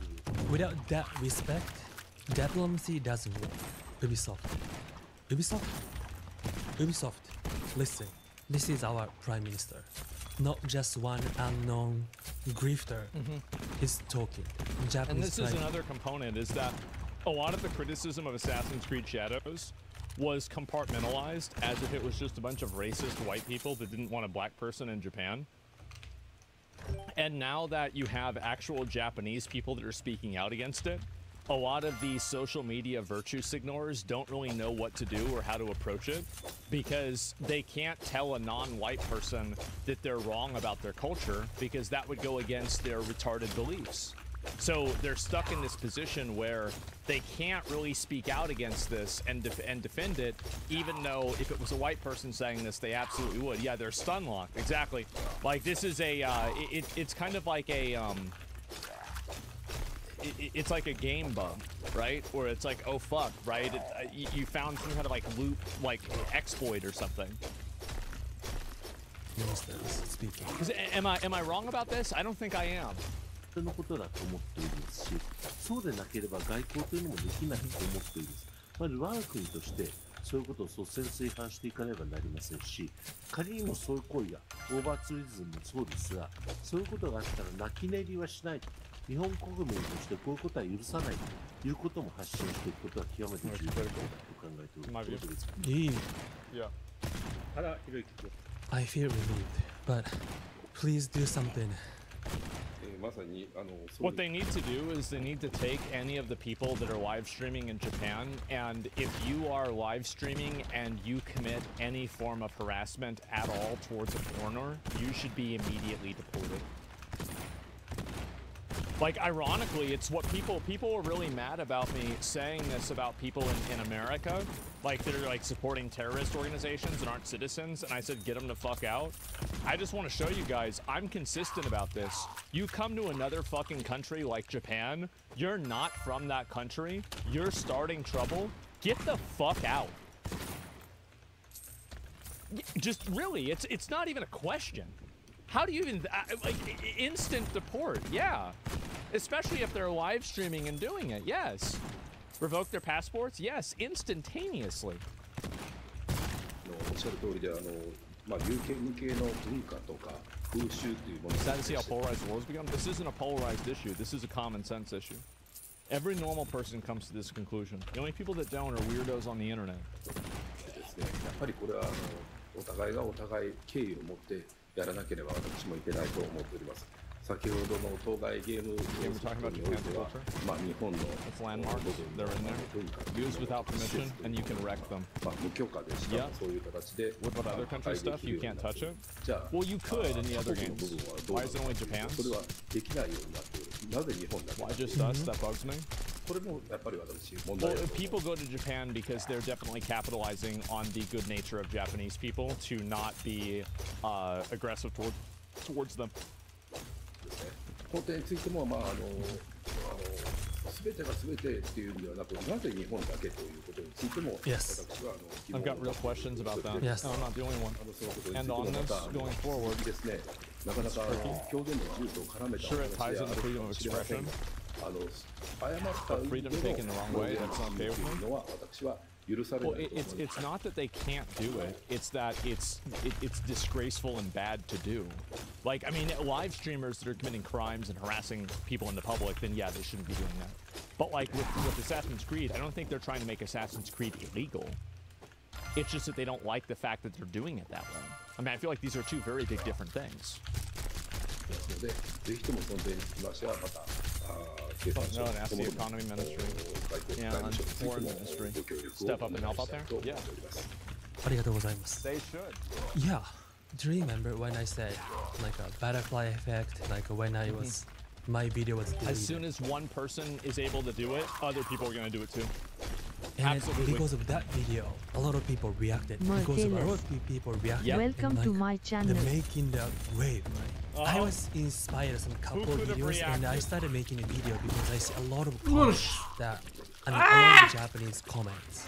Without that respect, diplomacy doesn't work. Ubisoft, listen. This is our Prime Minister. Not just one unknown grifter is talking. And this is another component, is that a lot of the criticism of Assassin's Creed Shadows was compartmentalized as if it was just a bunch of racist white people that didn't want a black person in Japan. And now that you have actual Japanese people that are speaking out against it, a lot of these social media virtue signalers don't really know what to do or how to approach it because they can't tell a non-white person that they're wrong about their culture because that would go against their retarded beliefs. So they're stuck in this position where they can't really speak out against this and defend it, even though if it was a white person saying this, they absolutely would. Yeah, they're stun locked. Exactly. Like this is a, it's kind of like a, it's like a game bug, right? Or it's like, oh fuck, right? You found some kind of like loop, like exploit or something. Speaking. Am I wrong about this? I don't think I am. のことだと思っていますし、そうでなければ外交というのもできないと思っています。我が国としてそういうことを率先垂範していかねばなりませんし、仮にもそういう行為がオーバーツーリズムもそうですが、そういうことがあったら泣き寝入りはしないと。日本国民としてこういうことは許さないということも発信していくことは極めて重要だと考えております。I feel relieved, but please do something. What they need to do is they need to take any of the people that are live streaming in Japan, and if you are live streaming and you commit any form of harassment at all towards a foreigner, you should be immediately deported. Like, ironically, it's what people were really mad about me saying this about people in America, like they're like supporting terrorist organizations and aren't citizens, and I said get them the fuck out. I just want to show you guys I'm consistent about this. You come to another fucking country like Japan, you're not from that country, you're starting trouble, get the fuck out. Just really, it's not even a question. How do you even, like, instant deport? Yeah. Especially if they're live streaming and doing it, yes. Revoke their passports? Yes, instantaneously. Sad to see how polarized the world's become. This isn't a polarized issue. This is a common sense issue. Every normal person comes to this conclusion. The only people that don't are weirdos on the internet. やらなければ私もいけないと思っております。先ほどの当該ゲーム作品においては、日本の they're in there. Used without permission, and you can wreck them. 無許可でしかそういう形で What about other country stuff? You can't touch it? Well, you could in the other games. Why is it only Japan? それはできないようになっており、なぜ日本だけ Why just us? That bugs me. これもやっぱり私問題だと思います。 People go to Japan because they're definitely capitalizing on the good nature of Japanese people to not be aggressive towards them. この点についても全てが全てっていうのではなく、なぜ日本だけということについても、Yes. I've got real questions about that. Yes. No, I'm not the only one. And on this, going forward, なかなか表現の自由と絡めた sure it ties into freedom of expression. But freedom taken the wrong way, that's not okay with me. Well, it's not that they can't do it. It's that it's disgraceful and bad to do. Like, I mean, live streamers that are committing crimes and harassing people in the public, then yeah, they shouldn't be doing that. But like with Assassin's Creed, I don't think they're trying to make Assassin's Creed illegal. It's just that they don't like the fact that they're doing it that way. I mean, I feel like these are two very big different things. No, and ask the economy ministry. Yeah, and foreign ministry. Step up and help out there? Yeah. They should. Yeah. Do you remember when I said like a butterfly effect, like when I was, my video was deleted? As soon as one person is able to do it, other people are going to do it too. And Absolutely. because of that video, a lot of people reacted. Because of a lot of people reacted. Yep. Welcome to my channel. The making the wave, right? I was inspired some couple of videos, and I started making a video because I see a lot of comments that, I mean, a lot of Japanese comments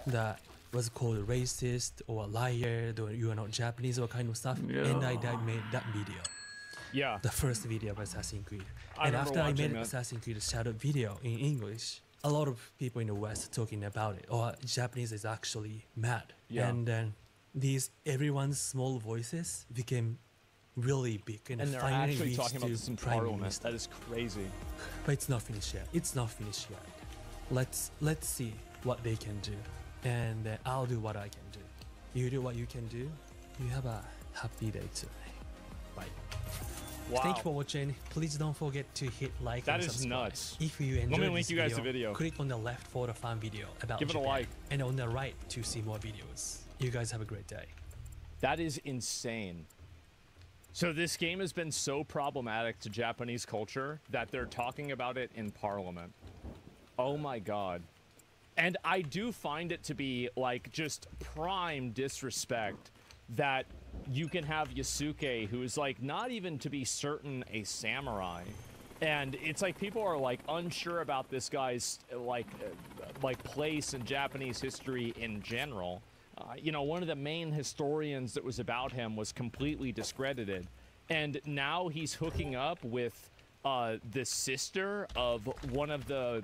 that was called racist or liar, or you are not Japanese or kind of stuff. Yeah. And I made that video. Yeah. The first video of Assassin's Creed. And after I made Assassin's Creed Shadow video in English, a lot of people in the West talking about it. Or Japanese is actually mad. Yeah. And then everyone's small voices became really big. And they're finally actually reached talking about to this in Prime Parliament. Minister. That is crazy. But it's not finished yet. It's not finished yet. let's see what they can do, and I'll do what I can do. You do what you can do. You have a happy day today. Bye. Wow. Thank you for watching. Please don't forget to hit like and subscribe. That is nuts. If you enjoyed Let me this link you guys the video. click on the left for the fun video about Give it a Japan, like. and on the right to see more videos. You guys have a great day. That is insane. So this game has been so problematic to Japanese culture that they're talking about it in Parliament. Oh my god. And I do find it to be like just prime disrespect that you can have Yasuke, who is like not even to be certain a samurai, and it's like people are like unsure about this guy's like place in Japanese history in general. You know, one of the main historians that was about him was completely discredited, and now he's hooking up with the sister of one of the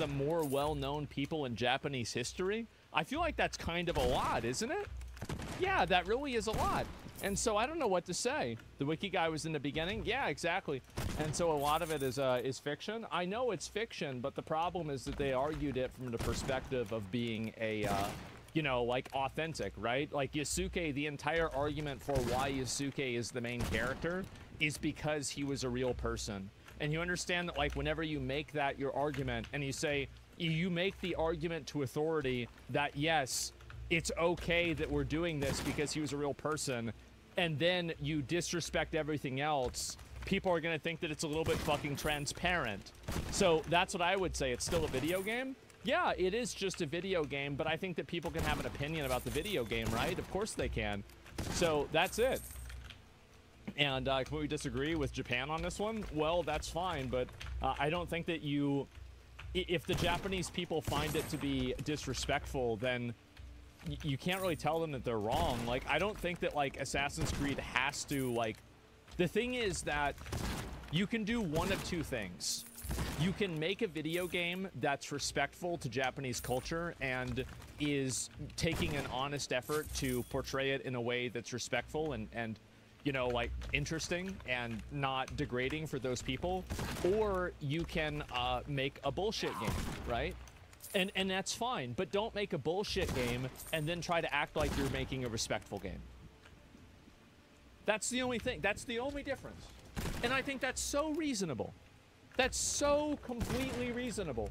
more well-known people in Japanese history. I feel like that's kind of a lot, isn't it? Yeah, that really is a lot. And so I don't know what to say. The wiki guy was in the beginning. Yeah, exactly. And so a lot of it is fiction. I know it's fiction, but the problem is that they argued it from the perspective of being a, you know, like authentic, right? Like Yasuke, the entire argument for why Yasuke is the main character is because he was a real person. And you understand that, like, whenever you make that your argument and you say, you make the argument to authority that, yes, it's okay that we're doing this because he was a real person, and then you disrespect everything else, people are going to think that it's a little bit fucking transparent. So that's what I would say. It's still a video game. Yeah, it is just a video game, but I think that people can have an opinion about the video game, right? Of course they can. So that's it. And can we disagree with Japan on this one? Well, that's fine, but I don't think that if the Japanese people find it to be disrespectful, then you can't really tell them that they're wrong. Like, I don't think that, like, Assassin's Creed has to, like... The thing is that you can do one of two things. You can make a video game that's respectful to Japanese culture and is taking an honest effort to portray it in a way that's respectful and you know, like, interesting and not degrading for those people. Or you can make a bullshit game, right? And that's fine, but don't make a bullshit game and then try to act like you're making a respectful game. That's the only thing. That's the only difference. And I think that's so reasonable. That's so completely reasonable.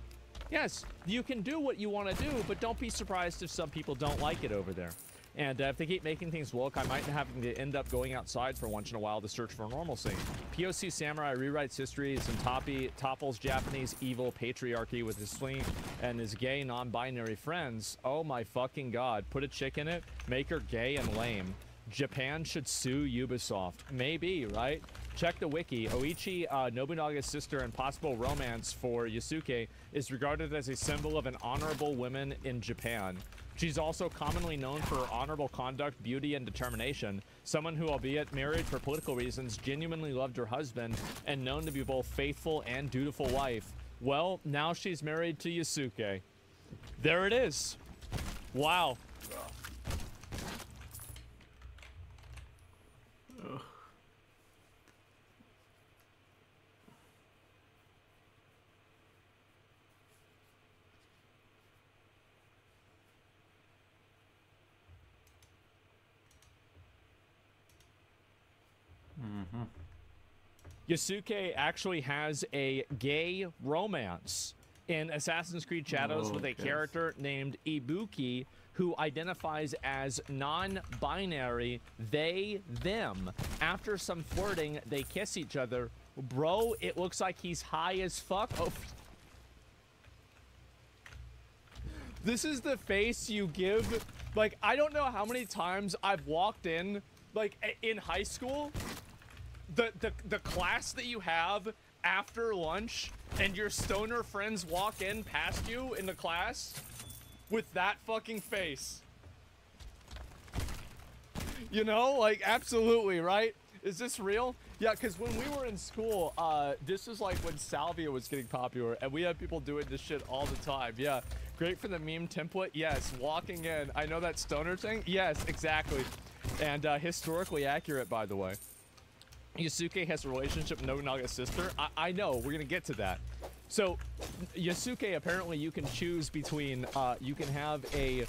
Yes, you can do what you want to do, but don't be surprised if some people don't like it over there. And if they keep making things woke, I might have to end up going outside for once in a while to search for normalcy. POC Samurai rewrites history and topples Japanese evil patriarchy with his spleen and his gay non-binary friends. Oh my fucking god. Put a chick in it, make her gay and lame. Japan should sue Ubisoft. Maybe, right? Check the wiki. Oichi, Nobunaga's sister and possible romance for Yasuke, is regarded as a symbol of an honorable woman in Japan. She's also commonly known for her honorable conduct, beauty, and determination. Someone who, albeit married for political reasons, genuinely loved her husband and known to be both faithful and dutiful wife. Well, now she's married to Yasuke. There it is. Wow. Yasuke actually has a gay romance in Assassin's Creed Shadows with a character named Ibuki who identifies as non-binary, they, them. After some flirting, they kiss each other. Bro, it looks like he's high as fuck. Oh. This is the face you give. Like, I don't know how many times I've walked in, like, in high school, the class that you have after lunch and your stoner friends walk in past you in the class with that fucking face. You know, like, absolutely, right? Is this real? Yeah, because when we were in school, this is like when Salvia was getting popular, and we had people doing this shit all the time. Yeah, great for the meme template. Yes, walking in. I know that stoner thing. Yes, exactly. And historically accurate, by the way. Yasuke has a relationship with Nobunaga's sister. I know, we're gonna get to that. So, Yasuke, apparently you can choose between, you can have a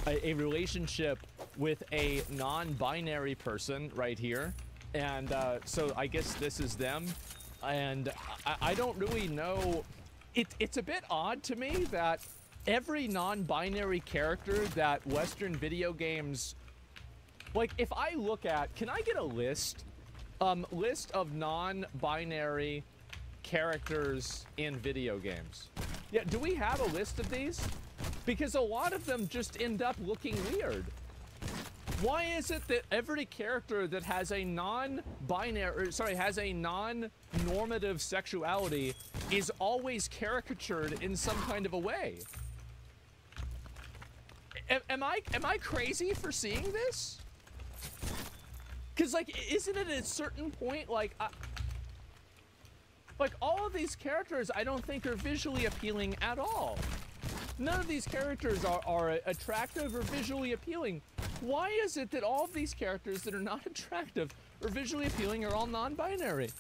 relationship with a non-binary person right here. And, so I guess this is them. And I don't really know. It's a bit odd to me that every non-binary character that Western video games, like, if I look at, can I get a list? List of non-binary characters in video games. Yeah, do we have a list of these? Because a lot of them just end up looking weird. Why is it that every character that has a non-binary, sorry, has a non-normative sexuality is always caricatured in some kind of a way? Am I crazy for seeing this? Because, like, isn't it at a certain point, like, like, all of these characters I don't think are visually appealing at all. None of these characters are attractive or visually appealing. Why is it that all of these characters that are not attractive or visually appealing are all non-binary?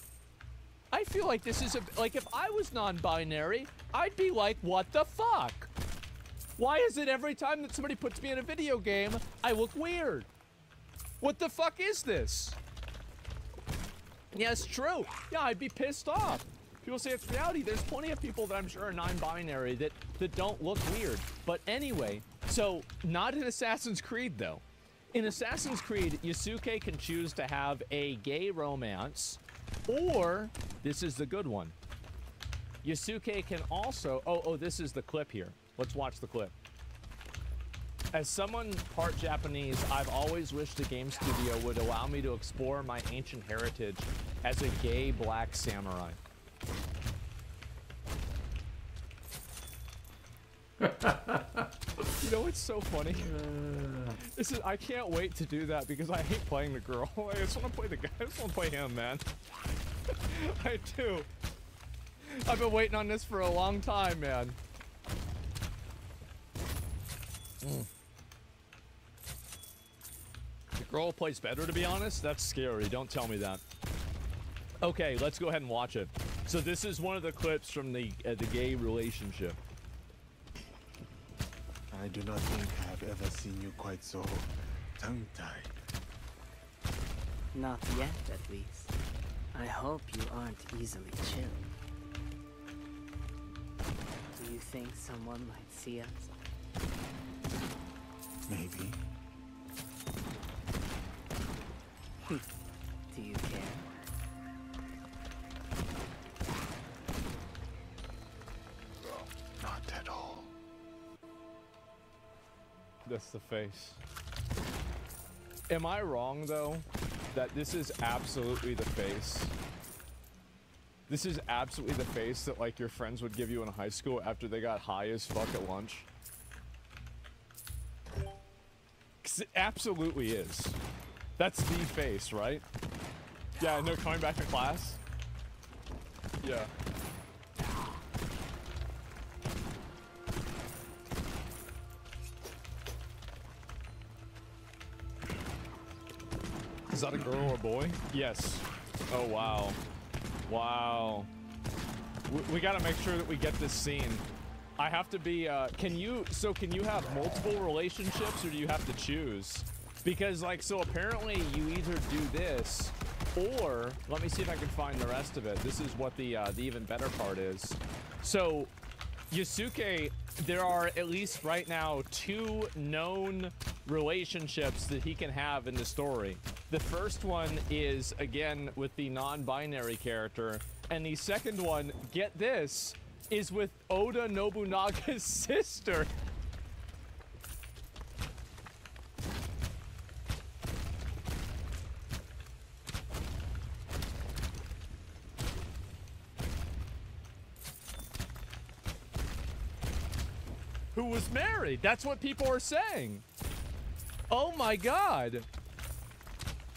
I feel like this is like, if I was non-binary, I'd be like, what the fuck? Why is it every time that somebody puts me in a video game, I look weird? What the fuck is this? Yeah, it's true. Yeah, I'd be pissed off. People say it's reality. There's plenty of people that I'm sure are non-binary that don't look weird. But anyway, so not in Assassin's Creed though. In Assassin's Creed, Yasuke can choose to have a gay romance, or this is the good one. Yasuke can also, oh, this is the clip here. Let's watch the clip. As someone part Japanese, I've always wished a game studio would allow me to explore my ancient heritage as a gay black samurai. You know what's so funny? I can't wait to do that because I hate playing the girl. I just want to play the guy. I just want to play him, man. I do. I've been waiting on this for a long time, man. The girl plays better, to be honest? That's scary. Don't tell me that. Okay, let's go ahead and watch it. So this is one of the clips from the gay relationship. I do not think I have ever seen you quite so tongue-tied. Not yet, at least. I hope you aren't easily chilled. Do you think someone might see us? Maybe. Do you care? Not at all. That's the face. Am I wrong, though, that this is absolutely the face? This is absolutely the face that, like, your friends would give you in high school after they got high as fuck at lunch? 'Cause it absolutely is. That's the face, right? Yeah, no, coming back to class? Yeah. Is that a girl or a boy? Yes. Oh, wow. Wow. We gotta make sure that we get this scene. I have to be, can you have multiple relationships or do you have to choose? Because, like, so apparently you either do this or, let me see if I can find the rest of it. This is what the even better part is. So, Yasuke, there are at least right now 2 known relationships that he can have in the story. The first one is, again, with the non-binary character, and the second one, get this, is with Oda Nobunaga's sister. Who was married. That's what people are saying. Oh my god.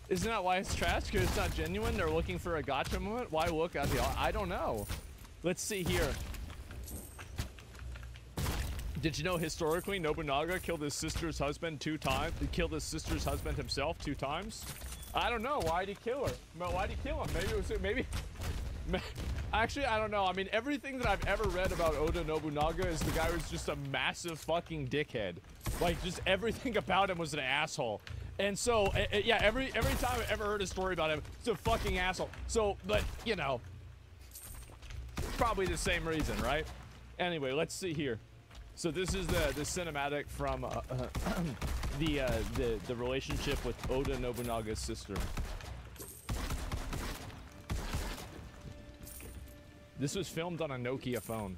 Isn't that why it's trash? Because it's not genuine? They're looking for a gotcha moment? Why look at the... I don't know. Let's see here. Did you know historically Nobunaga killed his sister's husband 2 times? He killed his sister's husband himself 2 times? I don't know. Why'd he kill her? Why'd he kill him? Maybe it was maybe. Actually, I don't know. I mean, everything that I've ever read about Oda Nobunaga is the guy was just a massive fucking dickhead. Like, just everything about him was an asshole. And so, yeah, every time I've ever heard a story about him, it's a fucking asshole. So, but, you know, probably the same reason, right? Anyway, let's see here. So this is the cinematic from the relationship with Oda Nobunaga's sister. This was filmed on a Nokia phone.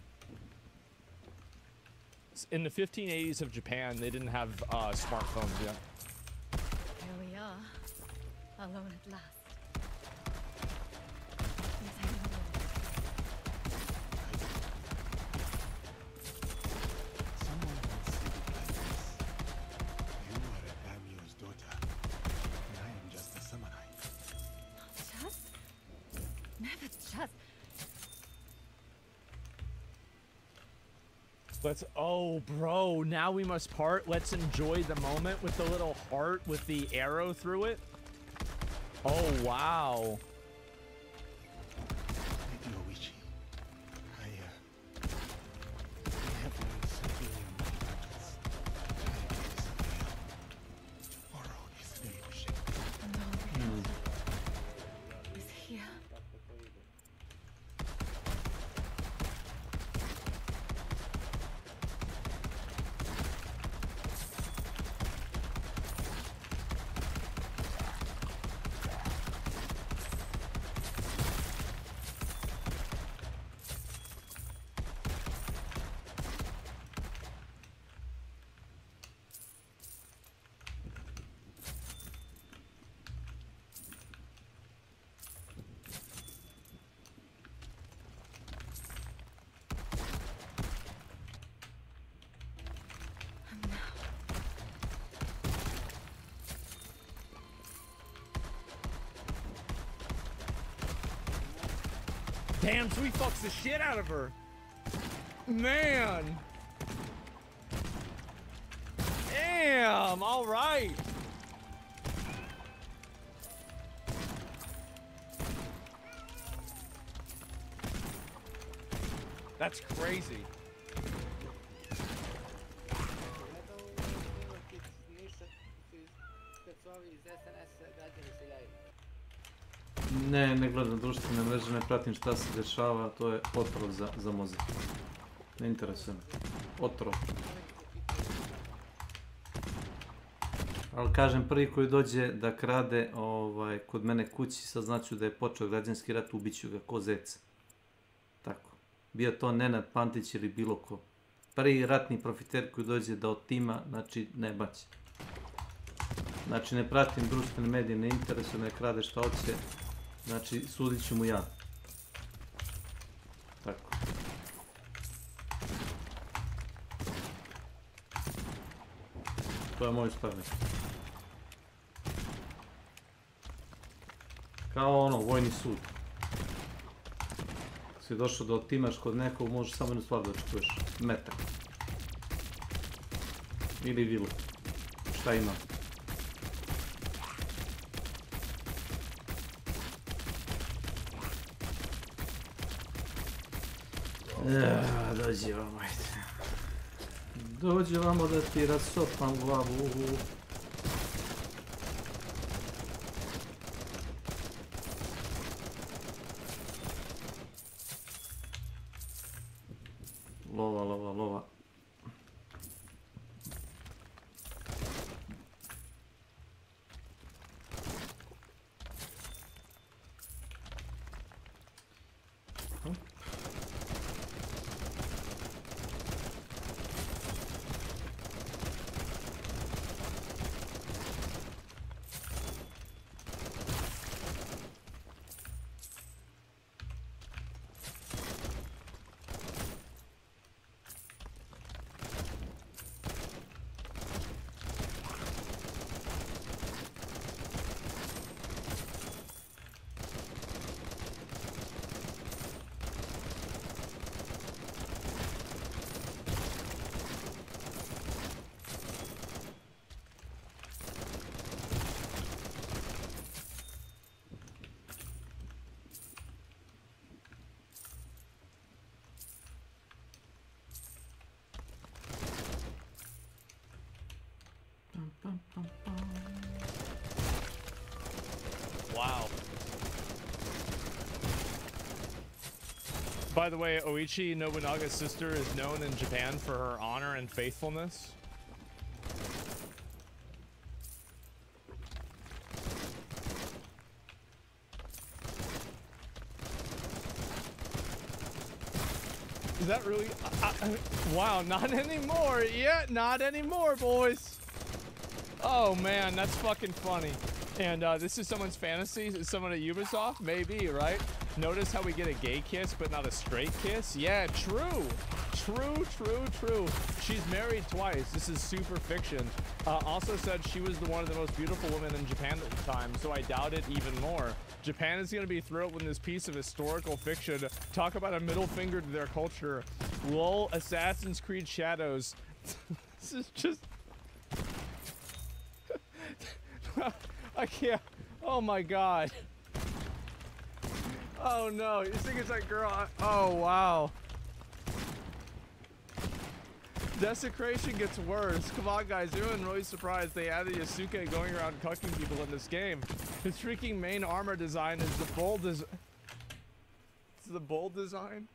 In the 1580s of Japan, they didn't have smartphones yet. Here we are, alone at last. Let's, oh bro, now we must part. Let's enjoy the moment with the little heart with the arrow through it. Oh wow. Damn, so he fucks the shit out of her. Man. Damn, all right. That's crazy. Ne gledam društvene mreže, ne pratim šta se dešava, to je otrov za mozak. Ne interesuje me. Otrov. Ali kažem, prvi koji dođe da krade kod mene kući, saznaću da je počeo građanski rat, ubiću ga ko zeca. Tako. Bio to Nenad Pantić ili bilo ko. Prvi ratni profiter koji dođe da otima, znači ne baće. Znači ne pratim društvene medije, ne interesuje, ne krade šta hoće. Znači, sudit ću mu ja. Tako. To je moj stav. Kao ono, vojni sud. Si došao da otimaš kod nekog, možeš samo jednu stvar da očekuješ. Metak. Ili vilu. Šta ima? Dođi vamo, ajde. Dođi vamo da ti rasopam glavu. Lova, lova, lova. Wow. By the way, Oichi Nobunaga's sister is known in Japan for her honor and faithfulness. Is that really? Wow, not anymore. Yeah, not anymore, boys. Oh man, that's fucking funny. And this is someone's fantasy. Is someone at Ubisoft? Maybe, right? Notice how we get a gay kiss, but not a straight kiss? Yeah, true. True. She's married twice. This is super fiction. Also said she was one of the most beautiful women in Japan at the time, so I doubt it even more. Japan is going to be thrilled when this piece of historical fiction talk about a middle finger to their culture. Lol, Assassin's Creed Shadows. This is just... I can't. Oh my god. Oh no, you think it's that girl? Oh wow. Desecration gets worse. Come on guys, I'm really surprised they added Yasuke going around cucking people in this game. His freaking main armor design is the bold design. It's the bold design.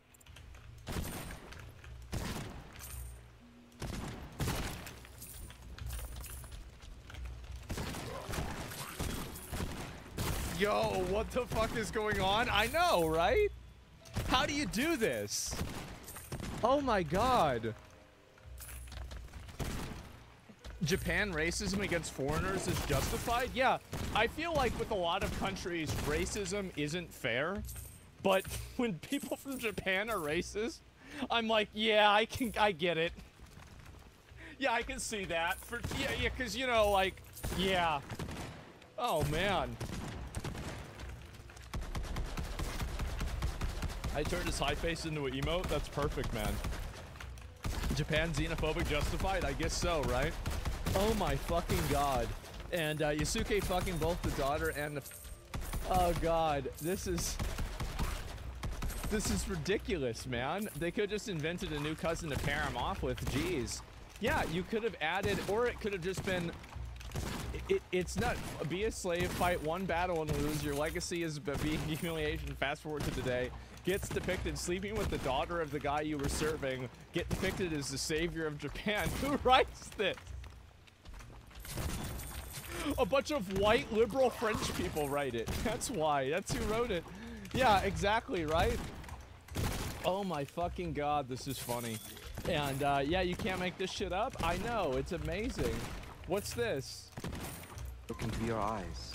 Yo, what the fuck is going on? I know, right? How do you do this? Oh my god. Japan racism against foreigners is justified? Yeah, I feel like with a lot of countries, racism isn't fair. But when people from Japan are racist, I'm like, yeah, I get it. Yeah, I can see that. Yeah, cause you know, like, yeah. Oh man. I turned his high face into an emote? That's perfect, man. Japan xenophobic justified? I guess so, right? Oh my fucking god. And Yasuke fucking both the daughter and the... Oh god, this is ridiculous, man. They could have just invented a new cousin to pair him off with. Jeez. Yeah, you could have added, or it could have just been... It's not be a slave, fight one battle and lose. Your legacy is being humiliation. Fast forward to today. Gets depicted sleeping with the daughter of the guy you were serving. Get depicted as the savior of Japan. Who writes this? A bunch of white liberal French people write it. That's why. That's who wrote it. Yeah, exactly, right? Oh my fucking god, this is funny. And yeah, you can't make this shit up? I know, it's amazing. What's this? Look into your eyes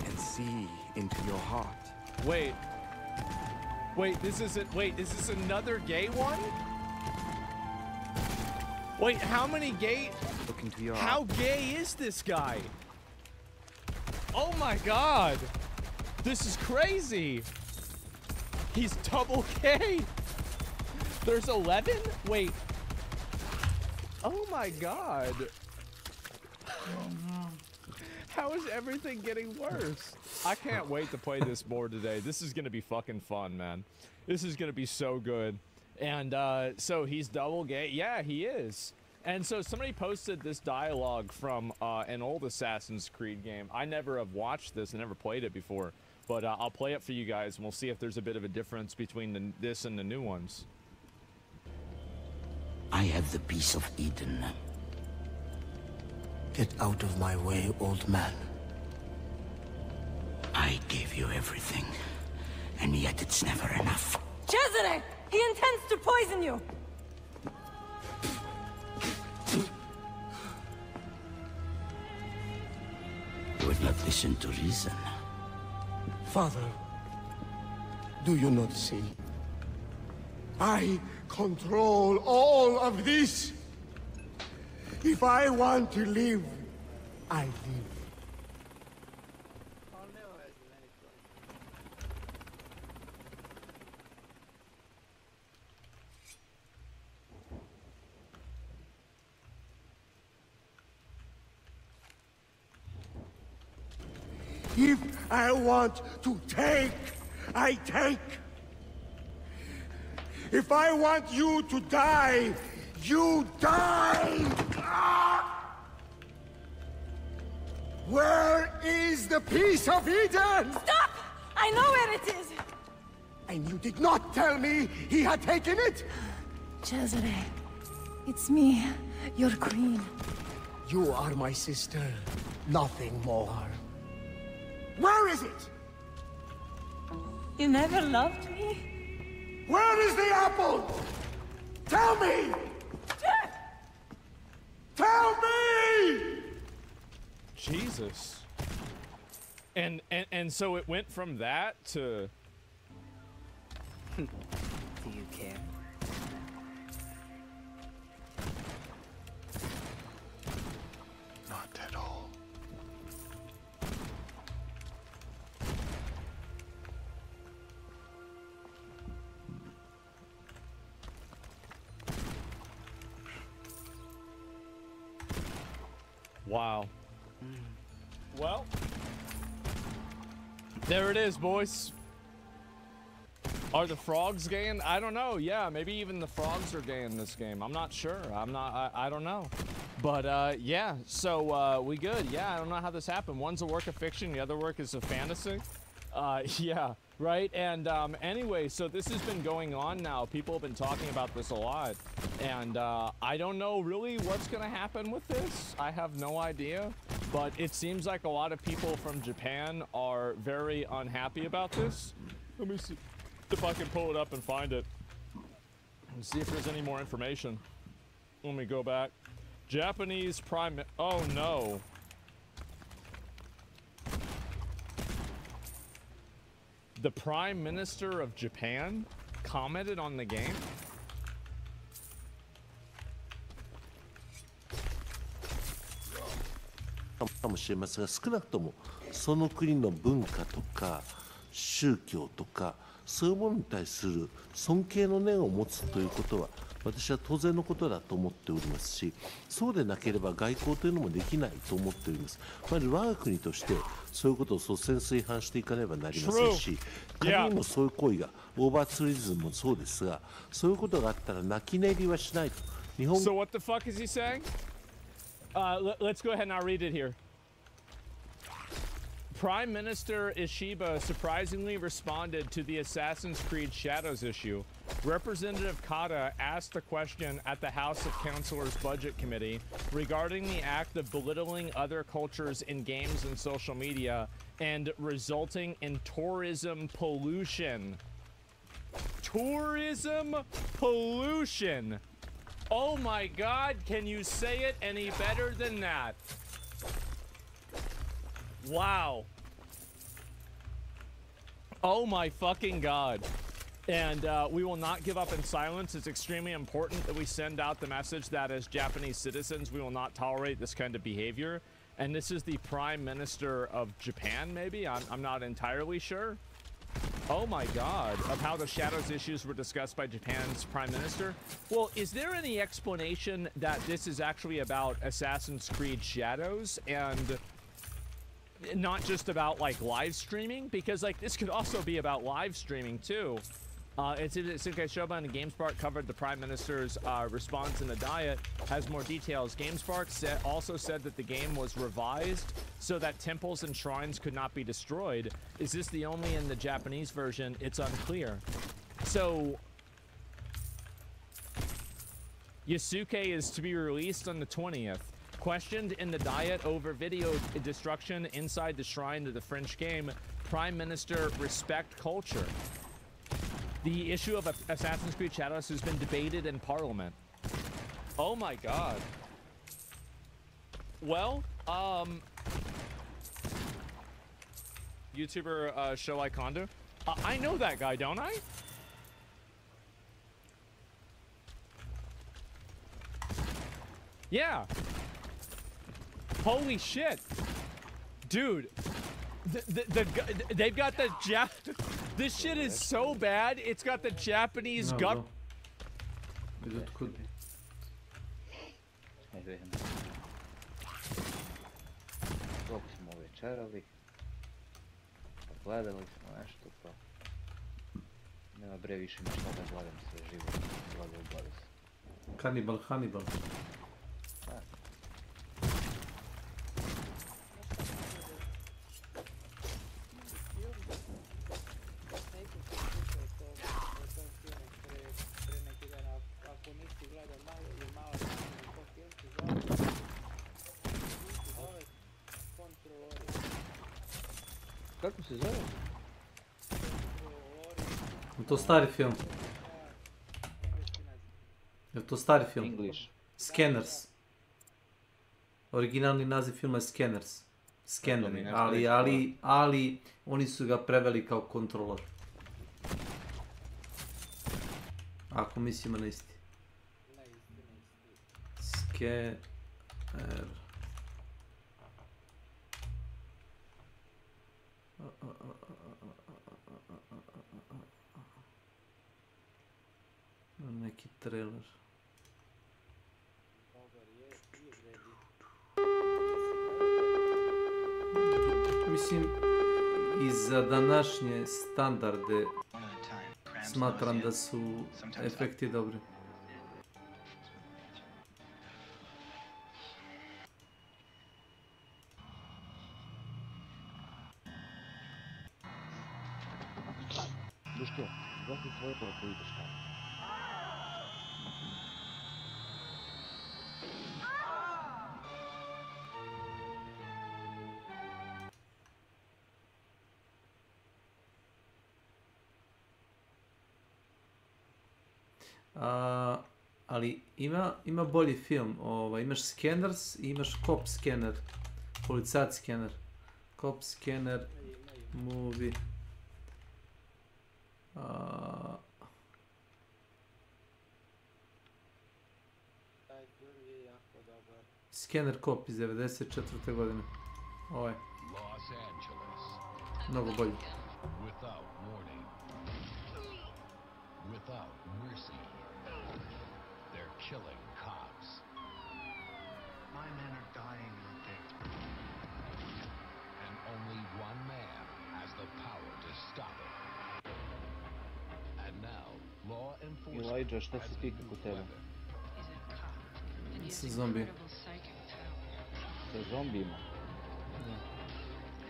and see into your heart. Wait, this isn't, is this another gay one? Wait, how many gay? Look into your How eyes. gay is this guy? Oh my god. This is crazy. He's double gay. There's 11? Wait. Oh my god. How is everything getting worse? I can't wait to play this more today. This is gonna be fucking fun, man. This is gonna be so good. And so he's double gay. Yeah, he is. And so somebody posted this dialogue from an old Assassin's Creed game. I never have watched this. I never played it before. But I'll play it for you guys, and we'll see if there's a bit of a difference between this and the new ones. I have the piece of Eden. Get out of my way, old man. I gave you everything, and yet it's never enough. Cesare! He intends to poison you! You would not listen to reason. Father, do you not see? I control all of this. If I want to live, I live. If I want to take, I take. If I want you to die, you die! Where is the piece of Eden? Stop! I know where it is! And you did not tell me he had taken it? Cesare, it's me, your queen. You are my sister, nothing more. Where is it? You never loved me? Where is the apple? Tell me! Tell me! Jesus. And so it went from that to... Do you care? Not at all. Wow. Well, there it is, boys. Are the frogs gay? I don't know. Yeah, maybe even the frogs are gay in this game. I'm not sure. I don't know. But yeah, so we good. Yeah, I don't know how this happened. One's a work of fiction, the other work is a fantasy. Yeah, right? And anyway, so this has been going on now. People have been talking about this a lot. And I don't know really what's going to happen with this. I have no idea. But it seems like a lot of people from Japan are very unhappy about this. Let me see if I can pull it up and find it. And see if there's any more information. Let me go back. Japanese Prime... Oh, no. The Prime Minister of Japan commented on the game? かもしれませんが、少なくともその国の文化とか宗教とかそういうものに対する尊敬の念を持つということは私は当然のことだと思っておりますし、そうでなければ外交というのもできないと思っております。我が国としてそういうことを率先垂範していかねばなりませんし、仮にもそういう行為がオーバーツーリズムもそうですが、そういうことがあったら泣き寝入りはしないと。日本 So what the fuck is he saying? Let's go ahead and I'll read it here. Prime Minister Ishiba surprisingly responded to the Assassin's Creed Shadows issue. Representative Kata asked a question at the House of Councilors Budget Committee regarding the act of belittling other cultures in games and social media and resulting in tourism pollution. Tourism pollution. Oh my God, can you say it any better than that? Wow. Oh my fucking God. And we will not give up in silence. It's extremely important that we send out the message that as Japanese citizens, we will not tolerate this kind of behavior. And this is the Prime Minister of Japan, maybe? I'm not entirely sure. Oh my God, of how the Shadows issues were discussed by Japan's Prime Minister. Well, is there any explanation that this is actually about Assassin's Creed Shadows and not just about like live streaming? Because like this could also be about live streaming too. It's Sunkei Shoba and GameSpark covered the Prime Minister's response in the Diet, has more details. GameSpark also said that the game was revised so that temples and shrines could not be destroyed. Is this the only in the Japanese version? It's unclear. So Yasuke is to be released on the 20th. Questioned in the Diet over video destruction inside the shrine of the French game, Prime Minister respect culture. The issue of Assassin's Creed Shadows has been debated in Parliament. Oh my God. Well, YouTuber Shoei Kondo. I know that guy, don't I? Yeah. Holy shit. Dude. They've got the this shit is so bad. It's got the Japanese gut. Gledali smo nešto pa nema bre više ništa da gledam sve živo, gledali se. Hannibal. Kako se zove? Je to stari film? Je to stari film? English. Scanners. Originalni naziv filma je Scanners. Skeneri, ali oni su ga preveli kao kontrolor. Ako mislimo na isti. Skener. Neki trailer. Mislim, i za današnje standarde smatram da su efekti dobri. Duško, zašto svoje toliko ideš tamo? Ali ima bolji film, imaš Scanners i imaš Cop Scanner, policajac Scanner, Cop Scanner, movie. Scanner Cop iz 94. godine, ovaj, mnogo bolji. Killing cops. My men are dying out there. And only one man has the power to stop it. And now, law enforcement Elijah, šta se ti kako tebe? Sa zombi. Sa zombijima?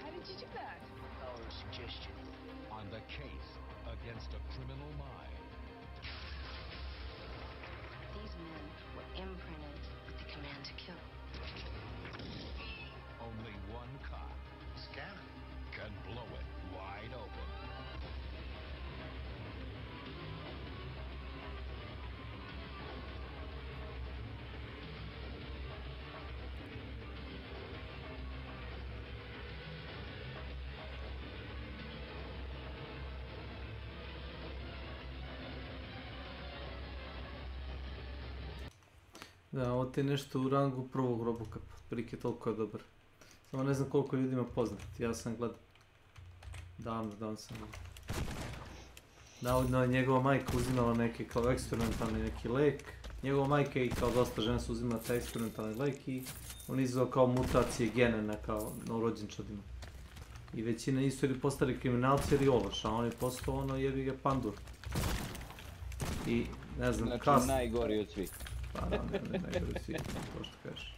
How did you do that? Our suggestion. On the case against a criminal mind. These men were imprinted with the command to kill. Only one cop, Scanner, can blow it wide open. Da, ovo ti je nešto u rangu prvog Robocapa, prilike toliko je dobar. Samo ne znam koliko ljudima poznat, ja sam gledao. Davno sam gledao. Navodno je njegova majka uzimala neki kao eksperimentalni neki lek. Njegova majka i kao dosta žena su uzimala taj eksperimentalni lek i on izvao kao mutacije gene na kao novorođenčadima. I većina isto ili postali kriminalci ili ološ, a on je postao ono jebi ga pandur. I ne znam, znači najgori od svih. Pa da, ne najgori od svih, to što kažeš.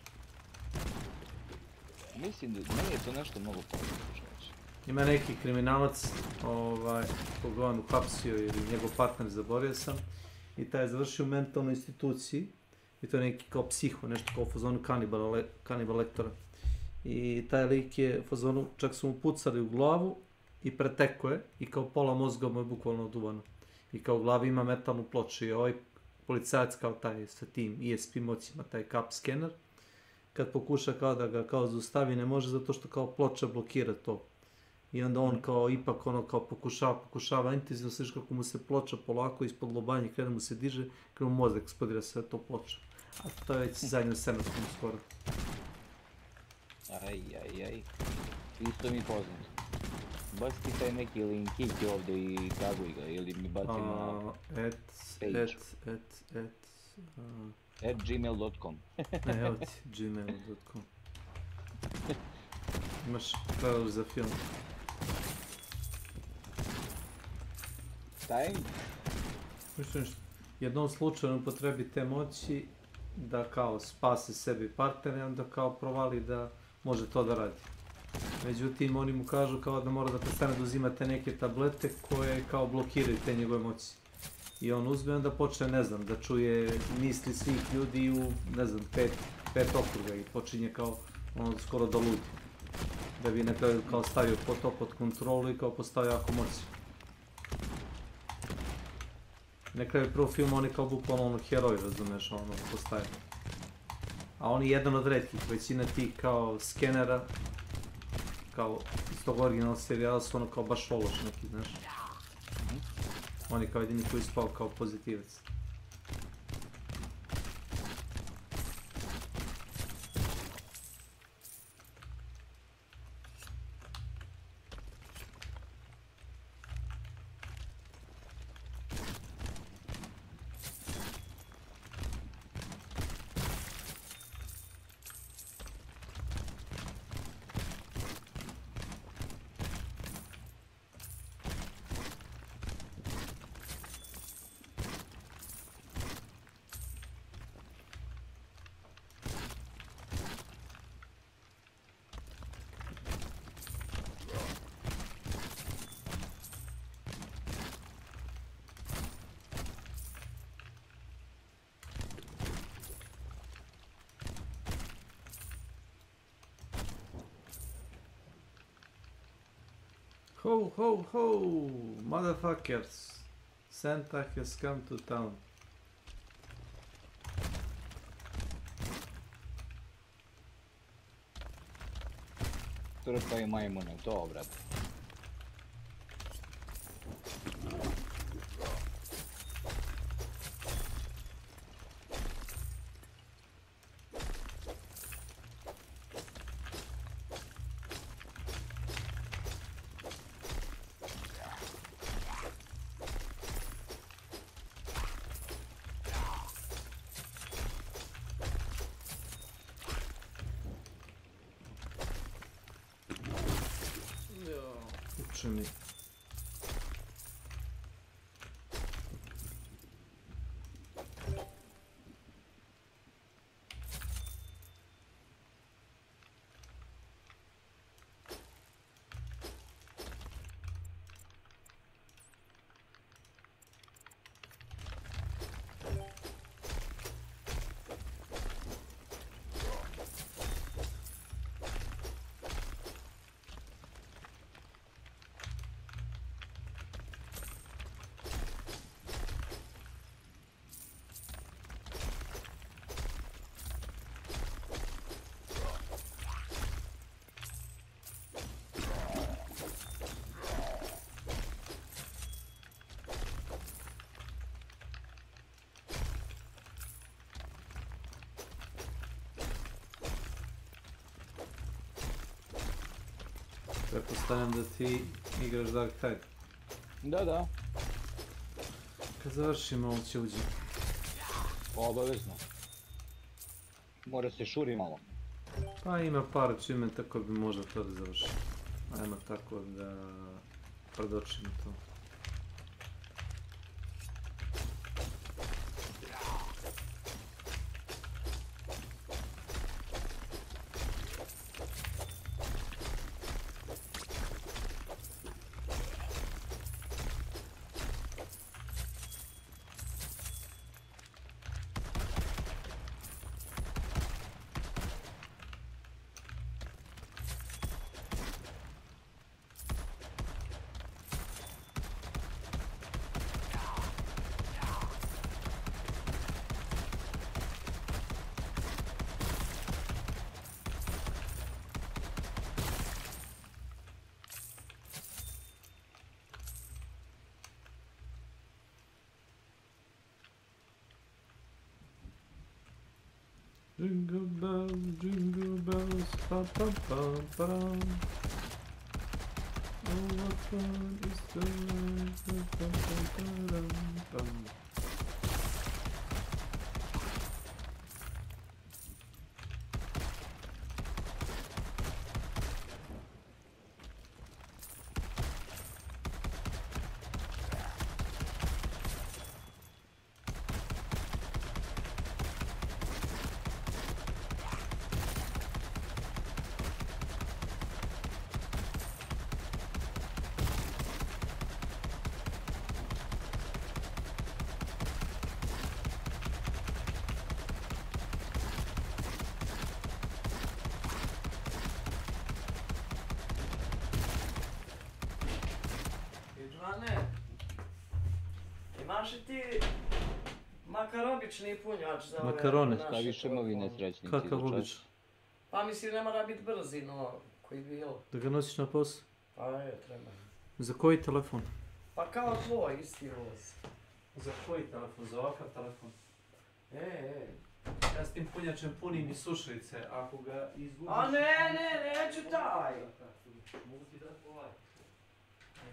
Mislim da meni je to nešto mnogo poznat. Ima neki kriminalac, koga on uhapsio ili njegov partner, zaboravio sam, i taj je završio u mentalnoj instituciji i to je neki kao psiho, nešto kao u fazonu Kanibal Lektora. I taj lik je u fazonu, čak su mu pucali u glavu i preteko je i kao pola mozga mu je bukvalno oduvano. I kao u glavi ima metalnu ploču i ovaj policajac kao taj sa tim ESP moćima, taj cap scanner, kad pokuša kao da ga kao zaustavi ne može zato što kao ploča blokira to. I onda on kao ipak ono kao pokušava intenzivno, sliš kako mu se ploča polako ispod lobanje, kada mu se diže, kada mu mozak eksplodira sve to ploča. A to je već zadnje semestru skoro. Aj, isto mi poznat. Baci ti taj neki linkić ovdje i taguj ga, ili mi baci na page. @gmail.com. Ne, evo ti, gmail.com. Imaš trailer za film. Taj? Mislim što jednom slučajno upotrebi te moći da kao spase sebi partnere, onda kao provali da može to da radi. Međutim, oni mu kažu kao da mora da prestane da uzima te neke tablete koje kao blokiraju te njegove moći. I on uzme onda počne, ne znam, da čuje misli svih ljudi u, ne znam, 5 okruga i počinje kao ono skoro da ludi. Da bi na kraju kao stavio to pod kontrolu i kao postao jako moćan. Na kraju prvog filma oni kao bukvalno ono heroji, razumeš, ono postaje. A on je jedan od retkih, većina tih kao skenera, kao iz tog originalnog serijala su ono kao baš ološ neki, znaš. On je kao jedini koji spao kao pozitivac. Ho ho ho, motherfuckers! Santa has come to town. Trpaju majmune, to brate. Učeni. Pretpostavljam da ti igraš Dark Tide. Da. Kad završimo ovo će uđi. Obavezno. Mora se šuri malo. Pa ima par achievementa koji bi možda to da završi. Ajmo tako da predočimo to. Jingle bells, pa pa pa pa. Oh, what fun is the life, pa pa pa pa. Znaš li ti makar obični punjač za ove Makarone. naše Staviš šemovi nesrećnici. Kakav običan? Pa mislim ne mora biti brzi, no koji bilo. Da ga nosiš na posao? Pa je, treba. Za koji telefon? Pa kao tvoj, isti voz. Za koji telefon? Za ovakav telefon? Ja s tim punjačem punim i slušalice, ako ga izgubiš... A neću taj! Mogu ti dati ovaj.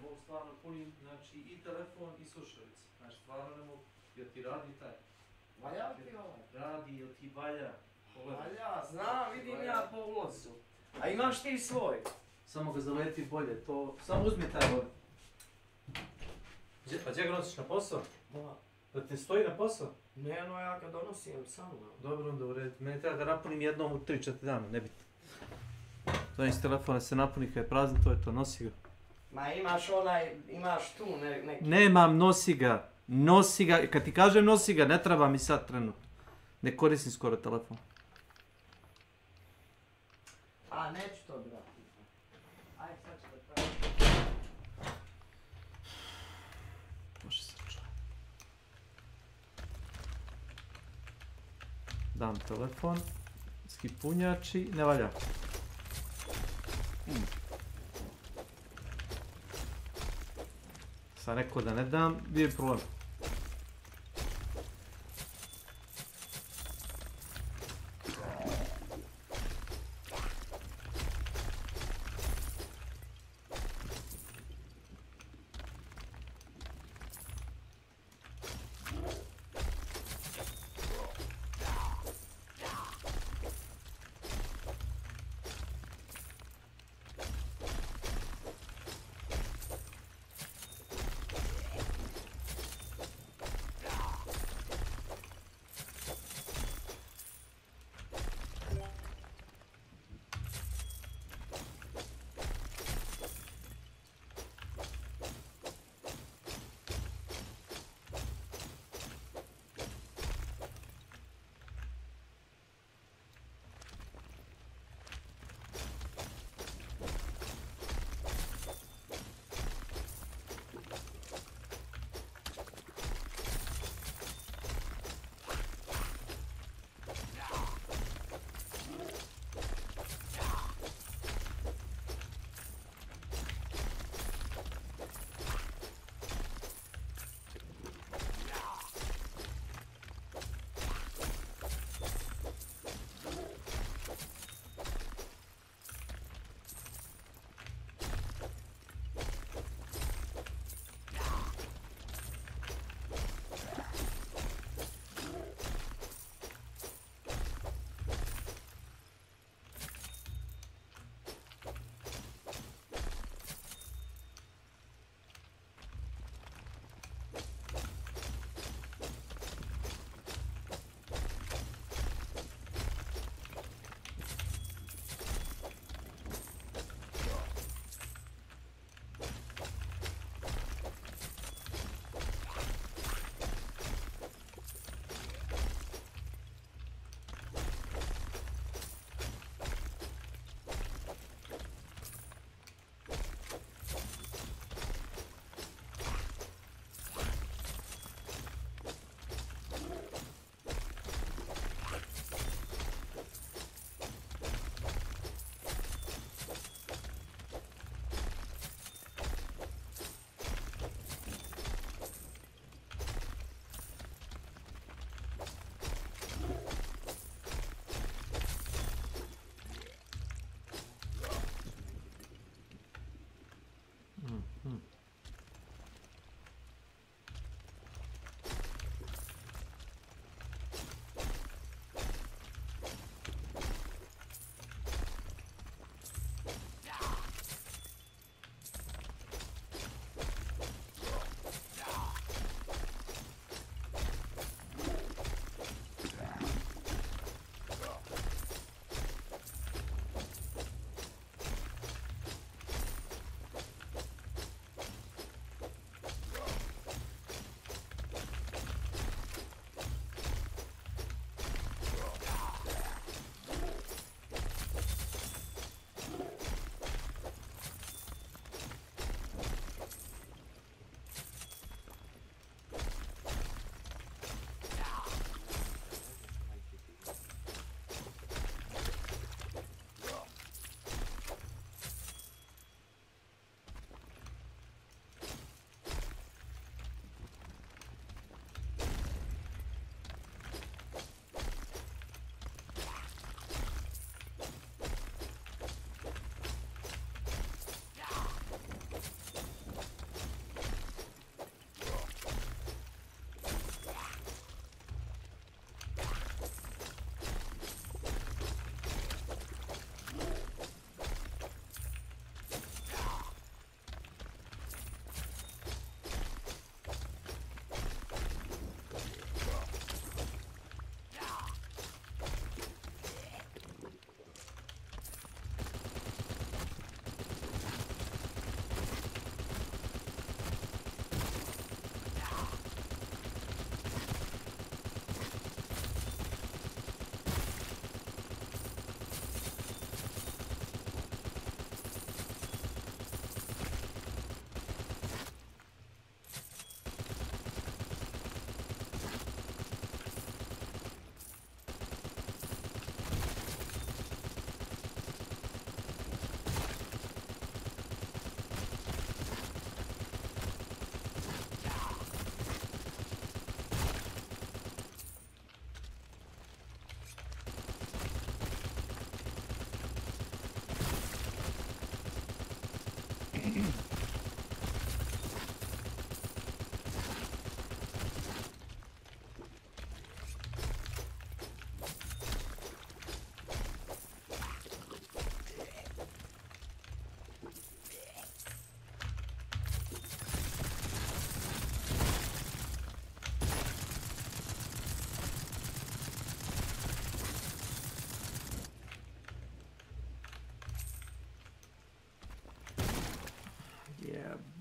Mogu stvarno punim, znači i telefon i slušalice. Znači stvarno ne mogu, jer ti radi taj. Valja ti ovaj? Radi, jel ti valja? Valja, znam, vidim ja po ulozu. A imaš ti svoj? Samo ga zaleti bolje, to... Samo uzmi taj ovaj. A gdje ga nosiš na posao? Da. Da te stoji na posao? Ne, no ja ga donosim sam. Dobro, onda u redu. Meni treba da napunim jednom u 3-4 dana, nebitno. Zvaniš telefona se napuni kad je prazan, to je to, nosi ga. Ma imaš tu neki... Nemam, nosi ga. Nosi ga, kad ti kažem nosi ga, ne treba mi sad trenutno. Ne koristim skoro telefon. A, neću to brati. Ajde, sad ću da pravim. Može se čuo. Dam telefon. Skipunjači, ne valja. Sad rekao da ne dam, bio je problem.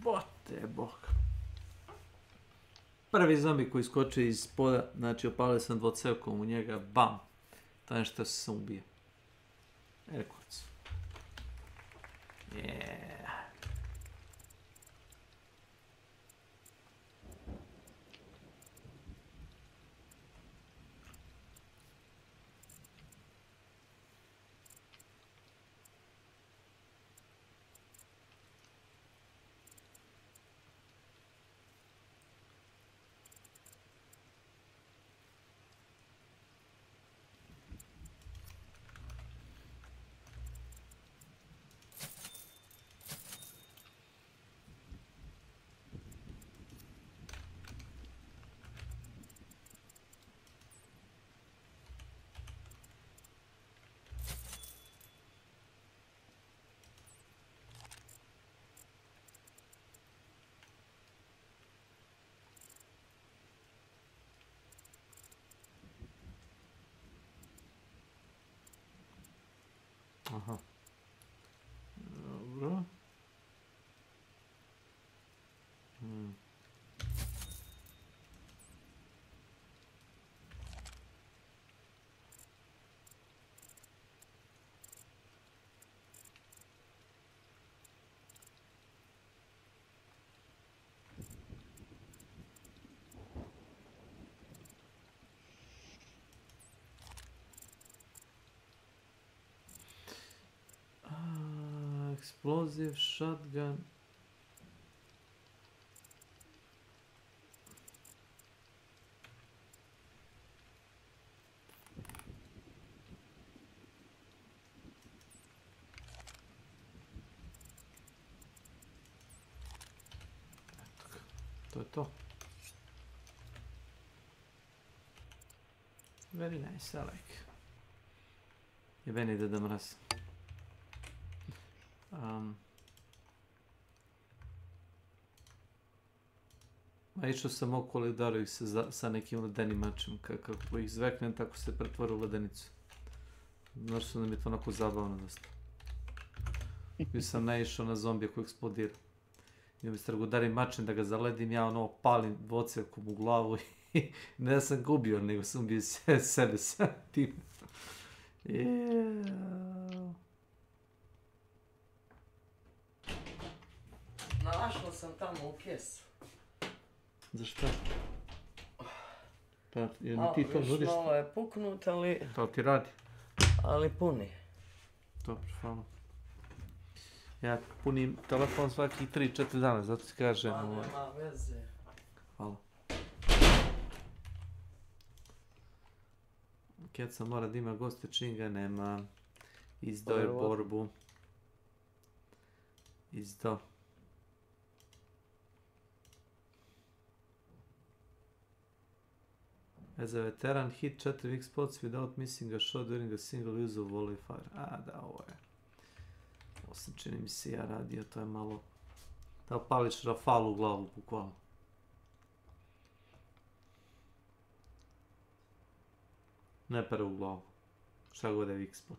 Bote bok. Prvi zombi koji skoči iz poda, znači opalio sam dvocevkom u njega, bam. To je nešto se sam ubije. Kurcu. Yeah. Aha. Dobro. Explosive shotgun. To je to. Very nice, I like. Jebeni Deda Mraz. A išao sam okolo i udarao ih se sa nekim ledenim mačem. Kako ih zveknem, tako se pretvore u ledenicu. Znaš su nam je to onako zabavno dosta. I sam naišao na zombija koji eksplodira. I umjesto da ga udarim mačem, da ga zaledim, ja ono palim dvocevkom u glavu i ne sam ga ubio, nego sam ubio sebe sa tim. Našao sam tamo u kesu. Za šta? Pa, jer mi ti to nudiš? Malo je puknut, ali... To ti radi? Ali puni. Dobro, hvala. Ja punim telefon svakih 3-4 dana, zato ti kažem... Pa nema veze. Hvala. Keca mora da ima goste, čim ga nema. Izdao je borbu. Izdao. As a veteran, hit 4 weak spots without missing a shot during a single use of volley fire. A, da, ovo je. Ovo sam čini mi se ja radio, to je malo... Da pališ rafalu u glavu, bukvalno. Ne pere u glavu. Šta god je weak spot.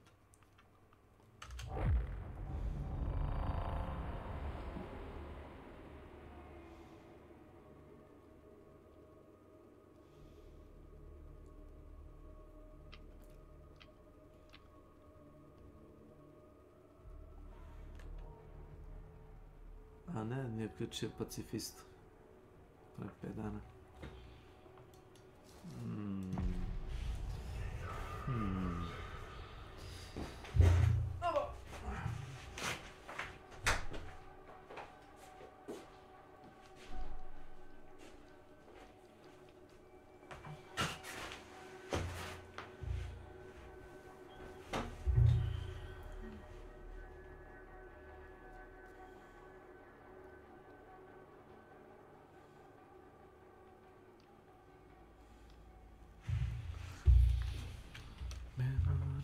A ne, nije uključio pacifistu. To je 5 dana.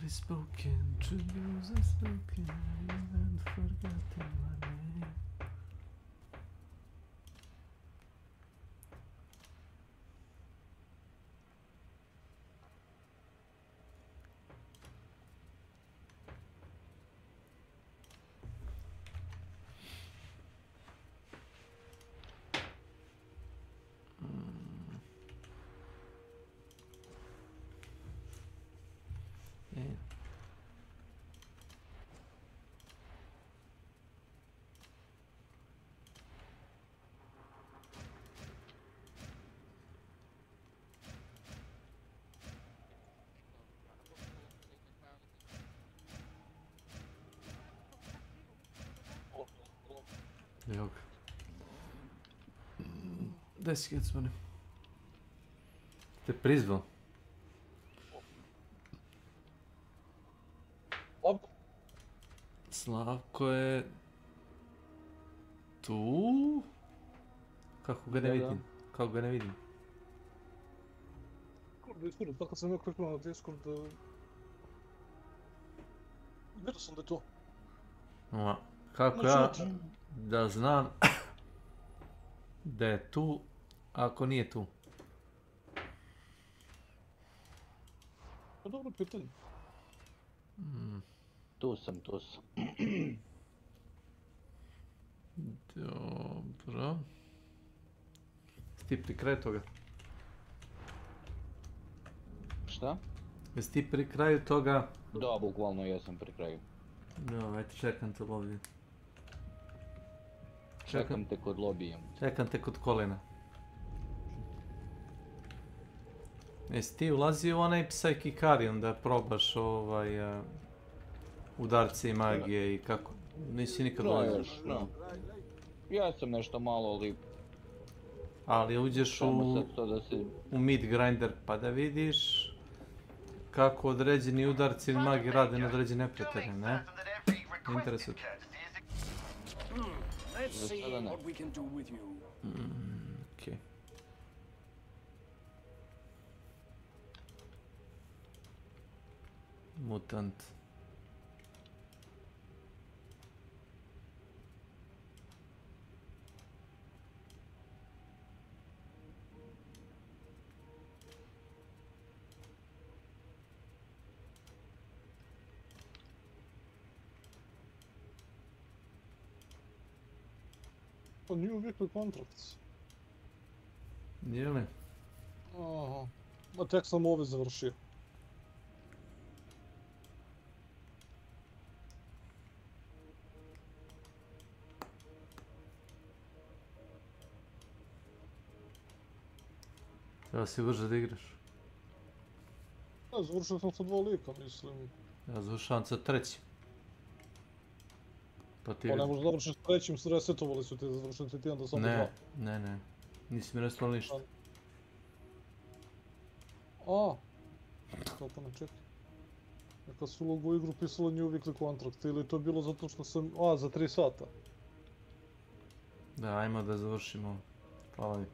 Spoken, truths are spoken, and forgotten my name. Evo ga. Daj si Gecmane. Te prizvao? Slavko je... tu? Kako ga ne vidim? Kako ga ne vidim? Discord, tako sam ja kliknuo na Discord, vidio sam da je to. Kako ja da znam da je tu, ako nije tu? Pa dobro pitanje. Tu sam. Dobro. Jesi ti pri kraju toga? Šta? Jesi ti pri kraju toga? Da, bukvalno ja sam pri kraju. No, ajte čekam te ovdje. Čekam te kod lobija. Čekam te kod kolena. Jesi ti ulazio u onaj Psychicarion da probaš udarce i magije i kako? Nisi nikad ulazio? Ja sam nešto malo, ali... Ali uđeš u mid grinder pa da vidiš kako određeni udarci ili magije rade na određene neprijatelje, ne? Interesuje. Let's see what we can do with you. Okej. Mutant. New weekly contracts. Nije li? Aha. Ma tek sam ove završio. Treba si brže da igraš. Ja, završio sam sa 2 lika, mislim. Ja završavam sa 3. Pa ne možeš završiti s 3, resetovali su te, završiti ti onda samo 2. Ne. Nisi mi resetovali ništa. Kako ne čekaj. Neka su logo u igru pisalo New Weekly Contract, ili to je bilo zato što sam... za 3 sata. Da, ajmo da završimo. Hvala mi.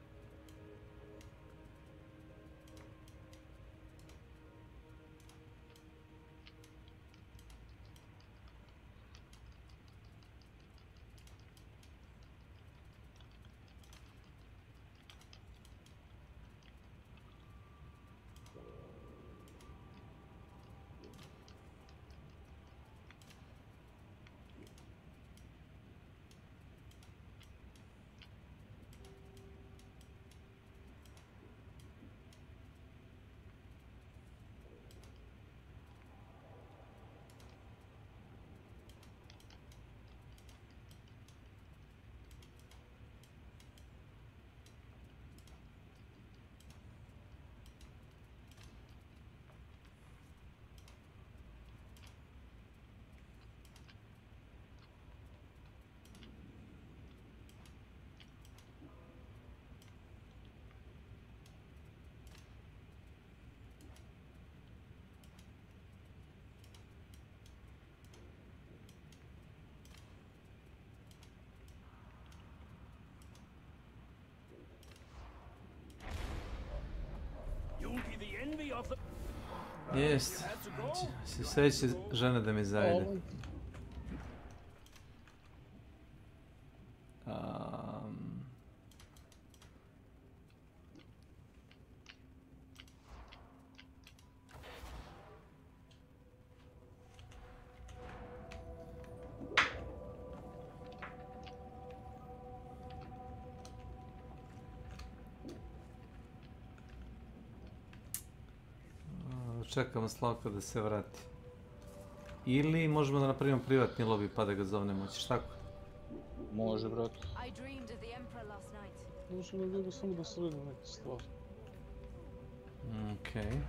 Jest. Sljedeće žene da mi zajede. Čekamo Slavka da se vrati. Ili možemo da napravimo privatni lobby pa da ga zovnemo, hoćeš tako? Može, brat. Može ne vidio samo da sredim neke stvari. Okej.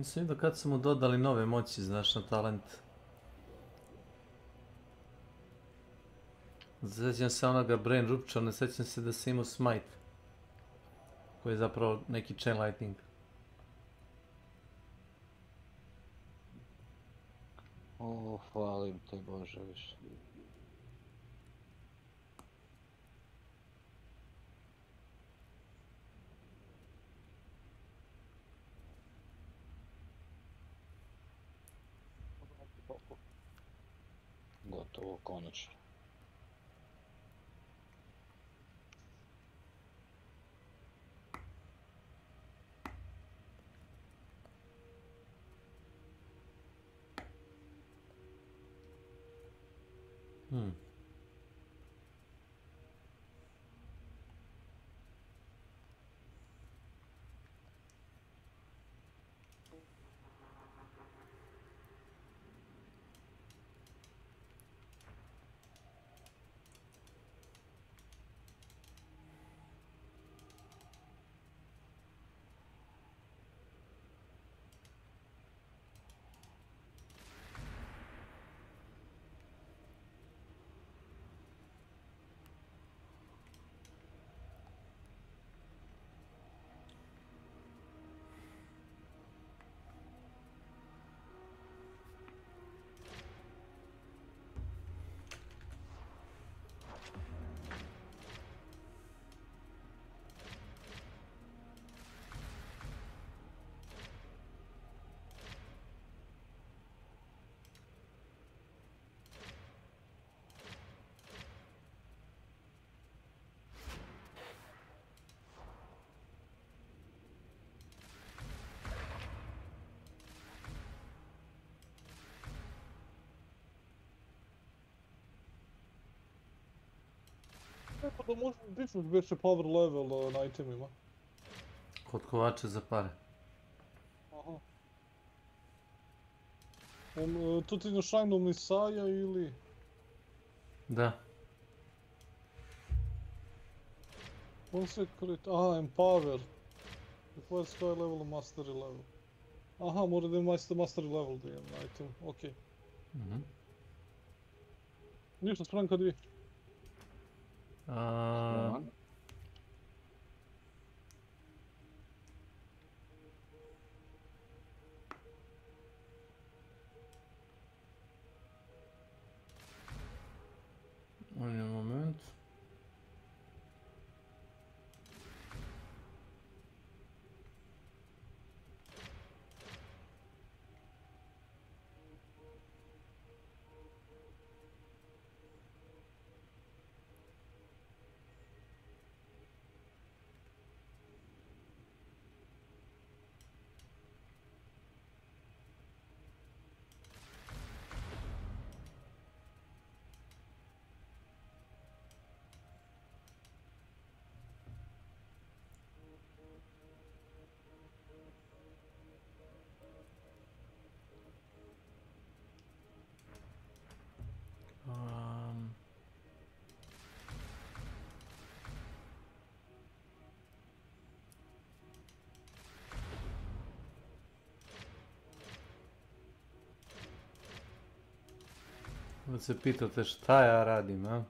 Nisam vidio kad su mu dodali nove moći, znaš, na talent. Sjećam se onoga Brain Rupture, ne sjećam se da se imao Smite. Koji je zapravo neki chain lightning. O, hvalim te Bože više. Gotovo, konačno. Kako da može biti veće power level na itemima? Kod kovača za pare. Aha. Tu ti na Shine Messiah ili? Da. Consecrate, aha, Empower. Require sky level, mastery level. Aha, mora da je mastery level da imam na item, okej. Ništa, sprem kad vi. Один момент. Da se pitate šta ja radim, a?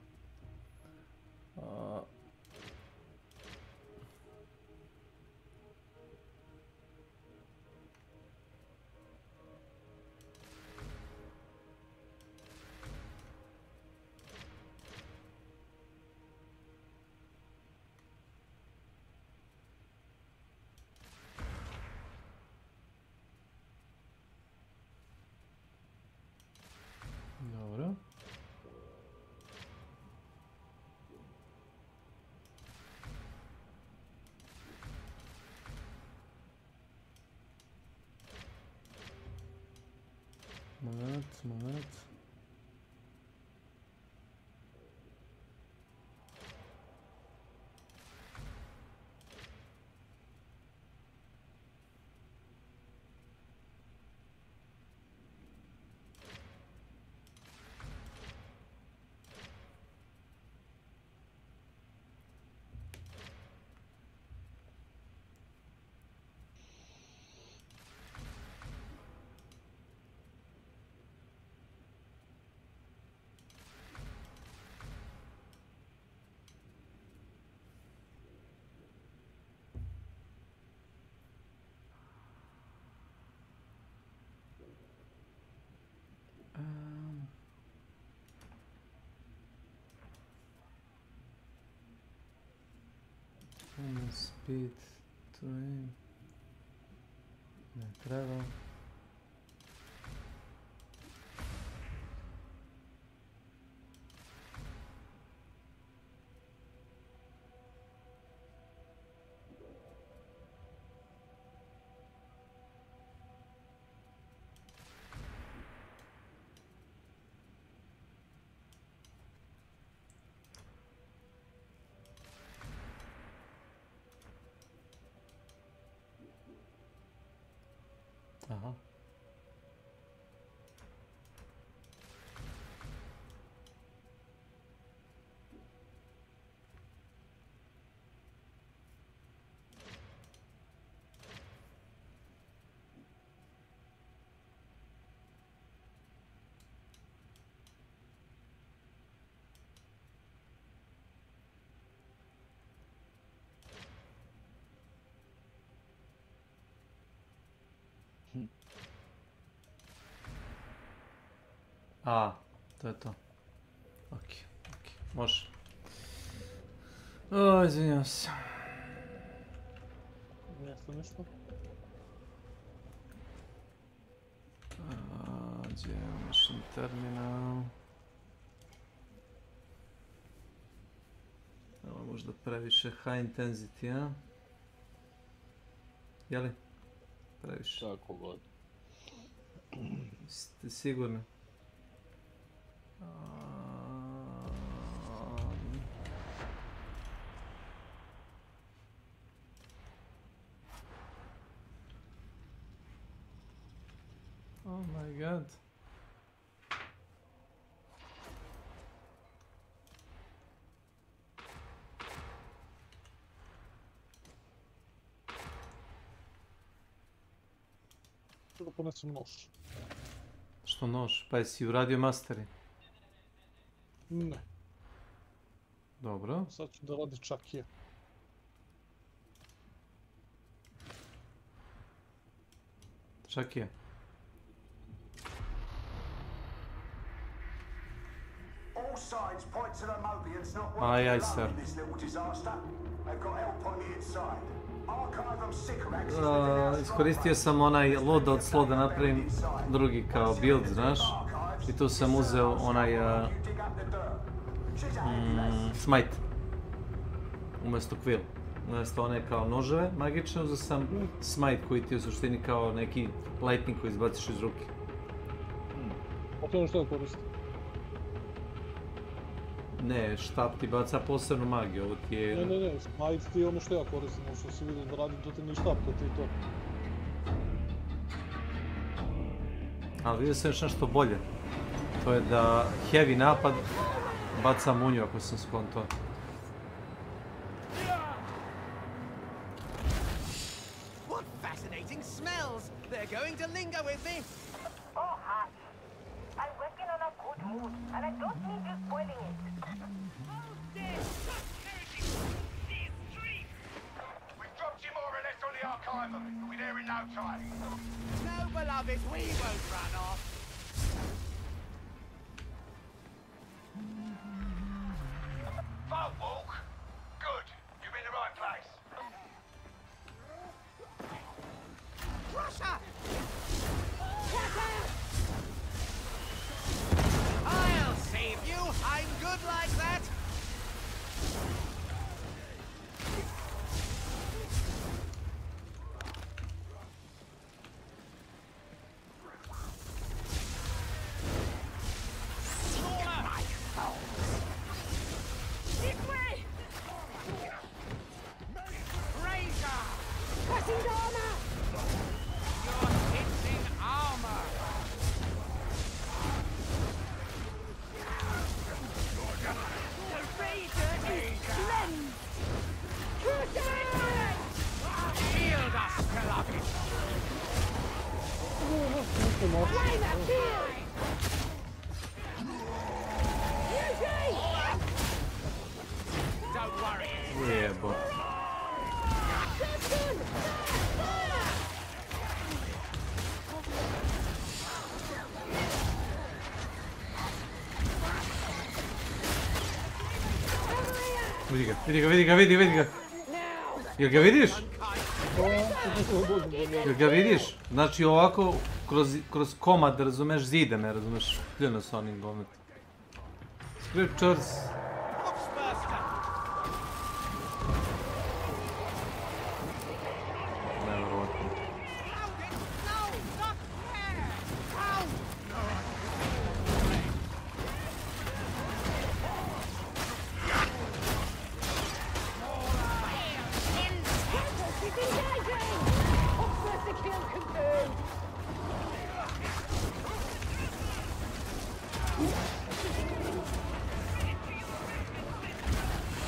Dobro. Moment. Speed to aim. Ne treba. Aha. A, to je to. Ok. Može. O, izvinjam se. Nešto ništa? Gdje je mission terminal? Ovo je možda previše high intensity, a? Jeli? Previše. Tako god. Ste sigurni? Oh my god. Da ponesem nož. Što nož? Pa jesi uradio masteri? Ne. Dobro. Sad ću da radi čakije. Čakije. Aj, aj, sir. Iskoristio sam onaj loadout slot da napravim drugi kao build, znaš? I tu sam uzeo onaj smite umjesto quill. Umjesto one kao noževe magične, uzeo sam smite koji ti je u suštini kao neki lightning koji izbaciš iz ruke. A to je što je koristi? Ne, štap ti baca posebnu magiju, ovo ti je... Ne, smite ti je ono što ja koristim, ono što si vidio da radim, to ti nije štap, to ti je to. Ali vidio sam još nešto bolje. To je da heavy napad baca munju, ako sam skonto. What fascinating smells! They're going to linger with me. Oh, hush. I'm working on a good mood, and I don't need you spoiling it. We've dropped you more or less on the archive of it. We'll be there in no time. No, beloved, we won't run off. Boat walk. Good. You're in the right place. Russia! I'll save you. I'm good like that. Vidi ga. Jel ga vidiš? Jel ga vidiš? Znači ovako kroz komad, razumeš, zide me, razumeš, pljeno s onim gomet. Scriptures. Nevjerovatno.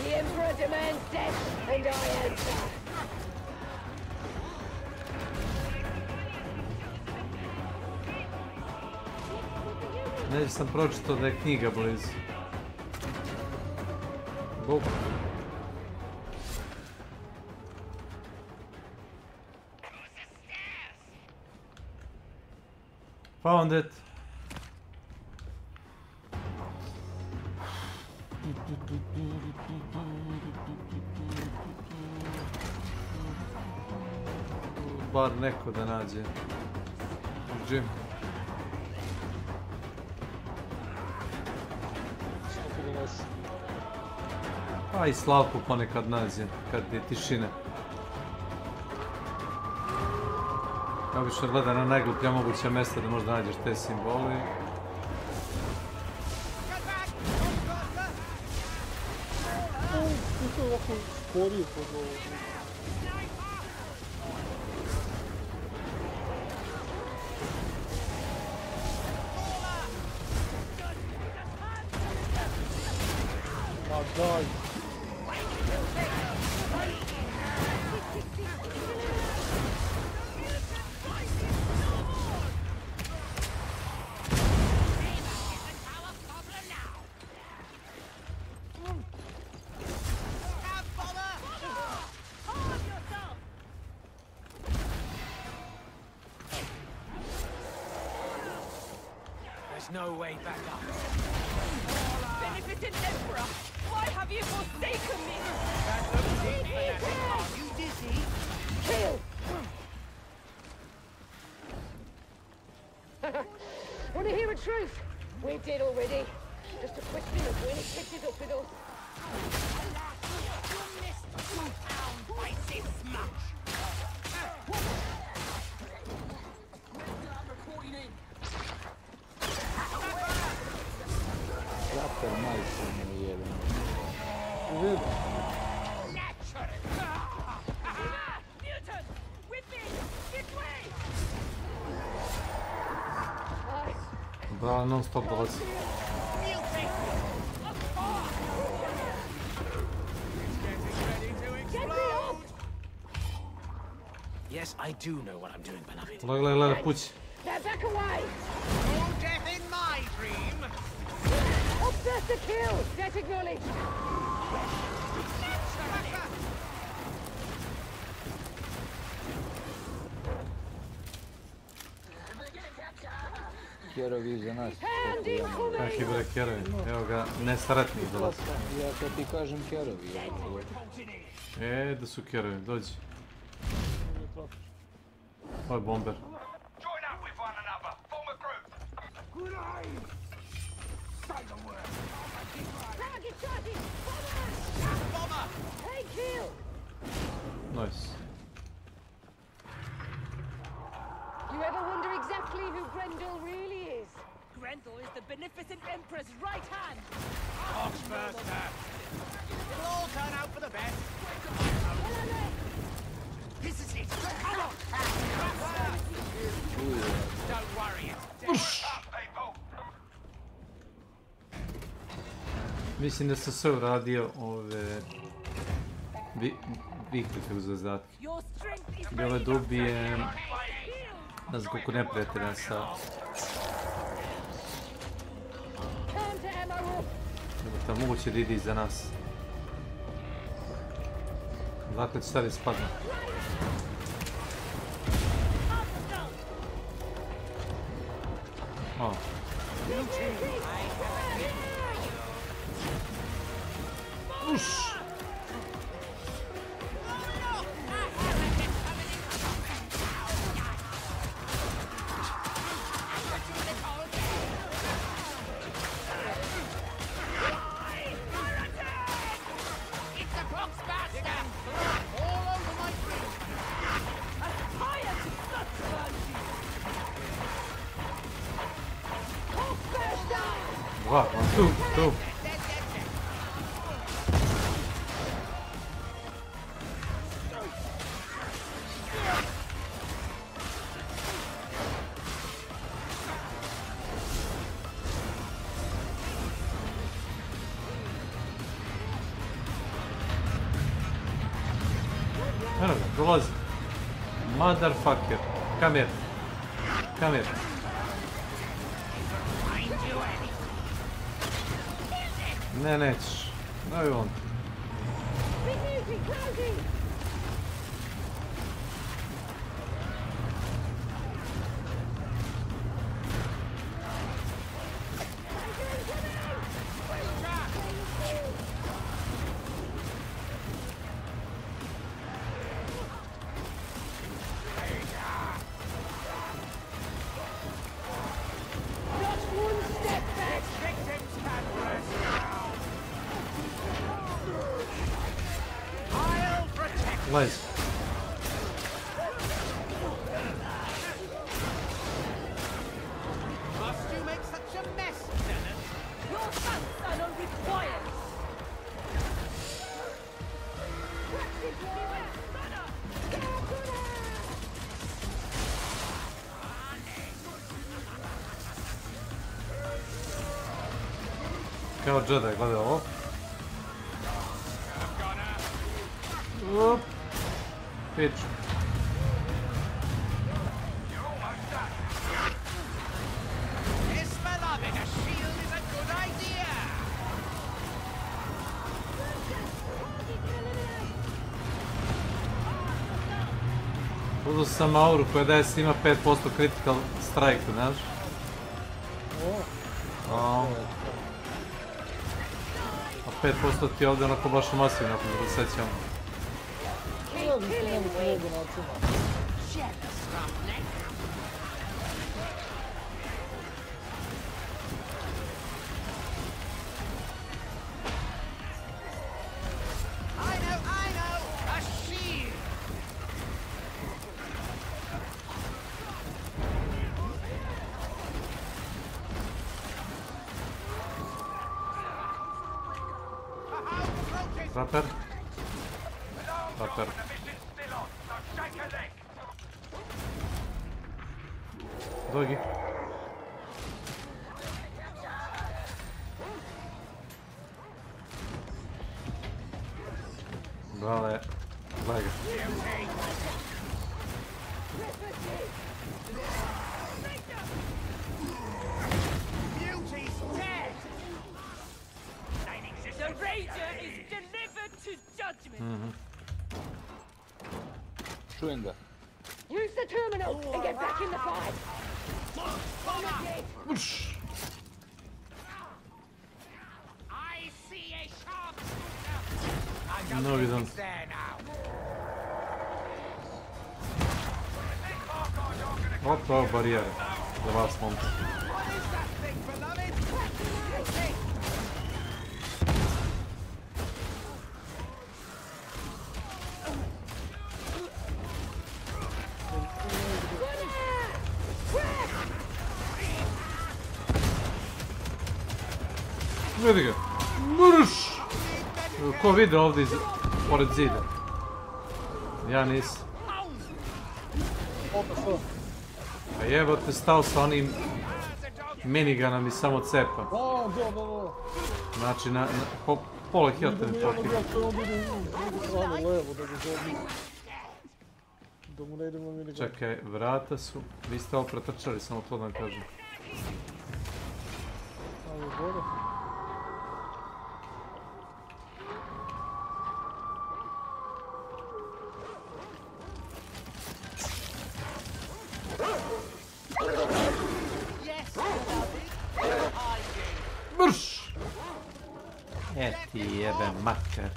The Emperor demands death, and I answer. Neđe sam pročitao da je knjiga blizu. Bog. Found it. Bar neko da nađe. Jim. Pa i Slavku ponekad nađe, kad je tišina. Obično gleda na najgluplja moguća mjesta da možda nađeš te simbole. No way back up. Beneficent Emperor, why have you forsaken me? Are you dizzy? Kill! Want to hear a truth? We did already. Just a question of when it catches up with us. You missed 2 pound spicy smash. Zapper majstor mu jedan. Da, non stop dolazi. Yes, I do know what I'm doing, beloved. Gleda pući. Now back away! No death in my dream! Obsess the kill! Death acknowledged! Kjerovi iza nas. Kakvi bre kjerovi? Evo ga, nesretnik dolazi. Ja kad ti kažem kjerovi. Da su kjerovi, dođi. Ovo je bomber. Nice. You ever wonder exactly who Grendel really is? Grendel is the beneficent Emperor's right hand. Oxburster! It'll all turn out for the best. This is it. Come on! Don't worry, it's dead. Mislim da sam sve uradio ove viklike u zadatke. I ove da ubijem, ne znam koliko neprijatelja sa... Nego tam moguće da ide iza nas. Dakle će sad ispadne. O. Uš! Dva, tu. Eno ga, dolazi. Motherfucker. Come here. Come here. Ne, nećeš. Daj on. Lezi. Must you make such a mess, Lieutenant? Your sons are not required. Kao Jedi, gledaj ovo. Up. Pitch. Miss Beloved, a shield is a good idea. Uzeo sam auru koja daje svima 5% critical strike, znaš? A 5% ti je ovdje onako baš masivno, ako se sećam. Rapper. Rapper. Doggy. Vale. Lega. The Ranger is delivered to judgment. Čujem ga. Use the terminal and get back in the fight. I see a sharpshooter. No, we don't. Opa, barijere. Za vas, momci. Vidi ga. Mrš! Ko vide ovdje pored zida? Ja nisam. A jebote, stao sa onim miniganom i samo cepa. Znači, pola health mi pokida. Čekaj, vrata su... Vi ste ovo pretrčali, samo to da vam kažem. Mrš! E ti jebe mater.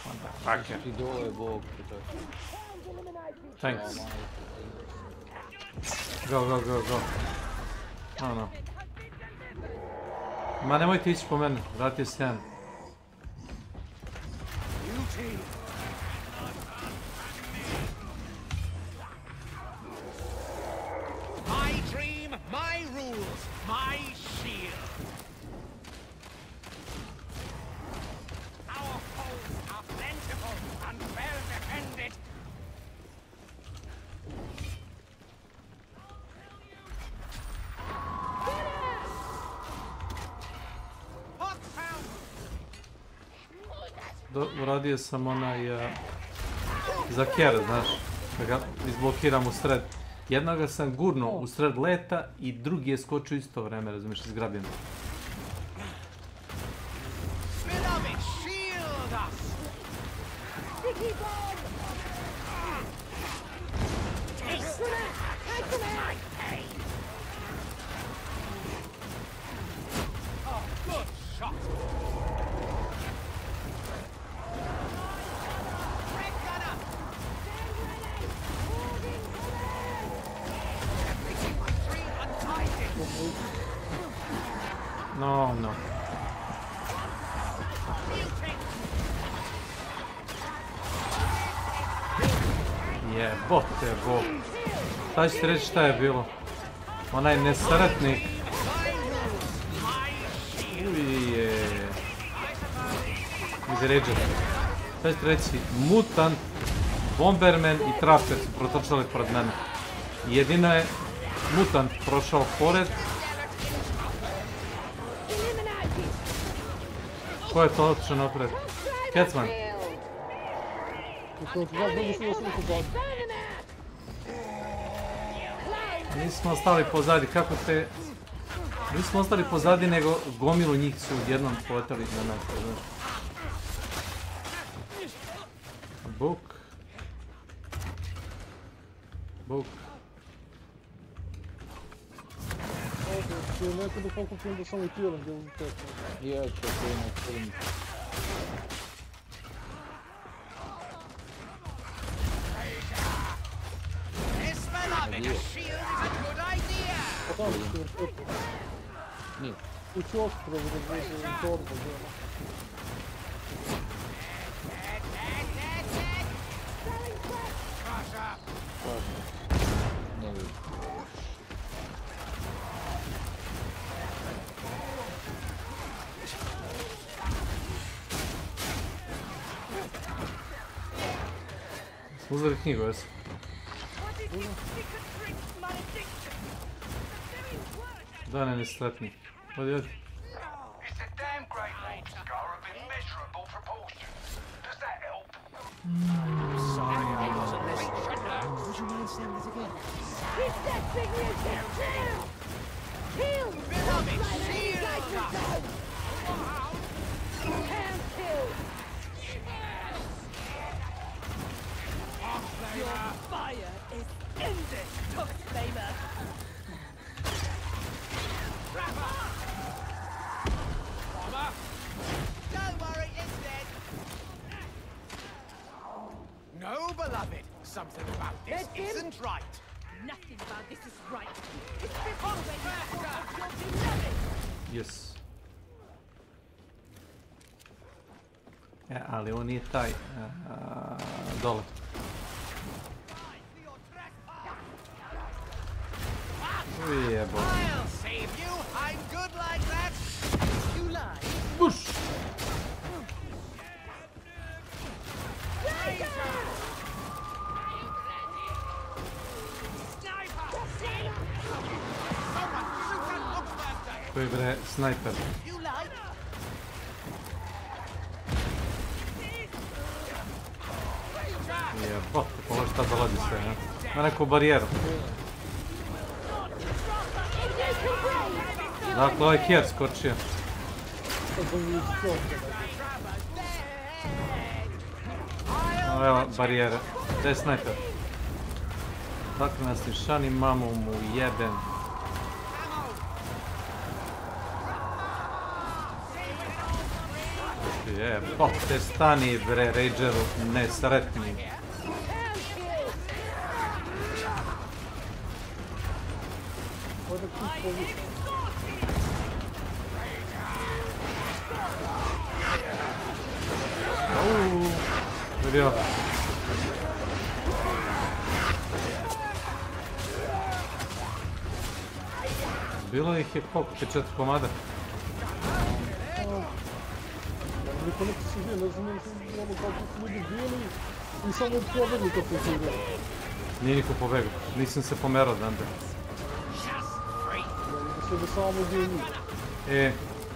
Motherfucker. Ti dole, Bog. Thanks. Go, go, go, go. Ono. Ma nemojte ići po mene, vratio se jedan. My dream, my rules, my shield. Our foes are plentiful and well defended. Uradio sam onaj za ker, znaš, da ga izblokiram u sred. Jednoga sam gurno u sred leta i drugi je skočio isto vreme, razumiješ, izgrabljen. No, no. Jebote Bog. Šta ćete reći šta je bilo? Onaj nesretnik. Uje. Izređen. Šta ćete reći? Mutant, Bomberman i Trapper su protočali pored mene. Jedino je Mutant prošao pored. Ko je to otišao napred? Kecman. Nismo ostali pozadi, kako te... Nismo ostali pozadi, nego gomilu njih su odjednom poletali na nas. Buk. Buk. Neko da pokupim da samo i tijelom da uzim tekno. Ja ću krenuti. U čošku da bude torbu. Ne vidim. Uzeli knjigu, jesu? Da, ne, nesretni. Odi, odi. It's a damn great lord scar of immeasurable proportion. Does that help? Sorry, I wasn't listening. Would you mind saying that again? Keep that signature down! Kill! Beloved, shield us! Hand kill! Your fire is ended, Tuxflamer! Don't worry, it's dead. No, beloved. Something about this isn't right. Nothing about this is right. It's before when you thought of your beloved! Yes. Ali on nije taj dole. Ujebo. I'll save you. I'm good like that. You lie. Bush. Koji bre, snajper. Jebote, pogledaj šta dolazi sve, ne? Na neku barijeru. Dakle, ovaj kjer skočio. Evo, barijere. Gdje je snajper? Dakle, nas lišani mamu mu jebem. Jebote, stani bre, Rageru, nesretni. Vidio. Bilo ih je koliko? 4 komada? Niko neki su bili, ne znam ono kako su ljudi bili i samo pobegli kako su bili. Nije niko pobegao, nisam se pomerao dande. Da se samo gdje njih.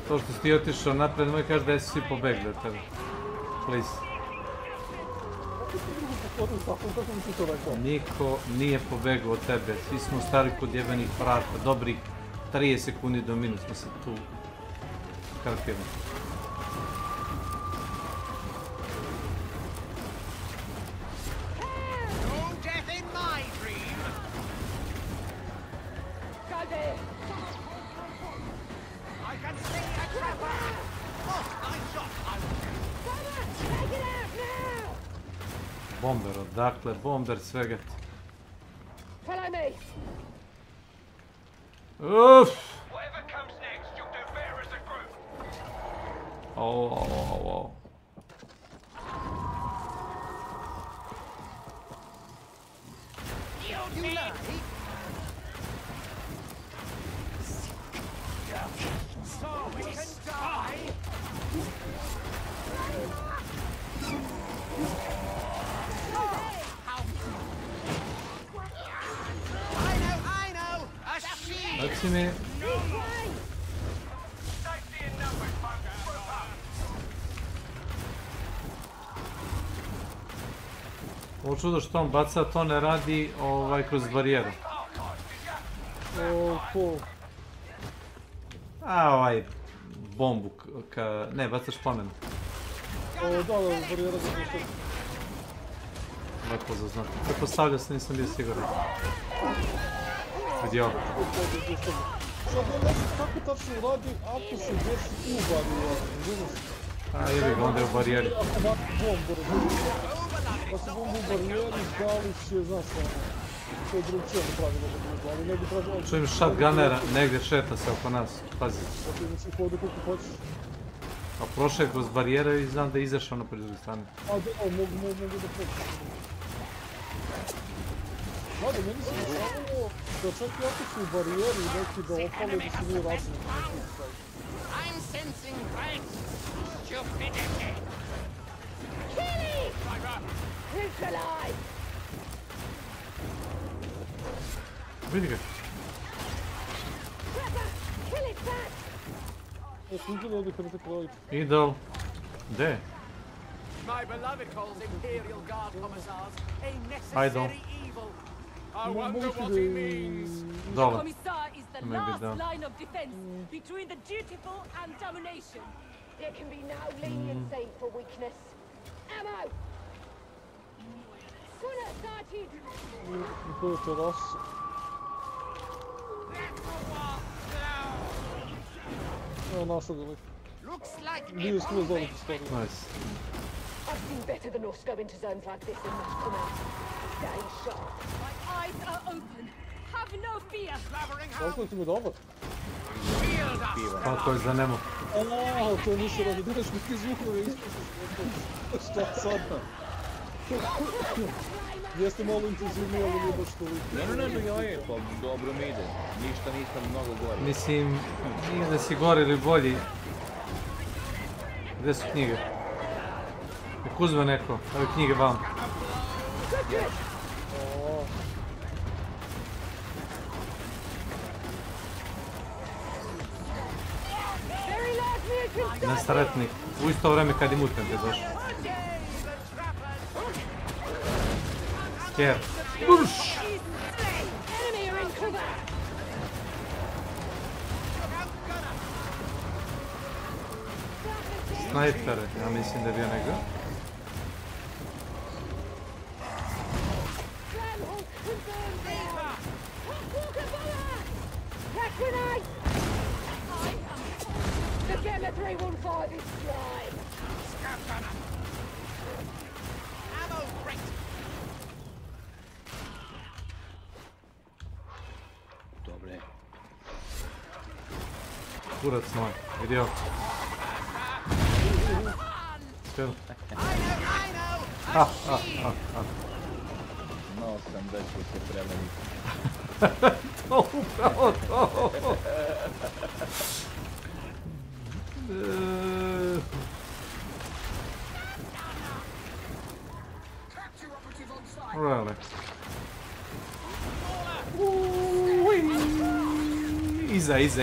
To što si ti otišao napred, moj kaže da su svi pobegli od tebe. Please. Niko nije pobegao od tebe, svi smo stali kod jebenih vrata, dobrih 30 sekundi do minus smo se tu karpili. Bomber, odakle, bomber svega ti. Uff! Ovo. Reci mi... Ovo čudo što on baca, to ne radi kroz barijeru. Bombu, ne, bacaš plamen. Da, barijera za nešto. Lepo za znati. Prepostavljao se, nisam bio siguran. Vidio. Sad ja ne znam kako tačno radi ako se desi u barijeru. Ili ga onda je u barijeri. Ako se bombu u barijeri, da li će, znaš ono, to je drugčije pravilo da bude, ali ne bi tražilo... Čujem shotgunnera, negdje šeta se oko nas, pazi. Zato da se hode koliko hoćeš. A prošao je kroz barijere i znam da je izašao na druge strane. A da, mogu da proći. Mada, meni se dešavalo da čak i ako su u barijeri neki da opale da se nije razine na nekim staviti. I'm sensing great stupidity. Killy! Neutralize! Vidi ga. Kill it back! Služi da ovdje kada te praviti. Idol. Gde? My beloved calls Imperial Guard commissars a Idol. necessary evil. I wonder what he means. Dole. Commissar is the Maybe last down. line of defense between the dutiful and domination. There can be no leniency for weakness. Ammo! Gunner started! To je teras. Evo našao ga lik. Bio skroz dole po stvari. Nice. I've seen better than us go into zones like this and not come out. Stay sharp. My eyes are open. Have no fear. Koliko ti mi dobar? Kako je za nemo. Aaa, to nisu radi, daš mi ti zvukove ispušiš. Šta sad? Jeste malo intenzivnije, ali nije baš toliko. Ne, ja je, pa dobro mi ide. Ništa nisam mnogo gori. Mislim, nije da si gori ili bolji. Gdje su knjige? Nek uzme neko, ove knjige vam. Nesretnik. U isto vreme kad je mutant je došao. Scare. Uš! Snajpere, ja mislim da je bio nego. The Gamma 315 is slime! Ammo crate! Dobre, Kurac moj, vidi ovo. Spjel. Znao sam da ću se premeniti. To upravo to. Really?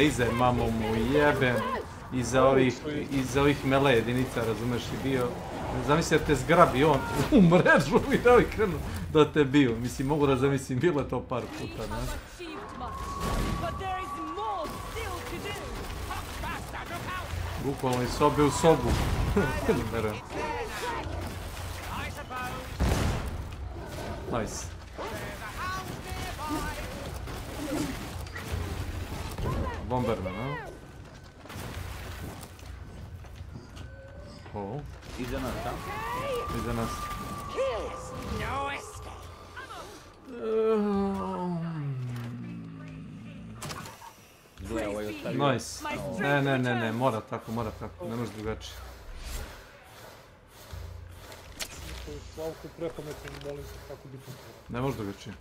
Iza, mamo mu jebem. Iza ovih mele jedinica, razumeš, i bio... Zamisli da te zgrabi on u mrežu i da ovaj krenu da te bio. Mislim, mogu da zamislim, bilo je to par puta, znaš. Bukvalno iz sobe u sobu. Nice. Bomberman, a? O. Iza nas, da? Iza nas. Nice. Ne, mora tako, ne može drugačije. Slavku prepametno, molim se kako bi to. Ne može drugačije.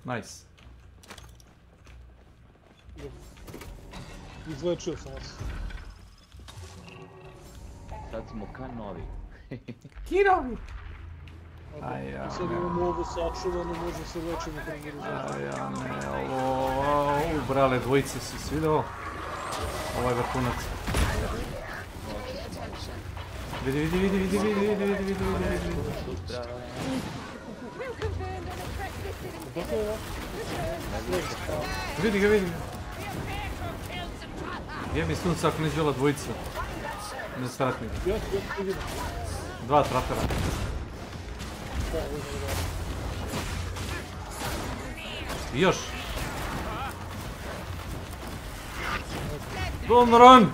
Nice. Izlečio sam vas. Sad smo ka novi. Kinovi! Sad imamo ovo sačuvano, možda se lečimo kroz ovo... Brale, dvojice si svidao. Ovo je vrhunac. Vidi. Vidi ga. Gdje mi sunca ako neće bila dvojica? Ne stratnik. 2 trapera. I još. Don't run!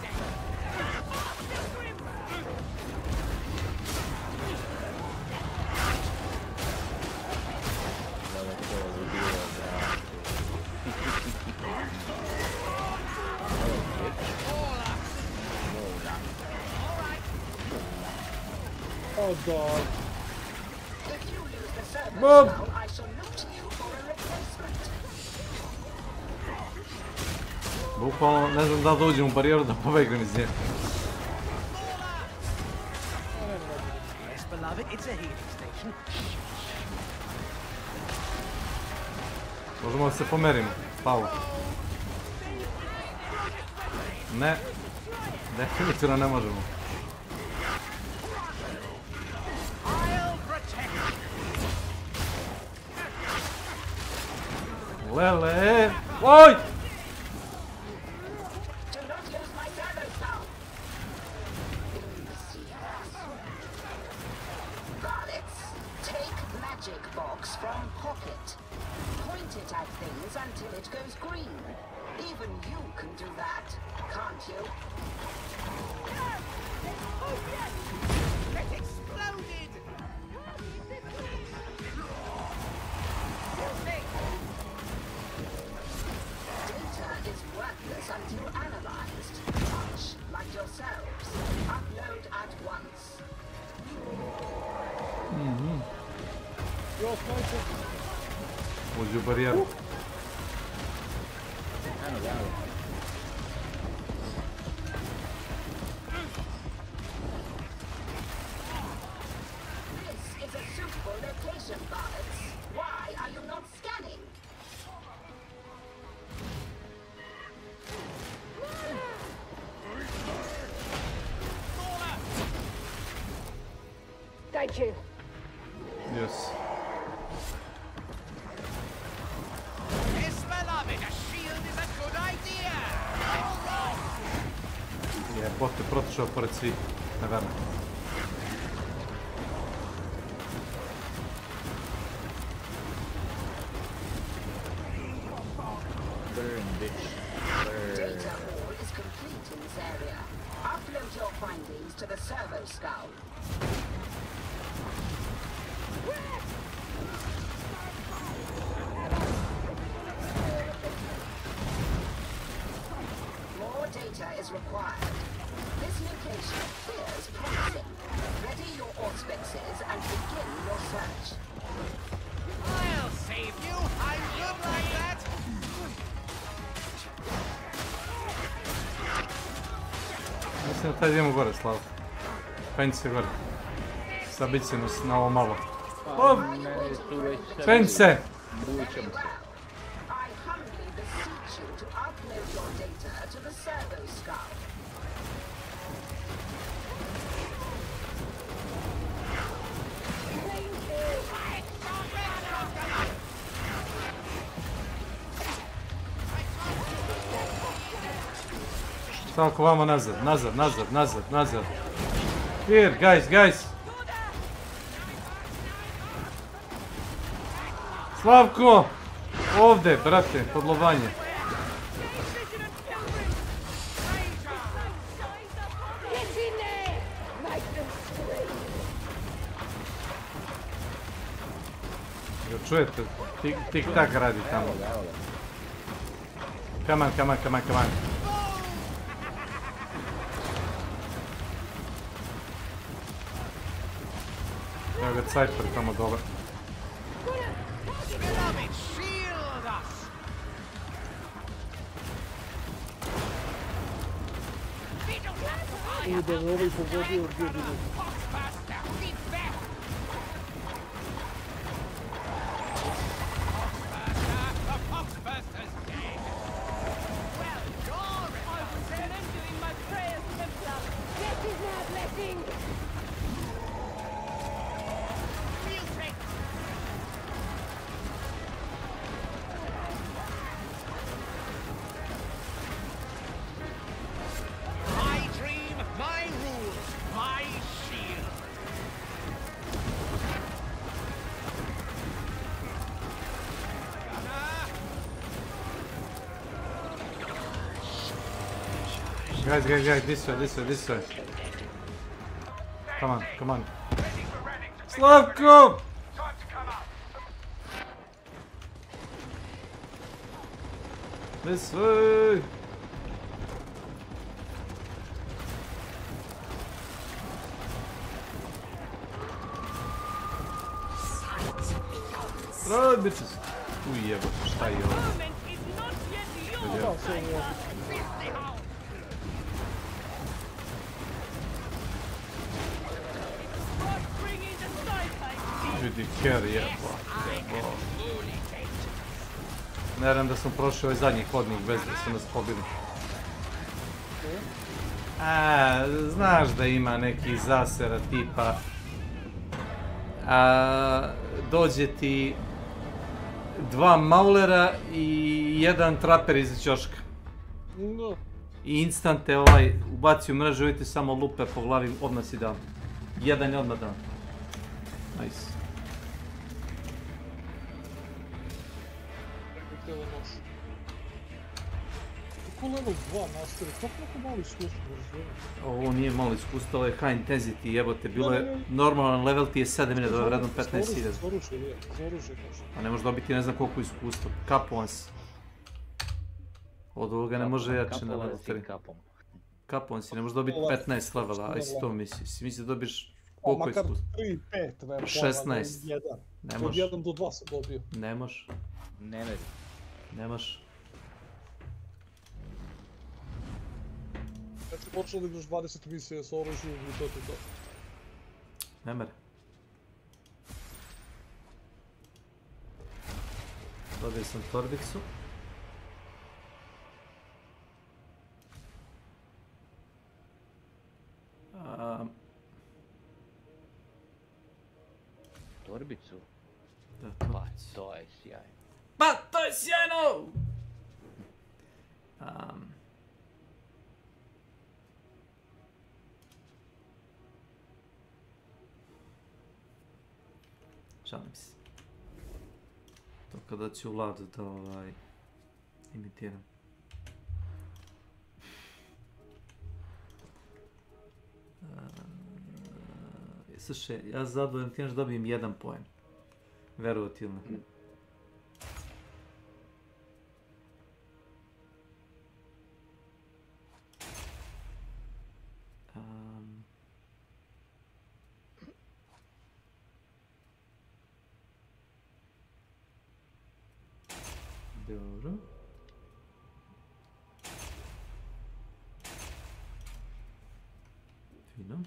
Oh god. Bob! Bukvalno ne znam da li dođem u barijeru da pobegnem iz nje. Možemo da se pomerimo, Paul. Ne, definitivno ne možemo. Lele! Oj! Uđi u barijeru. Thank you. Yes. Jebote, protišao pored svih, neverno. Burn, bitch. Burn. Data hall is complete in this area. Upload your findings to the servo skull. acquired. This location appears promising. Ready your auspices and begin your search. I'll save you! I look like that! Mislim da taj idemo gore, Slavo. Penji se gore. Sad bit će nas na ovo malo. Op! Penji se! I humbly beseech you to upload your data to the servo skull. Tako vamo nazad, nazad, nazad, nazad, nazad. Here, guys! Slavko! Ovdje, brate, podlovanje. Jel čujete? Tik-tak radi tamo. Come on. Evo ga Cypher tamo dole. Beloved, shield us! Da me ovaj pogodio od ljudi. Guys, this way. Come on. Slavko! This way! Run, bitches! Ujebote, šta je ovo? Vidi carry, jebo. Ne vjerujem da smo prošli ovaj zadnji hodnik bez da su nas pobili. Znaš da ima neki zasera tipa. Dođe ti 2 maulera i 1 traper iz ćoška. I instant te ubaci u mrežu, vidite samo lupe po glavi, odmah si dan. Jedan je odmah dan. Nice. Kako level 2 masteri, kako neko malo iskustvo razvijem? Ovo nije malo iskustvo, ovo je high intensity, jebote, bilo je normalan level ti je 7.000, ovo je vredno 15.000. Za oružje kaže. A ne može dobiti ne znam koliko iskustva, kapovan si. Od ovoga ne može jače na level 3. Kapovan si, ne može dobiti 15 levela, aj si to misli. Si misli da dobiš koliko iskustva? Makar 3, 5, verujem. 16. Ne Od može. 1 do 2 sam dobio. Ne može. Ne može. Kad si počeo da igraš 20 misija s oružjem i to. Ne mere. Dobio sam torbicu. Torbicu? Da, Pa, torbicu. to je sjajno. Pa, to je sjajno! Šalim se. To kada ću Vladu da imitiram. Slušaj, ja zadovoljam ti da dobijem 1 poen. Verovati ili ne. Dobro. Fino.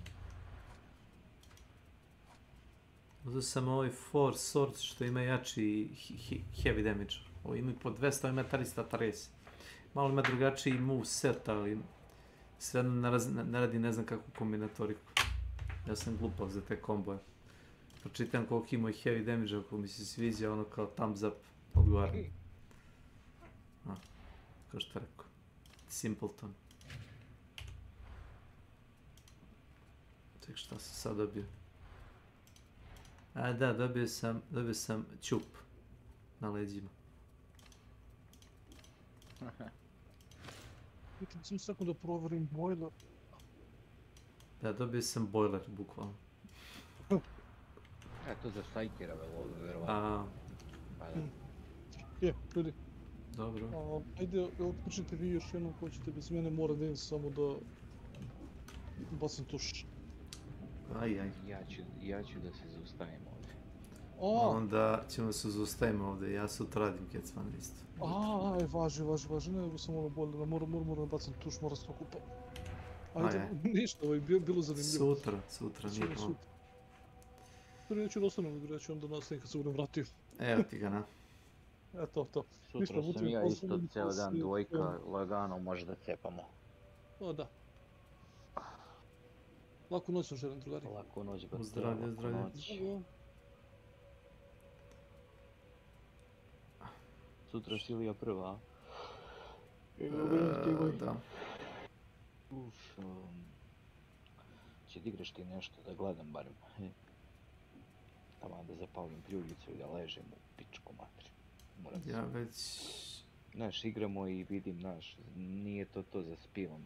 Uzeo sam ovaj Force Sword što ima jači heavy damage. Ovo ima po 200, ima 330. Malo ima drugačiji move set, ali sve ne radi ne znam kakvu kombinatoriku. Ja sam glupav za te komboje. Pročitam koliko ima heavy damage, ako mi se sviđa, ono kao thumbs up, odgovaram. Kao što rekao. Simpleton. Ček, šta sam sad dobio? A da, dobio sam čup na leđima. Vidim sam sekund da proverim boiler. Da, dobio sam boiler, bukvalno. To za Strikera, verovatno. Pa da. Je, ljudi. Dobro. Ajde, otpočnite vi još jednom ko ćete bez mene, mora da idem samo da bacim tuš. Aj. Ja ću da se zaustavim ovdje. Onda ćemo se zaustaviti ovdje, ja sutra radim kecman isto. Važi, ne nego sam ono bolje, moram da bacim tuš, moram se to kupa. Ajde, ništa, bilo zanimljivo. Sutra, nije ono. Neću da ostanem, ja ću onda nastavim kad se budem vratio. Evo ti ga, na. To. Sutra sam ja isto cijel dan dvojka, lagano može da cepamo. Da. Laku noć vam želim, drugari. Laku noć, brate. Zdravlje. Sutra Silija prva, a? Da. Će da igraš ti nešto, da gledam barem. Tamo da zapalim pljugicu i da ležem u pičku matri. Ja već... Znaš, igramo i vidim, znaš, nije to za spivom.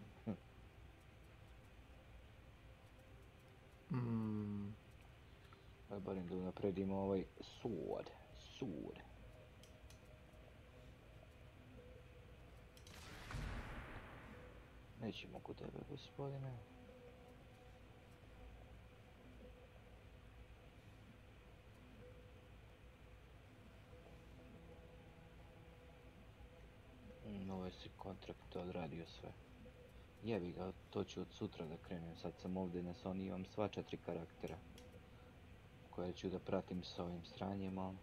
Barem da unapredimo ovaj sword. Nećemo kod tebe, gospodine. Ovo si kontrakt odradio sve. Jebi ga, to ću od sutra da krenem. Sad sam ovdje na Sony, imam sva 4 karaktera koje ću da pratim s ovim sranjem, ali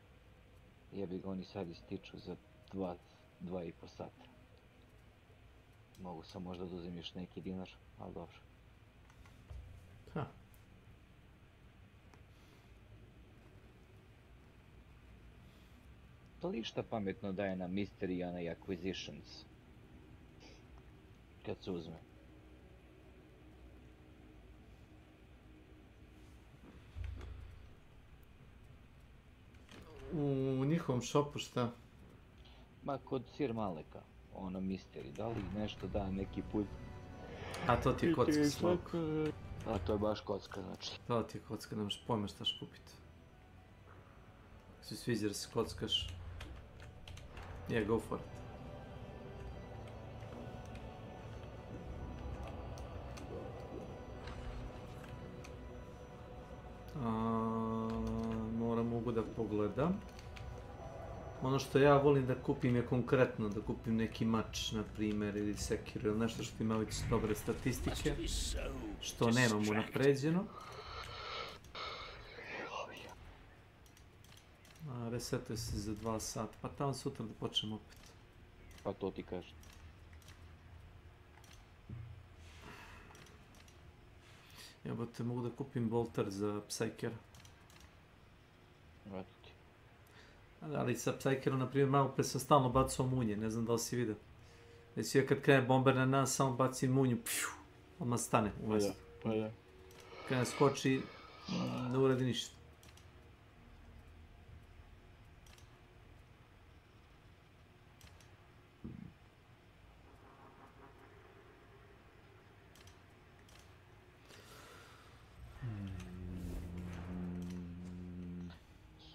jebi ga, oni sad ističu za 2,5 sata. Mogu sam možda da uzem još neki dinar, ali dobro. To li šta pametno daje na Mystery and Acquisitions? Kad se uzme. U njihovom shopu šta? Ma kod Sir Maleka, ono Mystery, da li nešto da neki put? A to ti je kocka slog. A to je baš kocka, znači. To ti je kocka, nemaš pojma štaš kupiti. Ako si sviđa da se kockaš, go for it. Mogu da pogledam. Ono što ja volim da kupim je konkretno, da kupim neki mač, na primjer, ili Sekiro, ili nešto što ima već dobre statistike, što nemam unapređeno. Resetuje se za 2 sata, pa tamo sutra da počnem opet. Pa to ti kažem. Jebote, mogu da kupim bolter za Psykera. Vrati ti. Ali sa Psykerom, na primjer, malo pre sam stalno bacao munje, ne znam da li si vidio. Znači ja kad krene bomber na nas, samo bacim munju, odmah stane u mjestu. Kada skoči, ne uradi ništa.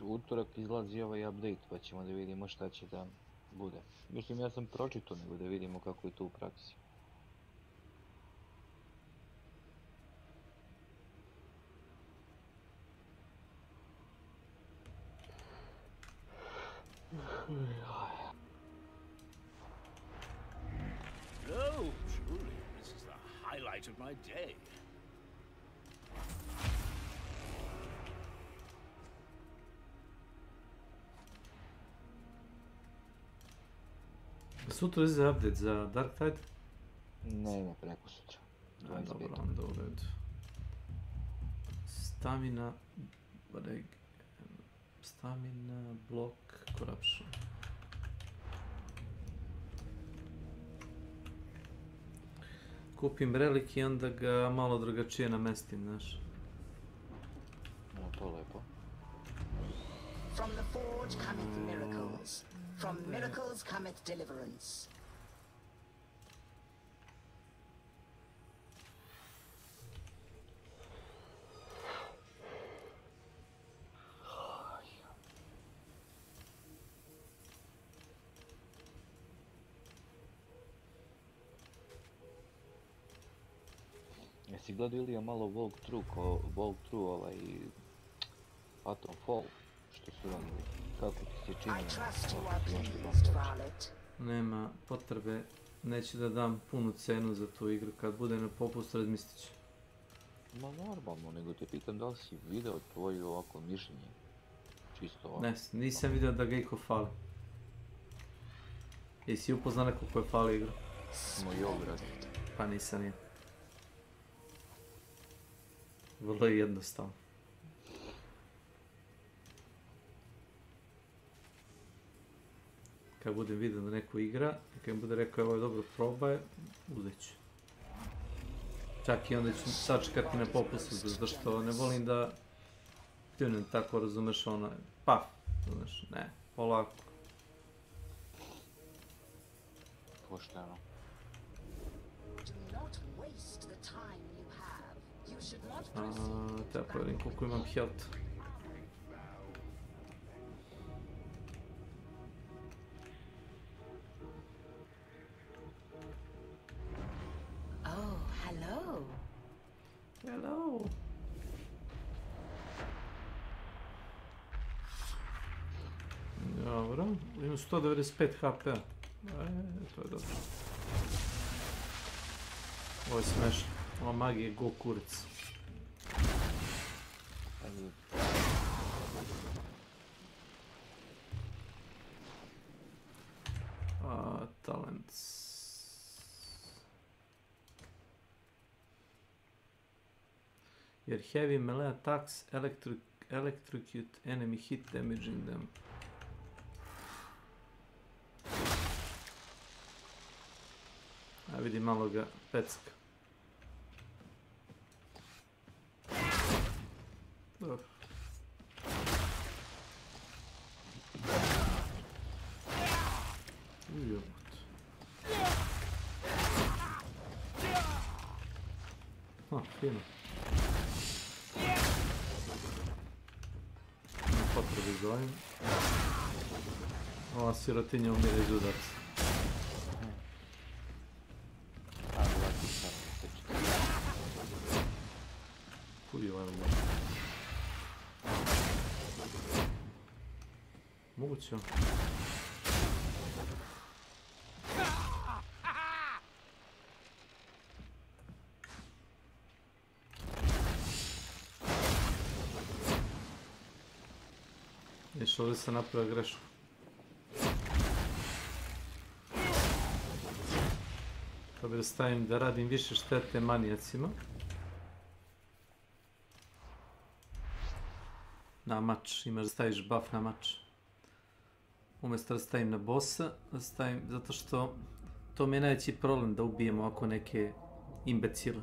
Utorak izlazi ovaj update, pa ćemo da vidimo šta će da bude. Mislim, ja sam pročitao, nego da vidimo kako je to u praksi. highlight of my day. Sutra izgleda update za Dark Tide? Ne, ima preko sutra. Dobro, onda u redu. Stamina, stamina, block, corruption. Kupim relik i onda ga malo drugačije namestim, znaš. No, to lepo. From the forge cometh miracles. From miracles cometh deliverance. Jesi gledao Ilija malo walkthrough ovaj Atom Fall, što su radili? Kako ti se čini? Nema potrebe, neću da dam punu cenu za tu igru, kad bude na popustu razmislit ću. Ma normalno, nego te pitam da li si video tvoje ovako mišljenje? Čisto ovako. Ne, nisam vidio da ga iko fali. Jesi upoznao neko ko je fali igru? Moj obraz. Pa nisam je. Vrlo je jednostavno. Kad budem vidio da neko igra, i kad mi bude rekao ovo je dobro, probaj, uzet ću. Čak i onda ću sačekati na popustu, zato što ne volim da pljunem tako, razumeš, ono, paf, razumeš, ne, polako. Pošteno. Treba provjerim koliko imam health. Oh, hello. Hello. Dobro, imam 195 HP-a. To je dobro. Ovo je smešno. Ova magija je go kurac. Talents. Your heavy melee attacks electrocute enemy hit damaging them. A vidim malo ga pecka. Dobro. Ujebut. Fino. Nema potrebe za ovim. Ova sirotinja umire iz udarca. Kuj ovaj umire. Moguće. Još ovdje sam napravio grešku. Pa bi da stavim da radim više štete manijacima. Na mač, imaš da staviš buff na mač. Umjesto da stavim na bossa, da stavim, zato što to mi je najveći problem da ubijemo ovako neke imbecile.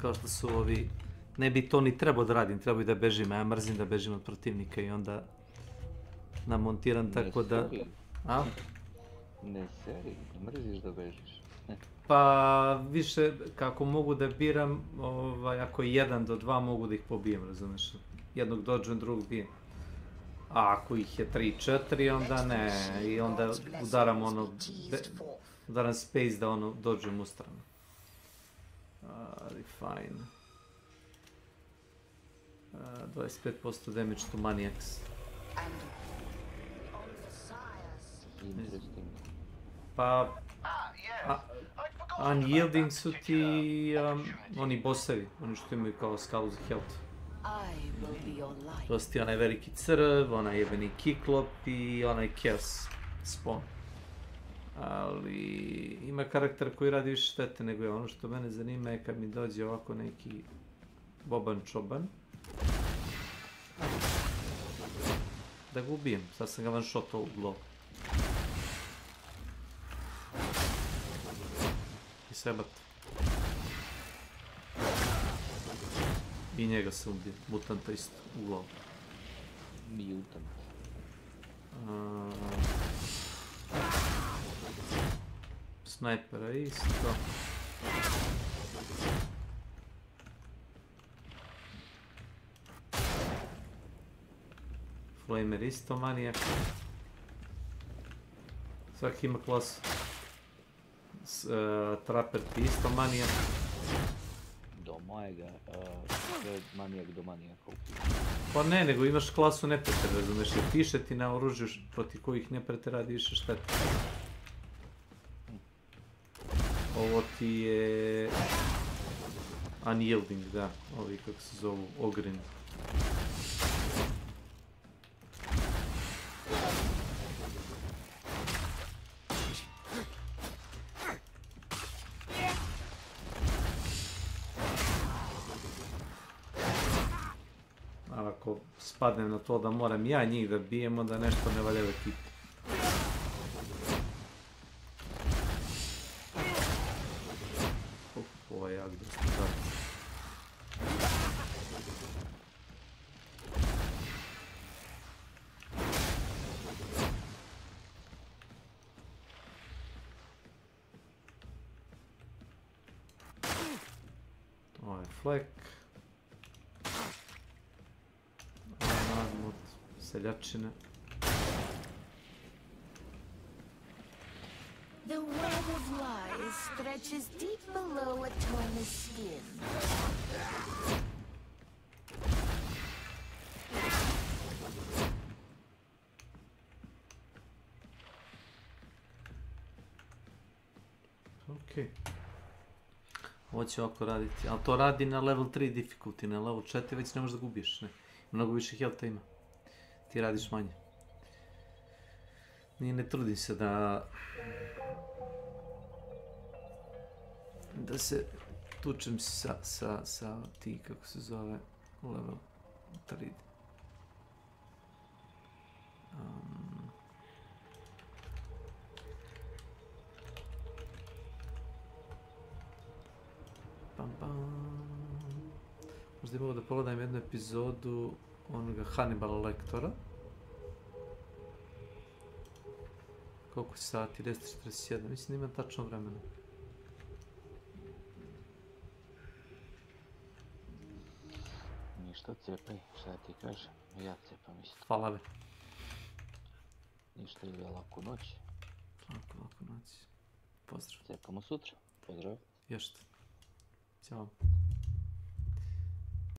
Kao što su ovi, ne bi to ni trebao da radim, trebao bi da bežim, a ja mrzim da bežim od protivnika i onda namontiram tako da... A? Ne seri, mrziš da bežiš. Pa više, kako mogu da biram, ako je 1 do 2 mogu da ih pobijem, razumiješ? Jednog dođujem, drugog bijem. A ako ih je 3-4, onda ne, i onda udaram ono, udaram space da ono dođem u stranu. Ali fajn. 25% damage to maniacs. Interesting. Pa... Unyielding su ti oni bossevi, oni što imaju kao skalu za health. To su ti onaj veliki crv, onaj jebeni kiklop i onaj chaos spawn. Ali ima karakter koji radi više štete nego je. Ono što mene zanima je kad mi dođe ovako neki boban čoban. Da ga ubijem, sad sam ga one shotao u glavu. I sebat. I njega se ubije, mutanta isto, u glavu. Mutant. Snajpera isto. Flamer isto manijak. Svaki ima klasu. Trapper ti isto manijak. Do mojega, manijak do manijaka. Pa ne, nego imaš klasu neprijatelja, razumeš, jer piše ti na oružju protiv kojih neprijatelj radi više štete. Ovo ti je... Unyielding, da, ovi kako se zovu, ogrin. Ako spadnem na to da moram ja njih da bijem, onda nešto ne valja u ekipi. Ovo je jak dosta tako. Ovo je flek. Od seljačine. The web of lies stretches deep below a tortoise skin. Okej. Ovo će ovako raditi, ali to radi na level 3 difficulty, na level 4 već ne možeš da gubiš, ne. Mnogo više healtha ima. Ti radiš manje. Nije, ne trudim se da se tučem sa ti, kako se zove, level 3. Možda mogu da pogledam jednu epizodu onoga Hannibala Lectora. Koliko je sati? 10:47. Mislim da imam tačno vremena. Ništa, cepaj, šta ti kažem? Ja cepam isto. Hvala be. Ništa, ili laku noć. Laku noć. Pozdrav. Cepamo sutra. Pozdrav. Još. Ćao.